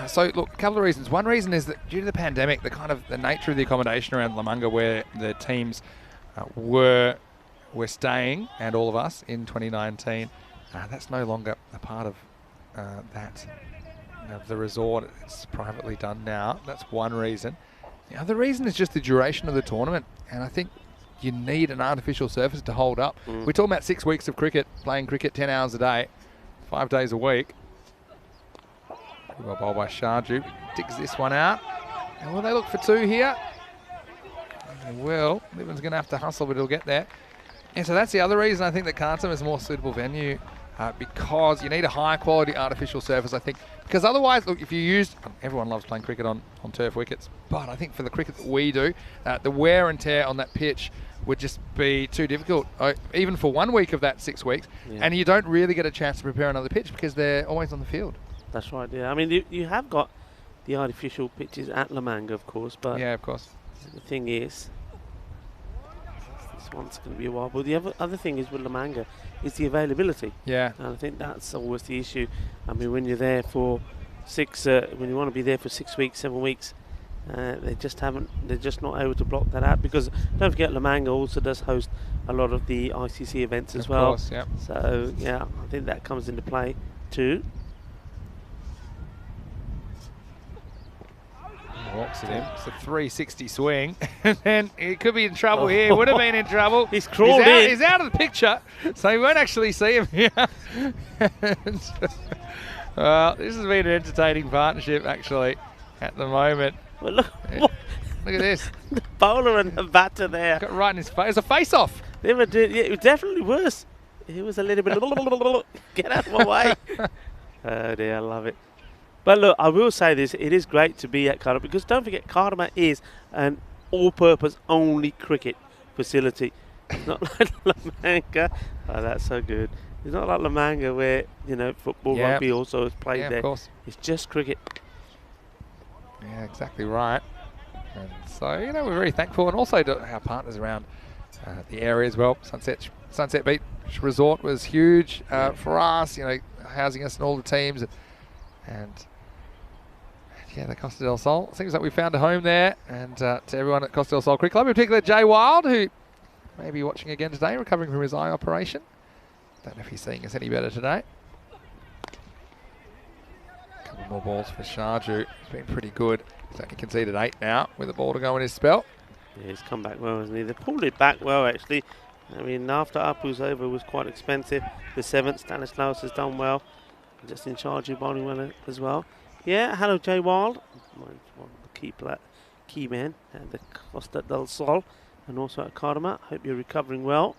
So, look, a couple of reasons. One reason is that due to the pandemic, the nature of the accommodation around La Manga, where the teams were staying, and all of us in 2019, that's no longer a part of that of the resort. It's privately done now. That's one reason. The other reason is just the duration of the tournament, and I think you need an artificial surface to hold up. We're talking about 6 weeks of cricket, playing cricket 10 hours a day, 5 days a week. Well bowled by Sharju. Digs this one out. And will they look for 2 here? They will. Niven's going to have to hustle, but he'll get there. And so that's the other reason I think that Khartoum is a more suitable venue, because you need a high quality artificial surface, I think. Because otherwise, look, if you use, everyone loves playing cricket on turf wickets, but I think for the cricket that we do, the wear and tear on that pitch would just be too difficult, even for 1 week of that 6 weeks. And you don't really get a chance to prepare another pitch because they're always on the field. That's right, yeah. I mean, you have got the artificial pitches at La Manga, of course, but yeah, of course. The thing is, this one's going to be a while. But the other thing is with La Manga is the availability. Yeah. And I think that's always the issue. I mean, when you're there for when you want to be there for 6 weeks, 7 weeks, they're just not able to block that out, because don't forget La Manga also does host a lot of the ICC events as well. Of course, yeah. So yeah, I think that comes into play too. Walks at him. It's a 360 swing. And then he could be in trouble here. He would have been in trouble. He's crawled in. He's out of the picture, so you won't actually see him here. Well, this has been an entertaining partnership, actually, at the moment. Well, look, look at this. The bowler and the batter there. Got right in his face. It's a face-off. They were it was definitely worse. It was a little bit. Get out of my way. Oh dear, I love it. But look, I will say this, it is great to be at Khartoum, because don't forget, Khartoum is an all-purpose only cricket facility. It's not like La Manga. Oh, that's so good. It's not like La Manga where, you know, football, rugby also is played there. Of course. It's just cricket. Yeah, exactly right. And so, you know, we're very thankful, and also to our partners around the area as well. Sunset Beach Resort was huge for us, you know, housing us and all the teams. And yeah, the Costa del Sol. Seems like we found a home there. And to everyone at Costa del Sol Cricket Club, in particular Jay Wild, who may be watching again today, recovering from his eye operation. Don't know if he's seeing us any better today. A couple more balls for Sharju. He's been pretty good. He's only conceded 8 now with the ball to go in his spell. Yeah, he's come back well, hasn't he? They pulled it back well, actually. I mean, after Apu's over was quite expensive. The 7th, Stanislaus has done well. Just in charge of bowling well as well. Yeah, hello Jay Wild. One of the key men at the Costa del Sol, and also at Khartoum. Hope you're recovering well.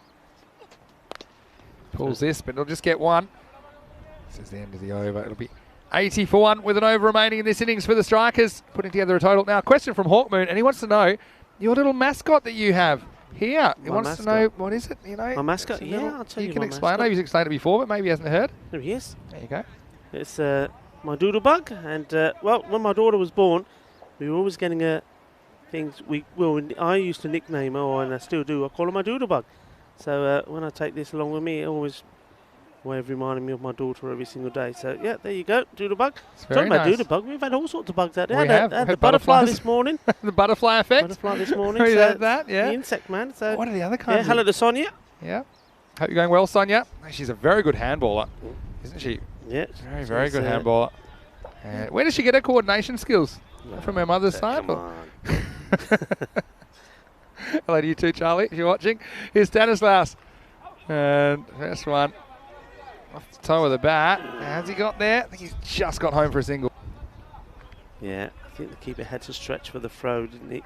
Pulls this, but it'll just get 1. This is the end of the over. It'll be 80 for 1 with an over remaining in this innings for the Strikers. Putting together a total. Now, a question from Hawkmoon, and he wants to know your little mascot that you have here. He wants to know, what is it? You know, my mascot? Yeah, I'll tell you. You can explain. I know you've explained it before, but maybe he hasn't heard. There he is. There you go. It's my doodlebug, and well, when my daughter was born, we were always getting things. I used to nickname her, and I still do. I call her my doodlebug. So when I take this along with me, it always reminding me of my daughter every single day. So yeah, there you go, doodlebug. Talking about doodlebug, we've had all sorts of bugs out there. We have the butterfly this morning. The butterfly effect. Butterfly this morning. We had that, yeah. The insect man. So what are the other kinds? Yeah, hello to Sonia. Yeah. Hope you're going well, Sonia. She's a very good handballer, isn't she? Yeah. Very, very good handballer. Where does she get her coordination skills? From her mother's side? Hello to you too, Charlie, if you're watching. Here's Stanislaus. And first one off the toe of the bat. Has he got there? I think he's just got home for a single. Yeah, I think the keeper had to stretch for the throw, didn't he?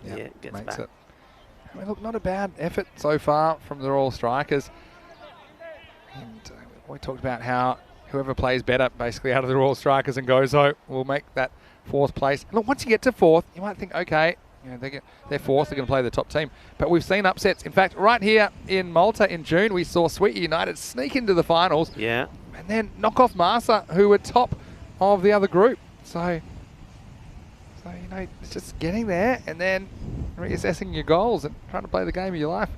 Yep, yeah, gets makes back. It. I mean, look, not a bad effort so far from the Royal Strikers. And we talked about how whoever plays better, basically, out of the Royal Strikers and Gozo will make that 4th place. And look, once you get to 4th, you might think, okay, you know, they're 4th, they're going to play the top team. But we've seen upsets. In fact, right here in Malta in June, we saw Sweetie United sneak into the finals. Yeah. And then knock off Marsa, who were top of the other group. So you know, it's just getting there and then reassessing your goals and trying to play the game of your life.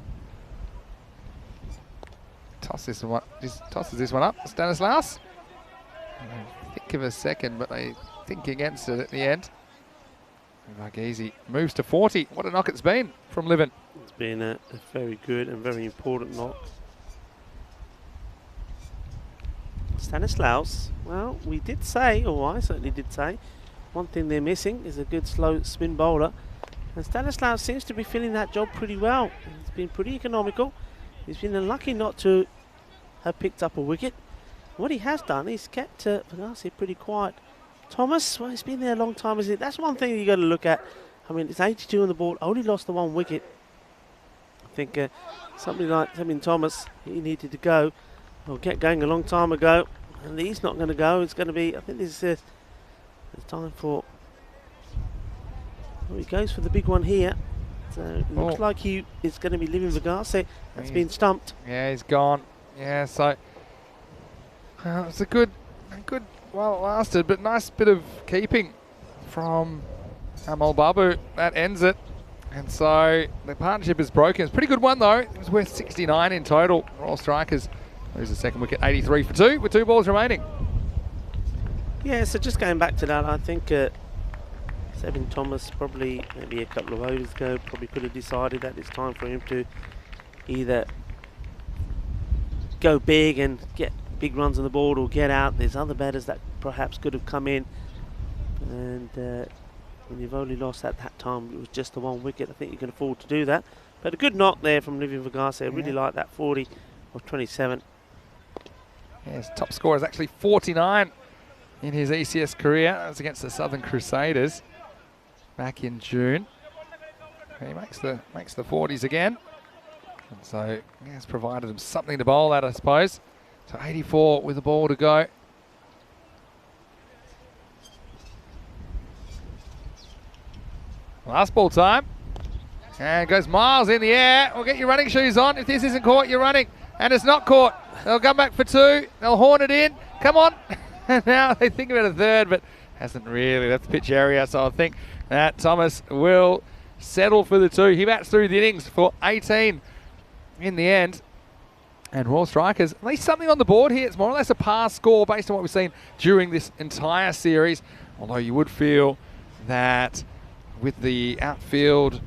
Tosses this one up. Stanislaus. Think of a second, but they think against it at the end. Varghese moves to 40. What a knock it's been from Liven. It's been a very good and very important knock. Stanislaus, well, we did say, or I certainly did say, one thing they're missing is a good slow spin bowler. And Stanislaus seems to be filling that job pretty well. He's been pretty economical. He's been unlucky not to have picked up a wicket. What he has done, he's kept Verghese pretty quiet. Thomas, well, he's been there a long time, isn't it? That's one thing you got to look at. I mean, it's 82 on the board, only lost the 1 wicket. I think something like Thomas, he needed to go, or get going a long time ago, and he's not going to go. It's going to be, I think this is it's time for, well, he goes for the big one here. So it looks like it's going to be Living Verghese. That's been stumped. Yeah, he's gone. Yeah, so it's a good, well, it lasted, but nice bit of keeping from Amal Babu. That ends it. And so the partnership is broken. It's a pretty good one, though. It was worth 69 in total. Royal Strikers lose the second wicket, 83 for 2, with 2 balls remaining. Yeah, so just going back to that, I think Sevin Thomas probably maybe a couple of overs ago probably could have decided that it's time for him to either go big and get big runs on the board or get out. There's other batters that perhaps could have come in, and when you've only lost at that time, it was just the 1 wicket. I think you can afford to do that. But a good knock there from Living Verghese. I really like that 40 of 27. Yeah, his top score is actually 49 in his ECS career. That was against the Southern Crusaders back in June. He makes the 40s again. And so yeah, it's provided him something to bowl at, I suppose. So 84 with the ball to go. Last ball time. And goes miles in the air. Well, get your running shoes on. If this isn't caught, you're running. And it's not caught. They'll come back for 2. They'll horn it in. Come on. And now they think about a third, but hasn't really. That's pitch area. So I think that Thomas will settle for the 2. He bats through the innings for 18 in the end. And Royal Strikers, at least something on the board here. It's more or less a pass score based on what we've seen during this entire series. Although you would feel that with the outfield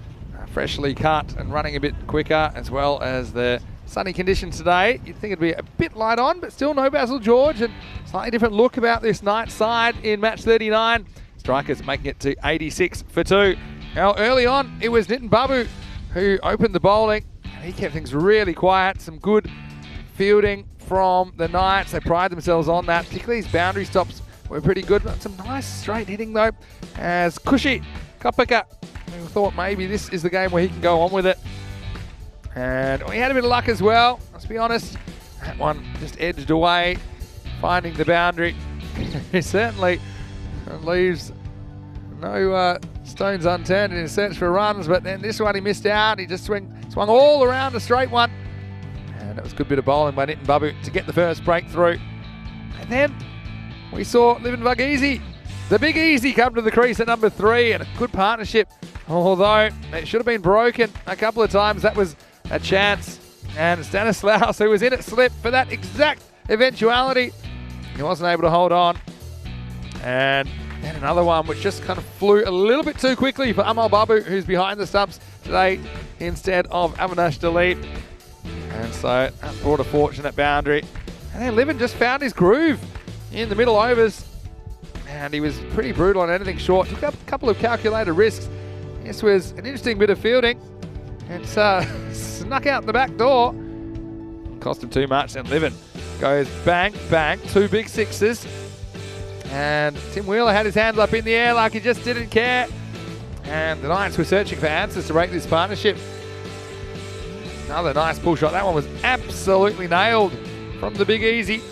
freshly cut and running a bit quicker, as well as the sunny conditions today, you'd think it'd be a bit light on, but still no Basil George, and slightly different look about this night side in match 39. Strikers making it to 86 for 2. Now early on, it was Nitin Babu who opened the bowling, and he kept things really quiet. Some good fielding from the Knights. They pride themselves on that, particularly his boundary stops were pretty good. Some nice straight hitting though, as Kushi Kopika, who thought maybe this is the game where he can go on with it. And he had a bit of luck as well, let's be honest. That one just edged away, finding the boundary. He certainly leaves no stones unturned in his search for runs, but then this one he missed out. He just swung all around a straight one. And it was a good bit of bowling by Nitin Babu to get the first breakthrough. And then we saw Livin Verghese, the Big Easy, come to the crease at number 3, and a good partnership. Although it should have been broken a couple of times, that was a chance. And Stanislaus, who was in at slip for that exact eventuality, he wasn't able to hold on. And then another one which just kind of flew a little bit too quickly for Amal Babu, who's behind the stumps today instead of Avinash Dalip. And so that brought a fortunate boundary. And then Livin just found his groove in the middle overs. And he was pretty brutal on anything short. Took a couple of calculated risks. This was an interesting bit of fielding. It's snuck out the back door. Cost him too much. And Livin goes bang, bang. 2 big sixes. And Tim Wheeler had his hands up in the air like he just didn't care. And the Knights were searching for answers to break this partnership. Another nice pull shot. That one was absolutely nailed from the Big Easy.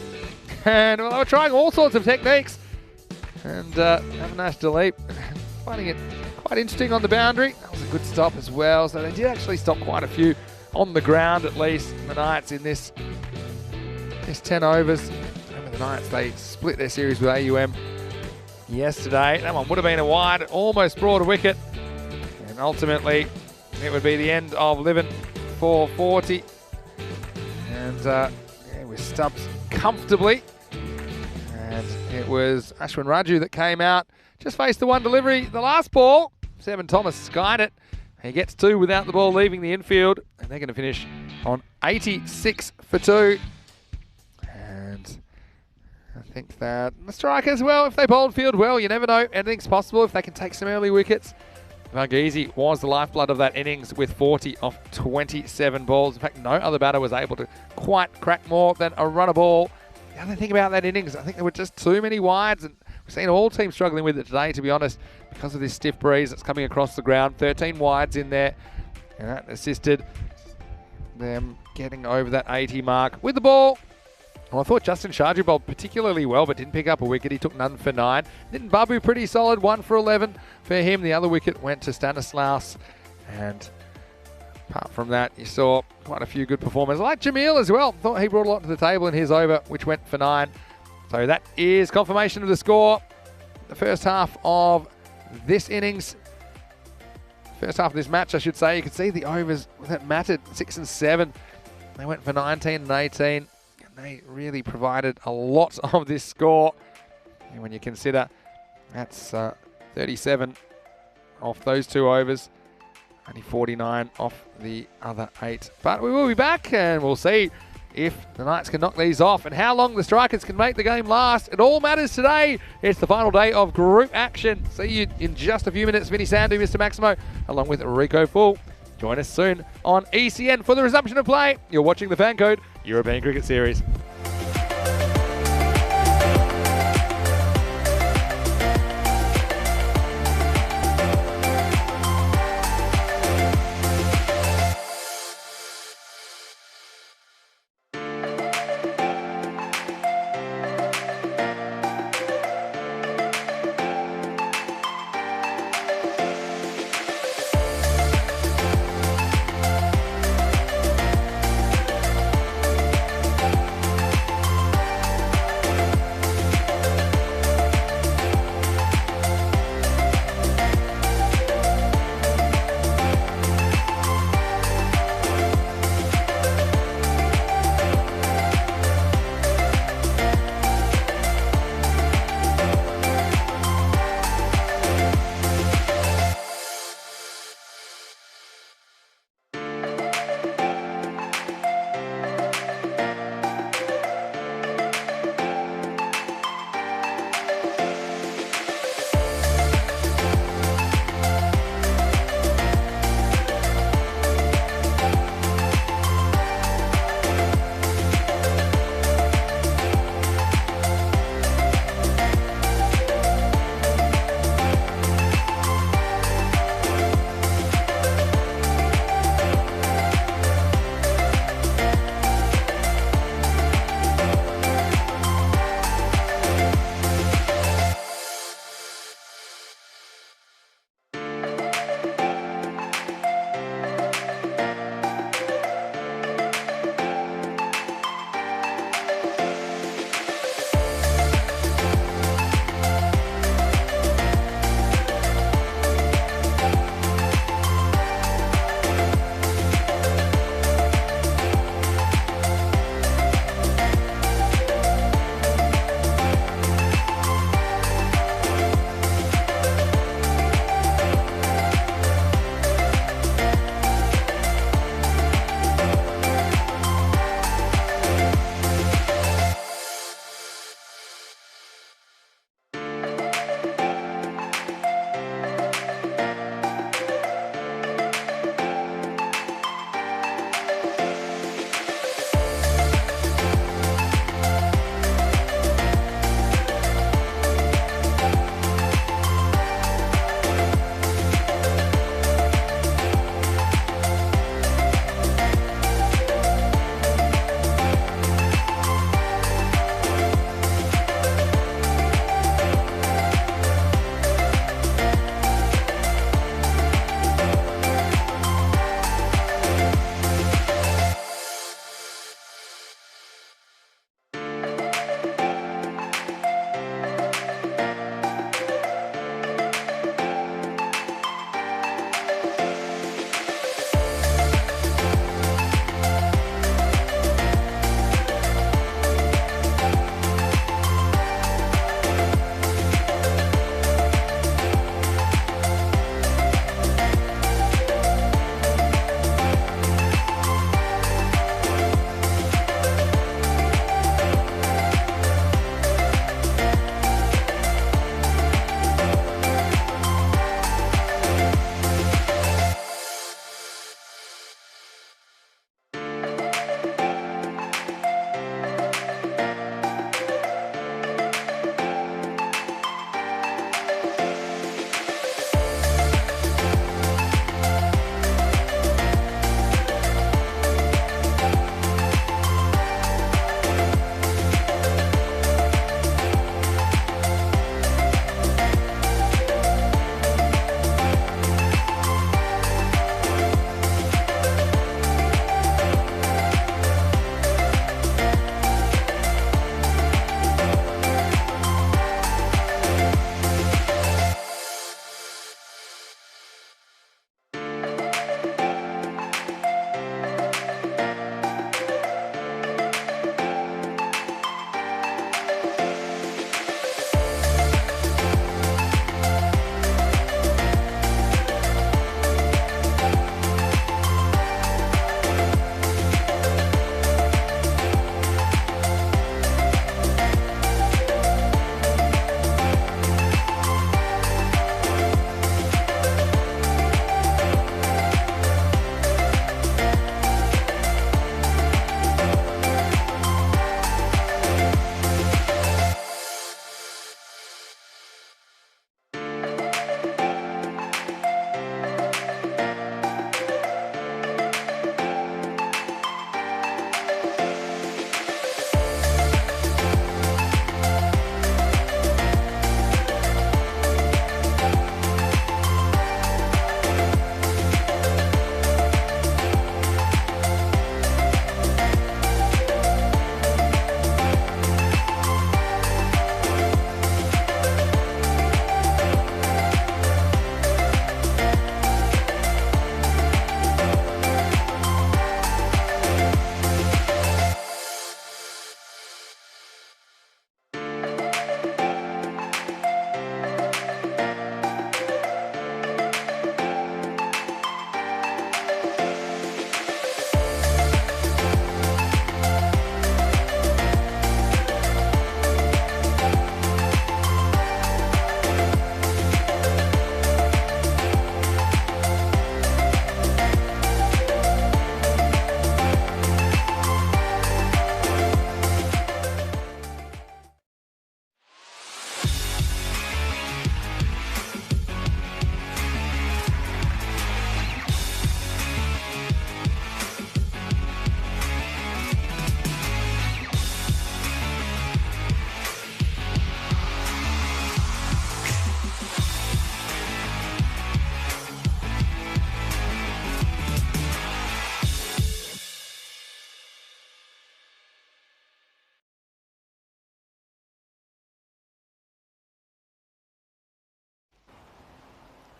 And well, they were trying all sorts of techniques. And Avinash Dalip finding it quite interesting on the boundary. That was a good stop as well. So they did actually stop quite a few on the ground, at least. The Knights in this 10 overs. Remember the Knights, they split their series with AUM yesterday. That one would have been a wide. It almost brought a wicket. And ultimately, it would be the end of Livin for 40. And yeah, we stumped comfortably. And it was Ashwin Raju that came out. Just faced the one delivery. The last ball, Sevin Thomas skied it. He gets 2 without the ball leaving the infield. And they're going to finish on 86 for 2. And I think that the strikers, well, if they bowled field well, you never know. Anything's possible if they can take some early wickets. Varghese was the lifeblood of that innings with 40 off 27 balls. In fact, no other batter was able to quite crack more than a run a ball. The other thing about that innings, I think there were just too many wides, and we've seen all teams struggling with it today, to be honest, because of this stiff breeze that's coming across the ground. 13 wides in there, and that assisted them getting over that 80 mark with the ball. Well, I thought Justin Sharjee bowled particularly well, but didn't pick up a wicket. He took none for 9. Nitin Babu, pretty solid, 1 for 11 for him. The other wicket went to Stanislaus. And apart from that, you saw quite a few good performers. I like Jamil as well. Thought he brought a lot to the table in his over, which went for 9. So that is confirmation of the score. The first half of this innings, first half of this match, I should say. You can see the overs that mattered, 6 and 7. They went for 19 and 18. They really provided a lot of this score. And when you consider that's 37 off those 2 overs, only 49 off the other 8. But we will be back and we'll see if the Knights can knock these off and how long the strikers can make the game last. It all matters today. It's the final day of group action. See you in just a few minutes. Vinny Sandhu, Mr. Maximo, along with Rico Full. Join us soon on ECN for the resumption of play. You're watching the FanCode European Cricket Series.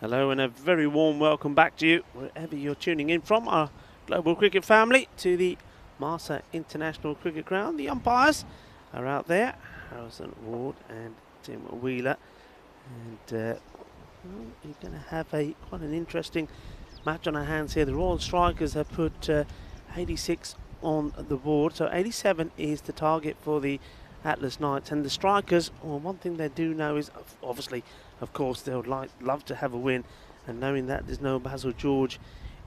Hello and a very warm welcome back to you, wherever you're tuning in from, our global cricket family, to the Malta International Cricket Ground. The umpires are out there, Harrison Ward and Tim Wheeler. And well, you're going to have quite an interesting match on our hands here. The Royal Strikers have put 86 on the board, so 87 is the target for the Atlas Knights. And the Strikers, well, one thing they do know is, obviously, of course, they would love to have a win, and knowing that there's no Basil George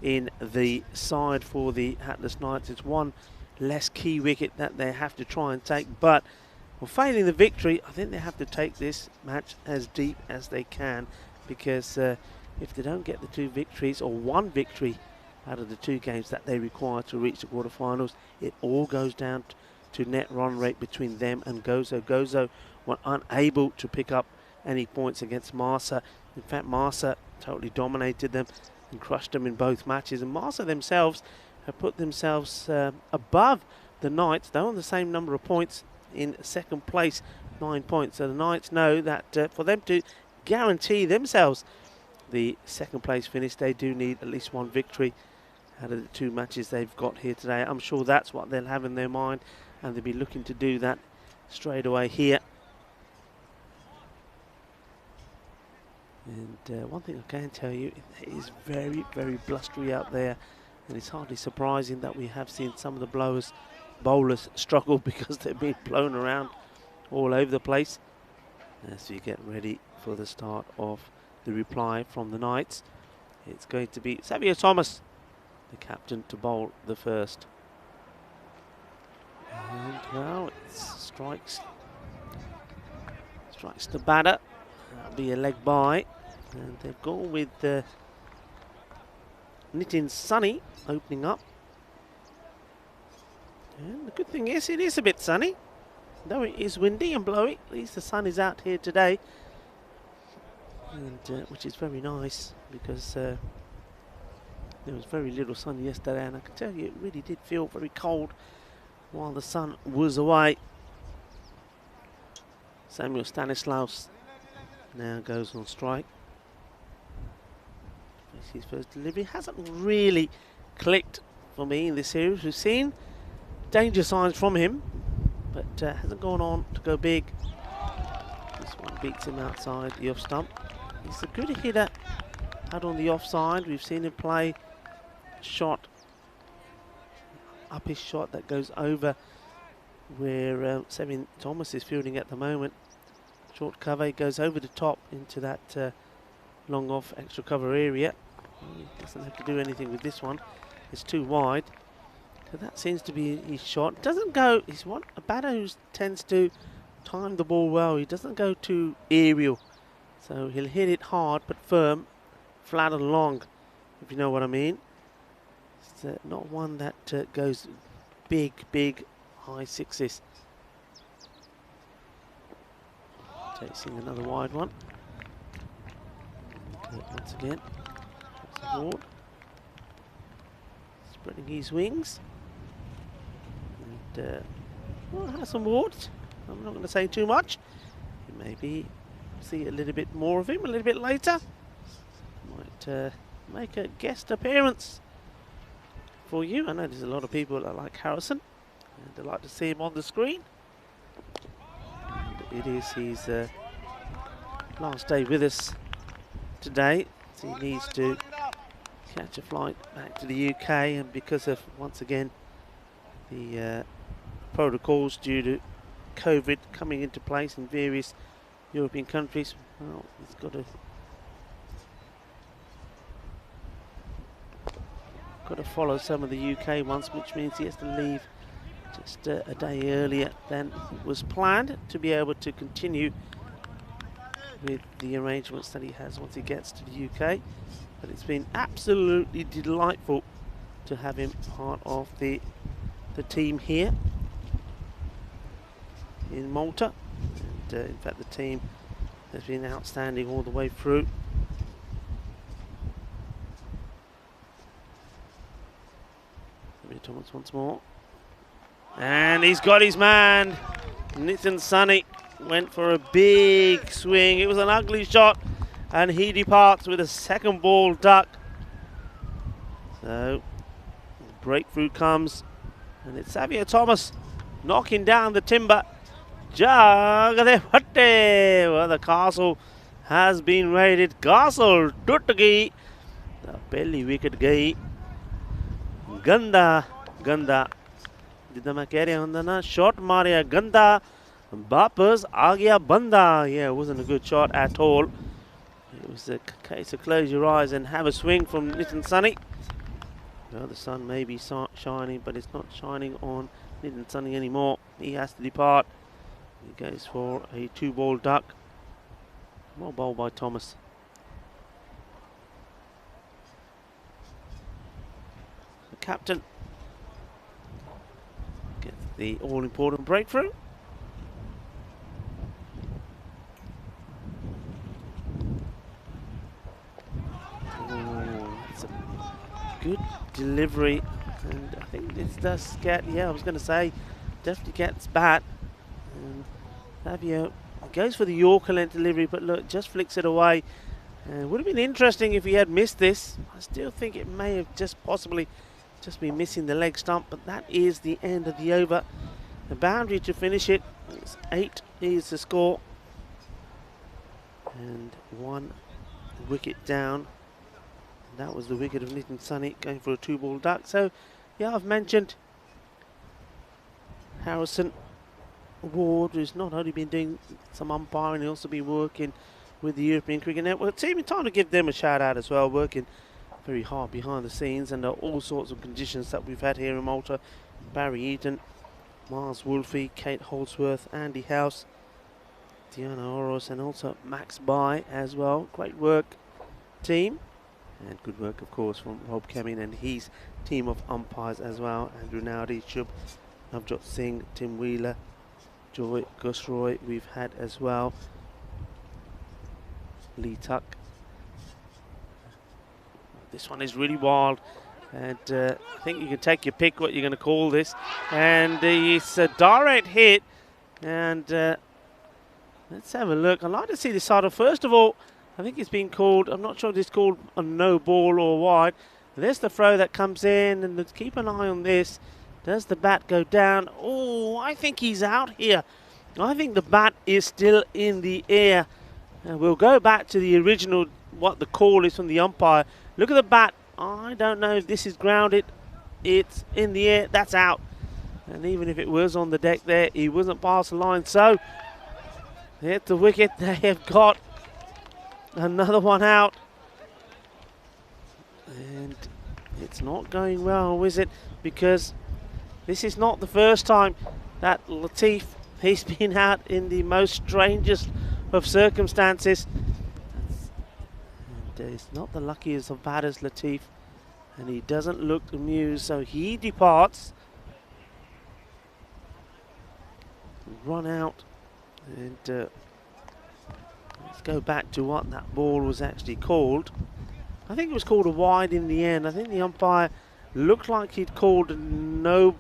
in the side for the Atlas Knights, it's one less key wicket that they have to try and take. But well, failing the victory, I think they have to take this match as deep as they can, because if they don't get the 2 victories or 1 victory out of the 2 games that they require to reach the quarterfinals, it all goes down to net run rate between them and Gozo. Gozo were unable to pick up any points against Marsa. In fact, Marsa totally dominated them and crushed them in both matches. And Marsa themselves have put themselves above the Knights. They're on the same number of points, in 2nd place, 9 points. So the Knights know that for them to guarantee themselves the 2nd place finish, they do need at least 1 victory out of the 2 matches they've got here today. I'm sure that's what they'll have in their mind, and they'll be looking to do that straight away here. And one thing I can tell you, it is very, very blustery out there, and it's hardly surprising that we have seen some of the bowlers struggle, because they've been blown around all over the place as we get ready for the start of the reply from the Knights. It's going to be Xavier Thomas, the captain, to bowl the first. And well, it strikes the batter. That'll be a leg by, and they've gone with Nitin Sunny opening up. And the good thing is, it is a bit sunny, though it is windy and blowy. At least the sun is out here today, and which is very nice, because there was very little sun yesterday, and I can tell you it really did feel very cold while the sun was away. Samuel Stanislaus now goes on strike. His first delivery hasn't really clicked for me in this series. We've seen danger signs from him, but hasn't gone on to go big. This one beats him outside the off stump. He's a good hitter out on the offside. We've seen him play shot, up his shot that goes over where Xavier Thomas is fielding at the moment. Short cover, goes over the top into that long off extra cover area. He doesn't have to do anything with this one. It's too wide. So that seems to be his shot. Doesn't go, he's a batter who tends to time the ball well. He doesn't go too aerial. So he'll hit it hard but firm, flat and long, if you know what I mean. It's not one that goes big, high sixes. Chasing another wide one. Once again, Ward spreading his wings. And well, Harrison Ward, I'm not going to say too much. Maybe see a little bit more of him a little bit later. Might make a guest appearance for you. I know there's a lot of people that like Harrison, and they like to see him on the screen. And it is his last day with us today, so he needs to catch a flight back to the UK, and because of, once again, the protocols due to COVID coming into place in various European countries, well, he's got to follow some of the UK ones, which means he has to leave just a day earlier than was planned to be able to continue with the arrangements that he has once he gets to the UK. But it's been absolutely delightful to have him part of the team here in Malta. And in fact, the team has been outstanding all the way through. Thomas once more, and he's got his man. Nitin Sunny went for a big swing. It was an ugly shot, and he departs with a second ball duck. So breakthrough comes, and it's Xavier Thomas knocking down the timber. Well, the castle has been raided. Castle Tuttagi, the belly wicket gay. Ganda जितना shot Maria Ganda Bapas Agia Banda. Yeah, it wasn't a good shot at all. It was a case of close your eyes and have a swing from Nitin Sunny. Well, the sun may be shining, but it's not shining on Nitin Sunny anymore. He has to depart. He goes for a 2-ball duck. Well bowled by Thomas. The captain gets the all-important breakthrough. Oh, that's a good delivery, and I think this does get, yeah, I was going to say, definitely gets bat. And Fabio goes for the Yorker length delivery, but look, just flicks it away. Would have been interesting if he had missed this. I still think it may have just possibly just been missing the leg stump, but that is the end of the over. The boundary to finish it. It's 8 is the score, and 1 wicket down. And that was the wicket of Nitin Sunny going for a 2-ball duck. So, yeah, I've mentioned Harrison Ward, who's not only been doing some umpiring, he's also been working with the European Cricket Network team. It's time to give them a shout out as well, working very hard behind the scenes under all sorts of conditions that we've had here in Malta. Barry Eaton, Miles Wolfe, Kate Holdsworth, Andy House, Diana Oros, and also Max By as well. Great work, team. And good work, of course, from Rob Cumming and his team of umpires as well. Andrew Nowdy, Shub, Navjot Singh, Tim Wheeler, Joy, Gus Roy, we've had as well. Lee Tuck. This one is really wild, and I think you can take your pick what you're going to call this. And it's a direct hit, and let's have a look. I'd like to see this side. First of all, I think it's been called, I'm not sure if it's called a no ball or wide. There's the throw that comes in, and let's keep an eye on this. Does the bat go down? Oh, I think he's out here. I think the bat is still in the air. And we'll go back to the original, what the call is from the umpire. Look at the bat. I don't know if this is grounded. It's in the air. That's out. And even if it was on the deck there, he wasn't past the line. So, hit the wicket. They have got another one out. And it's not going well, is it? Because this is not the first time that Latif, he's been out in the most strangest of circumstances. And it's not the luckiest of batters, Latif, and he doesn't look amused, so he departs. Run out, and let's go back to what that ball was actually called. I think it was called a wide in the end. I think the umpire looked like he'd called a no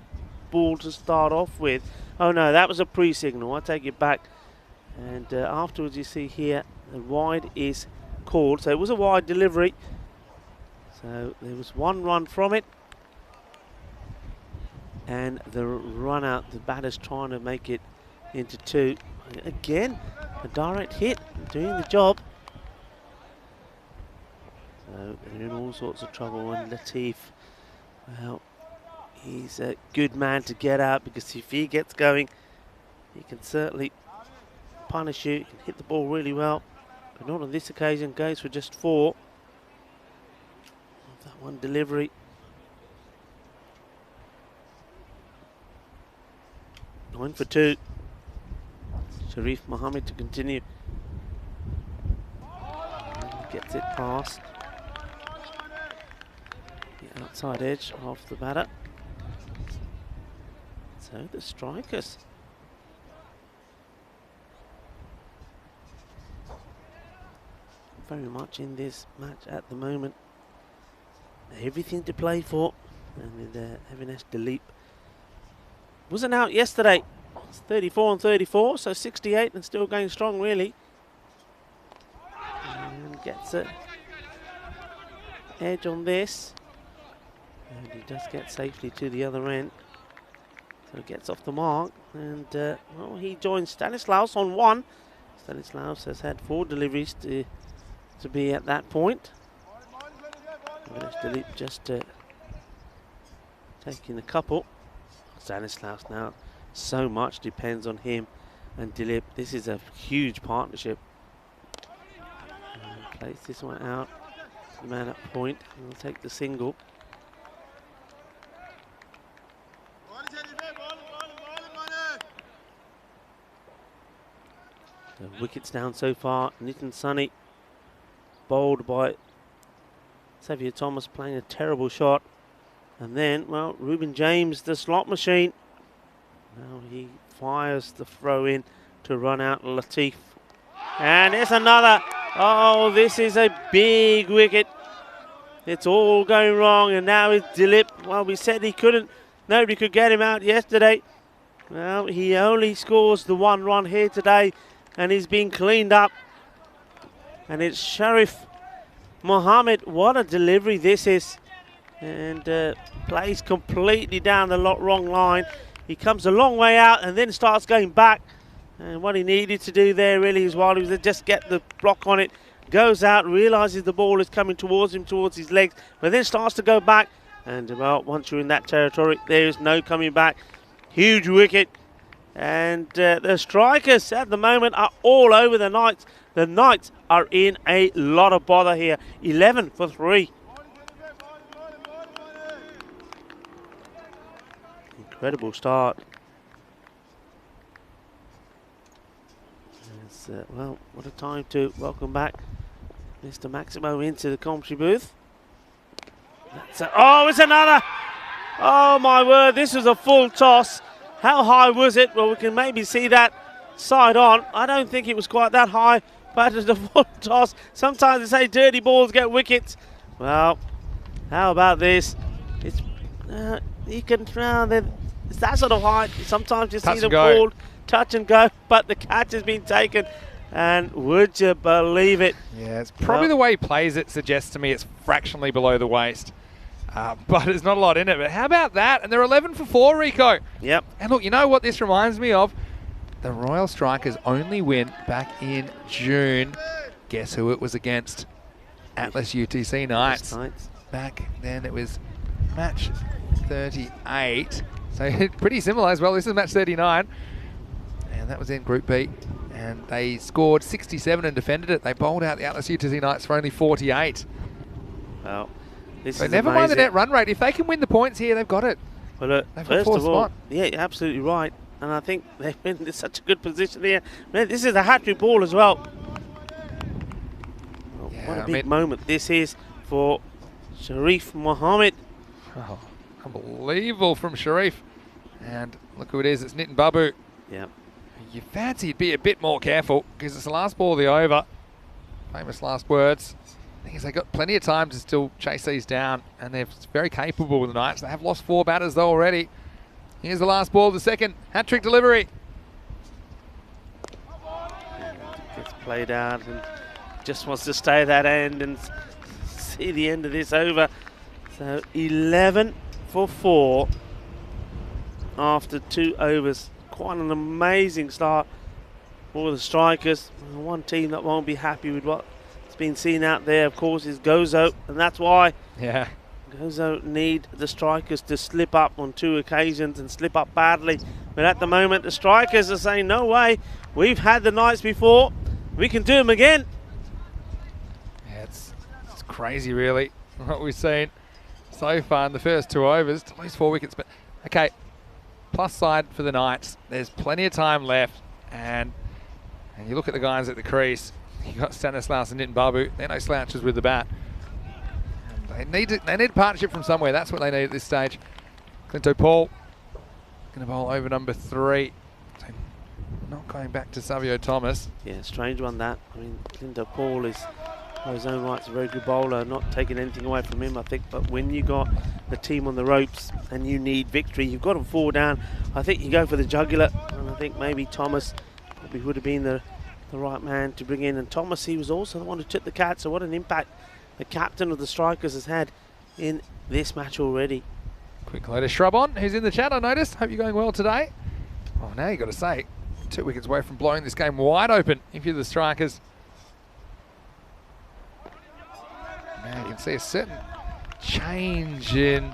ball to start off with. Oh no, that was a pre-signal. I take it back. And afterwards you see here the wide is called. So it was a wide delivery. So there was 1 run from it. And the run out, the batter's trying to make it into 2. Again, a direct hit, doing the job. So they're in all sorts of trouble. And Latif, well, he's a good man to get out, because if he gets going, he can certainly punish you. He can hit the ball really well, but not on this occasion. Goes for just 4. That one delivery. 9 for 2. Sharif Mohammed to continue. And gets it past the outside edge of the batter. So the strikers very much in this match at the moment. Everything to play for. And with Avinash Dilip wasn't out yesterday. It's 34 and 34, so 68 and still going strong really. And gets a edge on this. And he does get safely to the other end. So gets off the mark. And, well, he joins Stanislaus on 1. Stanislaus has had 4 deliveries to be at that point. Dilip just taking a couple. Stanislaus now, so much depends on him and Dilip. This is a huge partnership. And plays this one out. The man at point. He'll take the single. The wickets down so far. Nitin Sunny bowled by Xavier Thomas, playing a terrible shot. And then, well, Ruben James, the slot machine. Now he fires the throw in to run out Latif. And there's another. Oh, this is a big wicket. It's all going wrong. And now it's Dilip. Well, we said he couldn't. Nobody could get him out yesterday. Well, he only scores the 1 run here today. And he's been cleaned up. And it's Sharif Mohammed. What a delivery this is. And plays completely down the wrong line. He comes a long way out and then starts going back. And what he needed to do there really is while he was just get the block on it. Goes out, realises the ball is coming towards him, towards his legs. But then starts to go back. And well, once you're in that territory, there is no coming back. Huge wicket. And the strikers at the moment are all over the Knights. The Knights are in a lot of bother here. 11 for 3. Incredible start. Well, what a time to welcome back Mr. Maximo into the commentary booth. Oh, it's another. Oh, my word. This was a full toss. How high was it? Well, we can maybe see that side on. I don't think it was quite that high, but it's a full toss. Sometimes they say dirty balls get wickets. Well, how about this? It's you can it's that sort of height. Sometimes you see them fall, touch and go, but the catch has been taken. And would you believe it? Yeah, it's probably the way he plays it suggests to me it's fractionally below the waist. But there's not a lot in it. But how about that? And they're 11 for 4, Rico. Yep. And look, you know what this reminds me of? The Royal Strikers only win back in June. Guess who it was against? Atlas UTC Knights. Back then it was match 38. So pretty similar as well. This is match 39. And that was in Group B. And they scored 67 and defended it. They bowled out the Atlas UTC Knights for only 48. Well, this so is never amazing. mind the net run rate. If they can win the points here, they've got it. Well, look, first of all, yeah, you're absolutely right. And I think they're in such a good position here. Man, this is a hat-trick ball as well. Well, Yeah, what a big moment this is for Sharif Mohammed. Oh, unbelievable from Sharif. And look who it is. It's Nitin Babu. Yeah. You fancy he'd be a bit more careful because it's the last ball of the over. Famous last words. The thing is, they've got plenty of time to still chase these down, and they're very capable with the Knights. They have lost 4 batters though already. Here's the last ball of the second. Hat-trick delivery. Gets played out and just wants to stay at that end and see the end of this over. So 11 for 4 after 2 overs. Quite an amazing start for the strikers. One team that won't be happy with what's been seen out there, of course, is Gozo, and that's why Gozo need the strikers to slip up on 2 occasions and slip up badly. But at the moment, the strikers are saying, no way, we've had the Knights before, we can do them again. Yeah, it's crazy, really, what we've seen so far in the first 2 overs to lose 4 wickets. But okay, plus side for the Knights. There's plenty of time left, and you look at the guys at the crease. You got Stanislaus and Nitin Babu. They're no slouches with the bat. And they need partnership from somewhere. That's what they need at this stage. Clinto Paul going to bowl over number 3. So not going back to Savio Thomas. Yeah, strange one that. I mean, Clinto Paul is, by his own rights, a very good bowler. Not taking anything away from him, I think. But when you got the team on the ropes and you need victory, you've got them 4 down. I think you go for the jugular, and I think maybe Thomas probably would have been the the right man to bring in. And Thomas, he was also the one who took the catch. So what an impact the captain of the Strikers has had in this match already. Quick hello to Shrub on, who's in the chat, I noticed. Hope you're going well today. Oh, now you got to say, 2 wickets away from blowing this game wide open if you're the Strikers. Now you can see a certain change in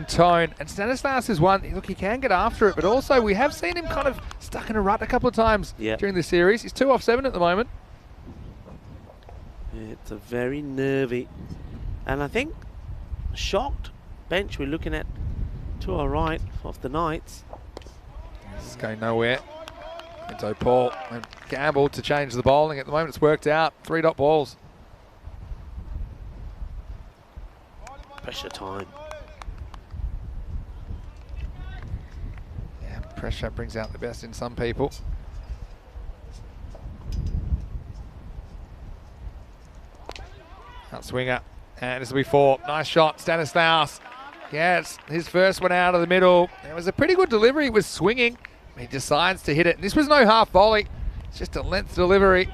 tone. And Stanislas is one, look, he can get after it, but also we have seen him kind of stuck in a rut a couple of times during the series. He's 2 off 7 at the moment. It's a very nervy, and I think shocked bench we're looking at to our right of the Knights. This is going nowhere. And so Paul gambled to change the bowling. At the moment it's worked out. 3 dot balls. Pressure time. Yeah, pressure brings out the best in some people. Out swinger. And this will be 4. Nice shot, Stanislas. Gets his first one out of the middle. It was a pretty good delivery. It was swinging. He decides to hit it. This was no half volley. It's just a length delivery.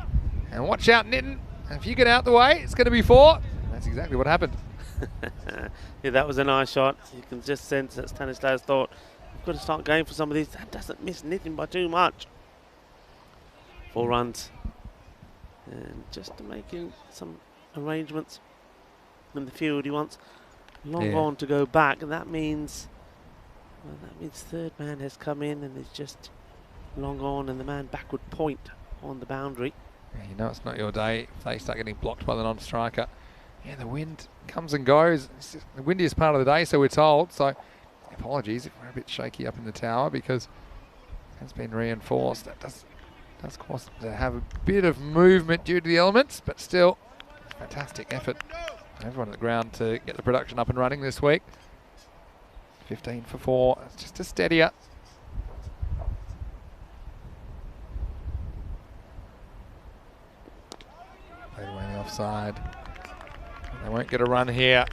And watch out, Nitton. If you get out the way, it's going to be 4. That's exactly what happened. Yeah, that was a nice shot. You can just sense that Stanislas thought, I've got to start going for some of these. That doesn't miss Nitton by too much. 4 runs. And just making some arrangements in the field. He wants long on to go back, and that means third man has come in and is just long on, and the man back would point on the boundary. Yeah, you know it's not your day if they start getting blocked by the non-striker. Yeah, the wind comes and goes. It's just the windiest part of the day, so we're told. So apologies if we're a bit shaky up in the tower, because it's been reinforced. That does cause them to have a bit of movement due to the elements, but still, fantastic effort. Everyone at the ground to get the production up and running this week. 15 for 4. It's just a steadier. Played away the offside. They won't get a run here.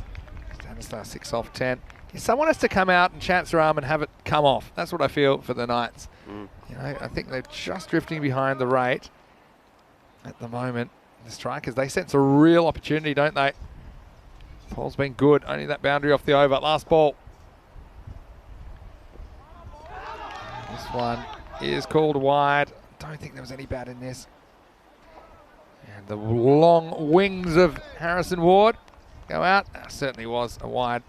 Stanislas 6 off 10. Yeah, someone has to come out and chance their arm and have it come off. That's what I feel for the Knights. You know, I think they're just drifting behind the rate at the moment. The Strikers, they sense a real opportunity, don't they? Paul's been good. Only that boundary off the over. Last ball. This one is called wide. Don't think there was any bat in this. And the long wings of Harrison Ward go out. That certainly was a wide,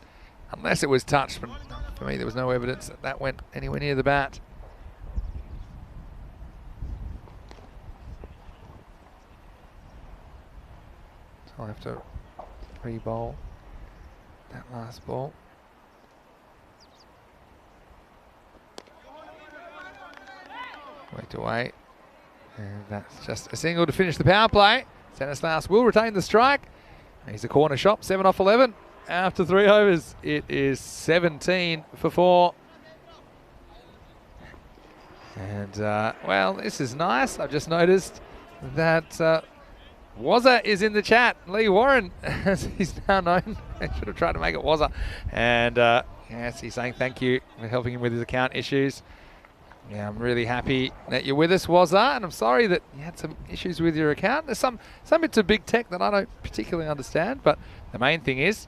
unless it was touched. But for me, there was no evidence that that went anywhere near the bat. So I'll have to re-bowl that last ball. Wait away. And that's just a single to finish the power play. Stanislas will retain the strike. He's a corner shot, 7 off 11. After 3 overs, it is 17 for 4. And, well, this is nice. I've just noticed that Wazza is in the chat. Lee Warren, as he's now known. I should have tried to make it Wazza. And, yes, he's saying thank you for helping him with his account issues. Yeah, I'm really happy that you're with us, Wazza, and I'm sorry that you had some issues with your account. There's some bits of big tech that I don't particularly understand, but the main thing is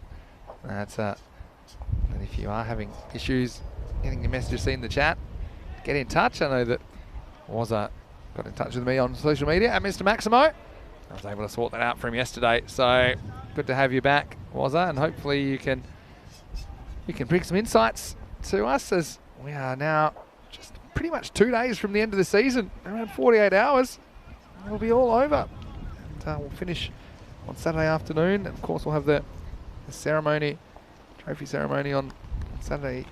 that if you are having issues getting your messages seen in the chat, get in touch. I know that Wazza got in touch with me on social media at Mr. Maximo. I was able to sort that out for him yesterday, so good to have you back, Wazza, and hopefully you can bring some insights to us, as we are now just pretty much 2 days from the end of the season, around 48 hours, it'll be all over. And we'll finish on Saturday afternoon. Of course, we'll have the ceremony, trophy ceremony on Saturday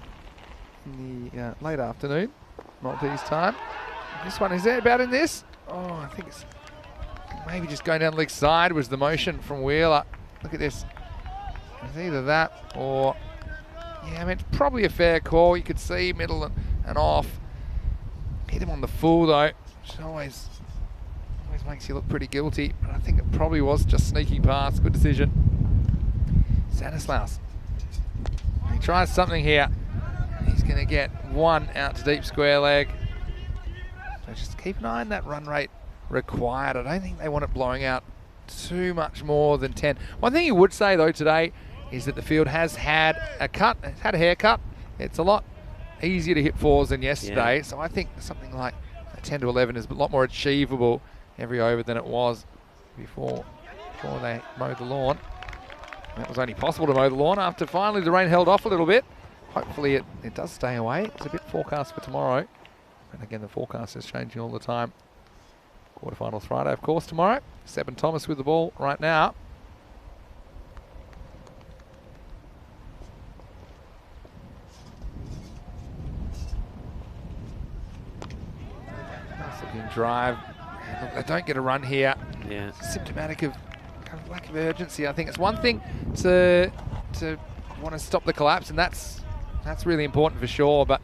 in the late afternoon, Maltese time. This one, is there about in this? Oh, I think it's maybe just going down the leg side was the motion from Wheeler. Look at this. It's either that or, yeah, I mean, it's probably a fair call. You could see middle and off. Hit him on the full though, which always makes you look pretty guilty. But I think it probably was just sneaking past. Good decision. Stanislas. He tries something here. He's going to get one out to deep square leg. So just keep an eye on that run rate required. I don't think they want it blowing out too much more than 10. One thing you would say though today is that the field has had a haircut. It's a lot easier to hit 4s than yesterday. Yeah. So I think something like a 10 to 11 is a lot more achievable every over than it was before they mowed the lawn. And it was only possible to mow the lawn after finally the rain held off a little bit. Hopefully it does stay away. It's a bit forecast for tomorrow. And again, the forecast is changing all the time. Quarterfinals Friday, of course, tomorrow. Seb and Thomas with the ball right now. Nice looking drive. And look, they don't get a run here. Yeah. It's symptomatic of kind of lack of urgency. I think it's one thing to want to stop the collapse, and that's really important for sure, but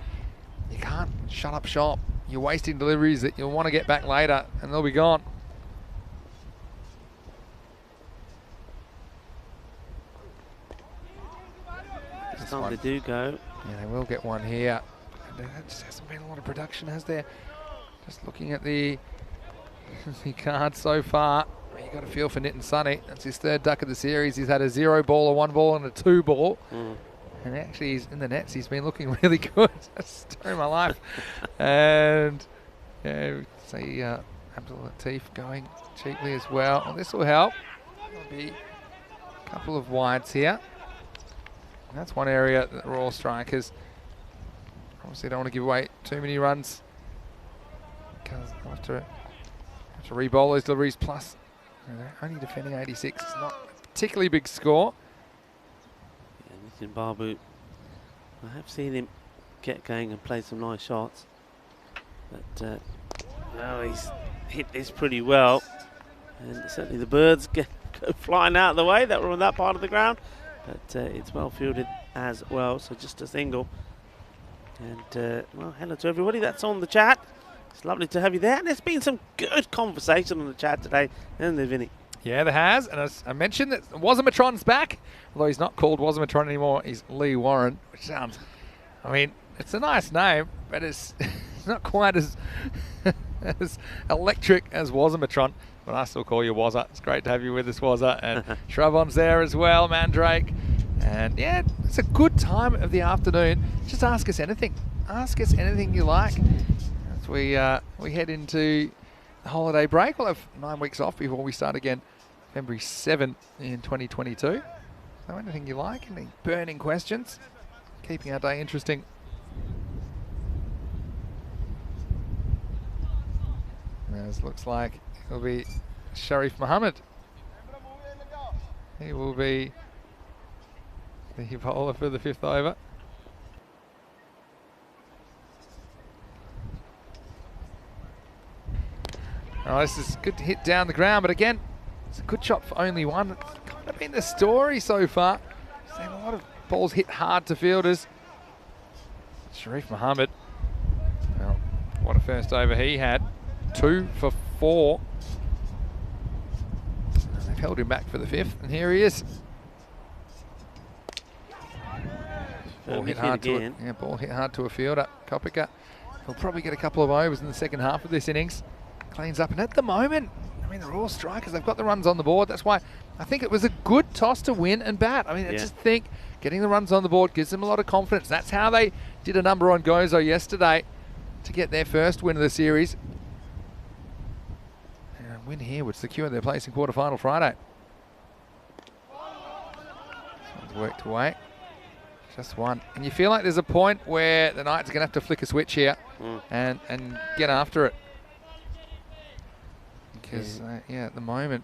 you can't shut up shop. You're wasting deliveries that you'll want to get back later, and they'll be gone. It's time they do go. Yeah, they will get one here. And there just hasn't been a lot of production, has there? Just looking at the cards so far. You got a feel for Nitin Sunny. That's his third duck of the series. He's had a 0 ball, a 1 ball, and a 2 ball. And actually, he's in the nets. He's been looking really good. That's the story of my life. And yeah, see Abdul Latif going cheaply as well. Well, this will help. There'll be a couple of wides here. And that's one area that Royal Strikers obviously don't want to give away too many runs, because after re-bowl those deliveries, plus they're only defending 86. It's not a particularly big score. Yeah, Nitin Babu, I have seen him get going and play some nice shots, but no, he's hit this pretty well, and certainly the birds go flying out of the way that were on that part of the ground, but it's well fielded as well, so just a single. And well, hello to everybody that's on the chat. It's lovely to have you there, and there's been some good conversation on the chat today, isn't there, Vinny? Yeah, there has, and as I mentioned, that Wazimatron's back, although he's not called Wazimatron anymore, he's Lee Warren, which sounds, I mean, it's a nice name, but it's not quite as as electric as Wazimatron, but I still call you Wazza. It's great to have you with us, Wazza, and Shrubon's there as well, Mandrake, and yeah, it's a good time of the afternoon. Just ask us anything. Ask us anything you like. As we head into the holiday break, we'll have 9 weeks off before we start again February 7 in 2022. So anything you like, any burning questions, keeping our day interesting. As looks like it'll be Sharif Muhammad. He will be the bowler for the 5th over. Oh, this is good to hit down the ground, but again, it's a good shot for only one. It's kind of been the story so far. Seen a lot of balls hit hard to fielders. Sharif Muhammad, well, what a first over he had. 2 for 4. And they've held him back for the 5th, and here he is. Ball hit hard to a fielder. Kopica, he'll probably get a couple of overs in the second half of this innings. Cleans up, and at the moment, I mean, the Royal Strikers, they've got the runs on the board. That's why I think it was a good toss to win and bat. I mean, I just think getting the runs on the board gives them a lot of confidence. That's how they did a number on Gozo yesterday to get their first win of the series. And a win here would secure their place in quarterfinal Friday. This one's worked away. Just one. And you feel like there's a point where the Knights are going to have to flick a switch here and get after it. Because, at the moment,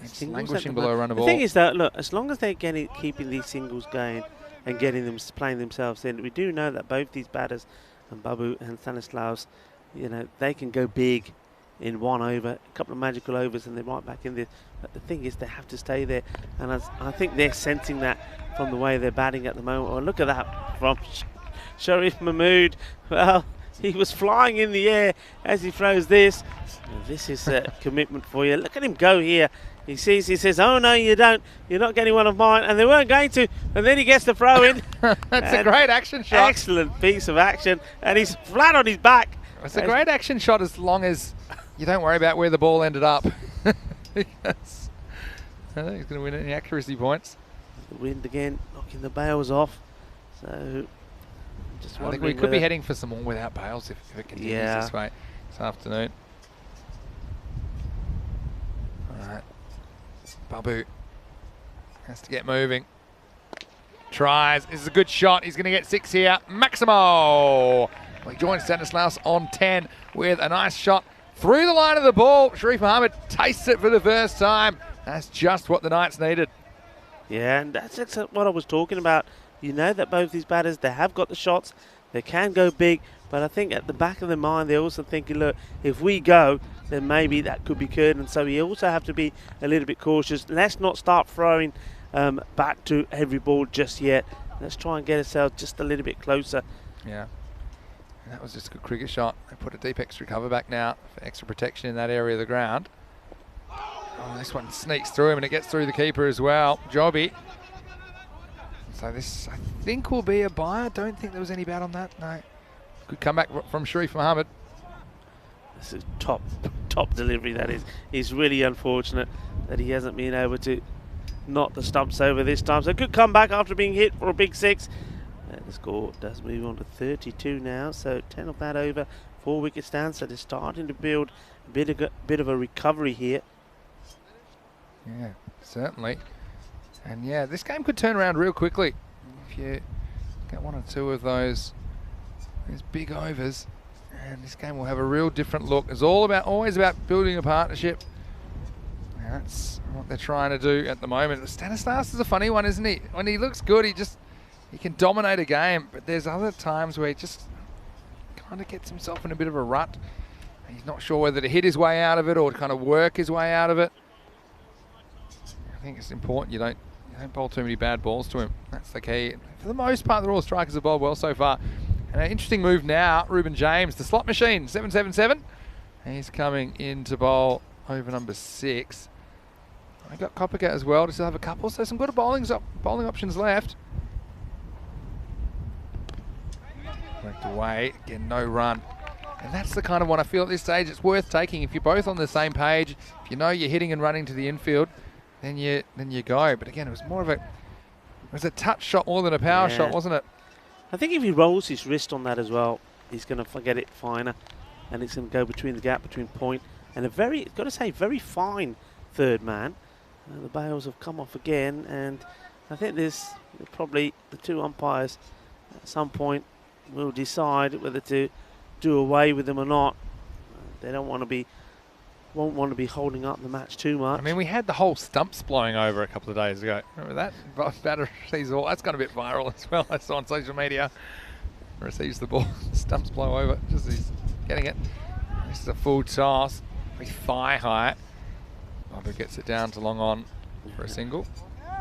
it's languishing below a run of ball. The thing is that, look, as long as they're keeping these singles going and getting them playing themselves in, we do know that both these batters, and Babu and Stanislaus, you know, they can go big in 1 over, a couple of magical overs, and they're right back in there. But the thing is, they have to stay there, and I think they're sensing that from the way they're batting at the moment. Oh, look at that from Sharif Mahmood. Well, he was flying in the air as he throws this. Now, this is a commitment for you. Look at him go here. He says, oh no, you don't. You're not getting one of mine. And they weren't going to. And then he gets the throw in. That's a great action shot. Excellent piece of action. And he's flat on his back. It's a great action shot as long as you don't worry about where the ball ended up. Because I don't think he's going to win any accuracy points. The wind again, knocking the bails off. So, just I think we could be heading for some more without bails if it continues this way this afternoon. All right. Babu has to get moving. Tries. This is a good shot. He's going to get 6 here. Maximo. He joins Stanislaus on 10 with a nice shot through the line of the ball. Sharif Mohammed tastes it for the first time. That's just what the Knights needed. Yeah, and that's what I was talking about. You know that both these batters, they have got the shots. They can go big. But I think at the back of their mind, they're also thinking, look, if we go, then maybe that could be good. And so you also have to be a little bit cautious. Let's not start throwing back to every ball just yet. Let's try and get ourselves just a little bit closer. Yeah. And that was just a good cricket shot. They put a deep extra cover back now for extra protection in that area of the ground. Oh, this one sneaks through him and it gets through the keeper as well. Jobby. So this, I think, will be a bye. I don't think there was any bat on that. No. Good comeback from Sharif Mohammed. This is top delivery, that is. It's really unfortunate that he hasn't been able to knock the stumps over this time. So good comeback after being hit for a big 6. The score does move on to 32 now. So 10 of that over, 4 wickets down. So they're starting to build a bit of a recovery here. Yeah, certainly. And yeah, this game could turn around real quickly if you get 1 or 2 of those big overs, and this game will have a real different look. It's always about building a partnership. And that's what they're trying to do at the moment. Stanislaus is a funny one, isn't he? When he looks good, he can dominate a game, but there's other times where he just kind of gets himself in a bit of a rut. And he's not sure whether to hit his way out of it or to kind of work his way out of it. I think it's important you don't bowl too many bad balls to him. That's the key. For the most part, the Royal Strikers have bowled well so far. And an interesting move now, Ruben James, the slot machine, 777. He's coming in to bowl over number 6. I got Coppercat as well to still have a couple, so some good bowling options left. Worked away, again, no run. And that's the kind of one I feel at this stage it's worth taking. If you're both on the same page, if you know you're hitting and running to the infield, then you go. But again, it was a touch shot more than a power shot, wasn't it? I think if he rolls his wrist on that as well, he's going to get it finer, and it's going to go between the gap between point and a very fine third man. The bails have come off again, and I think probably the 2 umpires at some point will decide whether to do away with them or not. They won't want to be holding up the match too much. I mean, we had the whole stumps blowing over a couple of days ago. Remember that? Batter sees all. That's gone a bit viral as well. I saw on social media. Receives the ball, stumps blow over. Just he's getting it. This is a full toss. He's thigh high. Bobby gets it down to long on for a single.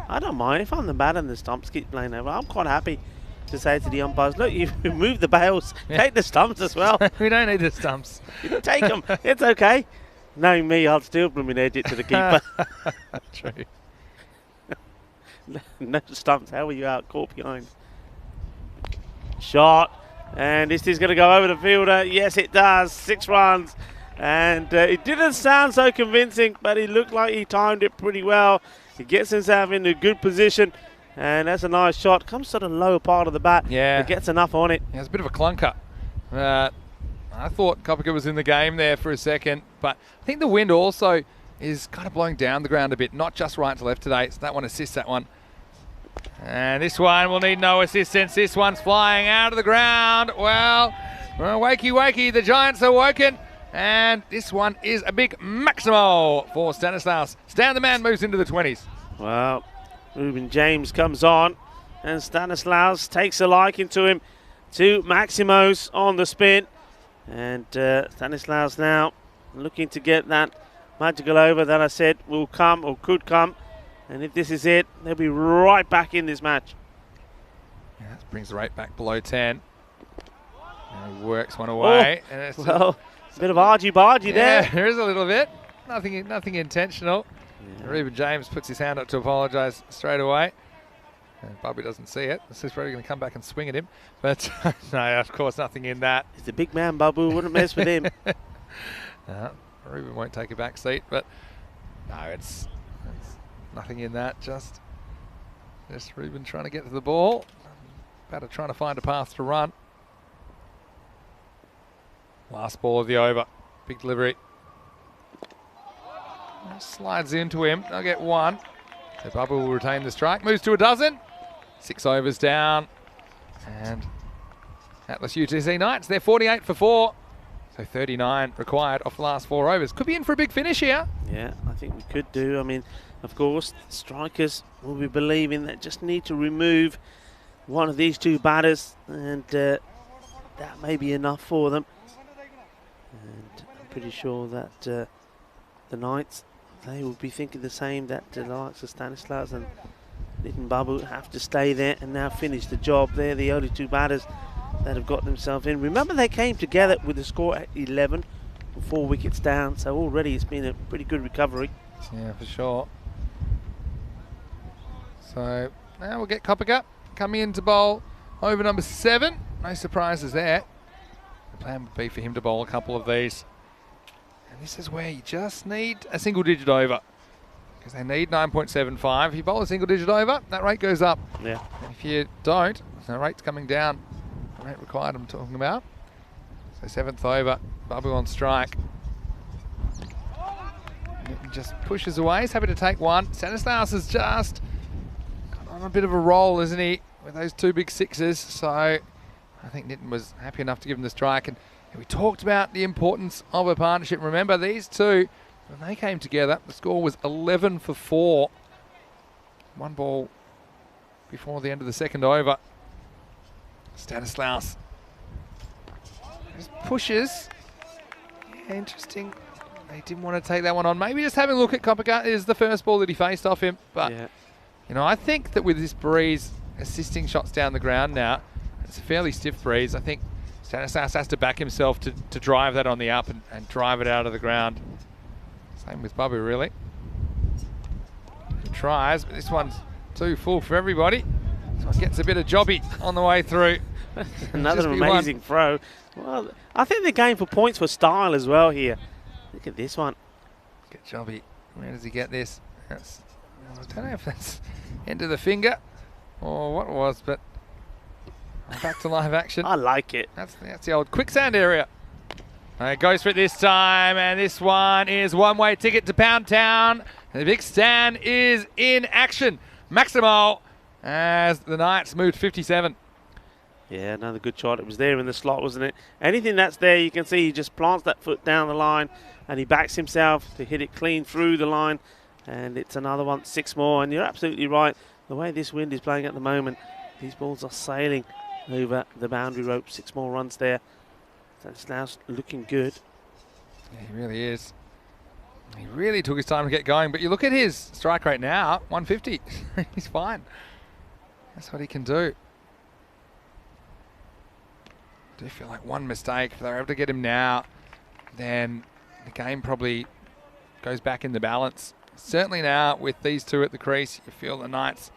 I don't mind if I'm the batter and the stumps keep playing over. I'm quite happy to say to the umpires, look, you've moved the bails. Take the stumps as well. We don't need the stumps. You take them. It's okay. Knowing me, I'll still blooming edge it to the keeper. True. No stumps. How are you out? Caught behind. Shot. And this is going to go over the fielder. Yes, it does. 6 runs. And it didn't sound so convincing, but it looked like he timed it pretty well. He gets himself in a good position. And that's a nice shot. Comes to the lower part of the bat. Yeah. It gets enough on it. Yeah, it's a bit of a clunker. I thought Coppercat was in the game there for a second, but I think the wind also is kind of blowing down the ground a bit, not just right to left today, so that one assists that one. And this one will need no assistance. This one's flying out of the ground. Well, wakey, wakey, the Giants are woken, and this one is a big Maximo for Stanislaus. Stan the man moves into the 20s. Well, Ruben James comes on, and Stanislaus takes a liking to him. 2 Maximos on the spin. And Stanislaus now looking to get that magical over that I said will come or could come. And if this is it, they'll be right back in this match. Yeah, that brings the rate back below 10. And he works one away. Oh, and it's well, a bit of argy-bargy there. Yeah, there is a little bit. Nothing intentional. Yeah. Ruben James puts his hand up to apologise straight away. And Bobby doesn't see it. He's probably going to come back and swing at him. But no, of course, nothing in that. He's a big man, Babu. Wouldn't mess with him. Ruben won't take a back seat, but no, it's nothing in that. Just Ruben trying to get to the ball. Batter trying to find a path to run. Last ball of the over. Big delivery. Slides into him. They'll get one. So Bubba will retain the strike. Moves to a dozen. 6 overs down. And Atlas UTC Knights, they're 48 for 4. So 39 required off the last 4 overs. Could be in for a big finish here. Yeah, I think we could do. I mean, of course, strikers will be believing that just need to remove one of these 2 batters, and that may be enough for them. And I'm pretty sure that the Knights, they will be thinking the same, that the likes of Stanislaus and Little Babu have to stay there and now finish the job. They're the only 2 batters that have got themselves in. Remember, they came together with the score at 11 with 4 wickets down, so already it's been a pretty good recovery. Yeah, for sure. So now we'll get Coppercup coming in to bowl over number 7. No surprises there. The plan would be for him to bowl a couple of these. And this is where you just need a single digit over, because they need 9.75. If you bowl a single digit over, that rate goes up. Yeah. And if you don't, the rate's coming down. The rate required I'm talking about. So 7th over, Babu on strike. Newton just pushes away. He's happy to take one. Stanislaus is just on a bit of a roll, isn't he, with those 2 big 6s. So I think Nitton was happy enough to give him the strike. And we talked about the importance of a partnership. Remember, these 2, when they came together, the score was 11 for 4. 1 ball before the end of the 2nd over. Stanislaus just pushes. Yeah, interesting. They didn't want to take that one on. Maybe just having a look at Coppercup is the first ball that he faced off him. But, you know, I think that with this breeze assisting shots down the ground now, it's a fairly stiff breeze. I think Stanislaus has to back himself to drive that on the up and drive it out of the ground. Same with Babu, really. He tries, but this one's too full for everybody. So it gets a bit of jobby on the way through. Another amazing throw. Well, I think they're going for points for style as well here. Look at this one. Get jobby. Where does he get this? I don't know if that's end of the finger or what it was, but back to live action. I like it. That's the old quicksand area. Goes for it this time, and this one is one-way ticket to Pound Town. And the big stand is in action. Maximo as the Knights moved 57. Yeah, another good shot. It was there in the slot, wasn't it? Anything that's there, you can see he just plants that foot down the line and he backs himself to hit it clean through the line. And it's another one, 6 more. And you're absolutely right. The way this wind is playing at the moment, these balls are sailing over the boundary rope. 6 more runs there. That's now looking good. Yeah, he really is. He really took his time to get going. But you look at his strike rate now, 150. He's fine. That's what he can do. I do feel like one mistake, if they're able to get him now, then the game probably goes back in the balance. Certainly now, with these 2 at the crease, you feel the Knights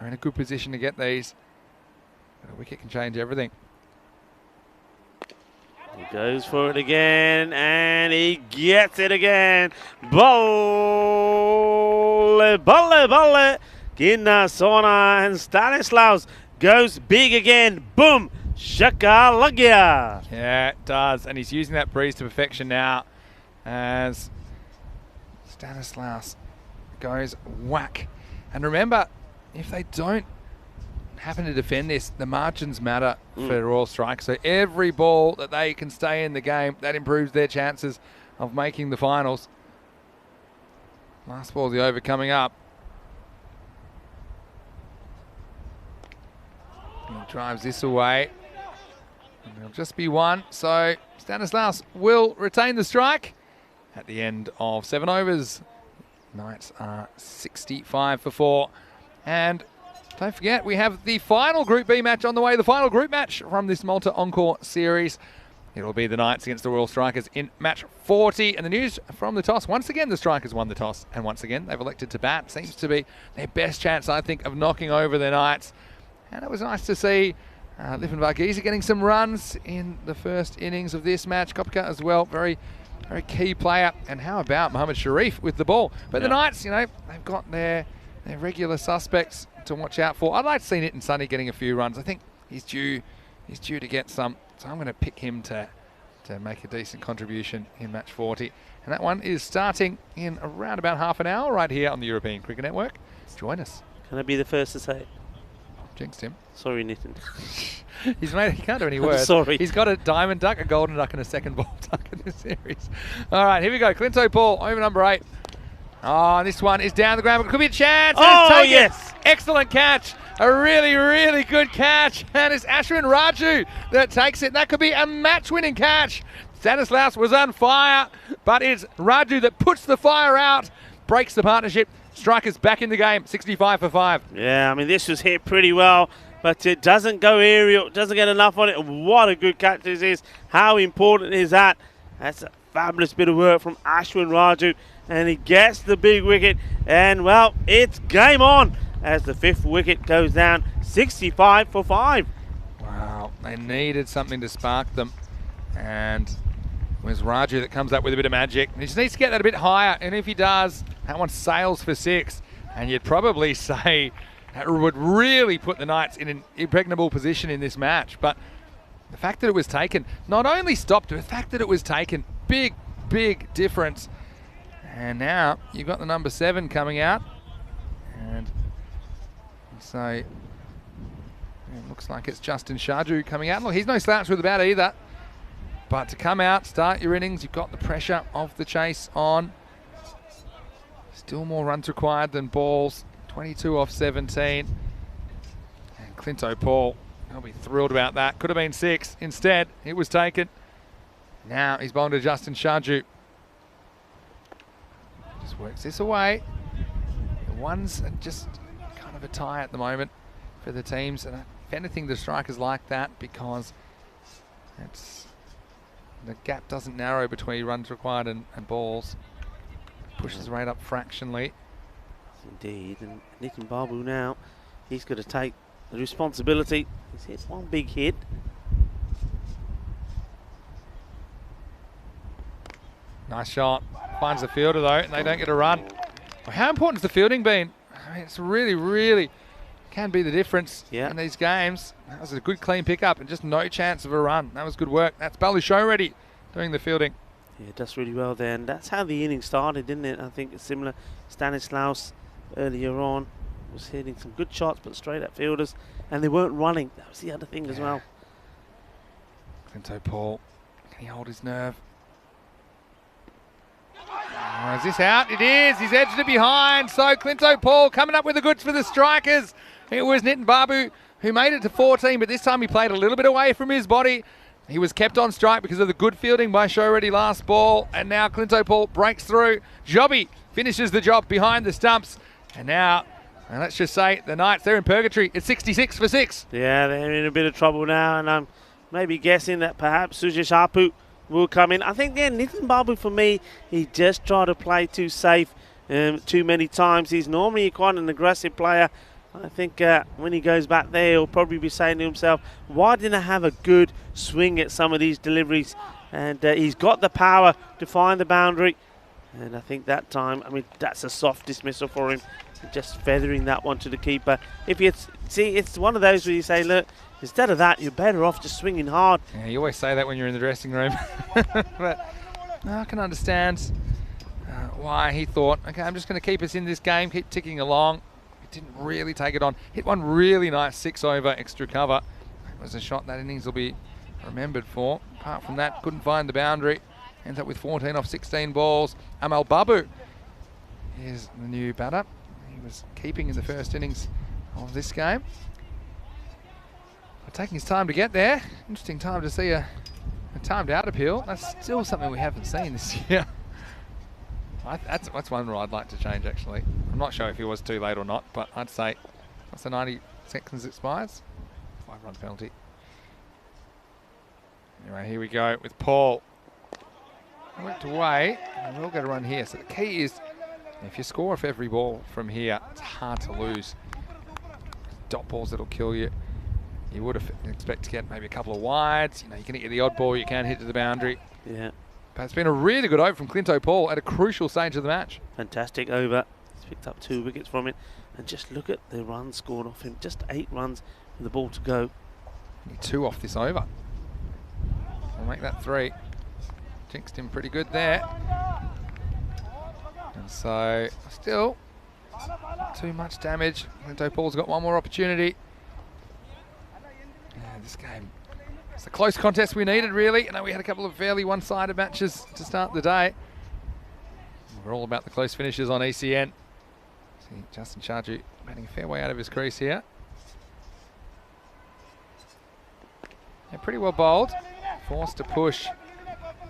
are in a good position to get these. But a wicket can change everything. He goes for it again, and he gets it again. Bolle, bolle, bolle. Ginna, Sona, and Stanislaus goes big again. Boom. Shakalagya. Yeah, it does. And he's using that breeze to perfection now as Stanislaus goes whack. And remember, if they don't happen to defend this, the margins matter for Royal Strike. So every ball that they can stay in the game, that improves their chances of making the finals. Last ball of the over coming up. He drives this away. And there'll just be one. So Stanislaus will retain the strike at the end of 7 overs. Knights are 65 for 4. And don't forget, we have the final Group B match on the way. The final group match from this Malta Encore series. It'll be the Knights against the Royal Strikers in match 40. And the news from the toss, once again the Strikers won the toss. And once again they've elected to bat. Seems to be their best chance, I think, of knocking over the Knights. And it was nice to see Liffen Varghese getting some runs in the first innings of this match. Kopka as well, very very key player. And how about Mohammed Sharif with the ball? But the Knights, you know, they've got their regular suspects to watch out for. I'd like to see Nitin Sunny getting a few runs. I think he's due to get some. So I'm going to pick him to make a decent contribution in match 40. And that one is starting in around about half an hour right here on the European Cricket Network. Join us. Can I be the first to say it? Jinxed him. Sorry, Nitin. He can't do any worse. Sorry. He's got a diamond duck, a golden duck, and a second ball duck in this series. All right, here we go. Clinto Paul, over number 8. Oh, this one is down the ground, but it could be a chance. Oh, yes. Excellent catch. A really, really good catch. And it's Ashwin Raju that takes it. That could be a match-winning catch. Stanislaus was on fire, but it's Raju that puts the fire out, breaks the partnership. Strikers back in the game, 65 for 5. Yeah, I mean, this was hit pretty well, but it doesn't go aerial, doesn't get enough on it. What a good catch this is. How important is that? That's a fabulous bit of work from Ashwin Raju, and he gets the big wicket, and, well, it's game on as the 5th wicket goes down, 65 for 5. Wow, they needed something to spark them, and it was Raju that comes up with a bit of magic. He just needs to get that a bit higher, and if he does, that one sails for 6, and you'd probably say that would really put the Knights in an impregnable position in this match. But the fact that it was taken not only stopped it, the fact that it was taken, big, big difference. And now you've got the number 7 coming out, and so it looks like it's Justin Shaju coming out. Look, he's no slouch with the bat either. But to come out, start your innings, you've got the pressure of the chase on. Still more runs required than balls. 22 off 17. And Clinto Paul, he'll be thrilled about that. Could have been 6. Instead, it was taken. Now he's bowling to Justin Shaju. Just works this away. The ones are just kind of a tie at the moment for the teams. And if anything, the strikers like that because the gap doesn't narrow between runs required and balls. Pushes the rate up fractionally. Indeed, and Nitin Babu now, he's got to take the responsibility. He's hit one big hit. Nice shot. Finds the fielder though, and they don't get a run. Well, how important has the fielding been? I mean, it's really, really can be the difference in these games. That was a good clean pickup and just no chance of a run. That was good work. That's Balu Showready doing the fielding. Yeah, does really well there, and that's how the inning started, didn't it? I think it's similar. Stanislaus earlier on was hitting some good shots, but straight at fielders, and they weren't running. That was the other thing as well. Clinto Paul, can he hold his nerve? Oh, is this out? It is. He's edged it behind. So Clinto Paul coming up with the goods for the strikers. It was Nitin Babu who made it to 14, but this time he played a little bit away from his body. He was kept on strike because of the good fielding by Showready last ball. And now Clinto Paul breaks through. Jobby finishes the job behind the stumps. And now, let's just say, the Knights, they're in purgatory. It's 66 for 6. Yeah, they're in a bit of trouble now. And I'm maybe guessing that perhaps Sujesh Apu will come in. I think, Nitin Babu, for me, he just tried to play too safe too many times. He's normally quite an aggressive player. I think when he goes back there, he'll probably be saying to himself, why didn't I have a good swing at some of these deliveries? And he's got the power to find the boundary. And I think that time, I mean, that's a soft dismissal for him. Just feathering that one to the keeper. If you see, it's one of those where you say, look, instead of that, you're better off just swinging hard. Yeah, you always say that when you're in the dressing room. But I can understand why he thought, okay, I'm just going to keep us in this game, keep ticking along. Didn't really take it on. Hit one really nice 6 over extra cover. It was a shot that innings will be remembered for. Apart from that, couldn't find the boundary. Ends up with 14 off 16 balls. Amal Babu is the new batter. He was keeping in the first innings of this game. But taking his time to get there. Interesting time to see a timed out appeal. That's still something we haven't seen this year. That's one where I'd like to change, actually. I'm not sure if he was too late or not, but I'd say once the 90 seconds expires, 5-run penalty. Anyway, here we go with Paul. Went away, and we'll get a run here. So the key is, if you score off every ball from here, it's hard to lose. Dot balls that'll kill you. You would expect to get maybe a couple of wides. You know, you can hit the odd ball, you can hit to the boundary. Yeah. But it's been a really good over from Clinto Paul at a crucial stage of the match. Fantastic over. He's picked up 2 wickets from it. And just look at the runs scored off him. Just 8 runs with the ball to go. Need 2 off this over. We'll make that 3. Jinxed him pretty good there. And so, still, not too much damage. Clinto Paul's got one more opportunity. Yeah, this game, it's a close contest we needed, really. I know we had a couple of fairly one-sided matches to start the day. We're all about the close finishes on ECN. See Justin Charju batting a fair way out of his crease here. Yeah, pretty well bowled. Forced to push.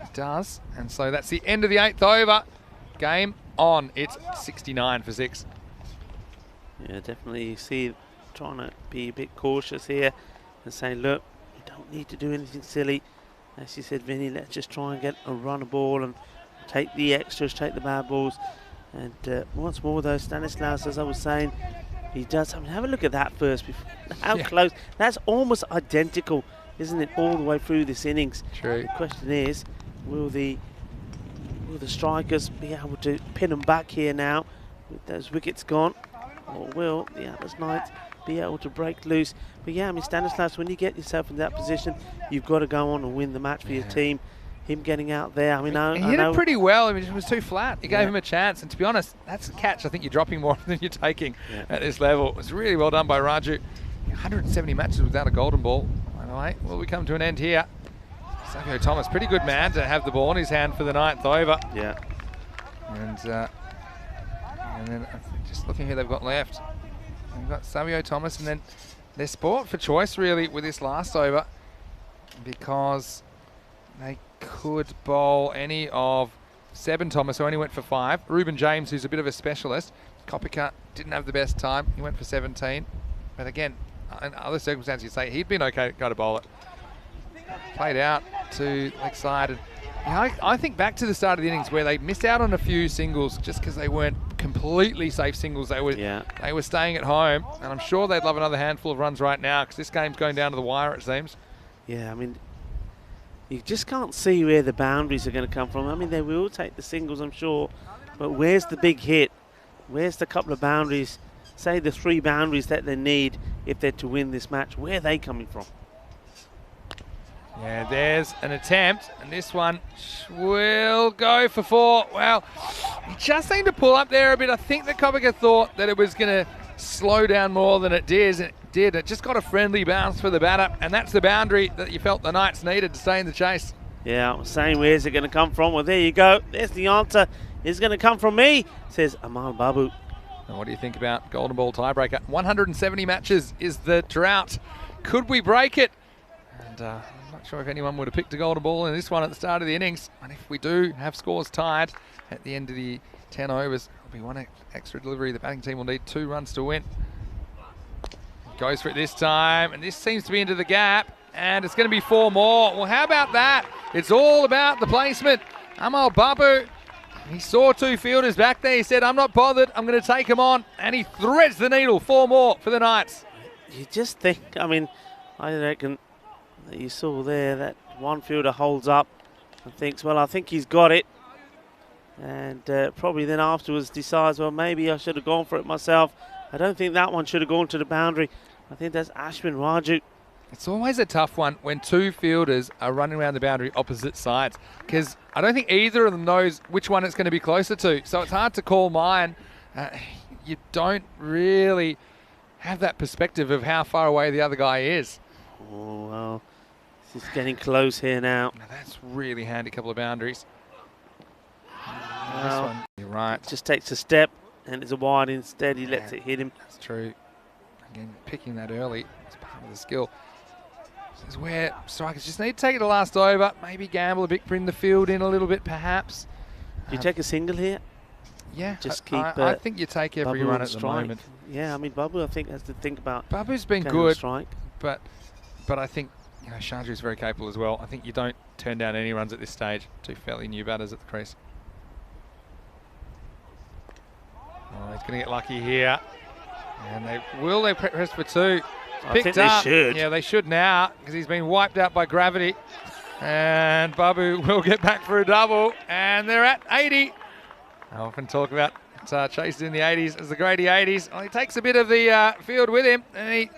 It does. And so that's the end of the 8th over. Game on. It's 69 for 6. Yeah, definitely. You see, trying to be a bit cautious here and say, look, you don't need to do anything silly. As you said, Vinny, let's just try and get a run of ball and take the extras, take the bad balls. And once more, though, Stanislaus, as I was saying, he does. I mean, have a look at that first. How close. That's almost identical, isn't it, all the way through this innings? True. The question is, will the strikers be able to pin them back here now with those wickets gone? Or will the Atlas Knights be able to break loose? But yeah, I mean, Stanislaus, when you get yourself in that position, you've got to go on and win the match for your team. Him getting out there, I mean, he hit it pretty well. I mean, it was too flat. It gave him a chance. And to be honest, that's a catch. I think you're dropping more than you're taking at this level. It was really well done by Raju. 170 matches without a golden ball. By the way, will we come to an end here? Savio Thomas, pretty good man to have the ball in his hand for the 9th over. Yeah. And then just looking who they've got left. They've got Savio Thomas, and then their sport for choice really with this last over, because they could bowl any of Seben Thomas, who only went for 5. Ruben James, who's a bit of a specialist. Copycat didn't have the best time. He went for 17. But again, in other circumstances, you'd say he'd been okay to go to bowl it. Played out to leg side. And, you know, I think back to the start of the innings where they missed out on a few singles just because they weren't completely safe singles. They were staying at home, and I'm sure they'd love another handful of runs right now because this game's going down to the wire, it seems. Yeah, I mean, you just can't see where the boundaries are going to come from. I mean, they will take the singles, I'm sure, but where's the big hit? Where's the couple of boundaries? Say the 3 boundaries that they need if they're to win this match. Where are they coming from? Yeah, there's an attempt, and this one will go for 4. Well, he just seemed to pull up there a bit. I think the Kopika thought that it was going to slow down more than it did. It just got a friendly bounce for the batter, and that's the boundary that you felt the Knights needed to stay in the chase. Yeah, I was saying, where's it going to come from? Well, there you go. There's the answer. It's going to come from me, says Amal Babu. And what do you think about Golden Ball tiebreaker? 170 matches is the drought. Could we break it? And I'm not sure if anyone would have picked a Golden Ball in this one at the start of the innings. And if we do have scores tied at the end of the 10 overs, there'll be one extra delivery. The batting team will need 2 runs to win. Goes for it this time, and this seems to be into the gap, and it's going to be 4 more. Well, how about that? It's all about the placement. Amal Babu, he saw 2 fielders back there. He said, I'm not bothered. I'm going to take them on, and he threads the needle. 4 more for the Knights. You just think, I mean, I reckon that you saw there that one fielder holds up and thinks, well, I think he's got it. And probably then afterwards decides, well, maybe I should have gone for it myself. I don't think that one should have gone to the boundary. I think that's Ashwin Raju. It's always a tough one when 2 fielders are running around the boundary opposite sides, because I don't think either of them knows which one it's going to be closer to. So it's hard to call mine. You don't really have that perspective of how far away the other guy is. Oh, well, this is getting close here now. Now that's really handy, couple of boundaries. Well, this one, you're right. Just takes a step and it's a wide instead. He lets it hit him. That's true. Again, picking that early is part of the skill. This is where strikers just need to take it the last over. Maybe gamble a bit, bring the field in a little bit, perhaps. Do you take a single here? Yeah, just keep. I think you take every Babu run at the strike. moment. Yeah, I mean, Babu, I think, has to think about. Babu's been good, strike. but I think Sharju's very capable as well. I think you don't turn down any runs at this stage. 2 fairly new batters at the crease. Oh, he's going to get lucky here. And they press for 2. I think they should. Yeah, they should now, because he's been wiped out by gravity. And Babu will get back for a double. And they're at 80. I often talk about chases in the 80s as the Grady 80s. Well, he takes a bit of the field with him, and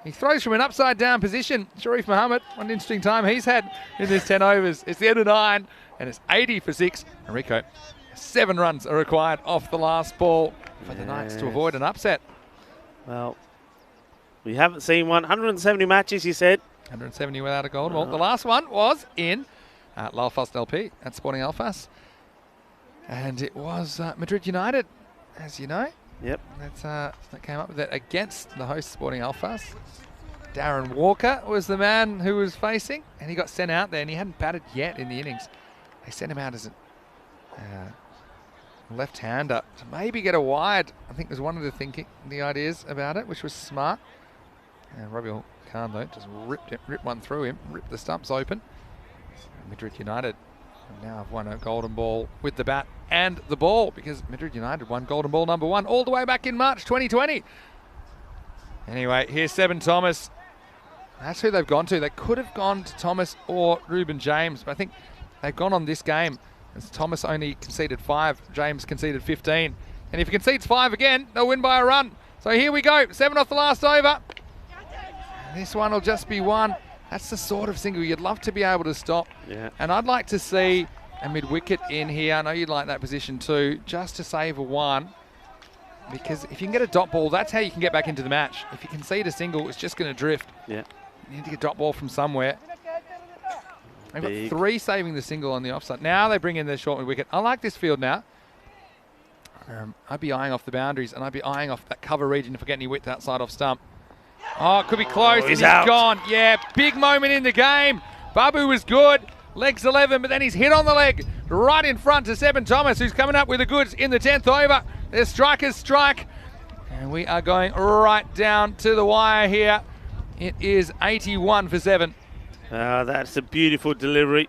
he throws from an upside-down position. Sharif Mohammed, one interesting time he's had in this 10 overs. It's the end of 9, and it's 80 for 6. And Rico, 7 runs are required off the last ball for the Knights to avoid an upset. Well, we haven't seen one. 170 matches, he said. 170 without a golden ball. The last one was in Lalfast LP at Sporting Alfas. And it was Madrid United, as you know. Yep. That came up with it against the host Sporting Alfas. Darren Walker was the man who was facing, and he got sent out there, and he hadn't batted yet in the innings. They sent him out as a left-hander to maybe get a wide. I think was one of the ideas about it, which was smart. And Robbie Khan, though, just ripped one through him, ripped the stumps open. And Madrid United now have won a golden ball with the bat and the ball, because Madrid United won golden ball number 1 all the way back in March 2020. Anyway, here's Seven Thomas. That's who they've gone to. They could have gone to Thomas or Ruben James, but I think they've gone on this game, as Thomas only conceded 5, James conceded 15. And if he concedes 5 again, they'll win by a run. So here we go, 7 off the last over. This one will just be 1. That's the sort of single you'd love to be able to stop. Yeah. And I'd like to see a mid-wicket in here. I know you'd like that position too, just to save a 1. Because if you can get a dot ball, that's how you can get back into the match. If you concede a single, it's just going to drift. Yeah. You need to get a dot ball from somewhere. They've got 3 saving the single on the offside. Now they bring in their short mid-wicket. I like this field now. I'd be eyeing off the boundaries, and I'd be eyeing off that cover region if I get any width outside off stump. Oh, it could be close. He's out. Gone. Yeah, big moment in the game. Babu was good. Legs 11, but then he's hit on the leg right in front to Seven Thomas, who's coming up with the goods in the 10th over. Their strikers strike. And we are going right down to the wire here. It is 81 for 7. That's a beautiful delivery.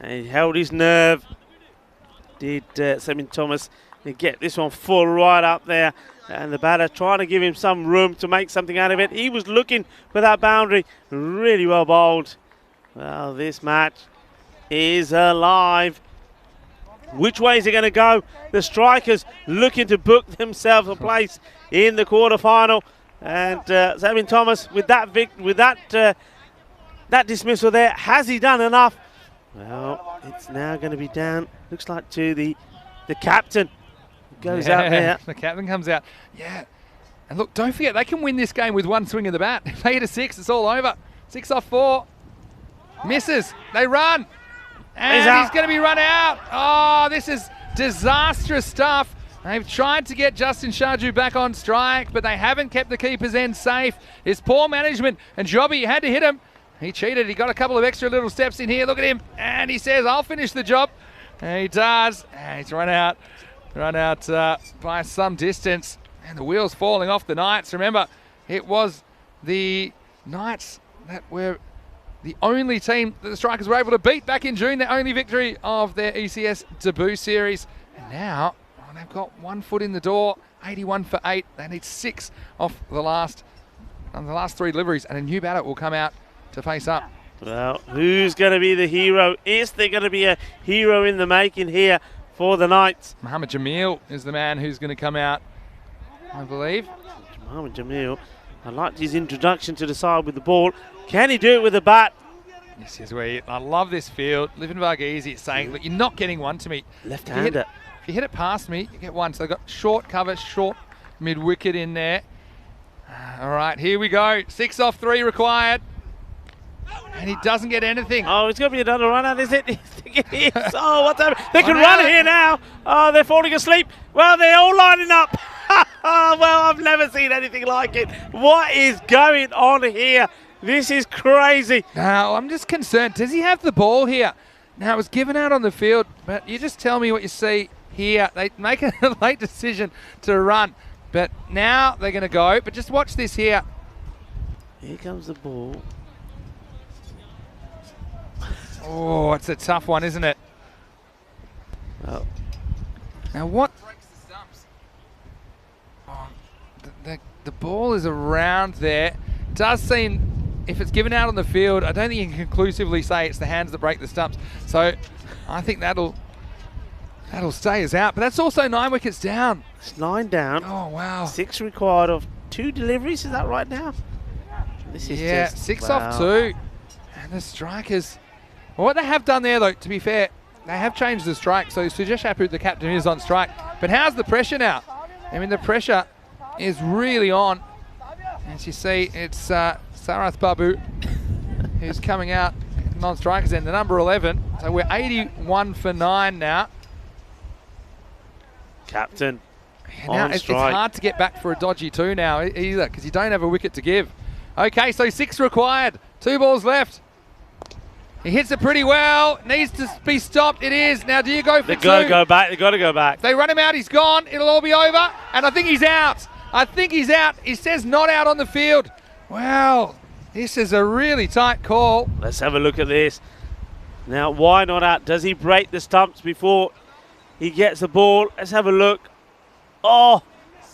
And he held his nerve. Did Seven Thomas. And get this one full right up there. And the batter trying to give him some room to make something out of it. He was looking for that boundary. Really well bowled. Well, this match is alive. Which way is it going to go? The strikers looking to book themselves a place in the quarter-final. And Seven Thomas with that that dismissal there. Has he done enough? Well, it's now going to be down. Looks like to the captain. Goes out there. The captain comes out. Yeah. And look, don't forget, they can win this game with 1 swing of the bat. If they hit a 6, it's all over. 6 off 4. Misses. They run. And he's going to be run out. Oh, this is disastrous stuff. They've tried to get Justin Shaju back on strike, but they haven't kept the keeper's end safe. It's poor management, and Jobby had to hit him. He cheated. He got a couple of extra little steps in here. Look at him. And he says, I'll finish the job. And he does. And he's run out by some distance, and the wheels falling off the Knights. Remember, it was the Knights that were the only team that the Strikers were able to beat back in June, their only victory of their ECS debut series. And now they've got 1 foot in the door, 81 for 8. They need 6 off the last 3 deliveries, and a new batter will come out to face up. Well, who's going to be the hero? Is there going to be a hero in the making here for the Knights? Mohammed Jamil is the man who's going to come out, I believe. Mohammed Jamil, I liked his introduction to the side with the ball. Can he do it with the bat? This is where I love this field. Living Varghese is saying, look, you're not getting one to me. Left-hander. If you hit it past me, you get 1. So they've got short cover, short mid-wicket in there. All right, here we go. 6 off 3 required. And he doesn't get anything. Oh, it's going to be another run out, is it? Oh, what's happening? They can run here now. Oh, they're falling asleep. Well, they're all lining up. Well, I've never seen anything like it. What is going on here? This is crazy. Now, I'm just concerned. Does he have the ball here? Now, it was given out on the field, but you just tell me what you see here. They make a late decision to run, but now they're going to go. But just watch this here. Here comes the ball. Oh, it's a tough one, isn't it? Oh. Now, what breaks the stumps? Oh, the ball is around there. Does seem if it's given out on the field, I don't think you can conclusively say it's the hands that break the stumps. So I think that'll stay as out. But that's also 9 wickets down. It's 9 down. Oh, wow. 6 required of 2 deliveries. Is that right now? This is just, 6 wow. off 2. And the strikers, well, what they have done there, though, to be fair, they have changed the strike. So Sujesh Apu, the captain, is on strike. But how's the pressure now? I mean, the pressure is really on. As you see, it's Sarath Babu who's coming out non-strikers end, the number 11. So we're 81 for 9 now. Captain Now on it's strike. hard to get back for a dodgy 2 now either, because you don't have a wicket to give. Okay, so 6 required. 2 balls left. He hits it pretty well. Needs to be stopped. It is. Now, do you go for 2? They've got to go back. They've got to go back. If they run him out, he's gone. It'll all be over. And I think he's out. I think he's out. He says not out on the field. Well, this is a really tight call. Let's have a look at this. Now, why not out? Does he break the stumps before he gets the ball? Let's have a look. Oh,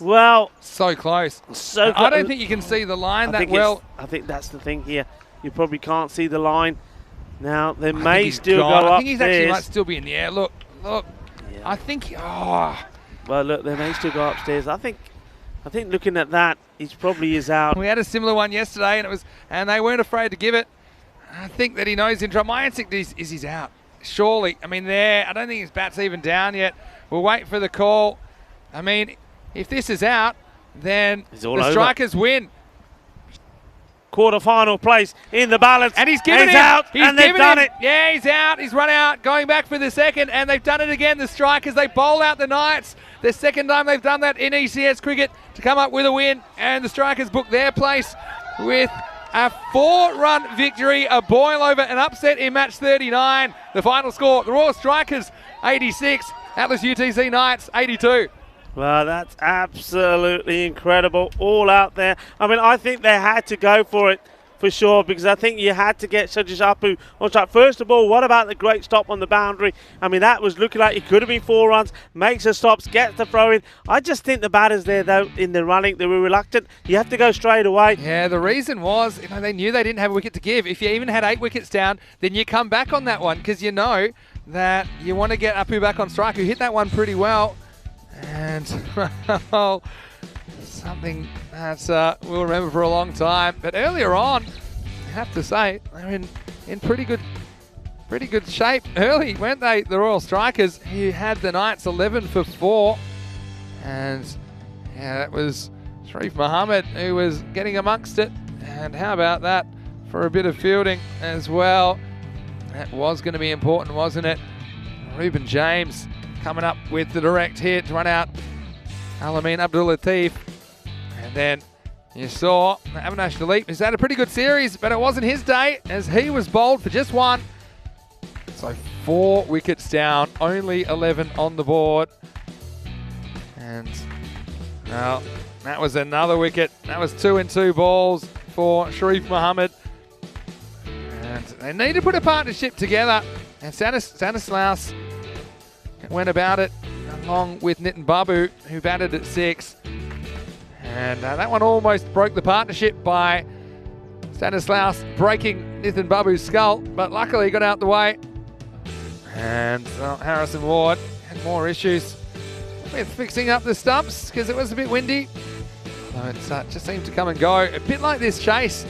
well. So close. So I don't think you can see the line that well. I think that's the thing here. You probably can't see the line. Now, they I think may he's still gone. go I think he's actually upstairs. might still be in the air. Look. Yeah. I think, oh. Well, look, they may still go upstairs. I think looking at that, he probably is out. We had a similar one yesterday, and they weren't afraid to give it. I think that he knows in trouble. My instinct is he's out. Surely. I mean, I don't think his bat's even down yet. We'll wait for the call. I mean, if this is out, then the strikers win. Quarter-final place in the balance. And he's given it. Out, and they've done it. Yeah, he's out. He's run out, going back for the second, and they've done it again. The strikers, they bowl out the Knights. The second time they've done that in ECS cricket to come up with a win, and the strikers book their place with a 4-run victory, a boil over, an upset in match 39. The final score, the Royal Strikers 86, Atlas UTC Knights 82. Well, that's absolutely incredible. All out there. I mean, I think they had to go for it for sure, because I think you had to get Sujesh Apu on track. First of all, what about the great stop on the boundary? I mean, that was looking like it could have been 4 runs, makes the stops, gets the throw in. I just think the batters there, though, in the running, they were reluctant. You have to go straight away. Yeah, the reason was, they knew they didn't have a wicket to give. If you even had 8 wickets down, then you come back on that one, because you know that you want to get Apu back on strike, who hit that one pretty well. And something that we'll remember for a long time. But earlier on, I have to say, they're in pretty good shape early, weren't they? The Royal Strikers, who had the Knights 11 for 4. And yeah, that was Sharif Mohammed who was getting amongst it. And how about that for a bit of fielding as well? That was going to be important, wasn't it? Reuben James coming up with the direct hit to run out Alamin Abdul Latif. And then you saw Avinash Dilip, who's had a pretty good series, but it wasn't his day as he was bowled for just 1. So 4 wickets down, only 11 on the board. And well, that was another wicket. That was 2 and 2 balls for Sharif Mohammed. And they need to put a partnership together. And Stanislaus went about it along with Nitin Babu, who batted at 6. And that one almost broke the partnership by Stanislaus breaking Nitin Babu's skull, but luckily he got out the way. And Harrison Ward had more issues with fixing up the stumps because it was a bit windy. So it just seemed to come and go, a bit like this chase.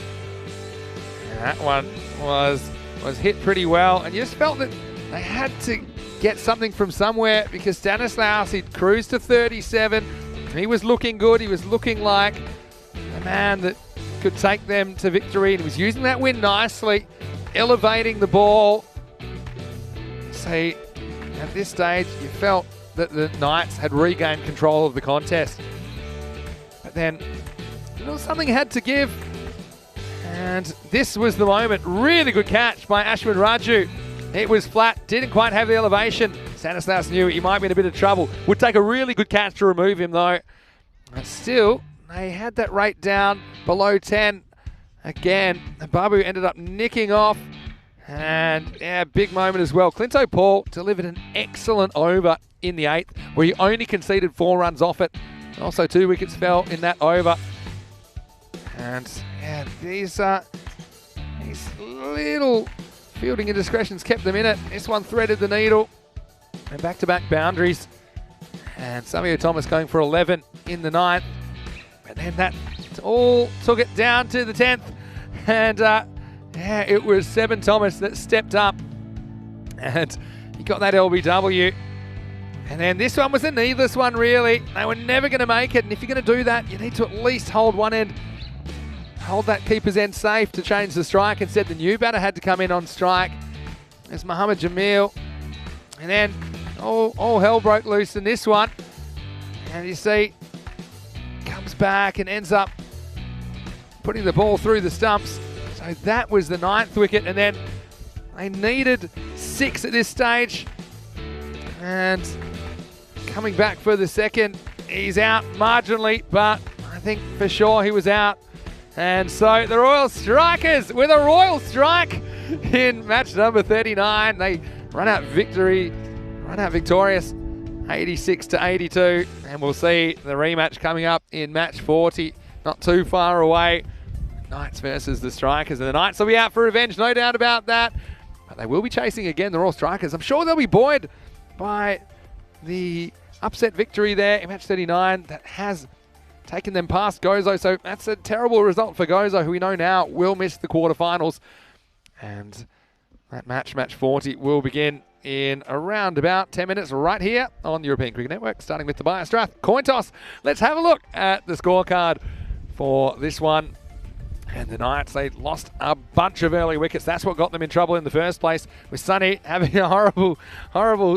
And that one was hit pretty well, and you just felt that they had to get something from somewhere because Stanislaus, he'd cruised to 37. He was looking good. He was looking like a man that could take them to victory, and he was using that wind nicely, elevating the ball. See, at this stage, you felt that the Knights had regained control of the contest. But then, something had to give. And this was the moment. Really good catch by Ashwin Raju. It was flat, didn't quite have the elevation. Stanislaus knew he might be in a bit of trouble. Would take a really good catch to remove him though. And still, they had that rate down below 10. Again, Babu ended up nicking off. And yeah, big moment as well. Clinto Paul delivered an excellent over in the 8th, where he only conceded 4 runs off it. Also 2 wickets fell in that over. And yeah, these These little fielding indiscretions kept them in it. This one threaded the needle. And back-to-back boundaries. And Savio Thomas going for 11 in the 9th. But then that all took it down to the 10th. And yeah, it was Seben Thomas that stepped up. And he got that LBW. And then this one was a needless one, really. They were never going to make it. And if you're going to do that, you need to at least hold one end. Hold that keeper's end safe to change the strike. Instead, the new batter had to come in on strike. There's Mohammed Jamil. And then all hell broke loose in this one. And you see, comes back and ends up putting the ball through the stumps. So that was the 9th wicket. And then they needed 6 at this stage. And coming back for the second, he's out marginally, but I think for sure he was out. And so the Royal Strikers with a Royal Strike in match number 39. They run out victorious, 86-82. And we'll see the rematch coming up in match 40, not too far away. Knights versus the Strikers. And the Knights will be out for revenge, no doubt about that. But they will be chasing again the Royal Strikers. I'm sure they'll be buoyed by the upset victory there in match 39 that has taken them past Gozo. So that's a terrible result for Gozo, who we know now will miss the quarterfinals. And that match 40, will begin in around about 10 minutes right here on the European Cricket Network, starting with Tobias Strath. Coin toss. Let's have a look at the scorecard for this one. And the Knights, they lost a bunch of early wickets. That's what got them in trouble in the first place, with Sonny having a horrible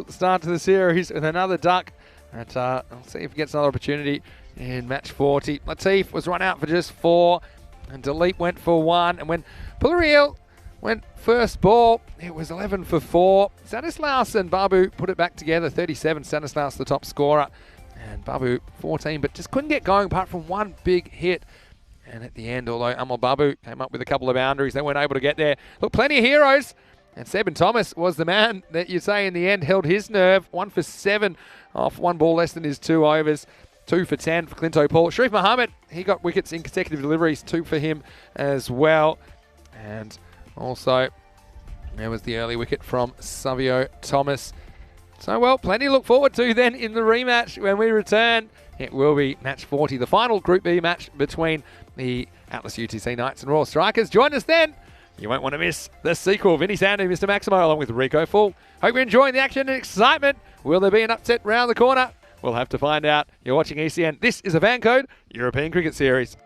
start to the series with another duck. But I'll see if he gets another opportunity in match 40. Latif was run out for just 4, and Dilip went for 1. And when Pulariel went first ball, it was 11 for 4. Stanislaus and Babu put it back together, 37. Stanislaus the top scorer, and Babu 14, but just couldn't get going apart from one big hit. And at the end, although Amal Babu came up with a couple of boundaries, they weren't able to get there. Look, plenty of heroes. And Seben Thomas was the man that you say in the end held his nerve. 1 for 7 off 1 ball less than his 2 overs. 2 for 10 for Clinto Paul. Sharif Mohammed, he got wickets in consecutive deliveries. 2 for him as well. And also, there was the early wicket from Savio Thomas. So, well, plenty to look forward to then in the rematch when we return. It will be match 40, the final Group B match between the Atlas UTC Knights and Royal Strikers. Join us then. You won't want to miss the sequel. Vinny Sandy, Mr. Maximo, along with Rico Full. Hope you're enjoying the action and excitement. Will there be an upset round the corner? We'll have to find out. You're watching ECN. This is a FanCode European Cricket Series.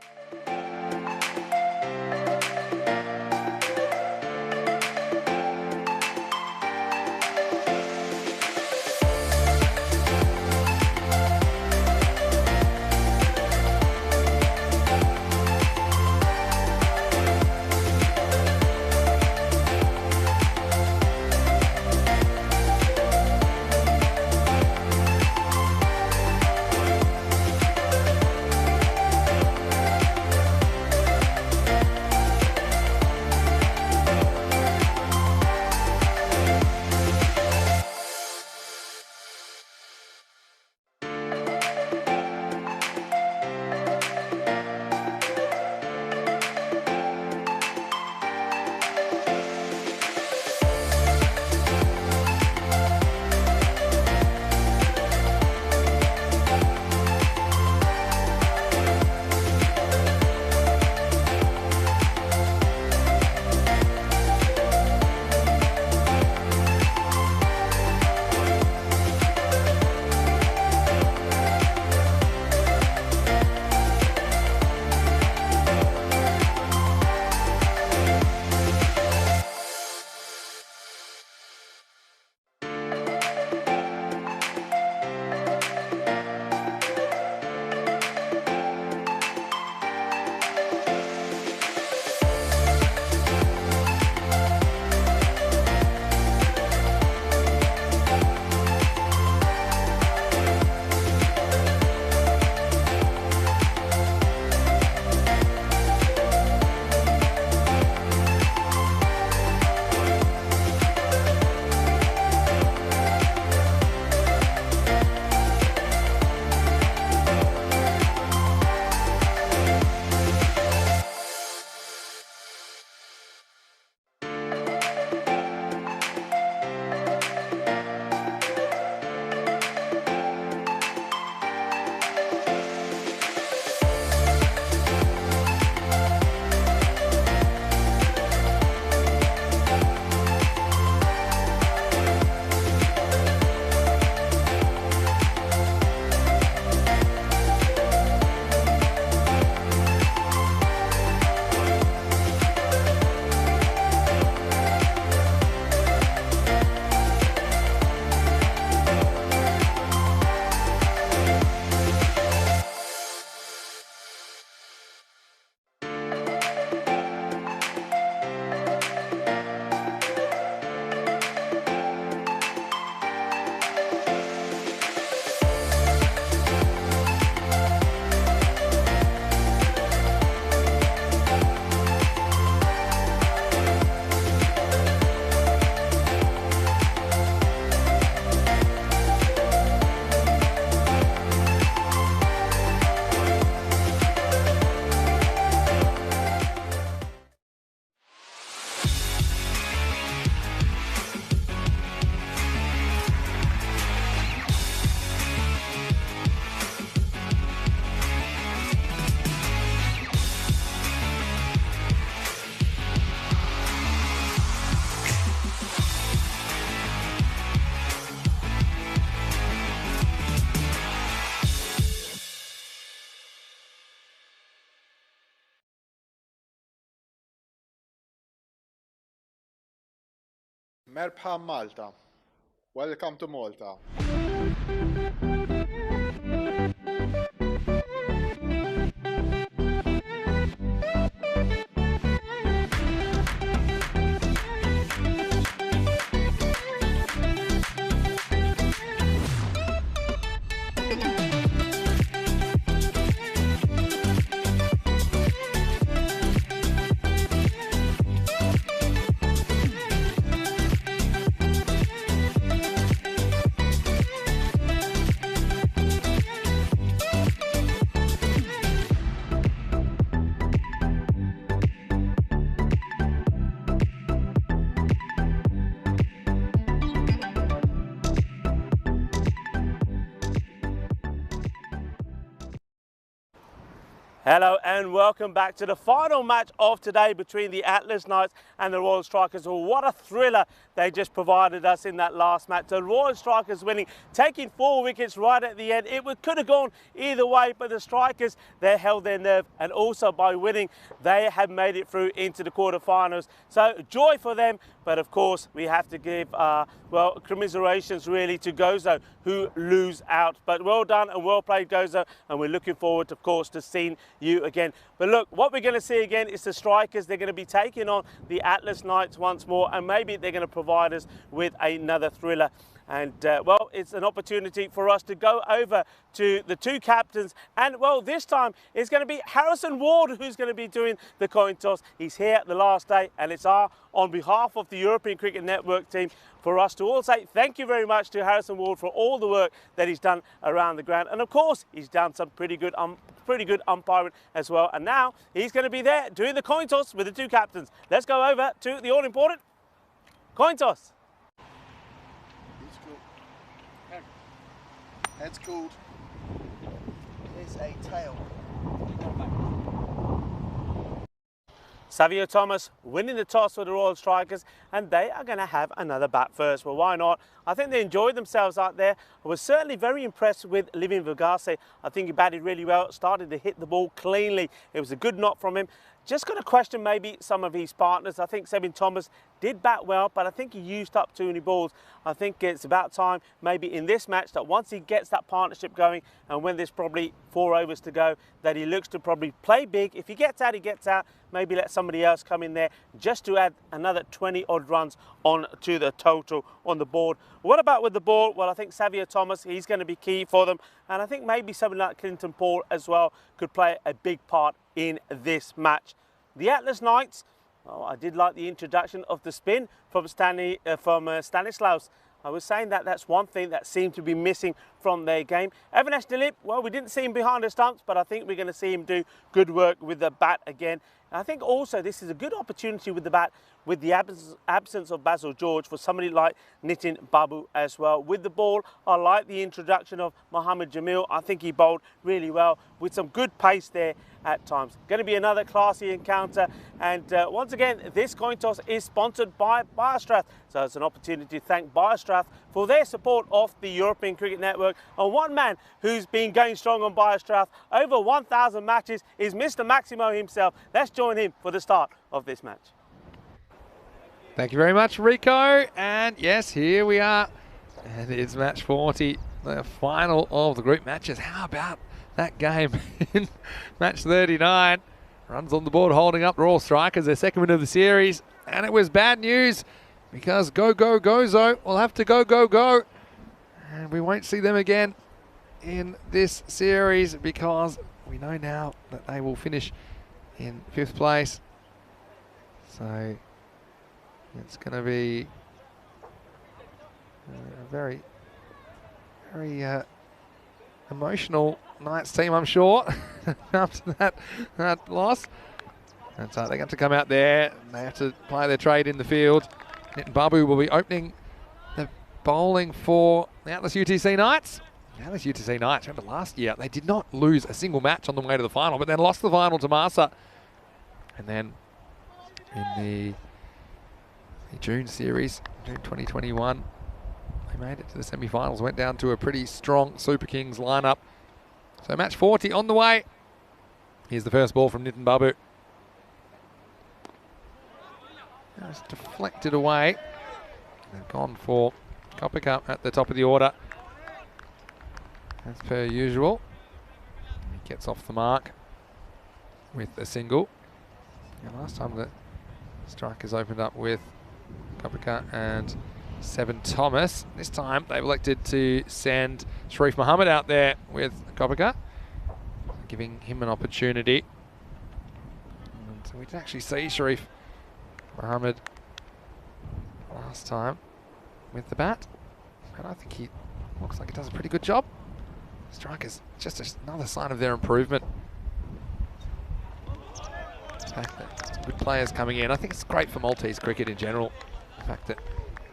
Merhaba Malta. Welcome to Malta. Hello and welcome back to the final match of today between the Atlas Knights and the Royal Strikers. Well, what a thriller they just provided us in that last match. The Royal Strikers winning, taking 4 wickets right at the end. It could have gone either way, but the Strikers, they held their nerve, and also by winning, they have made it through into the quarterfinals. So joy for them, but of course we have to give, well, commiserations really to Gozo, who lose out. But well done and well played, Gozo, and we're looking forward, of course, to seeing you again. But look, what we're going to see again is the Strikers. They're going to be taking on the Atlas Knights once more, and maybe they're going to provide us with another thriller. And well, it's an opportunity for us to go over to the two captains, and well, this time it's going to be Harrison Ward who's going to be doing the coin toss. He's here at the last day, and it's on behalf of the European Cricket Network team, for us to all say thank you very much to Harrison Ward for all the work that he's done around the ground, and of course he's done some pretty good umpiring as well. And now he's going to be there doing the coin toss with the two captains. Let's go over to the all-important coin toss. Head's called. Is a tail. Savio Thomas winning the toss for the Royal Strikers, and they are going to have another bat first. Well, why not? I think they enjoyed themselves out there. I was certainly very impressed with Livin Vergase. I think he batted really well, started to hit the ball cleanly. It was a good knock from him. Just going to question maybe some of his partners. I think Sevin Thomas did bat well, but I think he used up too many balls. I think it's about time maybe in this match that once he gets that partnership going, and when there's probably 4 overs to go, that he looks to probably play big. If he gets out, he gets out. Maybe let somebody else come in there just to add another 20 odd runs on to the total on the board. What about with the ball? Well, I think Savio Thomas, he's going to be key for them. And I think maybe somebody like Clinton Paul as well could play a big part in this match. The Atlas Knights, well, I did like the introduction of the spin from Stanislaus. I was saying that that's one thing that seemed to be missing from their game. Avinash Dilip, well, we didn't see him behind the stumps, but I think we're going to see him do good work with the bat again. And I think also this is a good opportunity with the bat, with the absence of Basil George, for somebody like Nitin Babu as well. With the ball, I like the introduction of Mohammad Jamil. I think he bowled really well with some good pace there at times. Going to be another classy encounter, and once again, this coin toss is sponsored by Biostrath, so it's an opportunity to thank Biostrath for their support of the European Cricket Network. And one man who's been going strong on Biostrath, over 1,000 matches, is Mr. Maximo himself. Let's join him for the start of this match. Thank you very much, Rico. And yes, here we are. And it's match 40, the final of the group matches. How about that game in match 39? Runs on the board holding up the Royal Strikers, their second win of the series. And it was bad news because Gozo will have to go. And we won't see them again in this series because we know now that they will finish in 5th place. So it's going to be a very emotional Knights team, I'm sure, after that loss. And so they have to come out there. They have to play their trade in the field. Nitin Babu will be opening the bowling for the Atlas UTC Knights. The Atlas UTC Knights, remember last year, they did not lose a single match on the way to the final, but then lost the final to Masa. And then in the June series, June 2021, they made it to the semi-finals, went down to a pretty strong Super Kings lineup. So match 40 on the way. Here's the first ball from Nitin Babu. Just deflected away. They've gone for Kopitar at the top of the order, as per usual. He gets off the mark with a single. And last time the strikers opened up with Kopitar and Seven Thomas. This time they've elected to send Sharif Mohammed out there with Kopitar, giving him an opportunity. And so we did actually see Sharif Mohammed last time with the bat, and I think he looks like he does a pretty good job. Strikers, just another sign of their improvement. The fact that good players coming in, I think it's great for Maltese cricket in general. The fact that,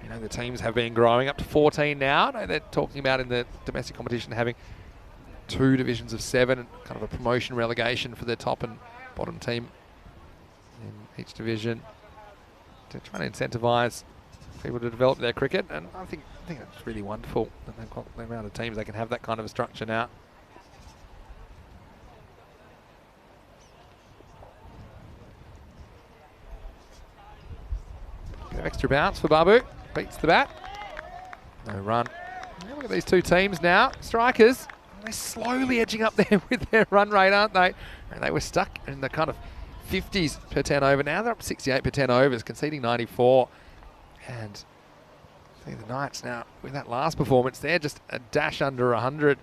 you know, the teams have been growing up to 14 now. I know they're talking about in the domestic competition having 2 divisions of 7 and kind of a promotion relegation for the top and bottom team in each division to try and incentivise people to develop their cricket, and I think it's really wonderful that they've got the amount of teams they can have that kind of a structure now. Bit of extra bounce for Babu, beats the bat, no run. Now look at these 2 teams now, strikers, they're slowly edging up there with their run rate, aren't they? And they were stuck in the kind of 50s per 10 over. Now they're up 68 per 10 overs, conceding 94. And I think the Knights now, with that last performance, they're just a dash under 100.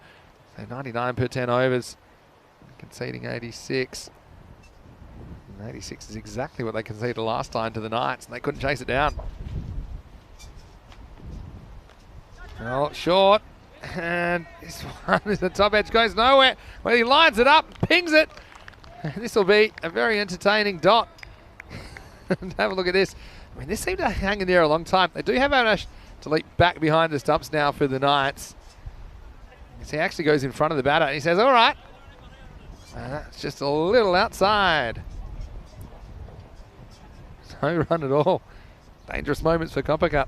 So 99 per 10 overs, conceding 86. And 86 is exactly what they conceded last time to the Knights, and they couldn't chase it down. Oh, short. And this one is the top edge, goes nowhere. Well, he lines it up, pings it. This will be a very entertaining dot. And have a look at this. I mean, this seemed to hang in there a long time. They do have Anash to leap back behind the stumps now for the Knights. He actually goes in front of the batter and he says, all right. That's just a little outside. No run at all. Dangerous moments for Kopitar.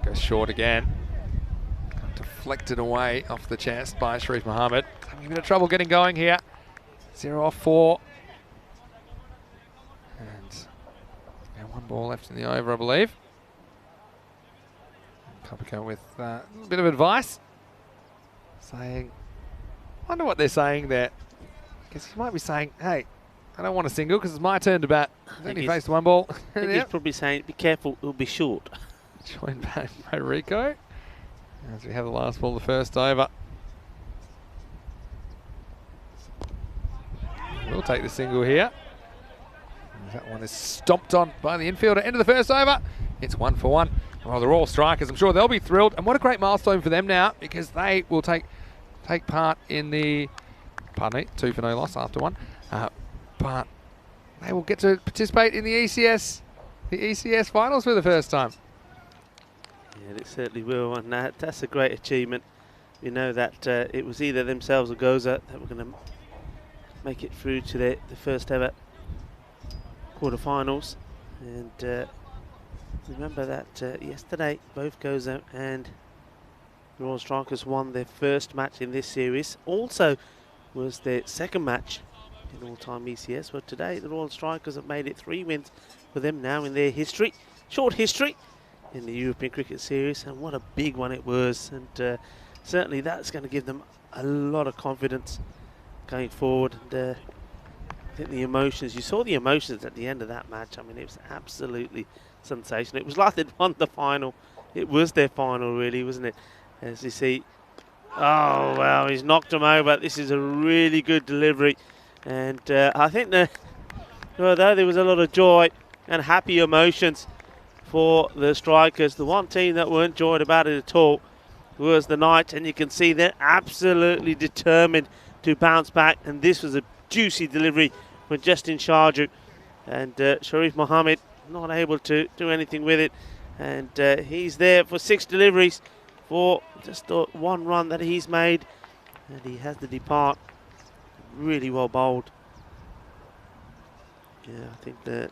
Goes short again. Deflected away off the chest by Sharif Mohammed. Having a bit of trouble getting going here. 0 off 4. And 1 ball left in the over, I believe. Kopitar with a little bit of advice. Saying, I wonder what they're saying there. Because he might be saying, hey, I don't want a single because it's my turn to bat. He's only faced 1 ball. I think he's probably saying, be careful, it'll be short. Joined back by Rico as we have the last ball, the first over. We'll take the single here. That one is stomped on by the infielder. End of the first over. It's 1 for 1. Well, they're all strikers. I'm sure they'll be thrilled. And what a great milestone for them now, because they will take part in the, 2 for no loss after 1. But they will get to participate in the ECS finals for the first time. Yeah, it certainly will, and that's a great achievement. You know that it was either themselves or Gozo that were going to make it through to the first ever quarterfinals. And remember that yesterday both Gozo and the Royal Strikers won their first match in this series. Also was their second match in all-time ECS. But today the Royal Strikers have made it 3 wins for them now in their history, short history, in the European Cricket Series, and what a big one it was. And certainly that's going to give them a lot of confidence going forward. And I think the emotions, you saw the emotions at the end of that match. I mean, it was absolutely sensational. It was like they'd won the final. It was their final, really, wasn't it? As you see, oh well, he's knocked him over. This is a really good delivery, and I think although there was a lot of joy and happy emotions for the strikers, the one team that weren't joyed about it at all was the Knights, and you can see they're absolutely determined to bounce back. And this was a juicy delivery from Justin Sharju, and Sharif Mohammed not able to do anything with it, and he's there for 6 deliveries for just 1 run that he's made, and he has to depart. Really well bowled. Yeah, I think that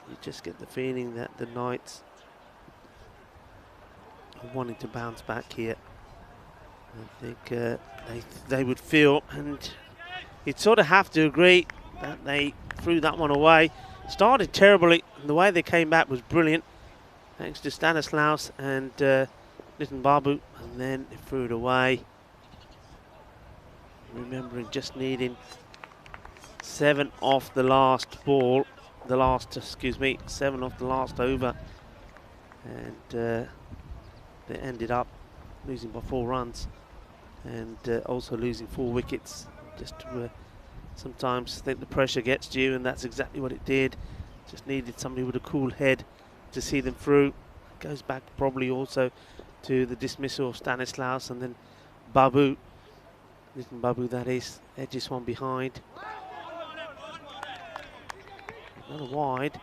you just get the feeling that the Knights are wanting to bounce back here. I think they would feel, and you'd sort of have to agree, that they threw that one away. Started terribly, and the way they came back was brilliant, thanks to Stanislaus and Little Babu, and then they threw it away. Remembering just needing 7 off the last ball, 7 off the last over, and they ended up losing by 4 runs, and also losing 4 wickets. Just sometimes think the pressure gets to you, and that's exactly what it did. Just needed somebody with a cool head to see them through. It goes back probably also to the dismissal of Stanislaus, and then Babu, Little Babu that is, edges one behind. Another wide,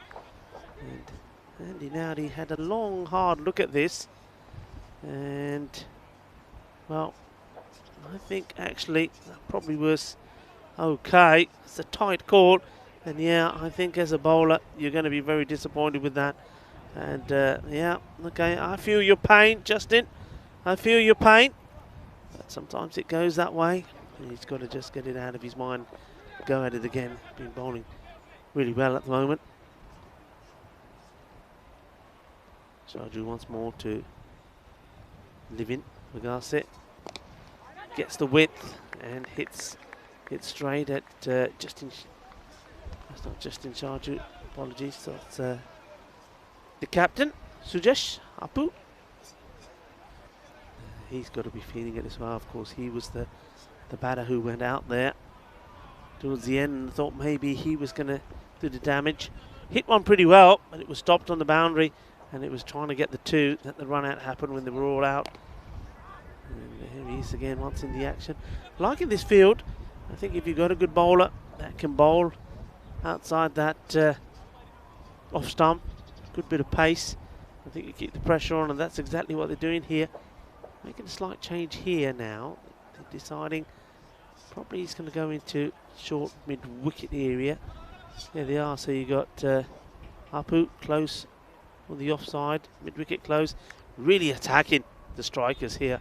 and Andy Nowdy had a long hard look at this, and well, I think actually that probably was okay. It's a tight call, and yeah, I think as a bowler you're going to be very disappointed with that. And yeah, okay, I feel your pain, Justin. I feel your pain. But sometimes it goes that way, and he's got to just get it out of his mind. Go at it again. Been bowling really well at the moment. Shaju once more to Livin. Vigase gets the width and hits it straight at Justin. That's not Justin Shaju. Apologies. That's the captain, Sujesh Apu. He's got to be feeling it as well. Of course, he was the batter who went out there towards the end and thought maybe he was going to do the damage. Hit one pretty well, but it was stopped on the boundary, and it was trying to get the 2 that the run out happened when they were all out. And here he is again once in the action. Like in this field, I think if you've got a good bowler that can bowl outside that off stump, good bit of pace, I think you keep the pressure on, and that's exactly what they're doing here. Making a slight change here now. They're deciding probably he's going to go into short mid-wicket area. There they are, so you got Apu close on the offside, mid-wicket close, really attacking the strikers here.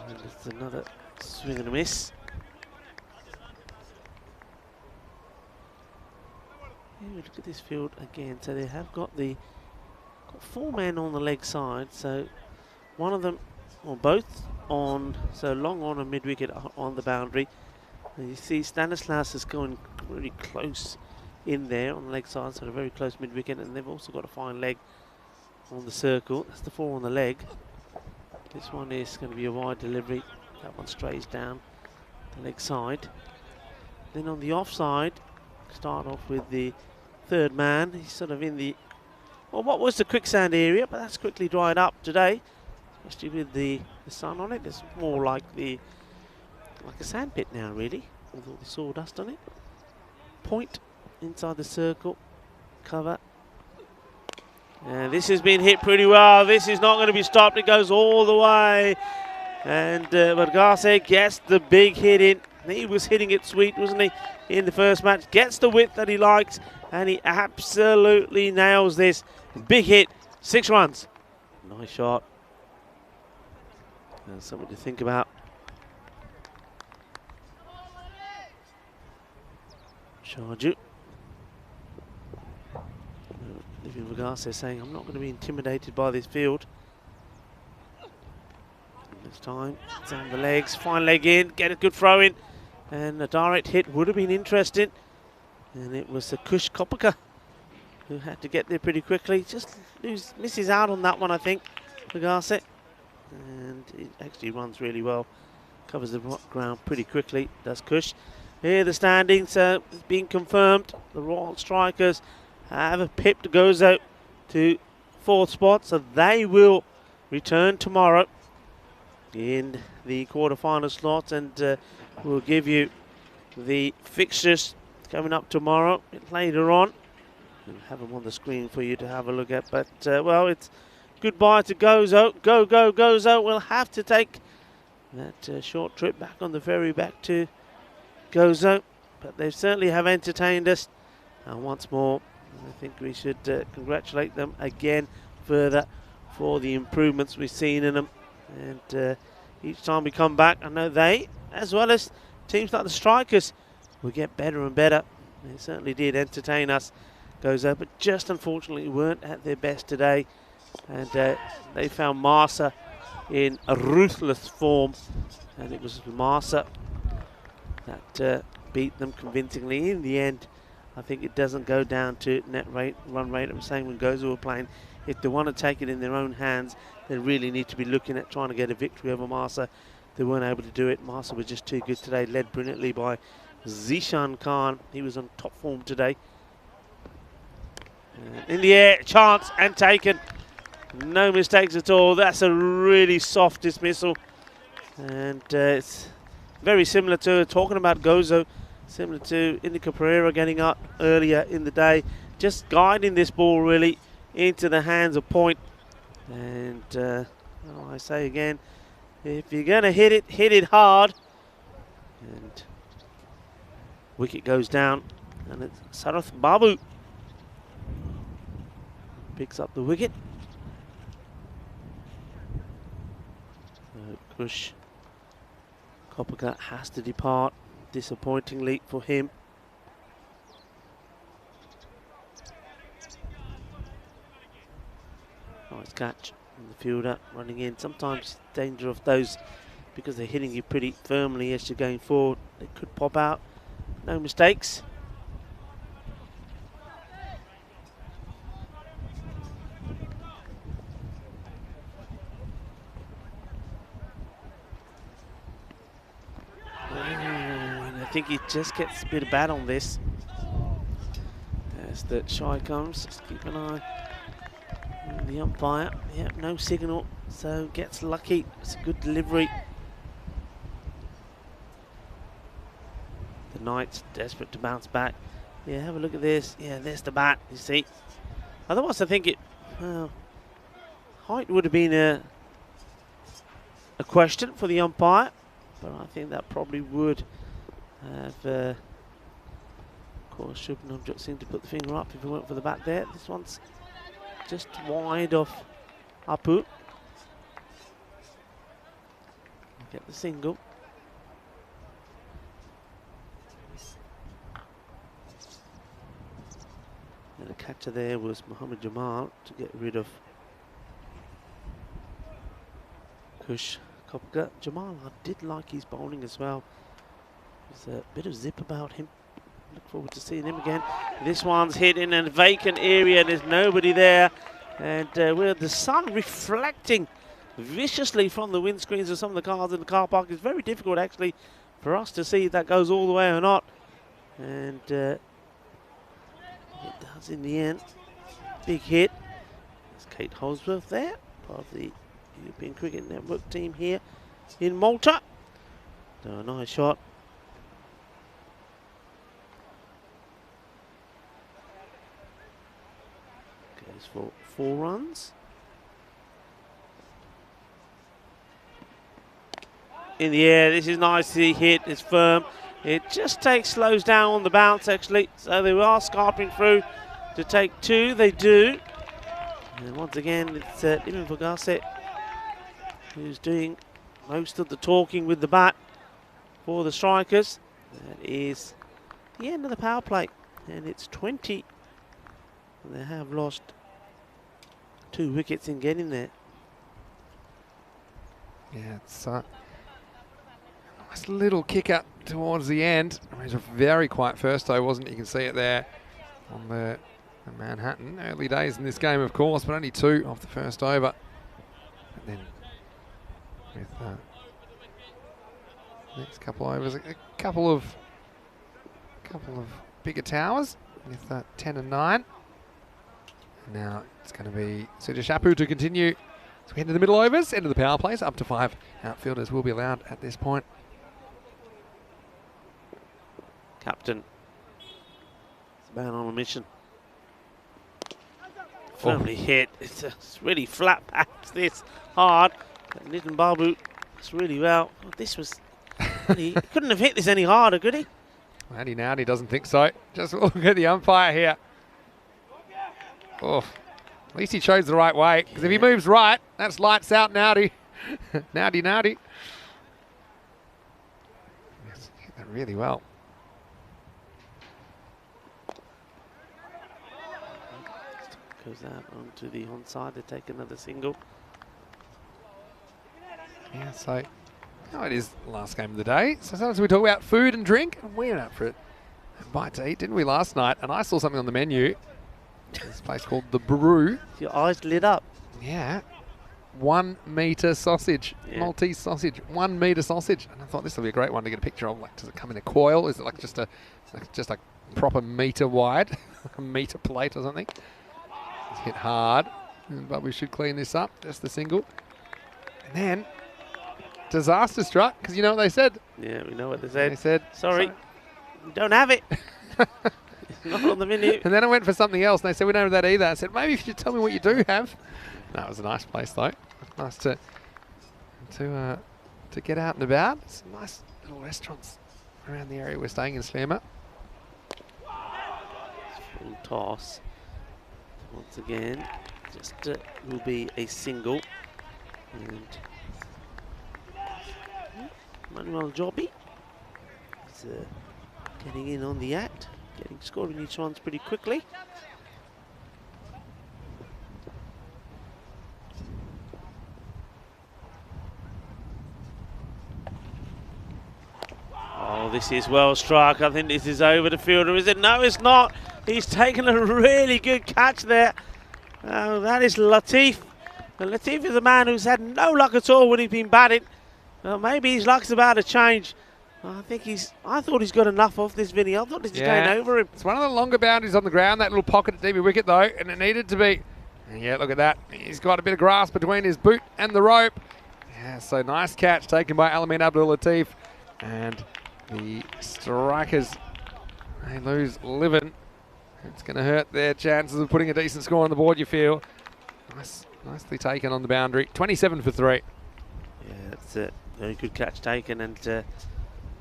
And it's another swing and a miss. Yeah, look at this field again. So they have got 4 men on the leg side. So one of them, or both on, so long on and mid-wicket on the boundary. And you see Stanislaus is going really close in there on the leg side, so a very close mid-wicket, and they've also got a fine leg on the circle. That's the 4 on the leg. This one is going to be a wide delivery. That one strays down the leg side. Then on the offside, start off with the 3rd man. He's sort of in the, well, what was the quicksand area, but that's quickly dried up today, especially with the sun on it. It's more like a sand pit now, really, with all the sawdust on it. Point inside the circle, cover. And this has been hit pretty well. This is not going to be stopped. It goes all the way. And Varghese gets the big hit in. He was hitting it sweet, wasn't he, in the first match. Gets the width that he likes, and he absolutely nails this. Big hit, 6 runs. Nice shot. That's something to think about. Shaju. Livin Varghese saying, I'm not going to be intimidated by this field. This time, it's on the legs, fine leg in, get a good throw in, and a direct hit would have been interesting. And it was the Kush Kopaka who had to get there pretty quickly. Just misses out on that one, I think, Varghese. And it actually runs really well, covers the ground pretty quickly, does Kush. Here the standings, it's been confirmed. The Royal Strikers have pipped Gozo to 4th spot, so they will return tomorrow in the quarter-final slot, and we'll give you the fixtures coming up tomorrow a bit later on. We'll have them on the screen for you to have a look at, but well, it's goodbye to Gozo. Go, go, Gozo. We'll have to take that short trip back on the ferry back to Gozo. but they certainly have entertained us. And once more, I think we should congratulate them again further for the improvements we've seen in them. And each time we come back, I know they, as well as teams like the Strikers, will get better and better. They certainly did entertain us, Gozo, but just unfortunately weren't at their best today. And they found Marsa in a ruthless form, and it was Marsa that beat them convincingly in the end. I think it doesn't go down to net rate, run rate. I'm saying when Gozo were playing, if they want to take it in their own hands, they really need to be looking at trying to get a victory over Marsa. They weren't able to do it. Marsa was just too good today, led brilliantly by Zishan Khan. He was on top form today. In the air, chance and taken. No mistakes at all. That's a really soft dismissal. And it's very similar to talking about Gozo, similar to Indica Pereira getting up earlier in the day, just guiding this ball really into the hands of point. And I say again, if you're going to hit it hard. And wicket goes down, and it's Sarath Babu picks up the wicket. Kush Coppergut has to depart, disappointingly for him. Nice catch from the fielder running in. Sometimes danger of those because they're hitting you pretty firmly as you're going forward. They could pop out. No mistakes. And I think he just gets a bit of bat on this. As the shy comes, just keep an eye on the umpire. Yep, no signal, so gets lucky. It's a good delivery. The Knights desperate to bounce back. Yeah, have a look at this. Yeah, there's the bat, you see. Otherwise, I think it, height would have been a question for the umpire, but I think that probably would have, of course, Shubnam seemed to put the finger up if he went for the bat there. This one's just wide of Apu. Get the single. And the catcher there was Mohammed Jamal to get rid of Kush Kopka. Jamal, I did like his bowling as well. There's a bit of zip about him. Look forward to seeing him again. This one's hit in a vacant area and there's nobody there. And with the sun reflecting viciously from the windscreens of some of the cars in the car park, it's very difficult actually for us to see if that goes all the way or not. And it does in the end. Big hit. There's Kate Holsworth there, part of the European Cricket Network team here in Malta. So a nice shot. Goes for 4 runs. In the air, this is nicely hit, it's firm. It just slows down on the bounce actually. So they are scarping through to take 2, they do. And once again, it's Ibn Fogasset who's doing most of the talking with the bat for the Strikers. That is the end of the power play. And it's 20. And they have lost 2 wickets in getting there. Yeah, it's nice little kick up towards the end. It was a very quiet first though, wasn't it? You can see it there on the Manhattan. Early days in this game, of course, but only 2 off the first over. And then with next couple overs, a couple of bigger towers with 10 and 9. Now it's going to be Suja Shapu to continue. So we head to the middle overs, end of the power plays. Up to 5 outfielders will be allowed at this point. Captain. It's a man on a mission. Firmly hit. It's really flat past this hard. Nitin Babu, it's really well. Oh, this was. He couldn't have hit this any harder, could he? Andy Nowdy doesn't think so. Just look at the umpire here. Oh, at least he chose the right way. Because if he moves right, that's lights out Nowdy. Nowdy. Yes, he hit that really well. Goes out onto the onside to take another single. Yeah, so it is the last game of the day. So sometimes we talk about food and drink, and we went out for a bite to eat, didn't we, last night? And I saw something on the menu. This place called The Brew. Your eyes lit up. Yeah. 1 metre sausage, Yeah. Maltese sausage, 1 metre sausage. And I thought this will be a great one to get a picture of. Like, does it come in a coil? Is it like just a proper metre wide, like a metre plate or something? It's hit hard, but we should clean this up. Just the single. And then disaster struck, because you know what they said? Yeah, we know what they said. They said, sorry, we don't have it. It's not on the menu. And then I went for something else, and they said, we don't have that either. I said, maybe you should tell me what you do have. No, it was a nice place, though. Nice to get out and about. Some nice little restaurants around the area we're staying in Slammer. Full toss. Once again, just will be a single. And Manuel Jobby is getting in on the act, scoring each ones pretty quickly. Oh, this is well struck. I think this is over the fielder, is it? No, it's not. He's taken a really good catch there. Oh, that is Latif. And Latif is a man who's had no luck at all when he's been batting. Well, maybe his luck's about to change. I thought he's got enough off this, Vinny. I thought this was going over him. It's one of the longer boundaries on the ground, that little pocket at DB wicket, though, and it needed to be. And yeah, look at that. He's got a bit of grass between his boot and the rope. Yeah, so nice catch taken by Alamin Abdul Latif. And the strikers, they lose 11. It's going to hurt their chances of putting a decent score on the board, you feel. Nicely taken on the boundary. 27 for 3. Yeah, that's a very good catch taken. And Sujay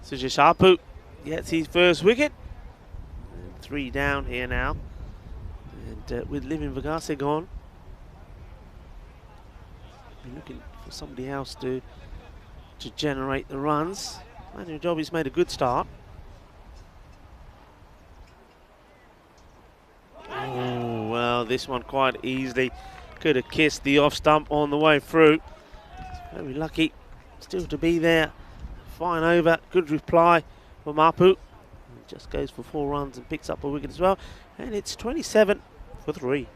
Sharpu gets his first wicket. And 3 down here now. And with Livin Vigase gone, we're looking for somebody else to generate the runs. Manuel Jobby's made a good start. Oh, well, this one quite easily could have kissed the off stump on the way through. Very lucky still to be there. Fine over, good reply from Mapu. Just goes for 4 runs and picks up a wicket as well. And it's 27 for 3.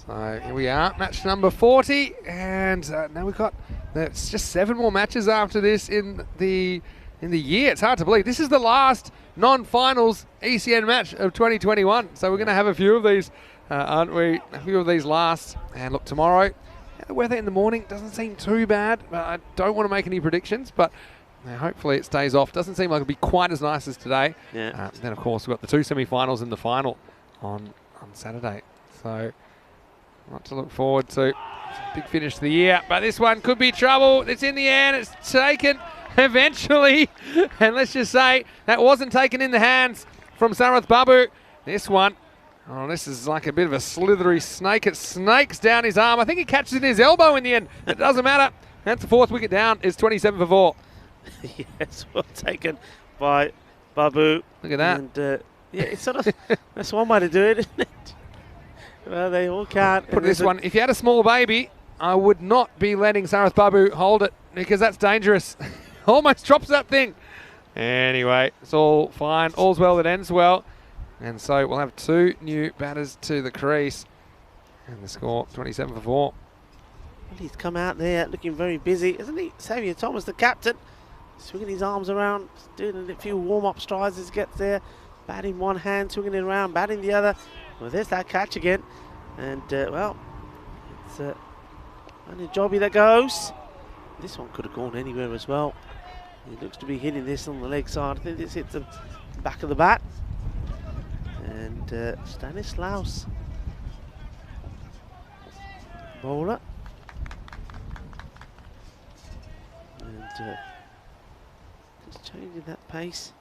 So here we are, match number 40, and now we've got it's just 7 more matches after this in the year. It's hard to believe. This is the last non-finals ECN match of 2021. So we're going to have a few of these, aren't we? A few of these last. And look, tomorrow, the weather in the morning doesn't seem too bad. But I don't want to make any predictions, but hopefully it stays off. Doesn't seem like it'll be quite as nice as today. Yeah. Then, of course, we've got the 2 semi-finals and the final on Saturday. So a lot to look forward to. Big finish to the year, but this one could be trouble. It's in the air and it's taken eventually. And let's just say that wasn't taken in the hands from Sarath Babu. This one, oh, this is like a bit of a slithery snake. It snakes down his arm. I think he catches it in his elbow in the end. It doesn't matter. That's the 4th wicket down. It's 27 for 4. Yes, well taken by Babu. Look at that. And, yeah, it's sort of, that's one way to do it, isn't it? Well, they all can't. Put this one, if you had a small baby, I would not be letting Sarath Babu hold it because that's dangerous. Almost drops that thing. Anyway, it's all fine. All's well that ends well. And so we'll have 2 new batters to the crease. And the score, 27 for 4. Well, he's come out there looking very busy, isn't he? Xavier Thomas, the captain, swinging his arms around, doing a few warm-up strides as he gets there. Batting one hand, swinging it around, batting the other. Well, there's that catch again. And, well, it's only a jobby that goes. This one could have gone anywhere as well. He looks to be hitting this on the leg side. I think this hits the back of the bat. And Stanislaus, bowler. And Just changing that pace.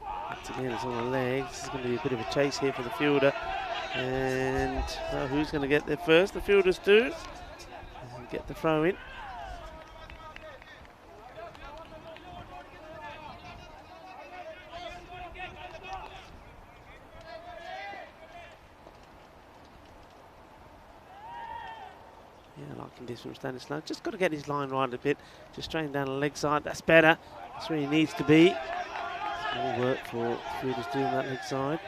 Once again, it's on the legs. This is going to be a bit of a chase here for the fielder. And who's going to get there first? The fielders do. And get the throw in. Yeah, liking this from Stanislav. Just got to get his line right a bit. Just straight down the leg side. That's better. That's where he needs to be. More work for fielders doing that leg side.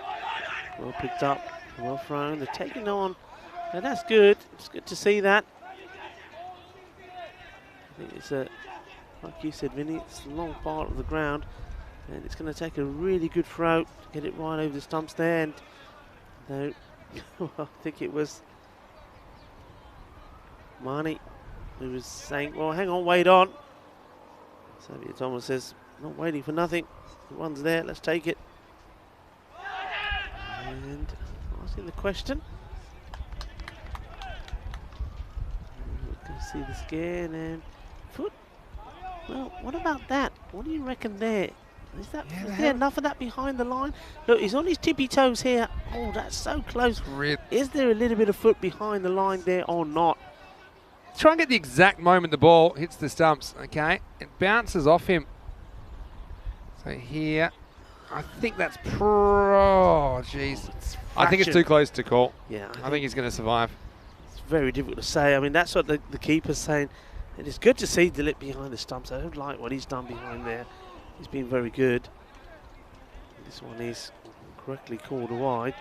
Well picked up. Well thrown. They're taking on. And that's good. It's good to see that. I think it's a, like you said, Vinny, it's a long part of the ground. And it's going to take a really good throw to get it right over the stumps there. And no, I think it was Marnie who was saying, well, hang on, wait on. Xavier Thomas says, not waiting for nothing. The one's there, let's take it. And asking the question. We're going to see the scan and foot. Well, what about that? What do you reckon there? Is there enough of that behind the line? Look, he's on his tippy toes here. Oh, that's so close. Is there a little bit of foot behind the line there or not? Try and get the exact moment the ball hits the stumps, okay? It bounces off him. So here, I think that's oh, jeez. I think it's too close to call. Yeah, I think he's going to survive. It's very difficult to say. I mean, that's what the keeper's saying. And it's good to see Dilip behind the stumps. I don't like what he's done behind there. He's been very good. This one is correctly called wide.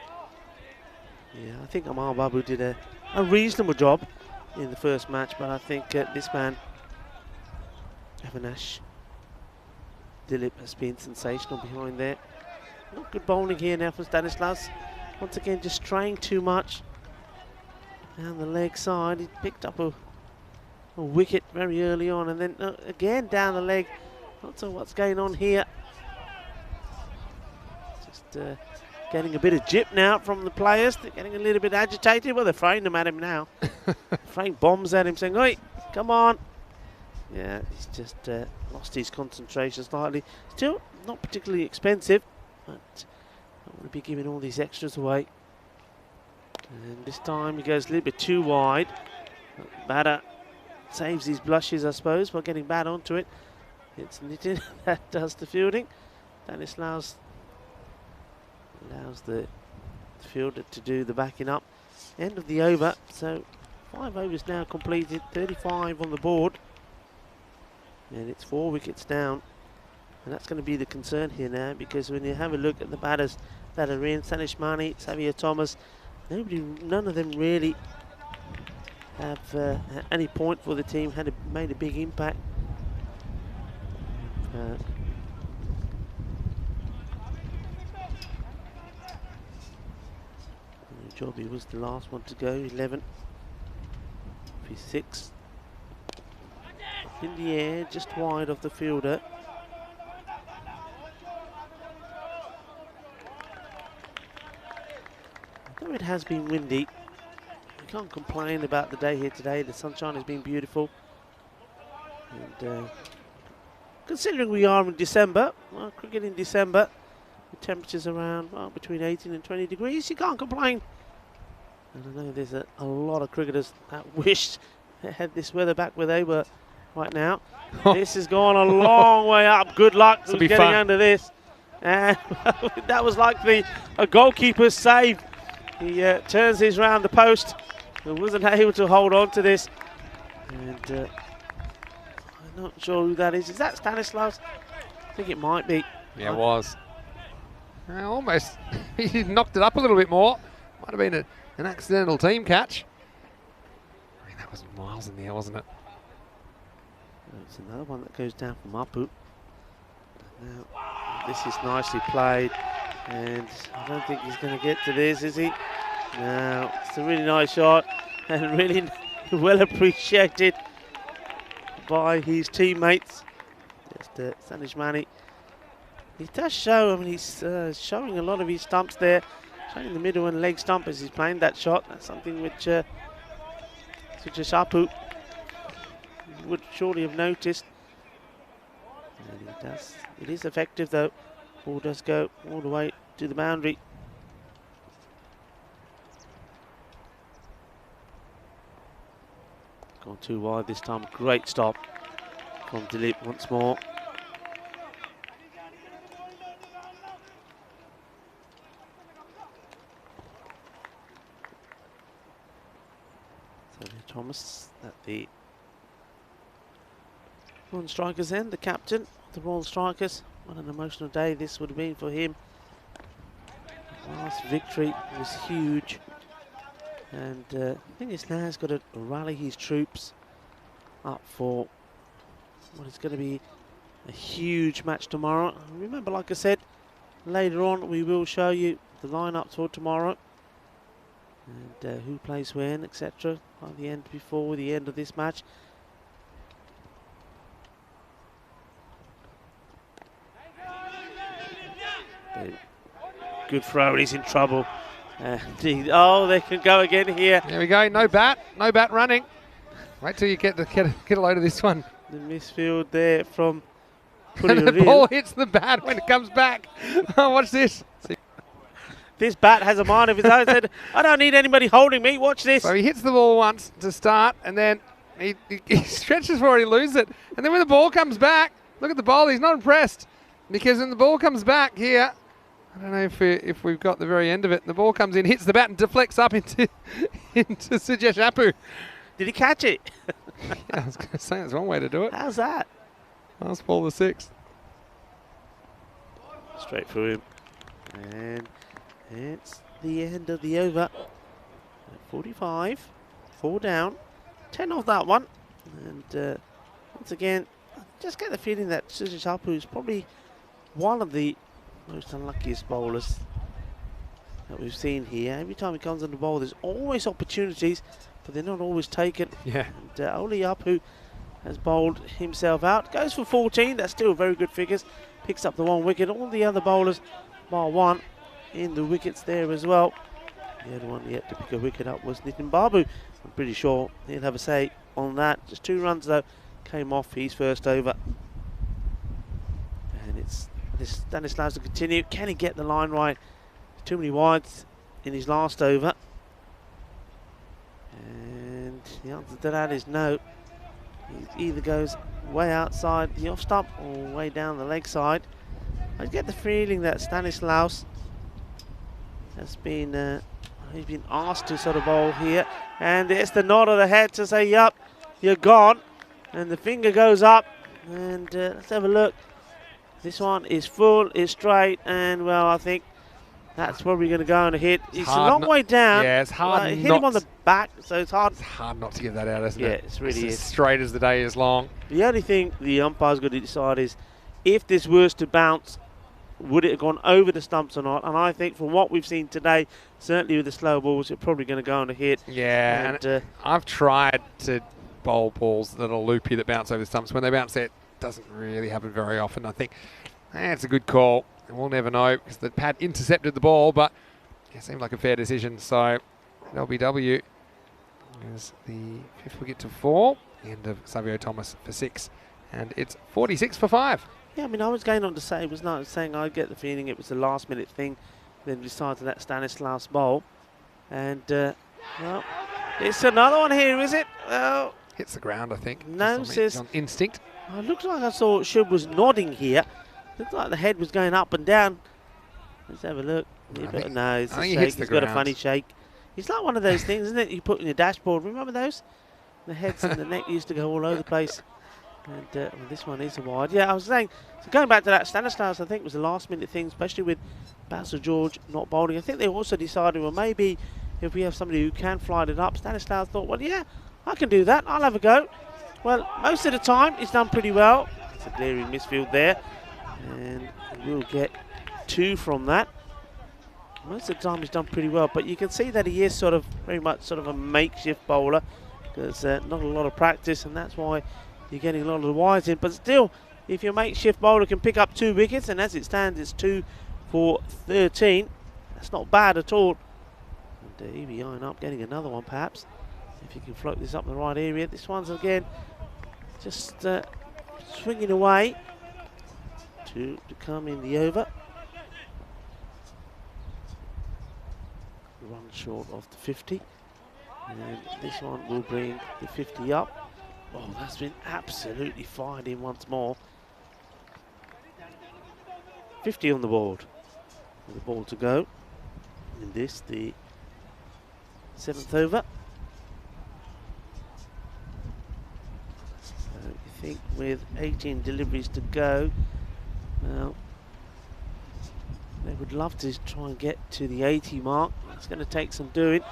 Yeah, I think Amar Babu did a reasonable job in the first match, but I think this man, Avinash Dilip, has been sensational behind there. Not good bowling here now from Stanislas. Once again, just straying too much down the leg side. He picked up a wicket very early on, and then again down the leg. Not sure what's going on here. Just getting a bit of jip now from the players. They're getting a little bit agitated. Well, they're throwing them at him now. Throwing bombs at him, saying, "Oi, come on!" Yeah, he's just lost his concentration slightly. Still not particularly expensive, but I don't want to be giving all these extras away. And this time he goes a little bit too wide. Batter saves his blushes, I suppose, by getting bat onto it. It's Nitin that does the fielding. Stanislaus allows the fielder to do the backing up. End of the over, so 5 overs now completed, 35 on the board. And it's 4 wickets down. And that's going to be the concern here now, because when you have a look at the batters that are in, Sanish Mani, Xavier Thomas, none of them really have at any point for the team made a big impact. Joby was the last one to go, 11 for 6. Up in the air, just wide of the fielder. Though it has been windy, we can't complain about the day here today. The sunshine has been beautiful. And considering we are in December, well, cricket in December, the temperatures around between 18 and 20 degrees, you can't complain. And I know there's a lot of cricketers that wished they had this weather back where they were right now. This has gone a long way up. Good luck to getting under this. And that was like a goalkeeper's save. He turns his round the post and wasn't able to hold on to this. And I'm not sure who that is. Is that Stanislaus? I think it might be. Yeah, it was. Almost. He knocked it up a little bit more. Might have been an accidental team catch. I mean, that was miles in the air, wasn't it? It's another one that goes down from Apu. Now, this is nicely played. And I don't think he's going to get to this, is he? No, it's a really nice shot and really well appreciated by his teammates. Just Sanish Mani. He does show, I mean, he's showing a lot of his stumps there, showing the middle and leg stump as he's playing that shot. That's something which Apu would surely have noticed. And it is effective though. Ball does go all the way to the boundary. Gone too wide this time. Great stop from Dilip once more. So Thomas at the Royal Strikers end, the captain of the Royal Strikers. What an emotional day this would have been for him. Last victory was huge. And I think he's now got to rally his troops up for what is going to be a huge match tomorrow. Remember, like I said, later on we will show you the lineup for tomorrow and who plays when, etc. By the end, before the end of this match. Good throw, and he's in trouble. Oh, they can go again here. There we go. No bat running. Wait till you get a load of this one. The misfield there from And the ball hits the bat when it comes back. Oh, watch this. This bat has a mind of his own. Said, I don't need anybody holding me. Watch this. So he hits the ball once to start, and then he stretches for it, he loses it. And then when the ball comes back, look at the bowler. He's not impressed because when the ball comes back here, I don't know if we've got the very end of it. The ball comes in, hits the bat, and deflects up into Sujesh Apu. Did he catch it? Yeah, I was going to say that's one way to do it. How's that? Last ball, the sixth. Straight through him. And it's the end of the over. 45. 4 down. 10 off that one. And once again, I just get the feeling that Sujesh Apu is probably one of the most unluckiest bowlers that we've seen here. Every time he comes on the bowl, there's always opportunities, but they're not always taken. Yeah. And only Apu has bowled himself out. Goes for 14. That's still very good figures. Picks up the 1 wicket. All the other bowlers, bar one, in the wickets there as well. The other one yet to pick a wicket up was Nitin Babu. I'm pretty sure he'll have a say on that. Just 2 runs though came off his first over. And it's this Stanislaus to continue. Can he get the line right? Too many wides in his last over. And the answer to that is no. He either goes way outside the off stump or way down the leg side. I get the feeling that Stanislaus has been he's been asked to sort of bowl here, and it's the nod of the head to say, "Yup, you're gone," and the finger goes up, and let's have a look. This one is full, it's straight, and well, I think that's probably going to go on a hit. It's a long way down. Yeah, it's hard. Hit him on the back, so it's hard. It's hard not to get that out, isn't it? Yeah, it really is. As straight as the day is long. The only thing the umpire's got to decide is if this was to bounce, would it have gone over the stumps or not? And I think from what we've seen today, certainly with the slow balls, it's probably going to go on a hit. Yeah, and I've tried to bowl balls that are loopy that bounce over the stumps. When they bounce, it doesn't really happen very often. I think it's a good call. And we'll never know because the pad intercepted the ball, but it seemed like a fair decision. So LBW is the 5th wicket to fall. End of Savio Thomas for 6. And it's 46 for 5. Yeah, I mean, I was going on to say, it was not saying I get the feeling it was a last minute thing. Then decided that Stanislaus bowl. And, well, it's another one here, is it? Oh. Hits the ground, I think. No, says. On instinct. Oh, it looks like I saw Shub was nodding here. Looked like the head was going up and down. Let's have a look. No, it's a shake. He's got a funny shake. It's like one of those things, isn't it? You put in your dashboard. Remember those? The heads and the neck used to go all over the place. And well, this one is a wide. Yeah, I was saying, so going back to that, Stanislaus, I think, was the last minute thing, especially with Basil George not bowling. I think they also decided, well, maybe if we have somebody who can fly it up, Stanislaus thought, well, yeah, I can do that. I'll have a go. Well, most of the time, he's done pretty well. It's a glaring misfield there. And we'll get 2 from that. Most of the time, he's done pretty well. But you can see that he is sort of very much sort of a makeshift bowler. Because not a lot of practice, and that's why you're getting a lot of the wides in. But still, if your makeshift bowler can pick up 2 wickets, and as it stands, it's 2 for 13, that's not bad at all. And he'll be eyeing up, getting another one perhaps, if he can float this up in the right area. This one's again just swinging away. to come in the over. Run short of the 50. And this one will bring the 50 up. Oh, that's been absolutely fired in once more. 50 on the board. With the ball to go. In this, the 7th over. So you think with 18 deliveries to go, well, they would love to try and get to the 80 mark. It's going to take some doing,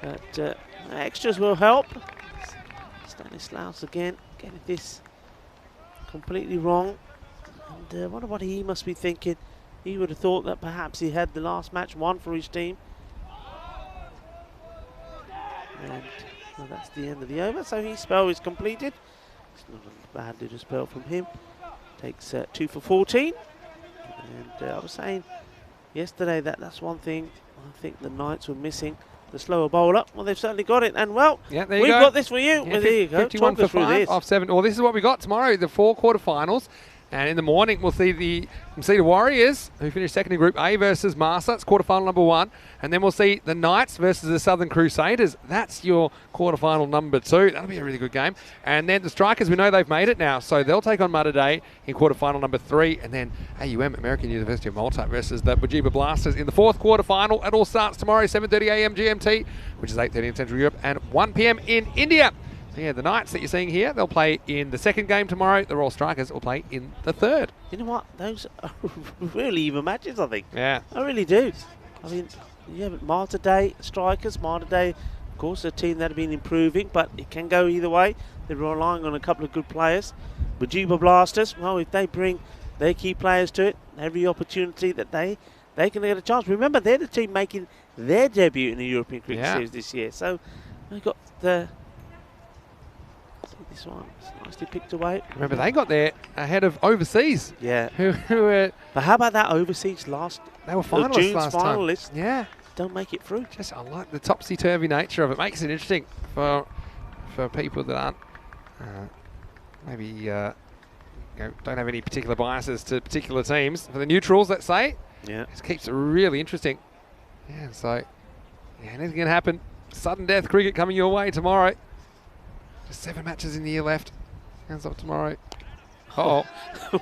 but extras will help. Stanislaus again getting this completely wrong. And I wonder what he must be thinking. He would have thought that perhaps he had the last match won for his team. And well, that's the end of the over, so his spell is completed. It's not a bad little spell from him. Takes 2 for 14. And I was saying yesterday that that's one thing I think the Knights were missing. The slower bowler. Well, they've certainly got it. And well, yeah, there we've you go. got this for you. Yeah, well, there you go. 51 Talk for us through 5 this. off 7. Well, this is what we got tomorrow, the 4 quarterfinals. And in the morning, we'll see the Warriors, who finished second in Group A, versus Malta. That's quarterfinal number 1. And then we'll see the Knights versus the Southern Crusaders. That's your quarterfinal number 2. That'll be a really good game. And then the Strikers, we know they've made it now. So they'll take on Mudda Day in quarterfinal number 3. And then AUM, American University of Malta, versus the Wajiba Blasters in the 4th quarterfinal. It all starts tomorrow, 7:30 a.m. GMT, which is 8:30 in Central Europe, and 1 p.m. in India. Yeah, the Knights that you're seeing here, they'll play in the 2nd game tomorrow. The Royal Strikers will play in the 3rd. You know what? Those are really even matches, I think. Yeah. I really do. I mean, yeah, but Malta Day, Strikers, Malta Day, of course, a team that have been improving, but it can go either way. They're relying on a couple of good players. Wajiba Blasters, well, if they bring their key players to it, every opportunity that they can get a chance. Remember, they're the team making their debut in the European Cricket Series this year. So they've got the... This one is nicely picked away. Remember, they got there ahead of overseas. Yeah. Who were... But how about that overseas last... They were finalists June's last finalists. time. Yeah. Don't make it through. Just, I like the topsy-turvy nature of it. Makes it interesting for people that aren't maybe don't have any particular biases to particular teams. For the neutrals, let's say, yeah, it keeps it really interesting. Yeah, so yeah, anything can happen. Sudden death cricket coming your way tomorrow. Just 7 matches in the year left. Hands up tomorrow. Uh-oh.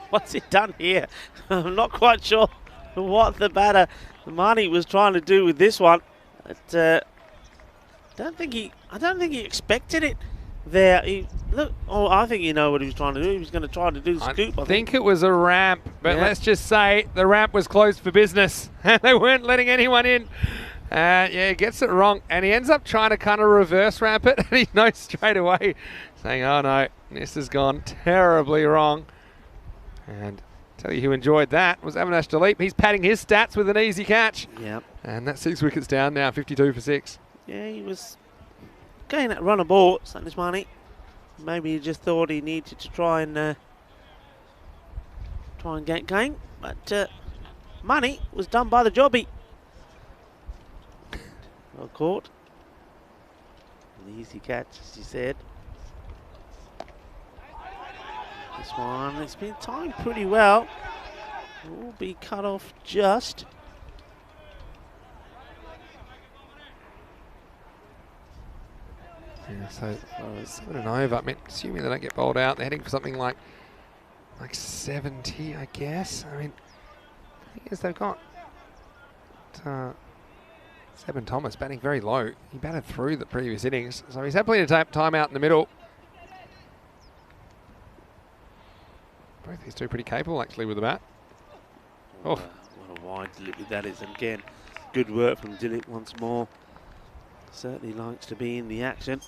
What's it done here? I'm not quite sure what the batter Mani was trying to do with this one. But, I don't think he expected it there. I think you know what he was trying to do. He was going to try to do the scoop. I think it was a ramp, but let's just say the ramp was closed for business. They weren't letting anyone in. Yeah, he gets it wrong, and he ends up trying to kind of reverse ramp it, and he knows straight away, saying, oh no, this has gone terribly wrong. And tell you who enjoyed that was Avinash Dilip. He's padding his stats with an easy catch. Yep. And that's 6 wickets down now, 52 for 6. Yeah, he was getting that run a ball, Sandesh Mani. Maybe he just thought he needed to try and get going, but Mani was done by the jobby. Well caught. An easy catch, as you said. This one, it's been timed pretty well. Will be cut off just. Yeah, so 7 and over. I mean, assuming they don't get bowled out, they're heading for something like 70, I guess. I mean, the thing is they've got Seben Thomas batting very low. He batted through the previous innings, so he's had plenty of time out in the middle. Both these two pretty capable, actually, with the bat. Oh, what a wide delivery that is. And again, good work from Dilip once more. Certainly likes to be in the action.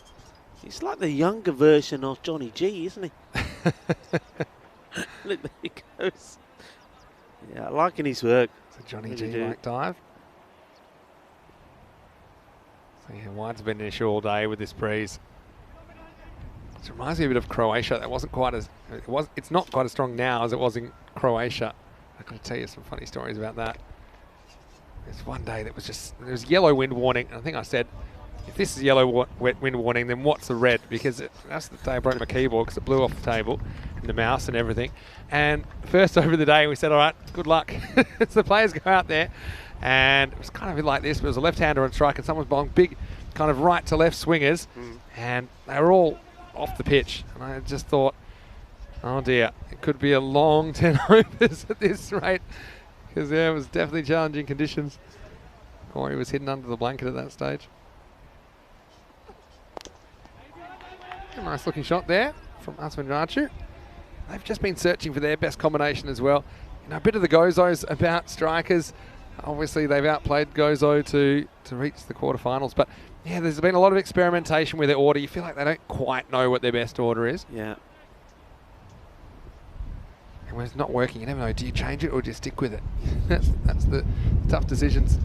He's like the younger version of Johnny G, isn't he? Look, there he goes. Yeah, liking his work. It's a Johnny G-like dive. So yeah, wide's been an issue all day with this breeze. It reminds me a bit of Croatia. That wasn't quite as it's not quite as strong now as it was in Croatia. I can tell you some funny stories about that. There's one day that was just there was yellow wind warning. I think I said, if this is yellow wet wind warning, then what's the red? Because that's the day I broke my keyboard because it blew off the table. the mouse and everything. And first over the day, we said, all right, good luck. So the players go out there, and it was kind of a bit like this, but it was a left-hander on strike, and someone was bowling big kind of right to left swingers, and they were all off the pitch. And I just thought, oh dear, it could be a long 10 overs at this rate, because it was definitely challenging conditions. Corey was hidden under the blanket at that stage. A nice looking shot there from Aswin Raju. They've just been searching for their best combination as well. You know, a bit of the Gozos about strikers. Obviously, they've outplayed Gozo to reach the quarterfinals. But yeah, there's been a lot of experimentation with their order. You feel like they don't quite know what their best order is. Yeah. And when it's not working, you never know. Do you change it or do you stick with it? that's the tough decisions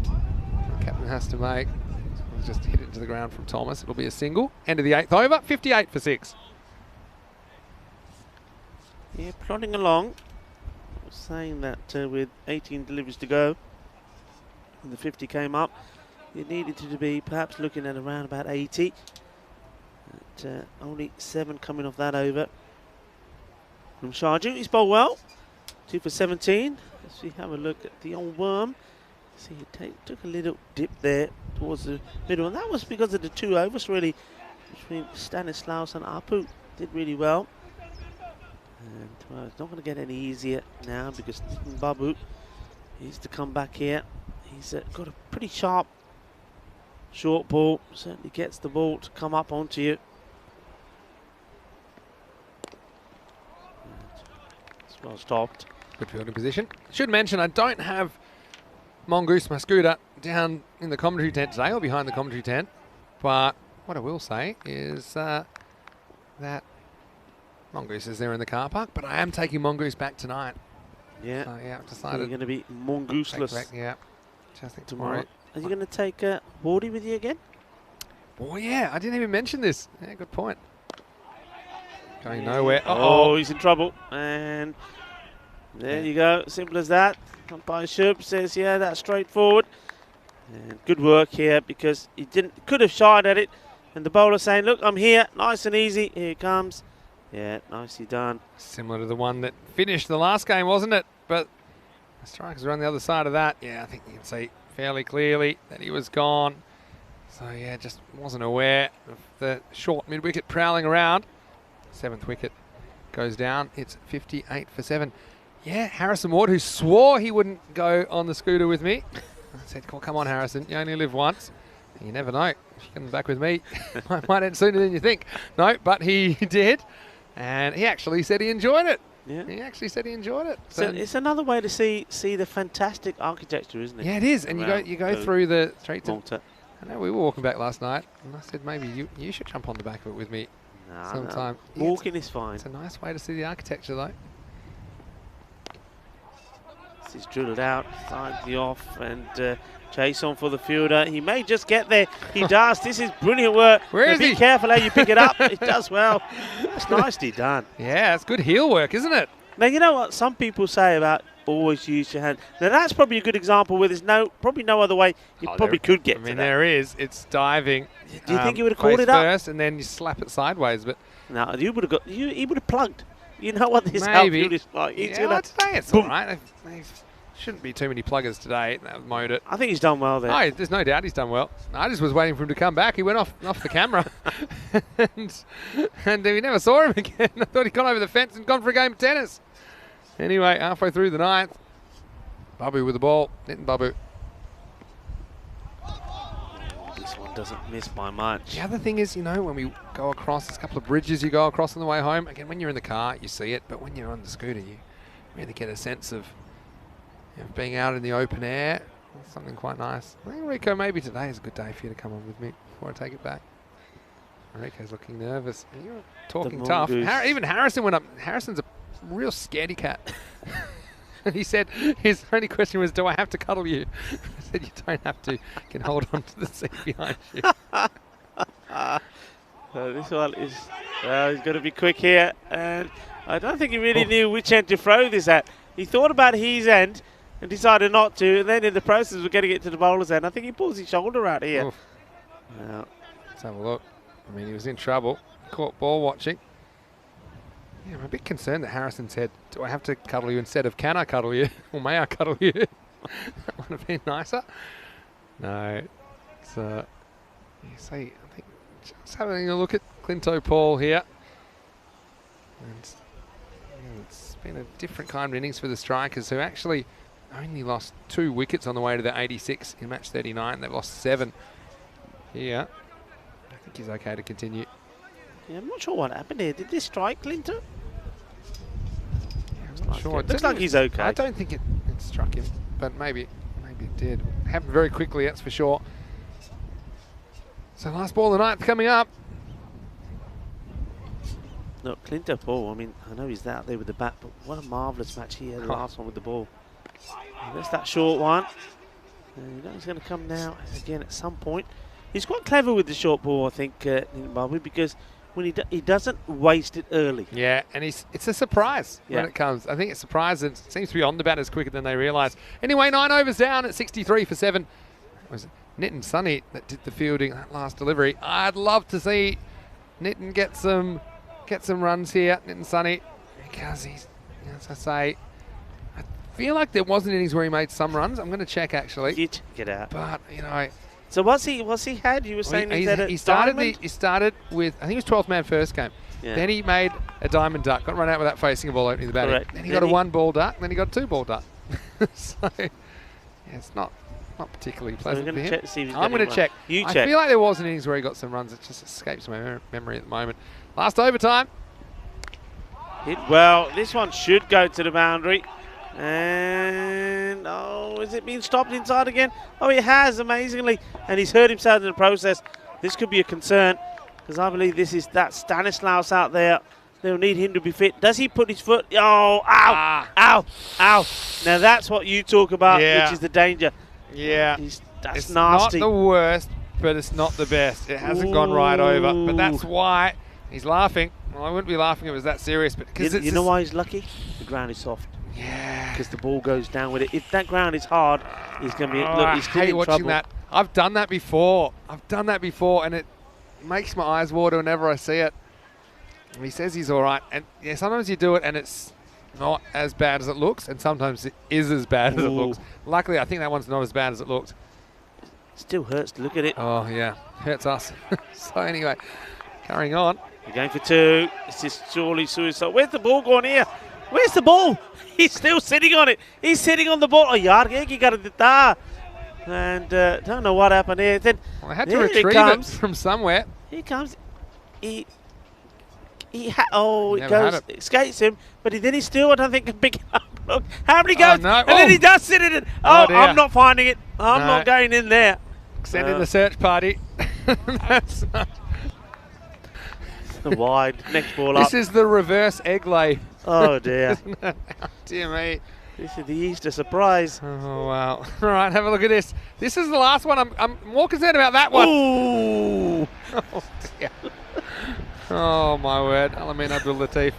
the captain has to make. We'll just hit it into the ground from Thomas. It'll be a single. End of the 8th over. 58 for 6. Yeah, plodding along. I was saying that with 18 deliveries to go, when the 50 came up, you needed to be perhaps looking at around about 80. But, only 7 coming off that over. From Sharjah, he's bowled well. 2 for 17. Let's see, have a look at the old worm. See, he took a little dip there towards the middle, and that was because of the 2 overs really between Stanislaus and Apu. Did really well. And well, it's not going to get any easier now because Babu needs to come back here. He's got a pretty sharp short ball. Certainly gets the ball to come up onto you. It's well stopped. Good fielding position. Should mention, I don't have Mongoose, my scooter, down in the commentary tent today or behind the commentary tent. But what I will say is that Mongoose is there in the car park, but I am taking Mongoose back tonight. Yeah. So, yeah, I've decided. You're going to be Mongooseless. Yeah. Just think tomorrow. Are you going to take Wardy with you again? Oh, yeah. I didn't even mention this. Yeah, good point. Going nowhere. Oh, he's in trouble. And there you go. Simple as that. Umpire Shub says, yeah, that's straightforward. And good work here because he could have shied at it. And the bowler saying, look, I'm here. Nice and easy. Here it comes. Yeah, nicely done. Similar to the one that finished the last game, wasn't it? But the strikers are on the other side of that. Yeah, I think you can see fairly clearly that he was gone. So, yeah, just wasn't aware of the short mid-wicket prowling around. 7th wicket goes down. It's 58 for 7. Yeah, Harrison Ward, who swore he wouldn't go on the scooter with me. I said, well, come on, Harrison, you only live once. And you never know. If you come back with me, might end sooner than you think. No, but he did. And he actually said he enjoyed it. Yeah. He actually said he enjoyed it. So it's another way to see the fantastic architecture, isn't it? Yeah, it is. And you go through the streets. Malta. I know we were walking back last night, and I said maybe you should jump on the back of it with me sometime. No. Walking is fine. It's a nice way to see the architecture, though. This is drilled out, sides the off, and chase on for the fielder. He may just get there. He does. This is brilliant work. Where is he? Be careful how you pick it up. It does well. It's nicely done. Yeah, it's good heel work, isn't it? Now, you know what some people say about always use your hand. Now, that's probably a good example where there's probably no other way you probably could get to that. I mean, there is. It's diving. Do you think you would have caught it up? First, and then you slap it sideways. But no, you would have got. He would have plugged. You know what this maybe. outfield is like. Yeah, today it's all right. They've shouldn't be too many pluggers today. They've mowed it. I think he's done well there. Oh, there's no doubt he's done well. I just was waiting for him to come back. He went off the camera, and we never saw him again. I thought he'd gone over the fence and gone for a game of tennis. Anyway, halfway through the 9th, Babu with the ball. Hitting Babu. This one doesn't miss by much. The other thing is, when we go across, there's a couple of bridges you go across on the way home. Again, when you're in the car, you see it, but when you're on the scooter, you really get a sense of being out in the open air. That's something quite nice. I think, Rico, maybe today is a good day for you to come on with me before I take it back. Rico's looking nervous. You're talking tough. Even Harrison went up. Harrison's a real scaredy cat. And he said his only question was, do I have to cuddle you? I said, you don't have to. You can hold on to the seat behind you. This one is, he's got to be quick here. And I don't think he really knew which end to throw this at. He thought about his end and decided not to. And then in the process of getting it to the bowler's end, I think he pulls his shoulder out here. Let's have a look. I mean, he was in trouble. Caught ball watching. Yeah, I'm a bit concerned that Harrison said, do I have to cuddle you instead of can I cuddle you? Or may I cuddle you? That would have been nicer. No. It's, you see, I think just having a look at Clinto Paul here. And it's been a different kind of innings for the Strikers, who actually only lost 2 wickets on the way to the 86 in match 39. They've lost 7 here. I think he's okay to continue. Yeah, I'm not sure what happened here. Did this strike Clinton? Yeah, I'm not sure. It looks like he's okay. I don't think it struck him, but maybe it did. Happened very quickly, that's for sure. So last ball of the night coming up. Look, Clinton Paul, I mean, I know he's out there with the bat, but what a marvellous match he had, the last one with the ball. And that's that short one. And you know he's going to come now again at some point. He's quite clever with the short ball, I think, Bobby, because when he doesn't waste it early. Yeah, and it's a surprise when it comes. I think it's a surprise, and it seems to be on the batters quicker than they realise. Anyway, 9 overs down at 63 for 7. It was Nitin Sunny that did the fielding that last delivery. I'd love to see Nitin get some runs here, Nitin Sunny, because he's, as I say, I feel like there was an innings where he made some runs. I'm going to check actually. You check it out. But you know. So what's he had? You were saying he started with, I think it was 12th man first game. Yeah. Then he made a diamond duck, got run out without facing a ball opening the batting. Then he got a 1-ball duck, then he got a 2-ball duck. So yeah, it's not particularly pleasant for him. I'm going to check. You check. I feel like there was an innings where he got some runs. It just escapes my memory at the moment. Last overtime. Hit well. This one should go to the boundary. And, is it being stopped inside again? Oh, it has, amazingly. And he's hurt himself in the process. This could be a concern, because I believe this is that Stanislaus out there. They'll need him to be fit. Does he put his foot? Oh, ow, ow, ow. Now, that's what you talk about, which is the danger. Yeah. That's it's nasty. Not the worst, but it's not the best. It hasn't gone right over. But that's why he's laughing. Well, I wouldn't be laughing if it was that serious. But you know why he's lucky? The ground is soft. Yeah. Because the ball goes down with it. If that ground is hard, he's going to be. Look, he's still I hate in watching trouble. that. I've done that before. And it makes my eyes water whenever I see it. And he says he's all right. And yeah, sometimes you do it and it's not as bad as it looks, and sometimes it is as bad as it looks. Luckily, I think that one's not as bad as it looked. Still hurts to look at it. Oh, yeah. Hurts us. So anyway, carrying on. We're going for 2. This is surely suicide. Where's the ball going here? Where's the ball? He's still sitting on it. He's sitting on the ball. Oh, he got it there. And don't know what happened here. Then I had to retrieve it from somewhere. Here comes. It goes, escapes him, but then he still, I don't think, can pick it up. Look, how many goes? No. And then he does sit in it. Oh, I'm not finding it. I'm No. not going in there. Send in the search party. That's wide. Next ball up. This is the reverse egg lay. Oh, dear. Oh, dear me. This is the Easter surprise. Oh, wow. All right, have a look at this. This is the last one. I'm more concerned about that one. Ooh. Oh, dear. Oh, my word. Alamin Abdul Latif.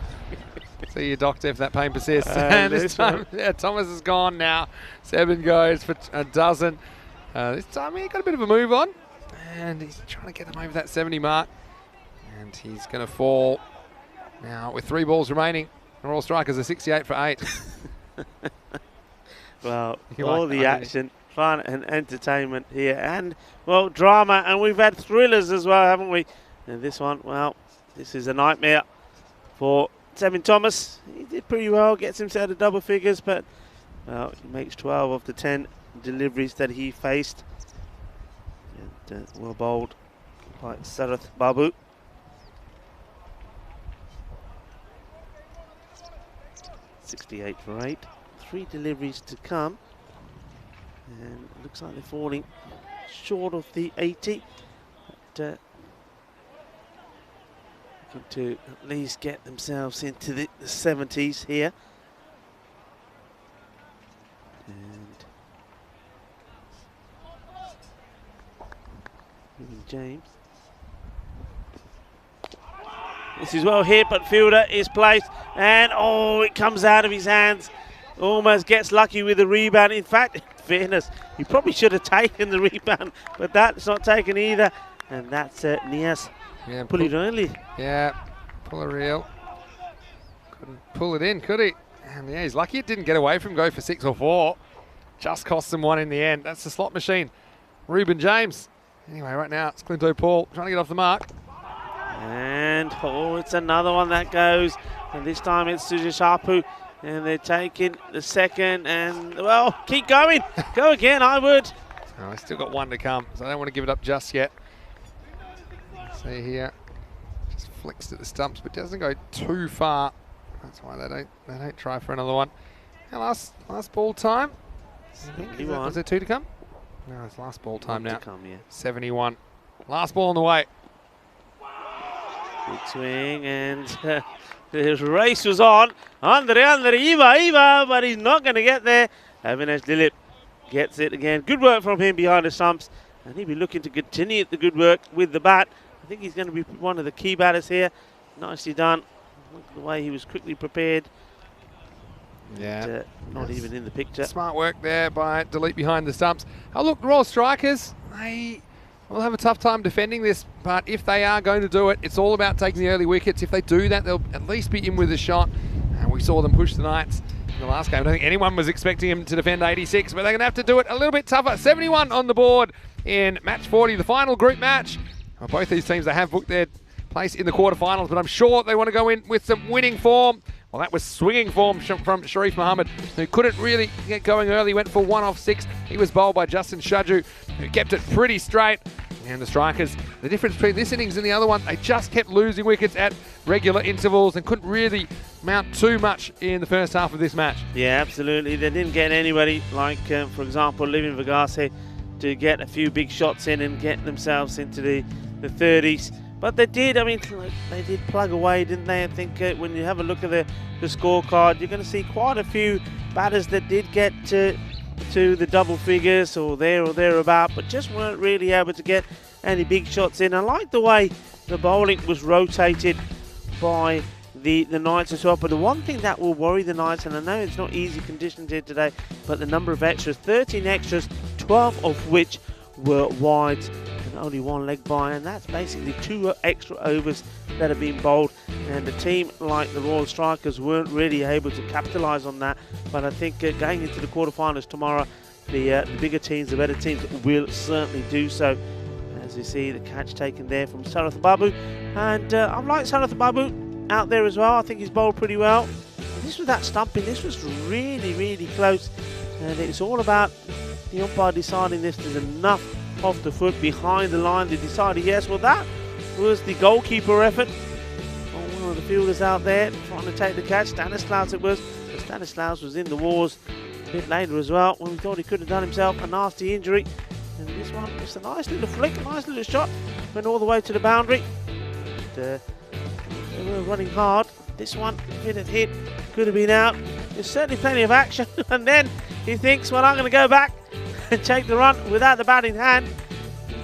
See you, doctor, if that pain persists. And this time, Thomas is gone now. 7 goes for a dozen. This time he got a bit of a move on. And he's trying to get them over that 70 mark. And he's going to fall now with 3 balls remaining. All Strikers are 68 for 8. Well, all the action, fun and entertainment here. And, well, drama. And we've had thrillers as well, haven't we? And this one, well, this is a nightmare for Sevin Thomas. He did pretty well, gets himself to double figures, but, well, he makes 12 of the 10 deliveries that he faced. And well bowled by Sarath Babu. .68 for 8. 3 deliveries to come. And it looks like they're falling short of the 80. But, looking to at least get themselves into the 70s here. And James. This is well hit, but fielder is placed, and it comes out of his hands. Almost gets lucky with the rebound. In fact, in fairness, he probably should have taken the rebound, but that's not taken either. And that's Nias. Yeah, pull it early. Yeah, pull a reel. Couldn't pull it in, could he? And yeah, he's lucky it didn't get away from go for 6 or 4. Just cost him 1 in the end. That's the slot machine. Reuben James. Anyway, right now it's Clinto Paul trying to get off the mark. And it's another one that goes. And this time it's Sujashapu. And they're taking the second. And, well, keep going. Go again, I would. Oh, I still got 1 to come, so I don't want to give it up just yet. See here. Just flicks at the stumps, but doesn't go too far. That's why they don't try for another one. And last ball time. Was there 2 to come? No, it's last ball time now. 71. Last ball on the way. Big swing, and the race was on. Andre, Iva, but he's not going to get there. Avinash Dilip gets it again. Good work from him behind the stumps, and he'll be looking to continue the good work with the bat. I think he's going to be one of the key batters here. Nicely done. Look at the way he was quickly prepared. Yeah. And, not even in the picture. Smart work there by Delete behind the stumps. Oh, look, the Royal Strikers, they will have a tough time defending this, but if they are going to do it, it's all about taking the early wickets. If they do that, they'll at least be in with a shot. And we saw them push the Knights in the last game. I don't think anyone was expecting him to defend 86, but they're going to have to do it a little bit tougher. 71 on the board in match 40, the final group match. Well, both these teams, they have booked their place in the quarterfinals, but I'm sure they want to go in with some winning form. Well, that was swinging form from Sharif Mohammed, who couldn't really get going early, went for 1 off 6. He was bowled by Justin Shaju, who kept it pretty straight. And the Strikers, the difference between this innings and the other one, they just kept losing wickets at regular intervals and couldn't really mount too much in the first half of this match. Yeah, absolutely. They didn't get anybody like, for example, Livin Vigase to get a few big shots in and get themselves into the 30s. But they did, I mean, they did plug away, didn't they? I think when you have a look at the scorecard, you're going to see quite a few batters that did get to the double figures or there or thereabout, but just weren't really able to get any big shots in. I like the way the bowling was rotated by the Knights as well. But the one thing that will worry the Knights, and I know it's not easy conditions here today, but the number of extras, 13 extras, 12 of which were wides. Only 1 leg by, and that's basically 2 extra overs that have been bowled, and a team like the Royal Strikers weren't really able to capitalise on that. But I think going into the quarterfinals tomorrow, the bigger teams, the better teams will certainly do so. As you see, the catch taken there from Sarath Babu, and I like Sarath Babu out there as well. I think he's bowled pretty well. And this was that stumping, this was really close, and it's all about the umpire deciding this is enough off the foot behind the line. They decided yes. Well, that was the goalkeeper effort. One of the fielders out there trying to take the catch. Stanislaus it was. But Stanislaus was in the wars a bit later as well, when we thought he could have done himself a nasty injury. And this one was a nice little flick, a nice little shot. Went all the way to the boundary. And, they were running hard. This one didn't hit. Could have been out. There's certainly plenty of action. And then he thinks, well, I'm going to go back and take the run without the bat in hand.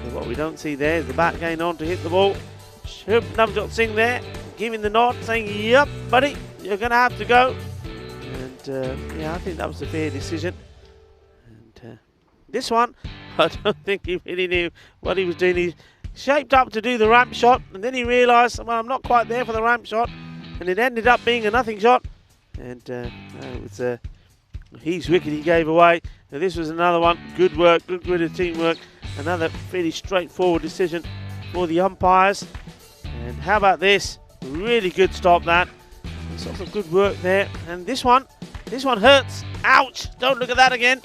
And what we don't see there is the bat going on to hit the ball. Navjot Singh there giving the nod, saying, yep, buddy, you're going to have to go. And yeah, I think that was a fair decision. And this one, I don't think he really knew what he was doing. He shaped up to do the ramp shot, and then he realised, well, I'm not quite there for the ramp shot, and it ended up being a nothing shot. And it was his wicket he gave away. Now this was another one. Good work, good bit of teamwork. Another fairly straightforward decision for the umpires. And how about this? Really good stop that. Sort of good work there. And this one hurts. Ouch! Don't look at that again.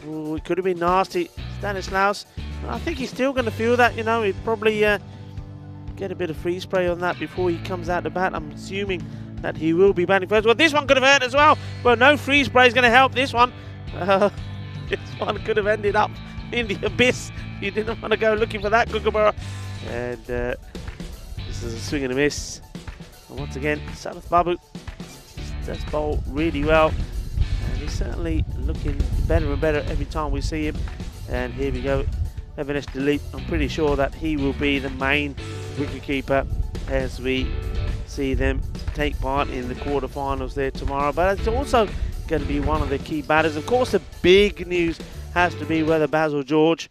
Oh, it could have been nasty. Stanislaus, I think he's still going to feel that. You know, he'd probably get a bit of freeze spray on that before he comes out to bat. I'm assuming that he will be batting first. Well, this one could have hurt as well. Well, no freeze spray is going to help this one. This one could have ended up in the abyss. You didn't want to go looking for that, Kookaburra. And this is a swing and a miss. And once again, Sarath Babu does bowl really well. And he's certainly looking better and better every time we see him. And here we go, Evanesh Delete. I'm pretty sure that he will be the main wicketkeeper as we see them take part in the quarterfinals there tomorrow. But it's also going to be one of the key batters. Of course, the big news has to be whether Basil George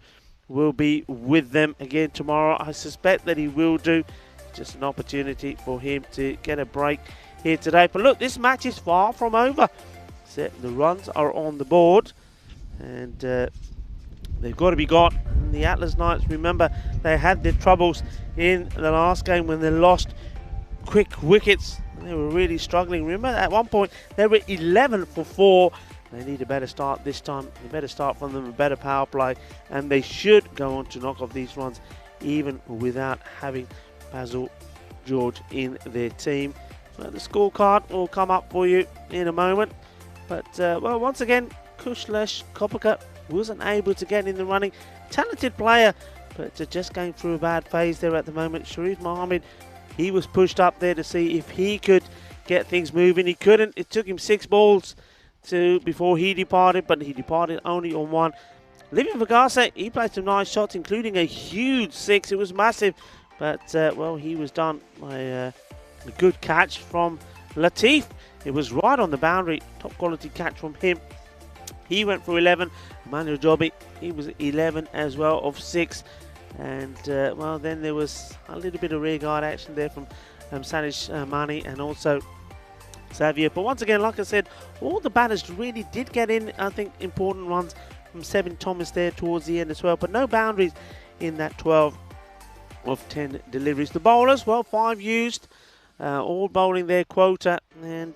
will be with them again tomorrow. I suspect that he will do. Just an opportunity for him to get a break here today. But look, this match is far from over. The runs are on the board, and they've got to be got. And the Atlas Knights, remember, they had their troubles in the last game when they lost quick wickets. They were really struggling. Remember, at one point, they were 11 for 4. They need a better start this time. A better start from them, a better power play, and they should go on to knock off these runs even without having Basil George in their team. Well, the scorecard will come up for you in a moment. But, well, once again, Kushlesh Kopaka wasn't able to get in the running. Talented player, but just going through a bad phase there at the moment. Sharif Mohammed, he was pushed up there to see if he could get things moving. He couldn't. It took him 6 balls before he departed, but he departed only on 1. Living Vagase, he played some nice shots, including a huge 6. It was massive, but, well, he was done by a good catch from Latif. It was right on the boundary. Top quality catch from him. He went for 11. Emmanuel Jobi, he was 11 as well of 6. And, well, then there was a little bit of rear guard action there from Sanish Mani and also Xavier. But once again, like I said, all the batters really did get in, I think, important runs from Sevin Thomas there towards the end as well. But no boundaries in that 12 of 10 deliveries. The bowlers, well, 5 used. All bowling their quota, and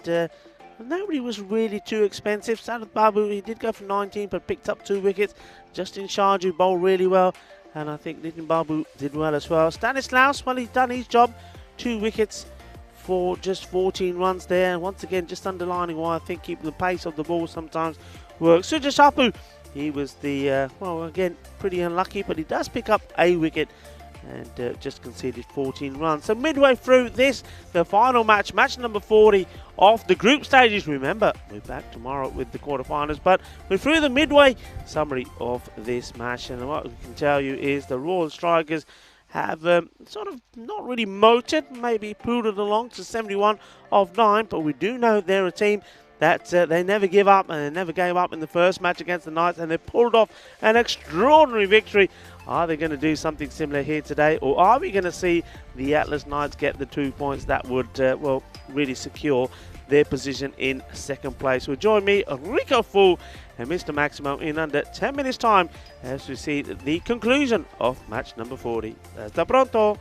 nobody was really too expensive. Sanath Babu, he did go for 19 but picked up 2 wickets. Justin Sharju bowled really well, and I think Nitin Babu did well as well. Stanislaus, well, he's done his job. 2 wickets for just 14 runs there, and once again just underlining why I think keeping the pace of the ball sometimes works. Sujasapu, he was the, well, again, pretty unlucky, but he does pick up a wicket and just conceded 14 runs. So midway through this, the final match, match number 40 of the group stages. Remember, we're back tomorrow with the quarterfinals, but we're through the midway summary of this match, and what we can tell you is the Royal Strikers have sort of not really motored, maybe pulled it along to 71 of 9, but we do know they're a team that they never give up, and they never gave up in the first match against the Knights, and they pulled off an extraordinary victory. Are they going to do something similar here today, or are we going to see the Atlas Knights get the 2 points that would, well, really secure their position in second place? Well, join me, Rico Fool, and Mr. Maximo in under 10 minutes' time as we see the conclusion of match number 40. Hasta pronto!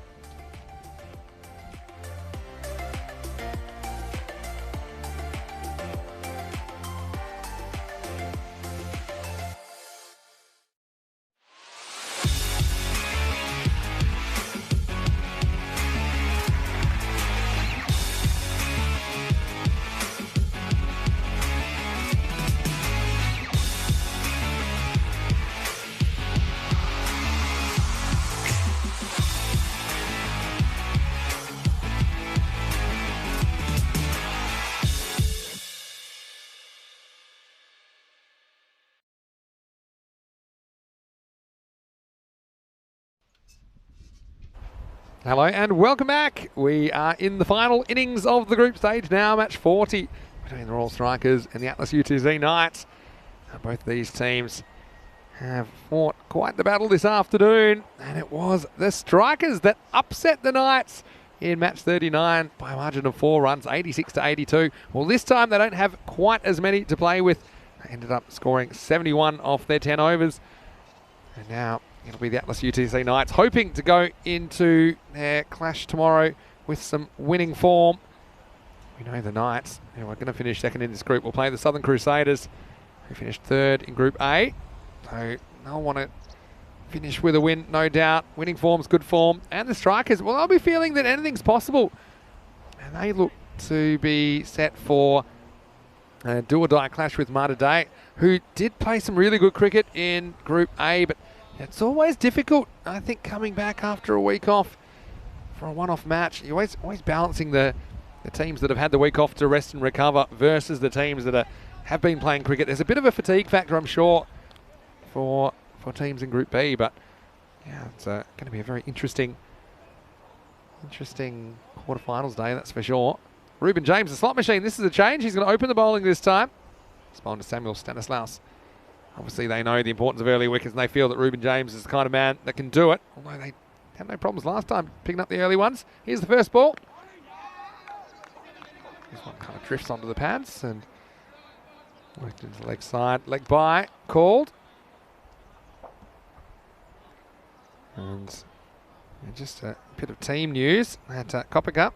Hello and welcome back. We are in the final innings of the group stage now, match 40 between the Royal Strikers and the Atlas UTZ Knights. Both these teams have fought quite the battle this afternoon, and it was the Strikers that upset the Knights in match 39 by a margin of 4 runs, 86 to 82. Well, this time they don't have quite as many to play with. They ended up scoring 71 off their 10 overs, and now it'll be the Atlas UTC Knights hoping to go into their clash tomorrow with some winning form. We know the Knights, who are going to finish second in this group, will play the Southern Crusaders, who finished third in Group A. So they'll want to finish with a win, no doubt. Winning form's good form. And the Strikers, well, they'll be feeling that anything's possible. And they look to be set for a do-or-die clash with Mata Day, who did play some really good cricket in Group A, but it's always difficult, I think, coming back after a week off for a one-off match. You're always balancing the teams that have had the week off to rest and recover versus the teams that have been playing cricket. There's a bit of a fatigue factor, I'm sure, for teams in Group B, but yeah, it's going to be a very interesting quarterfinals day, that's for sure. Ruben James, the slot machine. This is a change. He's going to open the bowling this time. He's bowling to Samuel Stanislaus. Obviously, they know the importance of early wickets, and they feel that Ruben James is the kind of man that can do it, although they had no problems last time picking up the early ones. Here's the first ball. This one kind of drifts onto the pads and worked into the leg side. Leg by, called. And just a bit of team news at Kopika.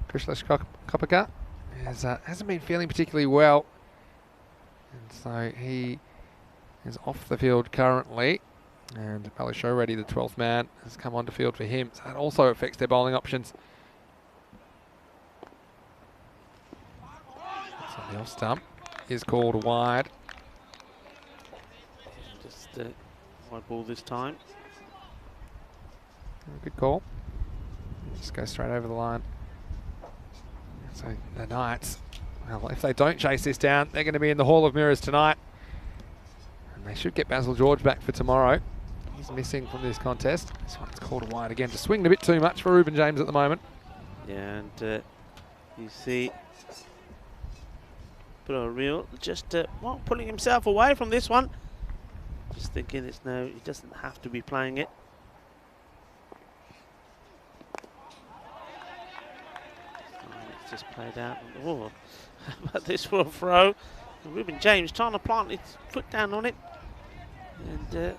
Krishlesh Kopika hasn't been feeling particularly well. And so he is off the field currently. And Balashoredi, the 12th man, has come onto field for him. So that also affects their bowling options. So the off stump is called wide. Just wide ball this time. Good call. Just go straight over the line. So the Knights, well, if they don't chase this down, they're going to be in the Hall of Mirrors tonight. And they should get Basil George back for tomorrow. He's missing from this contest. This one's called wide again. Just swinging a bit too much for Ruben James at the moment. Yeah, and you see, put a reel, just well, pulling himself away from this one. Just thinking he doesn't have to be playing it. Just played out. Oh, but this for a throw. Ruben James trying to plant his foot down on it, and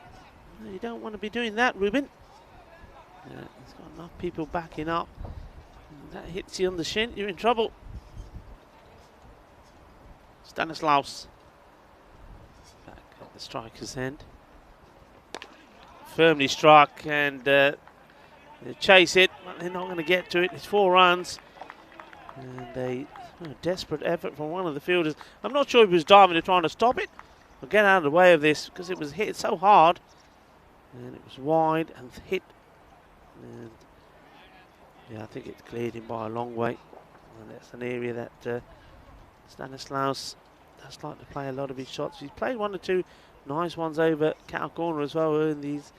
you don't want to be doing that, Ruben. He's got enough people backing up. And that hits you on the shin, you're in trouble. Stanislaus back at the striker's end. Firmly struck, and they chase it, but they're not going to get to it. It's 4 runs. And a desperate effort from one of the fielders. I'm not sure if he was diving to trying to stop it or get out of the way of this, because it was hit so hard. And it was wide and hit. And yeah, I think it cleared him by a long way. And that's an area that Stanislaus does like to play a lot of his shots. He's played 1 or 2 nice ones over cow corner as well in these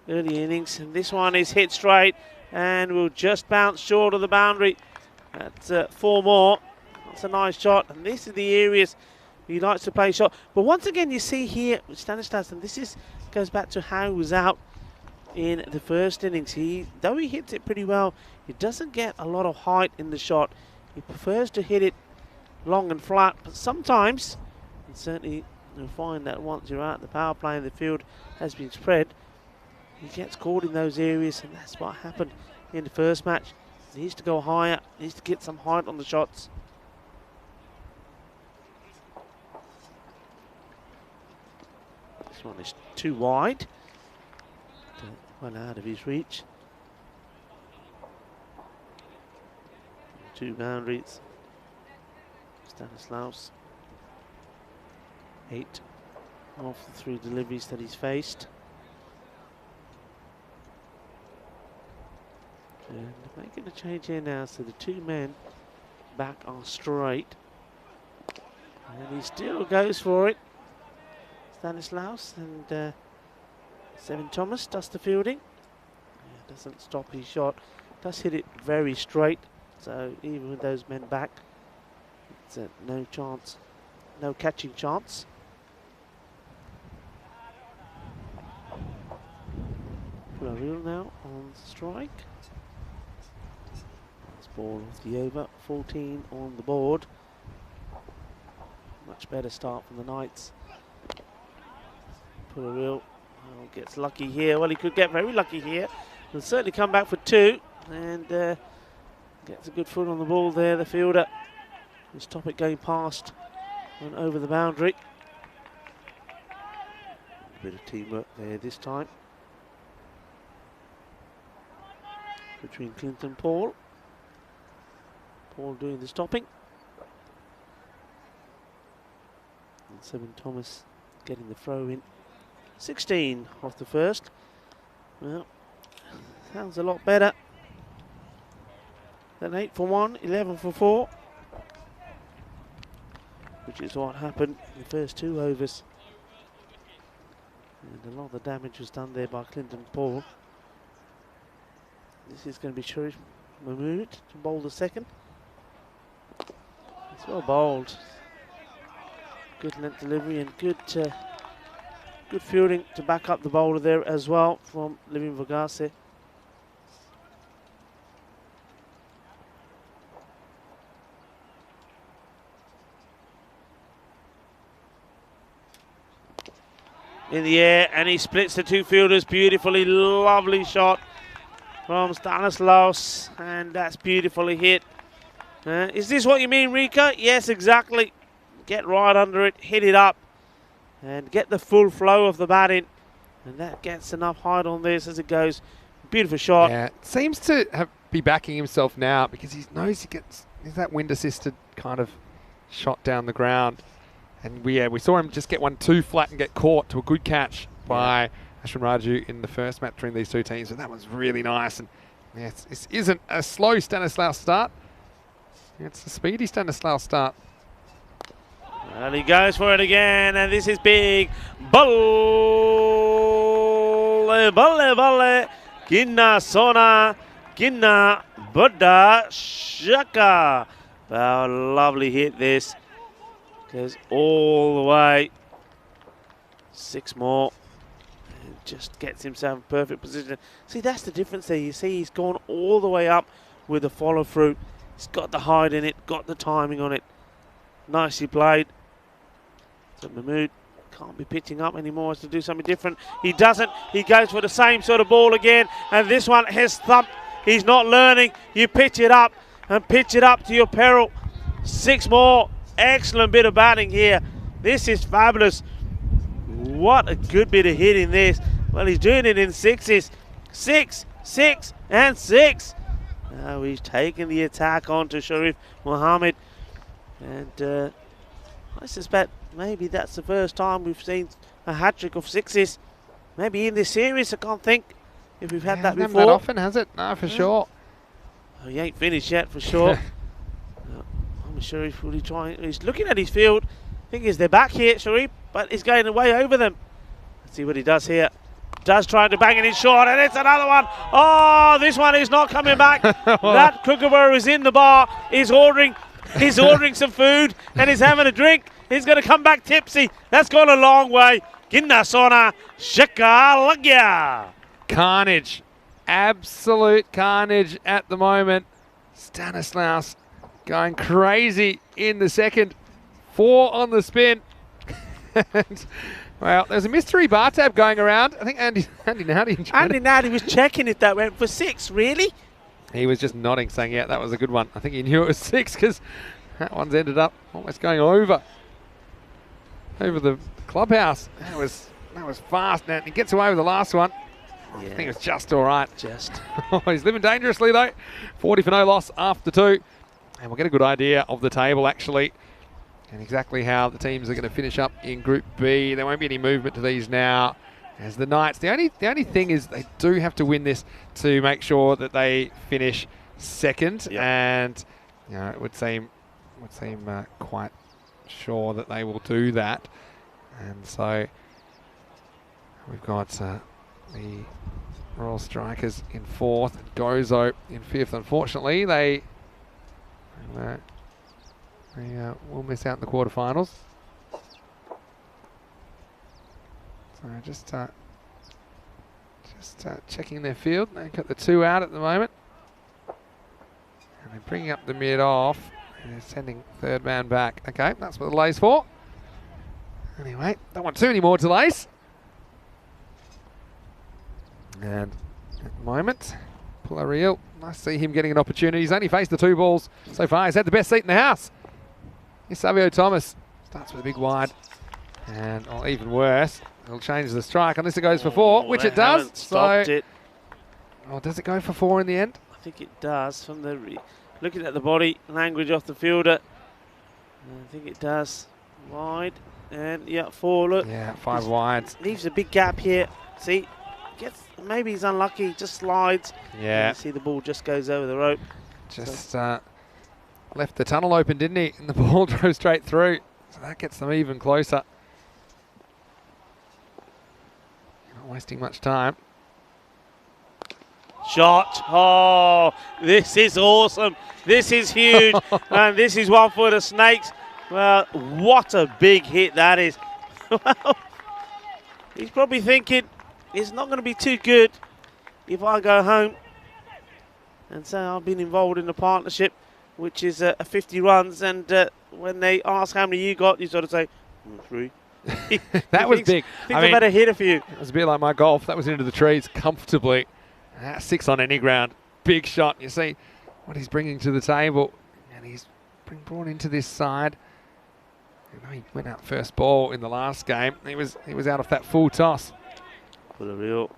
early innings. And this one is hit straight and will just bounce short of the boundary. That's 4 more. That's a nice shot, and this is the areas he likes to play shot. But once again, you see here with Stanislaus, and this goes back to how he was out in the first innings. Though he hits it pretty well, he doesn't get a lot of height in the shot. He prefers to hit it long and flat, but sometimes, and certainly you'll find that once you're out, the power play in the field has been spread, he gets caught in those areas, and that's what happened in the first match. He needs to go higher, needs to get some height on the shots. This one is too wide. Well out of his reach. 2 boundaries. Stanislaus. 8 off the 3 deliveries that he's faced. And making a change here now, so the 2 men back are straight. And he still goes for it. Stanislaus, and 7 Thomas does the fielding. Yeah, doesn't stop his shot. Does hit it very straight. So even with those men back, it's no chance, no catching chance. Florial now on strike. Ball off the over, 14 on the board. Much better start from the Knights. Florial gets lucky here. Well, he could get very lucky here. He'll certainly come back for 2 and gets a good foot on the ball there, the fielder. We'll stop it going past and over the boundary. A bit of teamwork there this time between Clint and Paul. Paul doing the stopping. And 7 Thomas getting the throw in. 16 off the first. Well, sounds a lot better than 8 for 1, 11 for 4. Which is what happened in the first 2 overs. And a lot of the damage was done there by Clinton Paul. This is going to be Sharif Mahmood to bowl the second. It's well bowled. Good length delivery and good fielding to back up the bowler there as well from Livin Vagase. in the air, and he splits the two fielders beautifully. Lovely shot from Stanislaus, and that's beautifully hit. Is this what you mean, Rika? Yes, exactly. Get right under it, hit it up, and get the full flow of the bat in. And that gets enough height on this as it goes. Beautiful shot. Yeah, seems to be backing himself now because he knows he's that wind-assisted kind of shot down the ground. And we saw him just get one too flat and get caught to a good catch by Ashwin Raju in the first match between these two teams. So that was really nice. And yeah, this isn't a slow Stanislaus start. It's a speedy Stanislaus start. And he goes for it again, and this is big. Balle, balle, balle. Ginna Sona, Ginna Buddha Shaka. Oh, lovely hit this. Goes all the way. 6 more. And just gets himself in perfect position. See, that's the difference there. You see, he's gone all the way up with the follow through. He's got the height in it, got the timing on it. Nicely played. So Mahmood can't be pitching up anymore, has to do something different. He doesn't. He goes for the same sort of ball again, and this one has thumped. He's not learning. You pitch it up and pitch it up to your peril. 6 more. Excellent bit of batting here. This is fabulous. What a good bit of hitting this. Well, he's doing it in 6s. 6, 6, and 6. Now he's taken the attack on to Sharif Mohammed. And I suspect maybe that's the first time we've seen a hat-trick of 6s. Maybe in this series, I can't think if we've had that before. Not often, has it? No, for sure. Oh, he ain't finished yet, for sure. I'm sure he's really trying. He's looking at his field. Thing is, they're back here, Sharif, but he's going way over them. Let's see what he does here. Does try to bang it in short, and it's another one. Oh, this one is not coming back. That kookaburra is in the bar. He's ordering some food, and he's having a drink. He's going to come back tipsy. That's gone a long way. Ginna Sona Shakalagya. Carnage. Absolute carnage at the moment. Stanislaus going crazy in the second. 4 on the spin. Well, there's a mystery bar tab going around. I think Andy Nardi was checking if that went for 6, really? He was just nodding, saying, yeah, that was a good one. I think he knew it was 6 because that one's ended up almost going over the clubhouse. That was fast. Now he gets away with the last one. Yeah. I think it was just all right. Just. He's living dangerously, though. 40 for no loss after 2. And we'll get a good idea of the table, actually, and exactly how the teams are going to finish up in Group B. There won't be any movement to these now. As the Knights, the only thing is they do have to win this to make sure that they finish second. Yep. And it would seem quite sure that they will do that. And so we've got the Royal Strikers in 4th, Gozo in 5th. Unfortunately, they will miss out in the quarterfinals. So just checking their field. They've got the 2 out at the moment. And they're bringing up the mid off. And they're sending 3rd man back. Okay, that's what the lay's for. Anyway, don't want too many more delays. And at the moment, Pulariel, nice to see him getting an opportunity. He's only faced the 2 balls so far. He's had the best seat in the house. Here's Savio Thomas. Starts with a big wide. And even worse, it'll change the strike unless it goes for 4, which it does. Stopped it. Oh, does it go for 4 in the end? I think it does. From the looking at the body language off the fielder, I think it does. Wide and 4. Look. Yeah, 5 wides. Leaves a big gap here. See, maybe he's unlucky. Just slides. Yeah. You see the ball just goes over the rope. Just left the tunnel open, didn't he? And the ball drove straight through. So that gets them even closer. Not wasting much time. Shot. Oh, this is awesome. This is huge. And this is one for the Snakes. Well, what a big hit that is. Well, he's probably thinking it's not going to be too good if I go home and say I've been involved in a partnership, which is 50 runs. And when they ask how many you got, you sort of say, 3. That was big. Think I've had a hitter for you. It was a bit like my golf. That was into the trees comfortably. 6 on any ground. Big shot. You see what he's bringing to the table. And he's been brought into this side. I know he went out first ball in the last game. He was out off that full toss. For the real.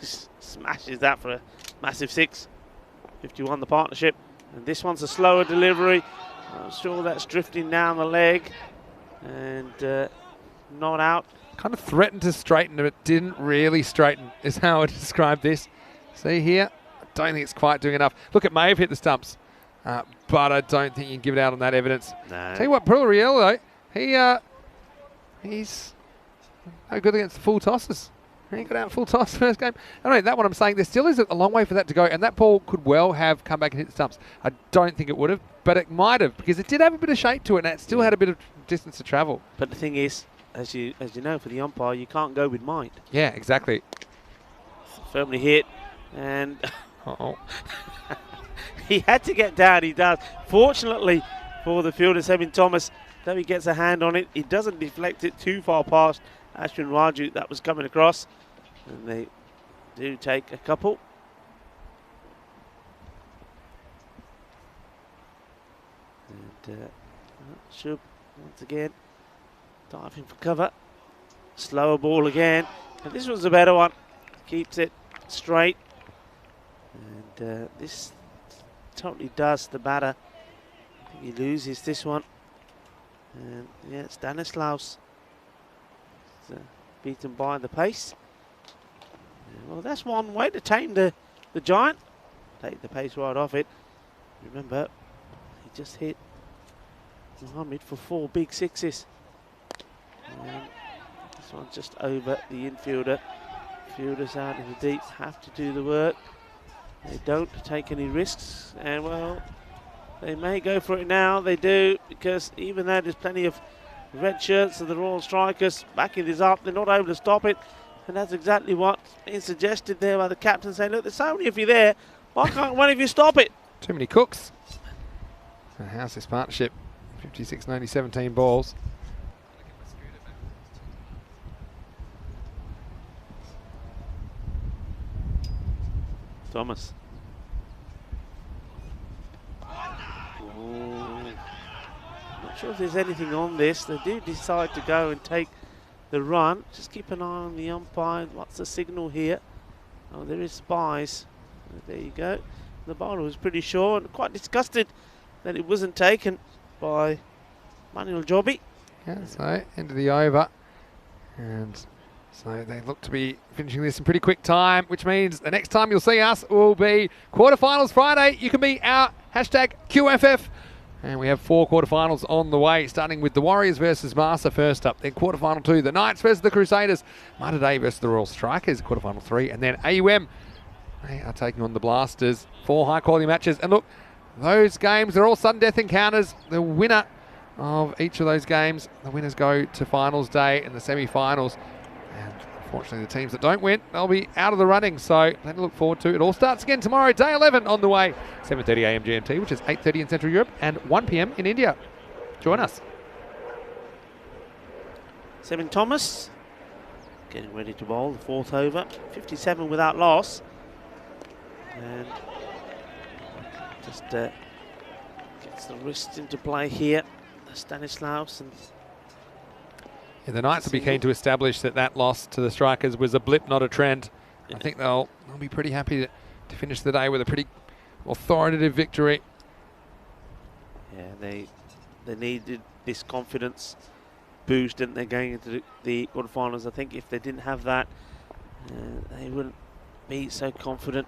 Smashes that for a massive 6. 51 the partnership. And this one's a slower delivery. I'm sure that's drifting down the leg. And not out. Kind of threatened to straighten, but didn't really straighten, is how I would describe this. See here? I don't think it's quite doing enough. Look, it may have hit the stumps, but I don't think you can give it out on that evidence. No. Tell you what, Pulariello, he's no good against the full tosses. He got out full toss first game. I don't know, that one I'm saying, there still is a long way for that to go, and that ball could well have come back and hit the stumps. I don't think it would have, but it might have, because it did have a bit of shape to it, and it still had a bit of distance to travel. But the thing is, as you know, for the umpire, you can't go with mind. Yeah, exactly. Firmly hit, and Uh-oh. he had to get down. He does. Fortunately for the fielder, Sebin Thomas, though he gets a hand on it, he doesn't deflect it too far past Ashwin Raju that was coming across, and they do take a couple. And Shub once again diving for cover. Slower ball again, and this was a better one. Keeps it straight, and this totally does the batter. I think he loses this one, and yeah, Stanislaus beaten by the pace. Well, that's one way to tame the giant. Take the pace right off it. Remember, he just hit Mohammed for 4 big 6s. And this one's just over the infielder. Fielders out in the deep have to do the work. They don't take any risks, and well, they may go for it now. They do, because even though there's plenty of red shirts of the Royal Strikers backing this up, they're not able to stop it, and that's exactly what's being suggested there by the captain, saying, look, there's so many of you there, why can't one of you stop it? Too many cooks. So how's this partnership? 56, 90, 17 balls. Thomas. Not sure if there's anything on this. They do decide to go and take the run. Just keep an eye on the umpire. What's the signal here? Oh, there is spies. There you go. The bowler was pretty sure and quite disgusted that it wasn't taken by Manuel Jobby. Yeah, so end of the over. And so they look to be finishing this in pretty quick time, which means the next time you'll see us will be quarterfinals Friday. You can be our hashtag QFF. And we have 4 quarterfinals on the way, starting with the Warriors versus Marsa first up. Then quarterfinal 2, the Knights versus the Crusaders. Mater Dei versus the Royal Strikers, quarterfinal 3. And then AUM, they are taking on the Blasters. 4 high-quality matches. And look, those games are all sudden death encounters. The winner of each of those games, the winners go to finals day and the semi-finals. And unfortunately, the teams that don't win, they'll be out of the running. So plenty to look forward to. It all starts again tomorrow, day 11 on the way. 7:30 a.m. GMT, which is 8:30 in Central Europe, and 1 p.m. in India. Join us. Sebin Thomas getting ready to bowl the 4th over. 57 without loss. And just gets the wrist into play here. Stanislaus and yeah, the Knights will be keen to establish that loss to the Strikers was a blip, not a trend. Yeah. I think they'll be pretty happy to finish the day with a pretty authoritative victory. Yeah, they needed this confidence boost, didn't they, going into the quarterfinals? I think if they didn't have that, they wouldn't be so confident.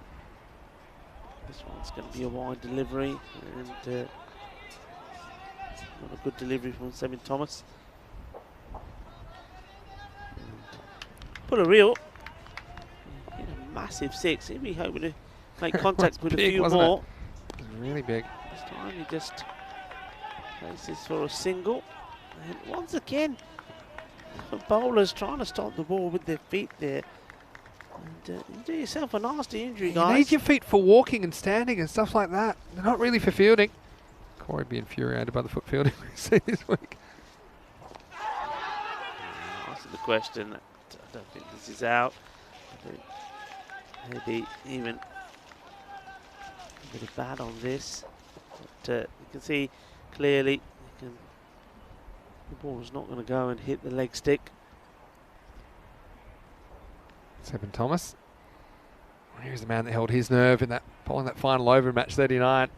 This one's going to be a wide delivery, and not a good delivery from Sebin Thomas. Put a real massive 6. He'll be hoping to make contact with big, a few more. It was really big. This time he just places for a single. And once again, the bowlers trying to stop the ball with their feet there. And you do yourself a nasty injury, guys. You need your feet for walking and standing and stuff like that. They're not really for fielding. Corey would be infuriated by the foot fielding we see this week. question. I don't think this is out. Maybe even a bit of bad on this. But you can see clearly the ball's not going to go and hit the leg stick. Seben Thomas. Here's the man that held his nerve in that pulling that final over in match 39.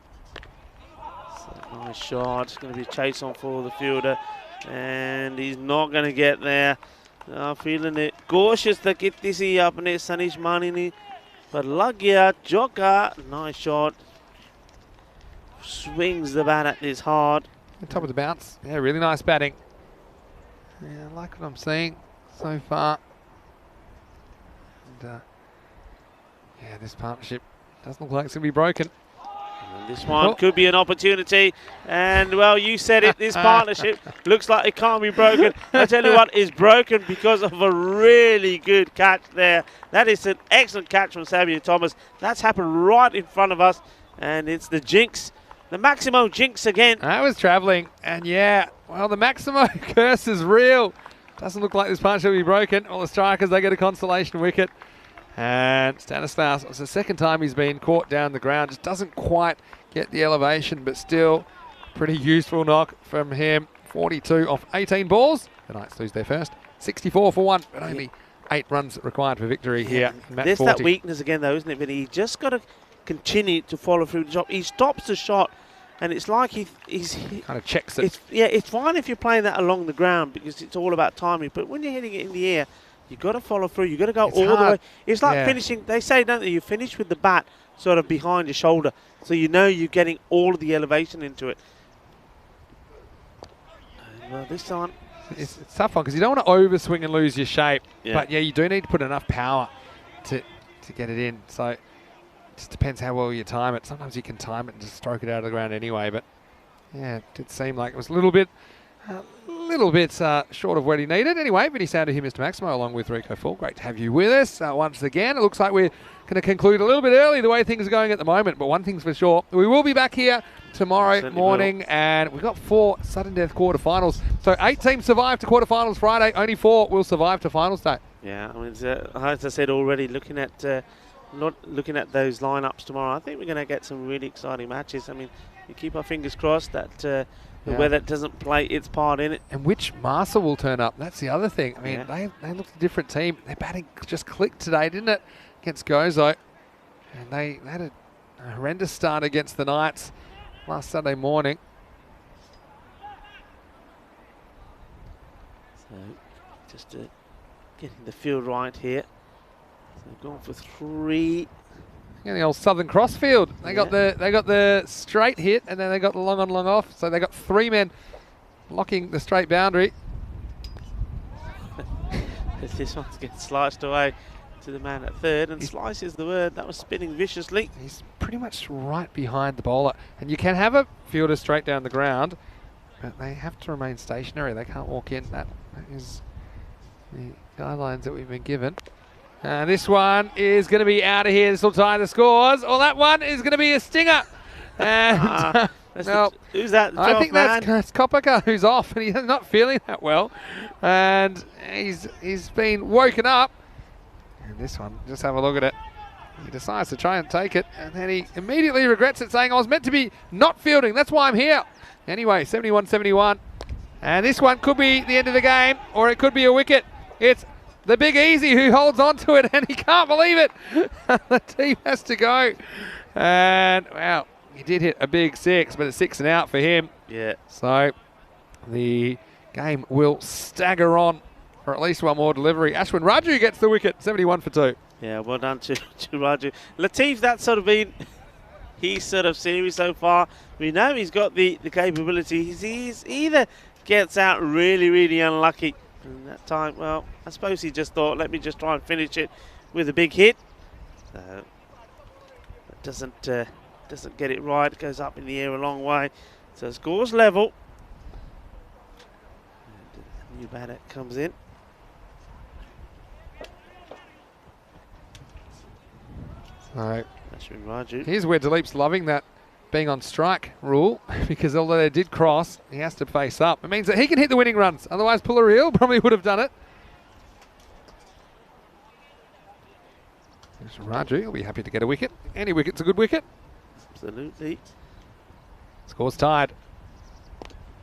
So nice shot. It's going to be a chase on for the fielder, and he's not going to get there. Feeling it. Cautious to get this up and it's Sanish Manini. But Lagia Joka, nice shot. Swings the bat at this hard. On top of the bounce. Yeah, really nice batting. Yeah, I like what I'm seeing so far. And, yeah, this partnership doesn't look like it's going to be broken. And this one could be an opportunity. And, well, you said it. This partnership looks like it can't be broken. I tell you what, it's broken because of a really good catch there. That is an excellent catch from Sabio Thomas. That's happened right in front of us. And it's the jinx. The Maximo jinx again. That was travelling. And, yeah, well, the Maximo curse is real. Doesn't look like this partnership will be broken. All the strikers, they get a consolation wicket. And Stanislaus, it's the second time he's been caught down the ground. Just doesn't quite get the elevation, but still pretty useful knock from him. 42 off 18 balls. The Knights lose their first. 64 for 1, but only 8 runs required for victory here. There's 40. That weakness again, though, isn't it, Vinny? He's just got to continue to follow through the job. He stops the shot, and it's like he's kind of checks it. It's fine if you're playing that along the ground because it's all about timing, but when you're hitting it in the air, you've got to follow through. You've got to go all the way. It's like finishing. They say, don't they, you finish with the bat sort of behind your shoulder. So you know you're getting all of the elevation into it. And, well, this time. It's a tough one because you don't want to overswing and lose your shape. Yeah. But, yeah, you do need to put enough power to get it in. So it just depends how well you time it. Sometimes you can time it and just stroke it out of the ground anyway. But, yeah, it did seem like it was a little bit short of what he needed. Anyway, Vinny Sound to him, Mr. Maximo, along with Rico Full. Great to have you with us once again. It looks like we're going to conclude a little bit early the way things are going at the moment, but one thing's for sure, we will be back here tomorrow morning, and we've got 4 sudden death quarterfinals. So 8 teams survive to quarterfinals Friday, only 4 will survive to finals day. Yeah, I mean, as I said already, looking at those lineups tomorrow, I think we're going to get some really exciting matches. I mean, we keep our fingers crossed that the weather doesn't play its part in it. And which Marsa will turn up? That's the other thing. I mean, they looked a different team. Their batting just clicked today, didn't it, against Gozo? And they had a horrendous start against the Knights last Sunday morning. So, just getting the field right here. So, going for 3. Yeah, the old Southern Cross field. They got the straight hit, and then they got the long on, long off. So they got 3 men locking the straight boundary. This one's getting sliced away to the man at third, and slice is the word. That was spinning viciously. He's pretty much right behind the bowler, and you can have a fielder straight down the ground, but they have to remain stationary. They can't walk in. That is the guidelines that we've been given. And this one is going to be out of here. This will tie the scores. Or that one is going to be a stinger. And who's that? I think that's Kopaka who's off, and he's not feeling that well. And he's been woken up. And this one, just have a look at it. He decides to try and take it, and then he immediately regrets it, saying, I was meant to be not fielding. That's why I'm here. Anyway, 71-71. And this one could be the end of the game, or it could be a wicket. It's the Big Easy who holds on to it, and he can't believe it. The team has to go. And, wow, he did hit a big 6, but it's 6 and out for him. Yeah. So the game will stagger on for at least one more delivery. Ashwin Raju gets the wicket, 71 for 2. Yeah, well done to Raju. Latif, that's sort of been his sort of series so far. We know he's got the capability. He's either gets out really, really unlucky. And that time, well, I suppose he just thought, let me just try and finish it with a big hit. So that doesn't get it right. It goes up in the air a long way. So scores level. And a new batter comes in. So Raju. Here's where Dileep's loving that being on strike rule, because although they did cross, he has to face up. It means that he can hit the winning runs. Otherwise, Pulareel probably would have done it. Raju will be happy to get a wicket. Any wicket's a good wicket. Absolutely. Score's tied.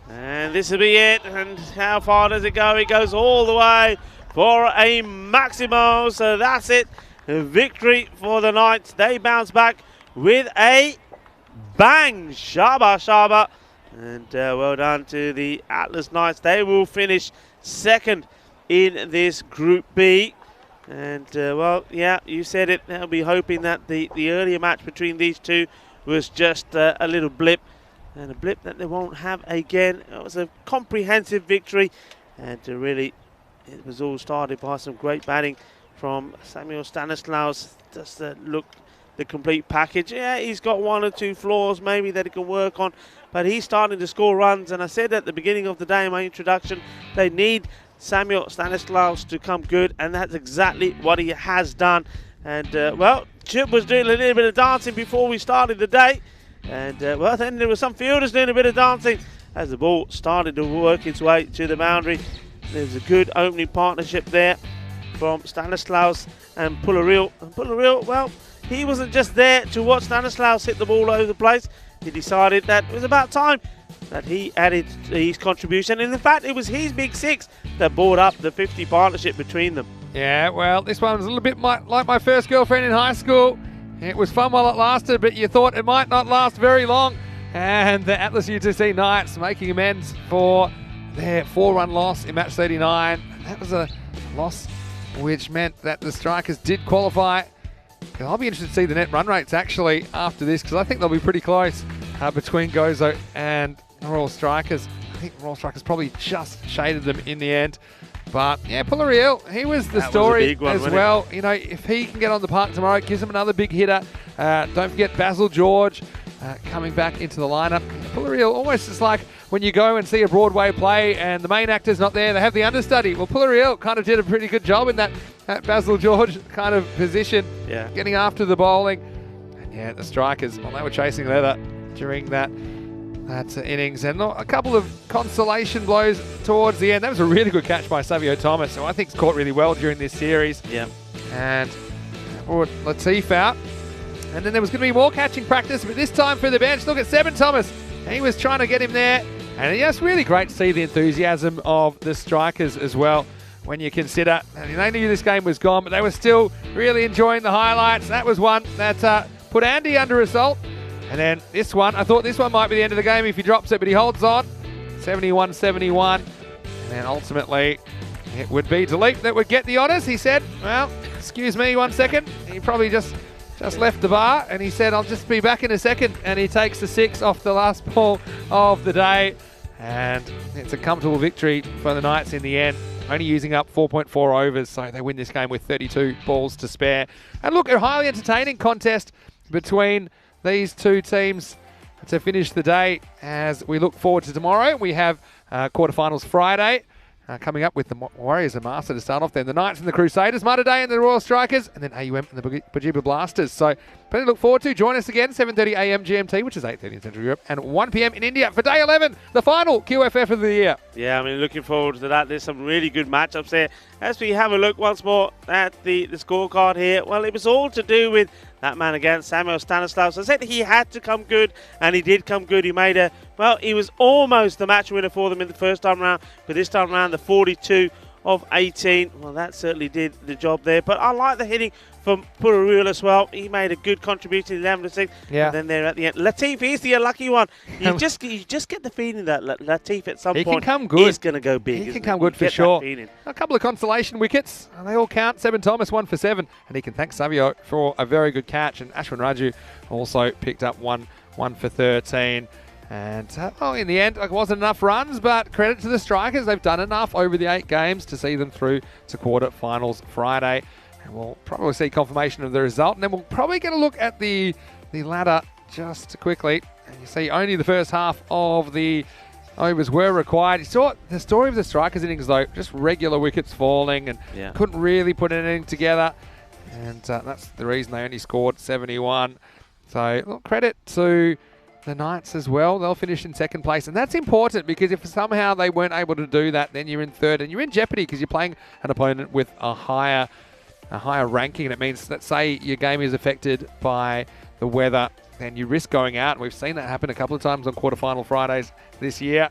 And this will be it. And how far does it go? It goes all the way for a Maximo. So that's it. A victory for the Knights. They bounce back with a bang. Shaba, shaba. And well done to the Atlas Knights. They will finish second in this Group B. And, well, yeah, you said it. They'll be hoping that the earlier match between these two was just a little blip. And a blip that they won't have again. It was a comprehensive victory. And really, it was all started by some great batting from Samuel Stanislaus. Just look the complete package. Yeah, he's got one or two flaws maybe that he can work on. But he's starting to score runs. And I said at the beginning of the day in my introduction, they need Samuel Stanislaus to come good, and that's exactly what he has done. And well, Chip was doing a little bit of dancing before we started the day, and well, then there were some fielders doing a bit of dancing as the ball started to work its way to the boundary. There's a good opening partnership there from Stanislaus and Pullaril. And Pullaril, well, he wasn't just there to watch Stanislaus hit the ball over the place. He decided that it was about time that he added his contribution. And in fact, it was his big six that brought up the 50 partnership between them. Yeah, well, this one was a little bit like my first girlfriend in high school. It was fun while it lasted, but you thought it might not last very long. And the Atlas UTC Knights making amends for their 4-run loss in match 39. That was a loss which meant that the Strikers did qualify. I'll be interested to see the net run rates actually after this, because I think they'll be pretty close between Gozo and Royal Strikers. I think Royal Strikers probably just shaded them in the end. But yeah, Pullaril, he was the story as well. You know, if he can get on the park tomorrow, it gives him another big hitter. Don't forget Basil George coming back into the lineup. Pullaril, almost just like when you go and see a Broadway play and the main actor's not there, they have the understudy. Well, Pullaril kind of did a pretty good job in that Basil George kind of position, getting after the bowling. And yeah, the Strikers, well, they were chasing leather during that innings, and a couple of consolation blows towards the end. That was a really good catch by Savio Thomas, who I think's caught really well during this series. Yeah. And brought Latif out. And then there was going to be more catching practice, but this time for the bench. Look at Seven Thomas. He was trying to get him there. And it's really great to see the enthusiasm of the Strikers as well, when you consider, and they knew this game was gone, but they were still really enjoying the highlights. That was one that put Andy under assault. And then this one, I thought this one might be the end of the game if he drops it, but he holds on. 71-71. And then ultimately, it would be Dilip that would get the honours. He said, well, excuse me 1 second. He probably just left the bar, and he said, I'll just be back in a second. And he takes the 6 off the last ball of the day. And it's a comfortable victory for the Knights in the end, only using up 4.4 overs. So they win this game with 32 balls to spare. And look, a highly entertaining contest between these two teams to finish the day as we look forward to tomorrow. We have quarterfinals Friday coming up with the Warriors and Master to start off, then the Knights and the Crusaders, Mata Day and the Royal Strikers, and then AUM and the Bajiba Blasters. So plenty to look forward to. Join us again, 7:30 a.m. GMT, which is 8:30 in Central Europe, and 1 p.m. in India for Day 11, the final QFF of the year. Yeah, I mean, looking forward to that. There's some really good matchups there. As we have a look once more at the scorecard here, well, it was all to do with that man again, Samuel Stanislaus. I said he had to come good, and he did come good. He made he was almost the match winner for them in the first time round, but this time round, the 42 of 18. Well, that certainly did the job there. But I like the hitting from Purarul as well. He made a good contribution, 11 to 6. Yeah. And then there at the end, Latif is the unlucky one. You just get the feeling that Latif at some point is going to go big. He can come good for sure. A couple of consolation wickets, and they all count. Seven Thomas, 1 for 7, and he can thank Savio for a very good catch. And Ashwin Raju also picked up one for 13. And in the end, it wasn't enough runs, but credit to the Strikers. They've done enough over the 8 games to see them through to quarterfinals Friday. And we'll probably see confirmation of the result. And then we'll probably get a look at the ladder just quickly. And you see only the first half of the overs were required. You saw the story of the Strikers innings, though, just regular wickets falling and couldn't really put anything together. And that's the reason they only scored 71. So look, credit to the Knights as well. They'll finish in second place, and that's important because if somehow they weren't able to do that, then you're in third and you're in jeopardy because you're playing an opponent with a higher a higher ranking, and it means that, say, your game is affected by the weather, then you risk going out. We've seen that happen a couple of times on quarterfinal Fridays this year.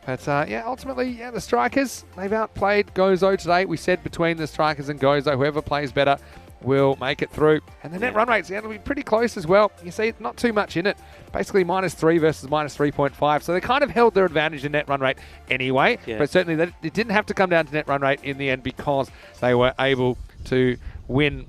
But yeah, ultimately, yeah, the Strikers, they've outplayed Gozo today. We said between the Strikers and Gozo, whoever plays better will make it through. And the net run rate's going to be pretty close as well. You see, not too much in it. Basically -3 versus -3.5. So they kind of held their advantage in net run rate anyway. Yeah. But certainly it didn't have to come down to net run rate in the end because they were able to win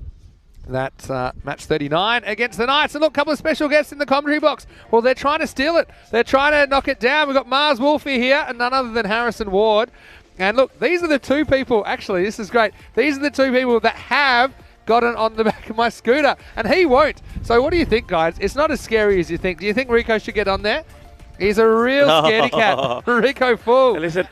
that match 39 against the Knights. And look, a couple of special guests in the commentary box. Well, they're trying to steal it. They're trying to knock it down. We've got Mars Wolfie here and none other than Harrison Ward. And look, these are the two people, actually, this is great. These are the two people that have gotten on the back of my scooter, and he won't. So what do you think, guys? It's not as scary as you think. Do you think Rico should get on there? He's a real scaredy cat. Rico Fool. Listen,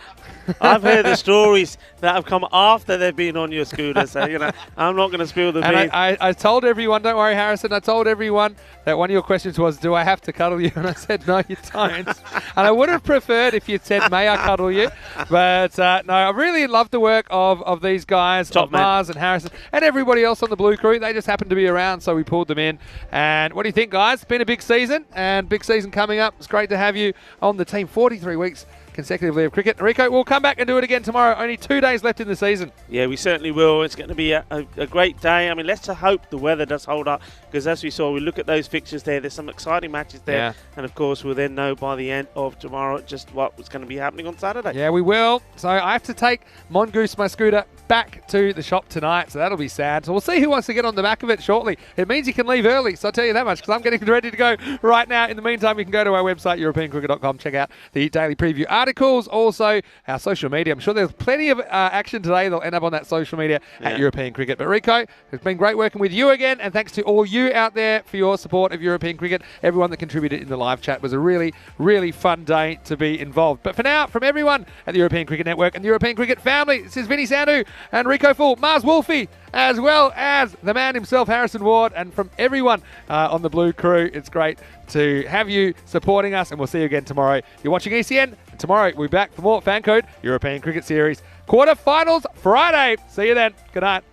I've heard the stories that have come after they've been on your scooter, so, you know, I'm not going to spill the beans. And I told everyone, don't worry, Harrison, I told everyone that one of your questions was, do I have to cuddle you? And I said, no, you don't. And I would have preferred if you'd said, may I cuddle you? But no, I really love the work of these guys, Top of man. Mars and Harrison, and everybody else on the Blue Crew. They just happened to be around, so we pulled them in. And what do you think, guys? It's been a big season, and big season coming up. It's great to have you on the team. 43 weeks consecutively of cricket. Rico, we'll come back and do it again tomorrow. Only 2 days left in the season. Yeah, we certainly will. It's going to be a great day. I mean, let's just hope the weather does hold up, because as we saw, we look at those fixtures there. There's some exciting matches there. Yeah. And, of course, we'll then know by the end of tomorrow just what was going to be happening on Saturday. Yeah, we will. So I have to take Mongoose, my scooter, back to the shop tonight, so that'll be sad. So we'll see who wants to get on the back of it shortly. It means you can leave early, so I'll tell you that much, because I'm getting ready to go right now. In the meantime, you can go to our website, europeancricket.com, check out the daily preview articles, also our social media. I'm sure there's plenty of action today. They'll end up on that social media at European Cricket. But Rico, it's been great working with you again, and thanks to all you out there for your support of European Cricket. Everyone that contributed in the live chat, was a really, really fun day to be involved. But for now, from everyone at the European Cricket Network and the European Cricket family, this is Vinny Sandhu and Rico Fool, Mars Wolfie, as well as the man himself, Harrison Ward, and from everyone on the Blue Crew, it's great to have you supporting us, and we'll see you again tomorrow. You're watching ECN, and tomorrow we'll be back for more FanCode European Cricket Series Quarterfinals Friday. See you then. Good night.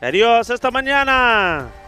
Adios, hasta mañana.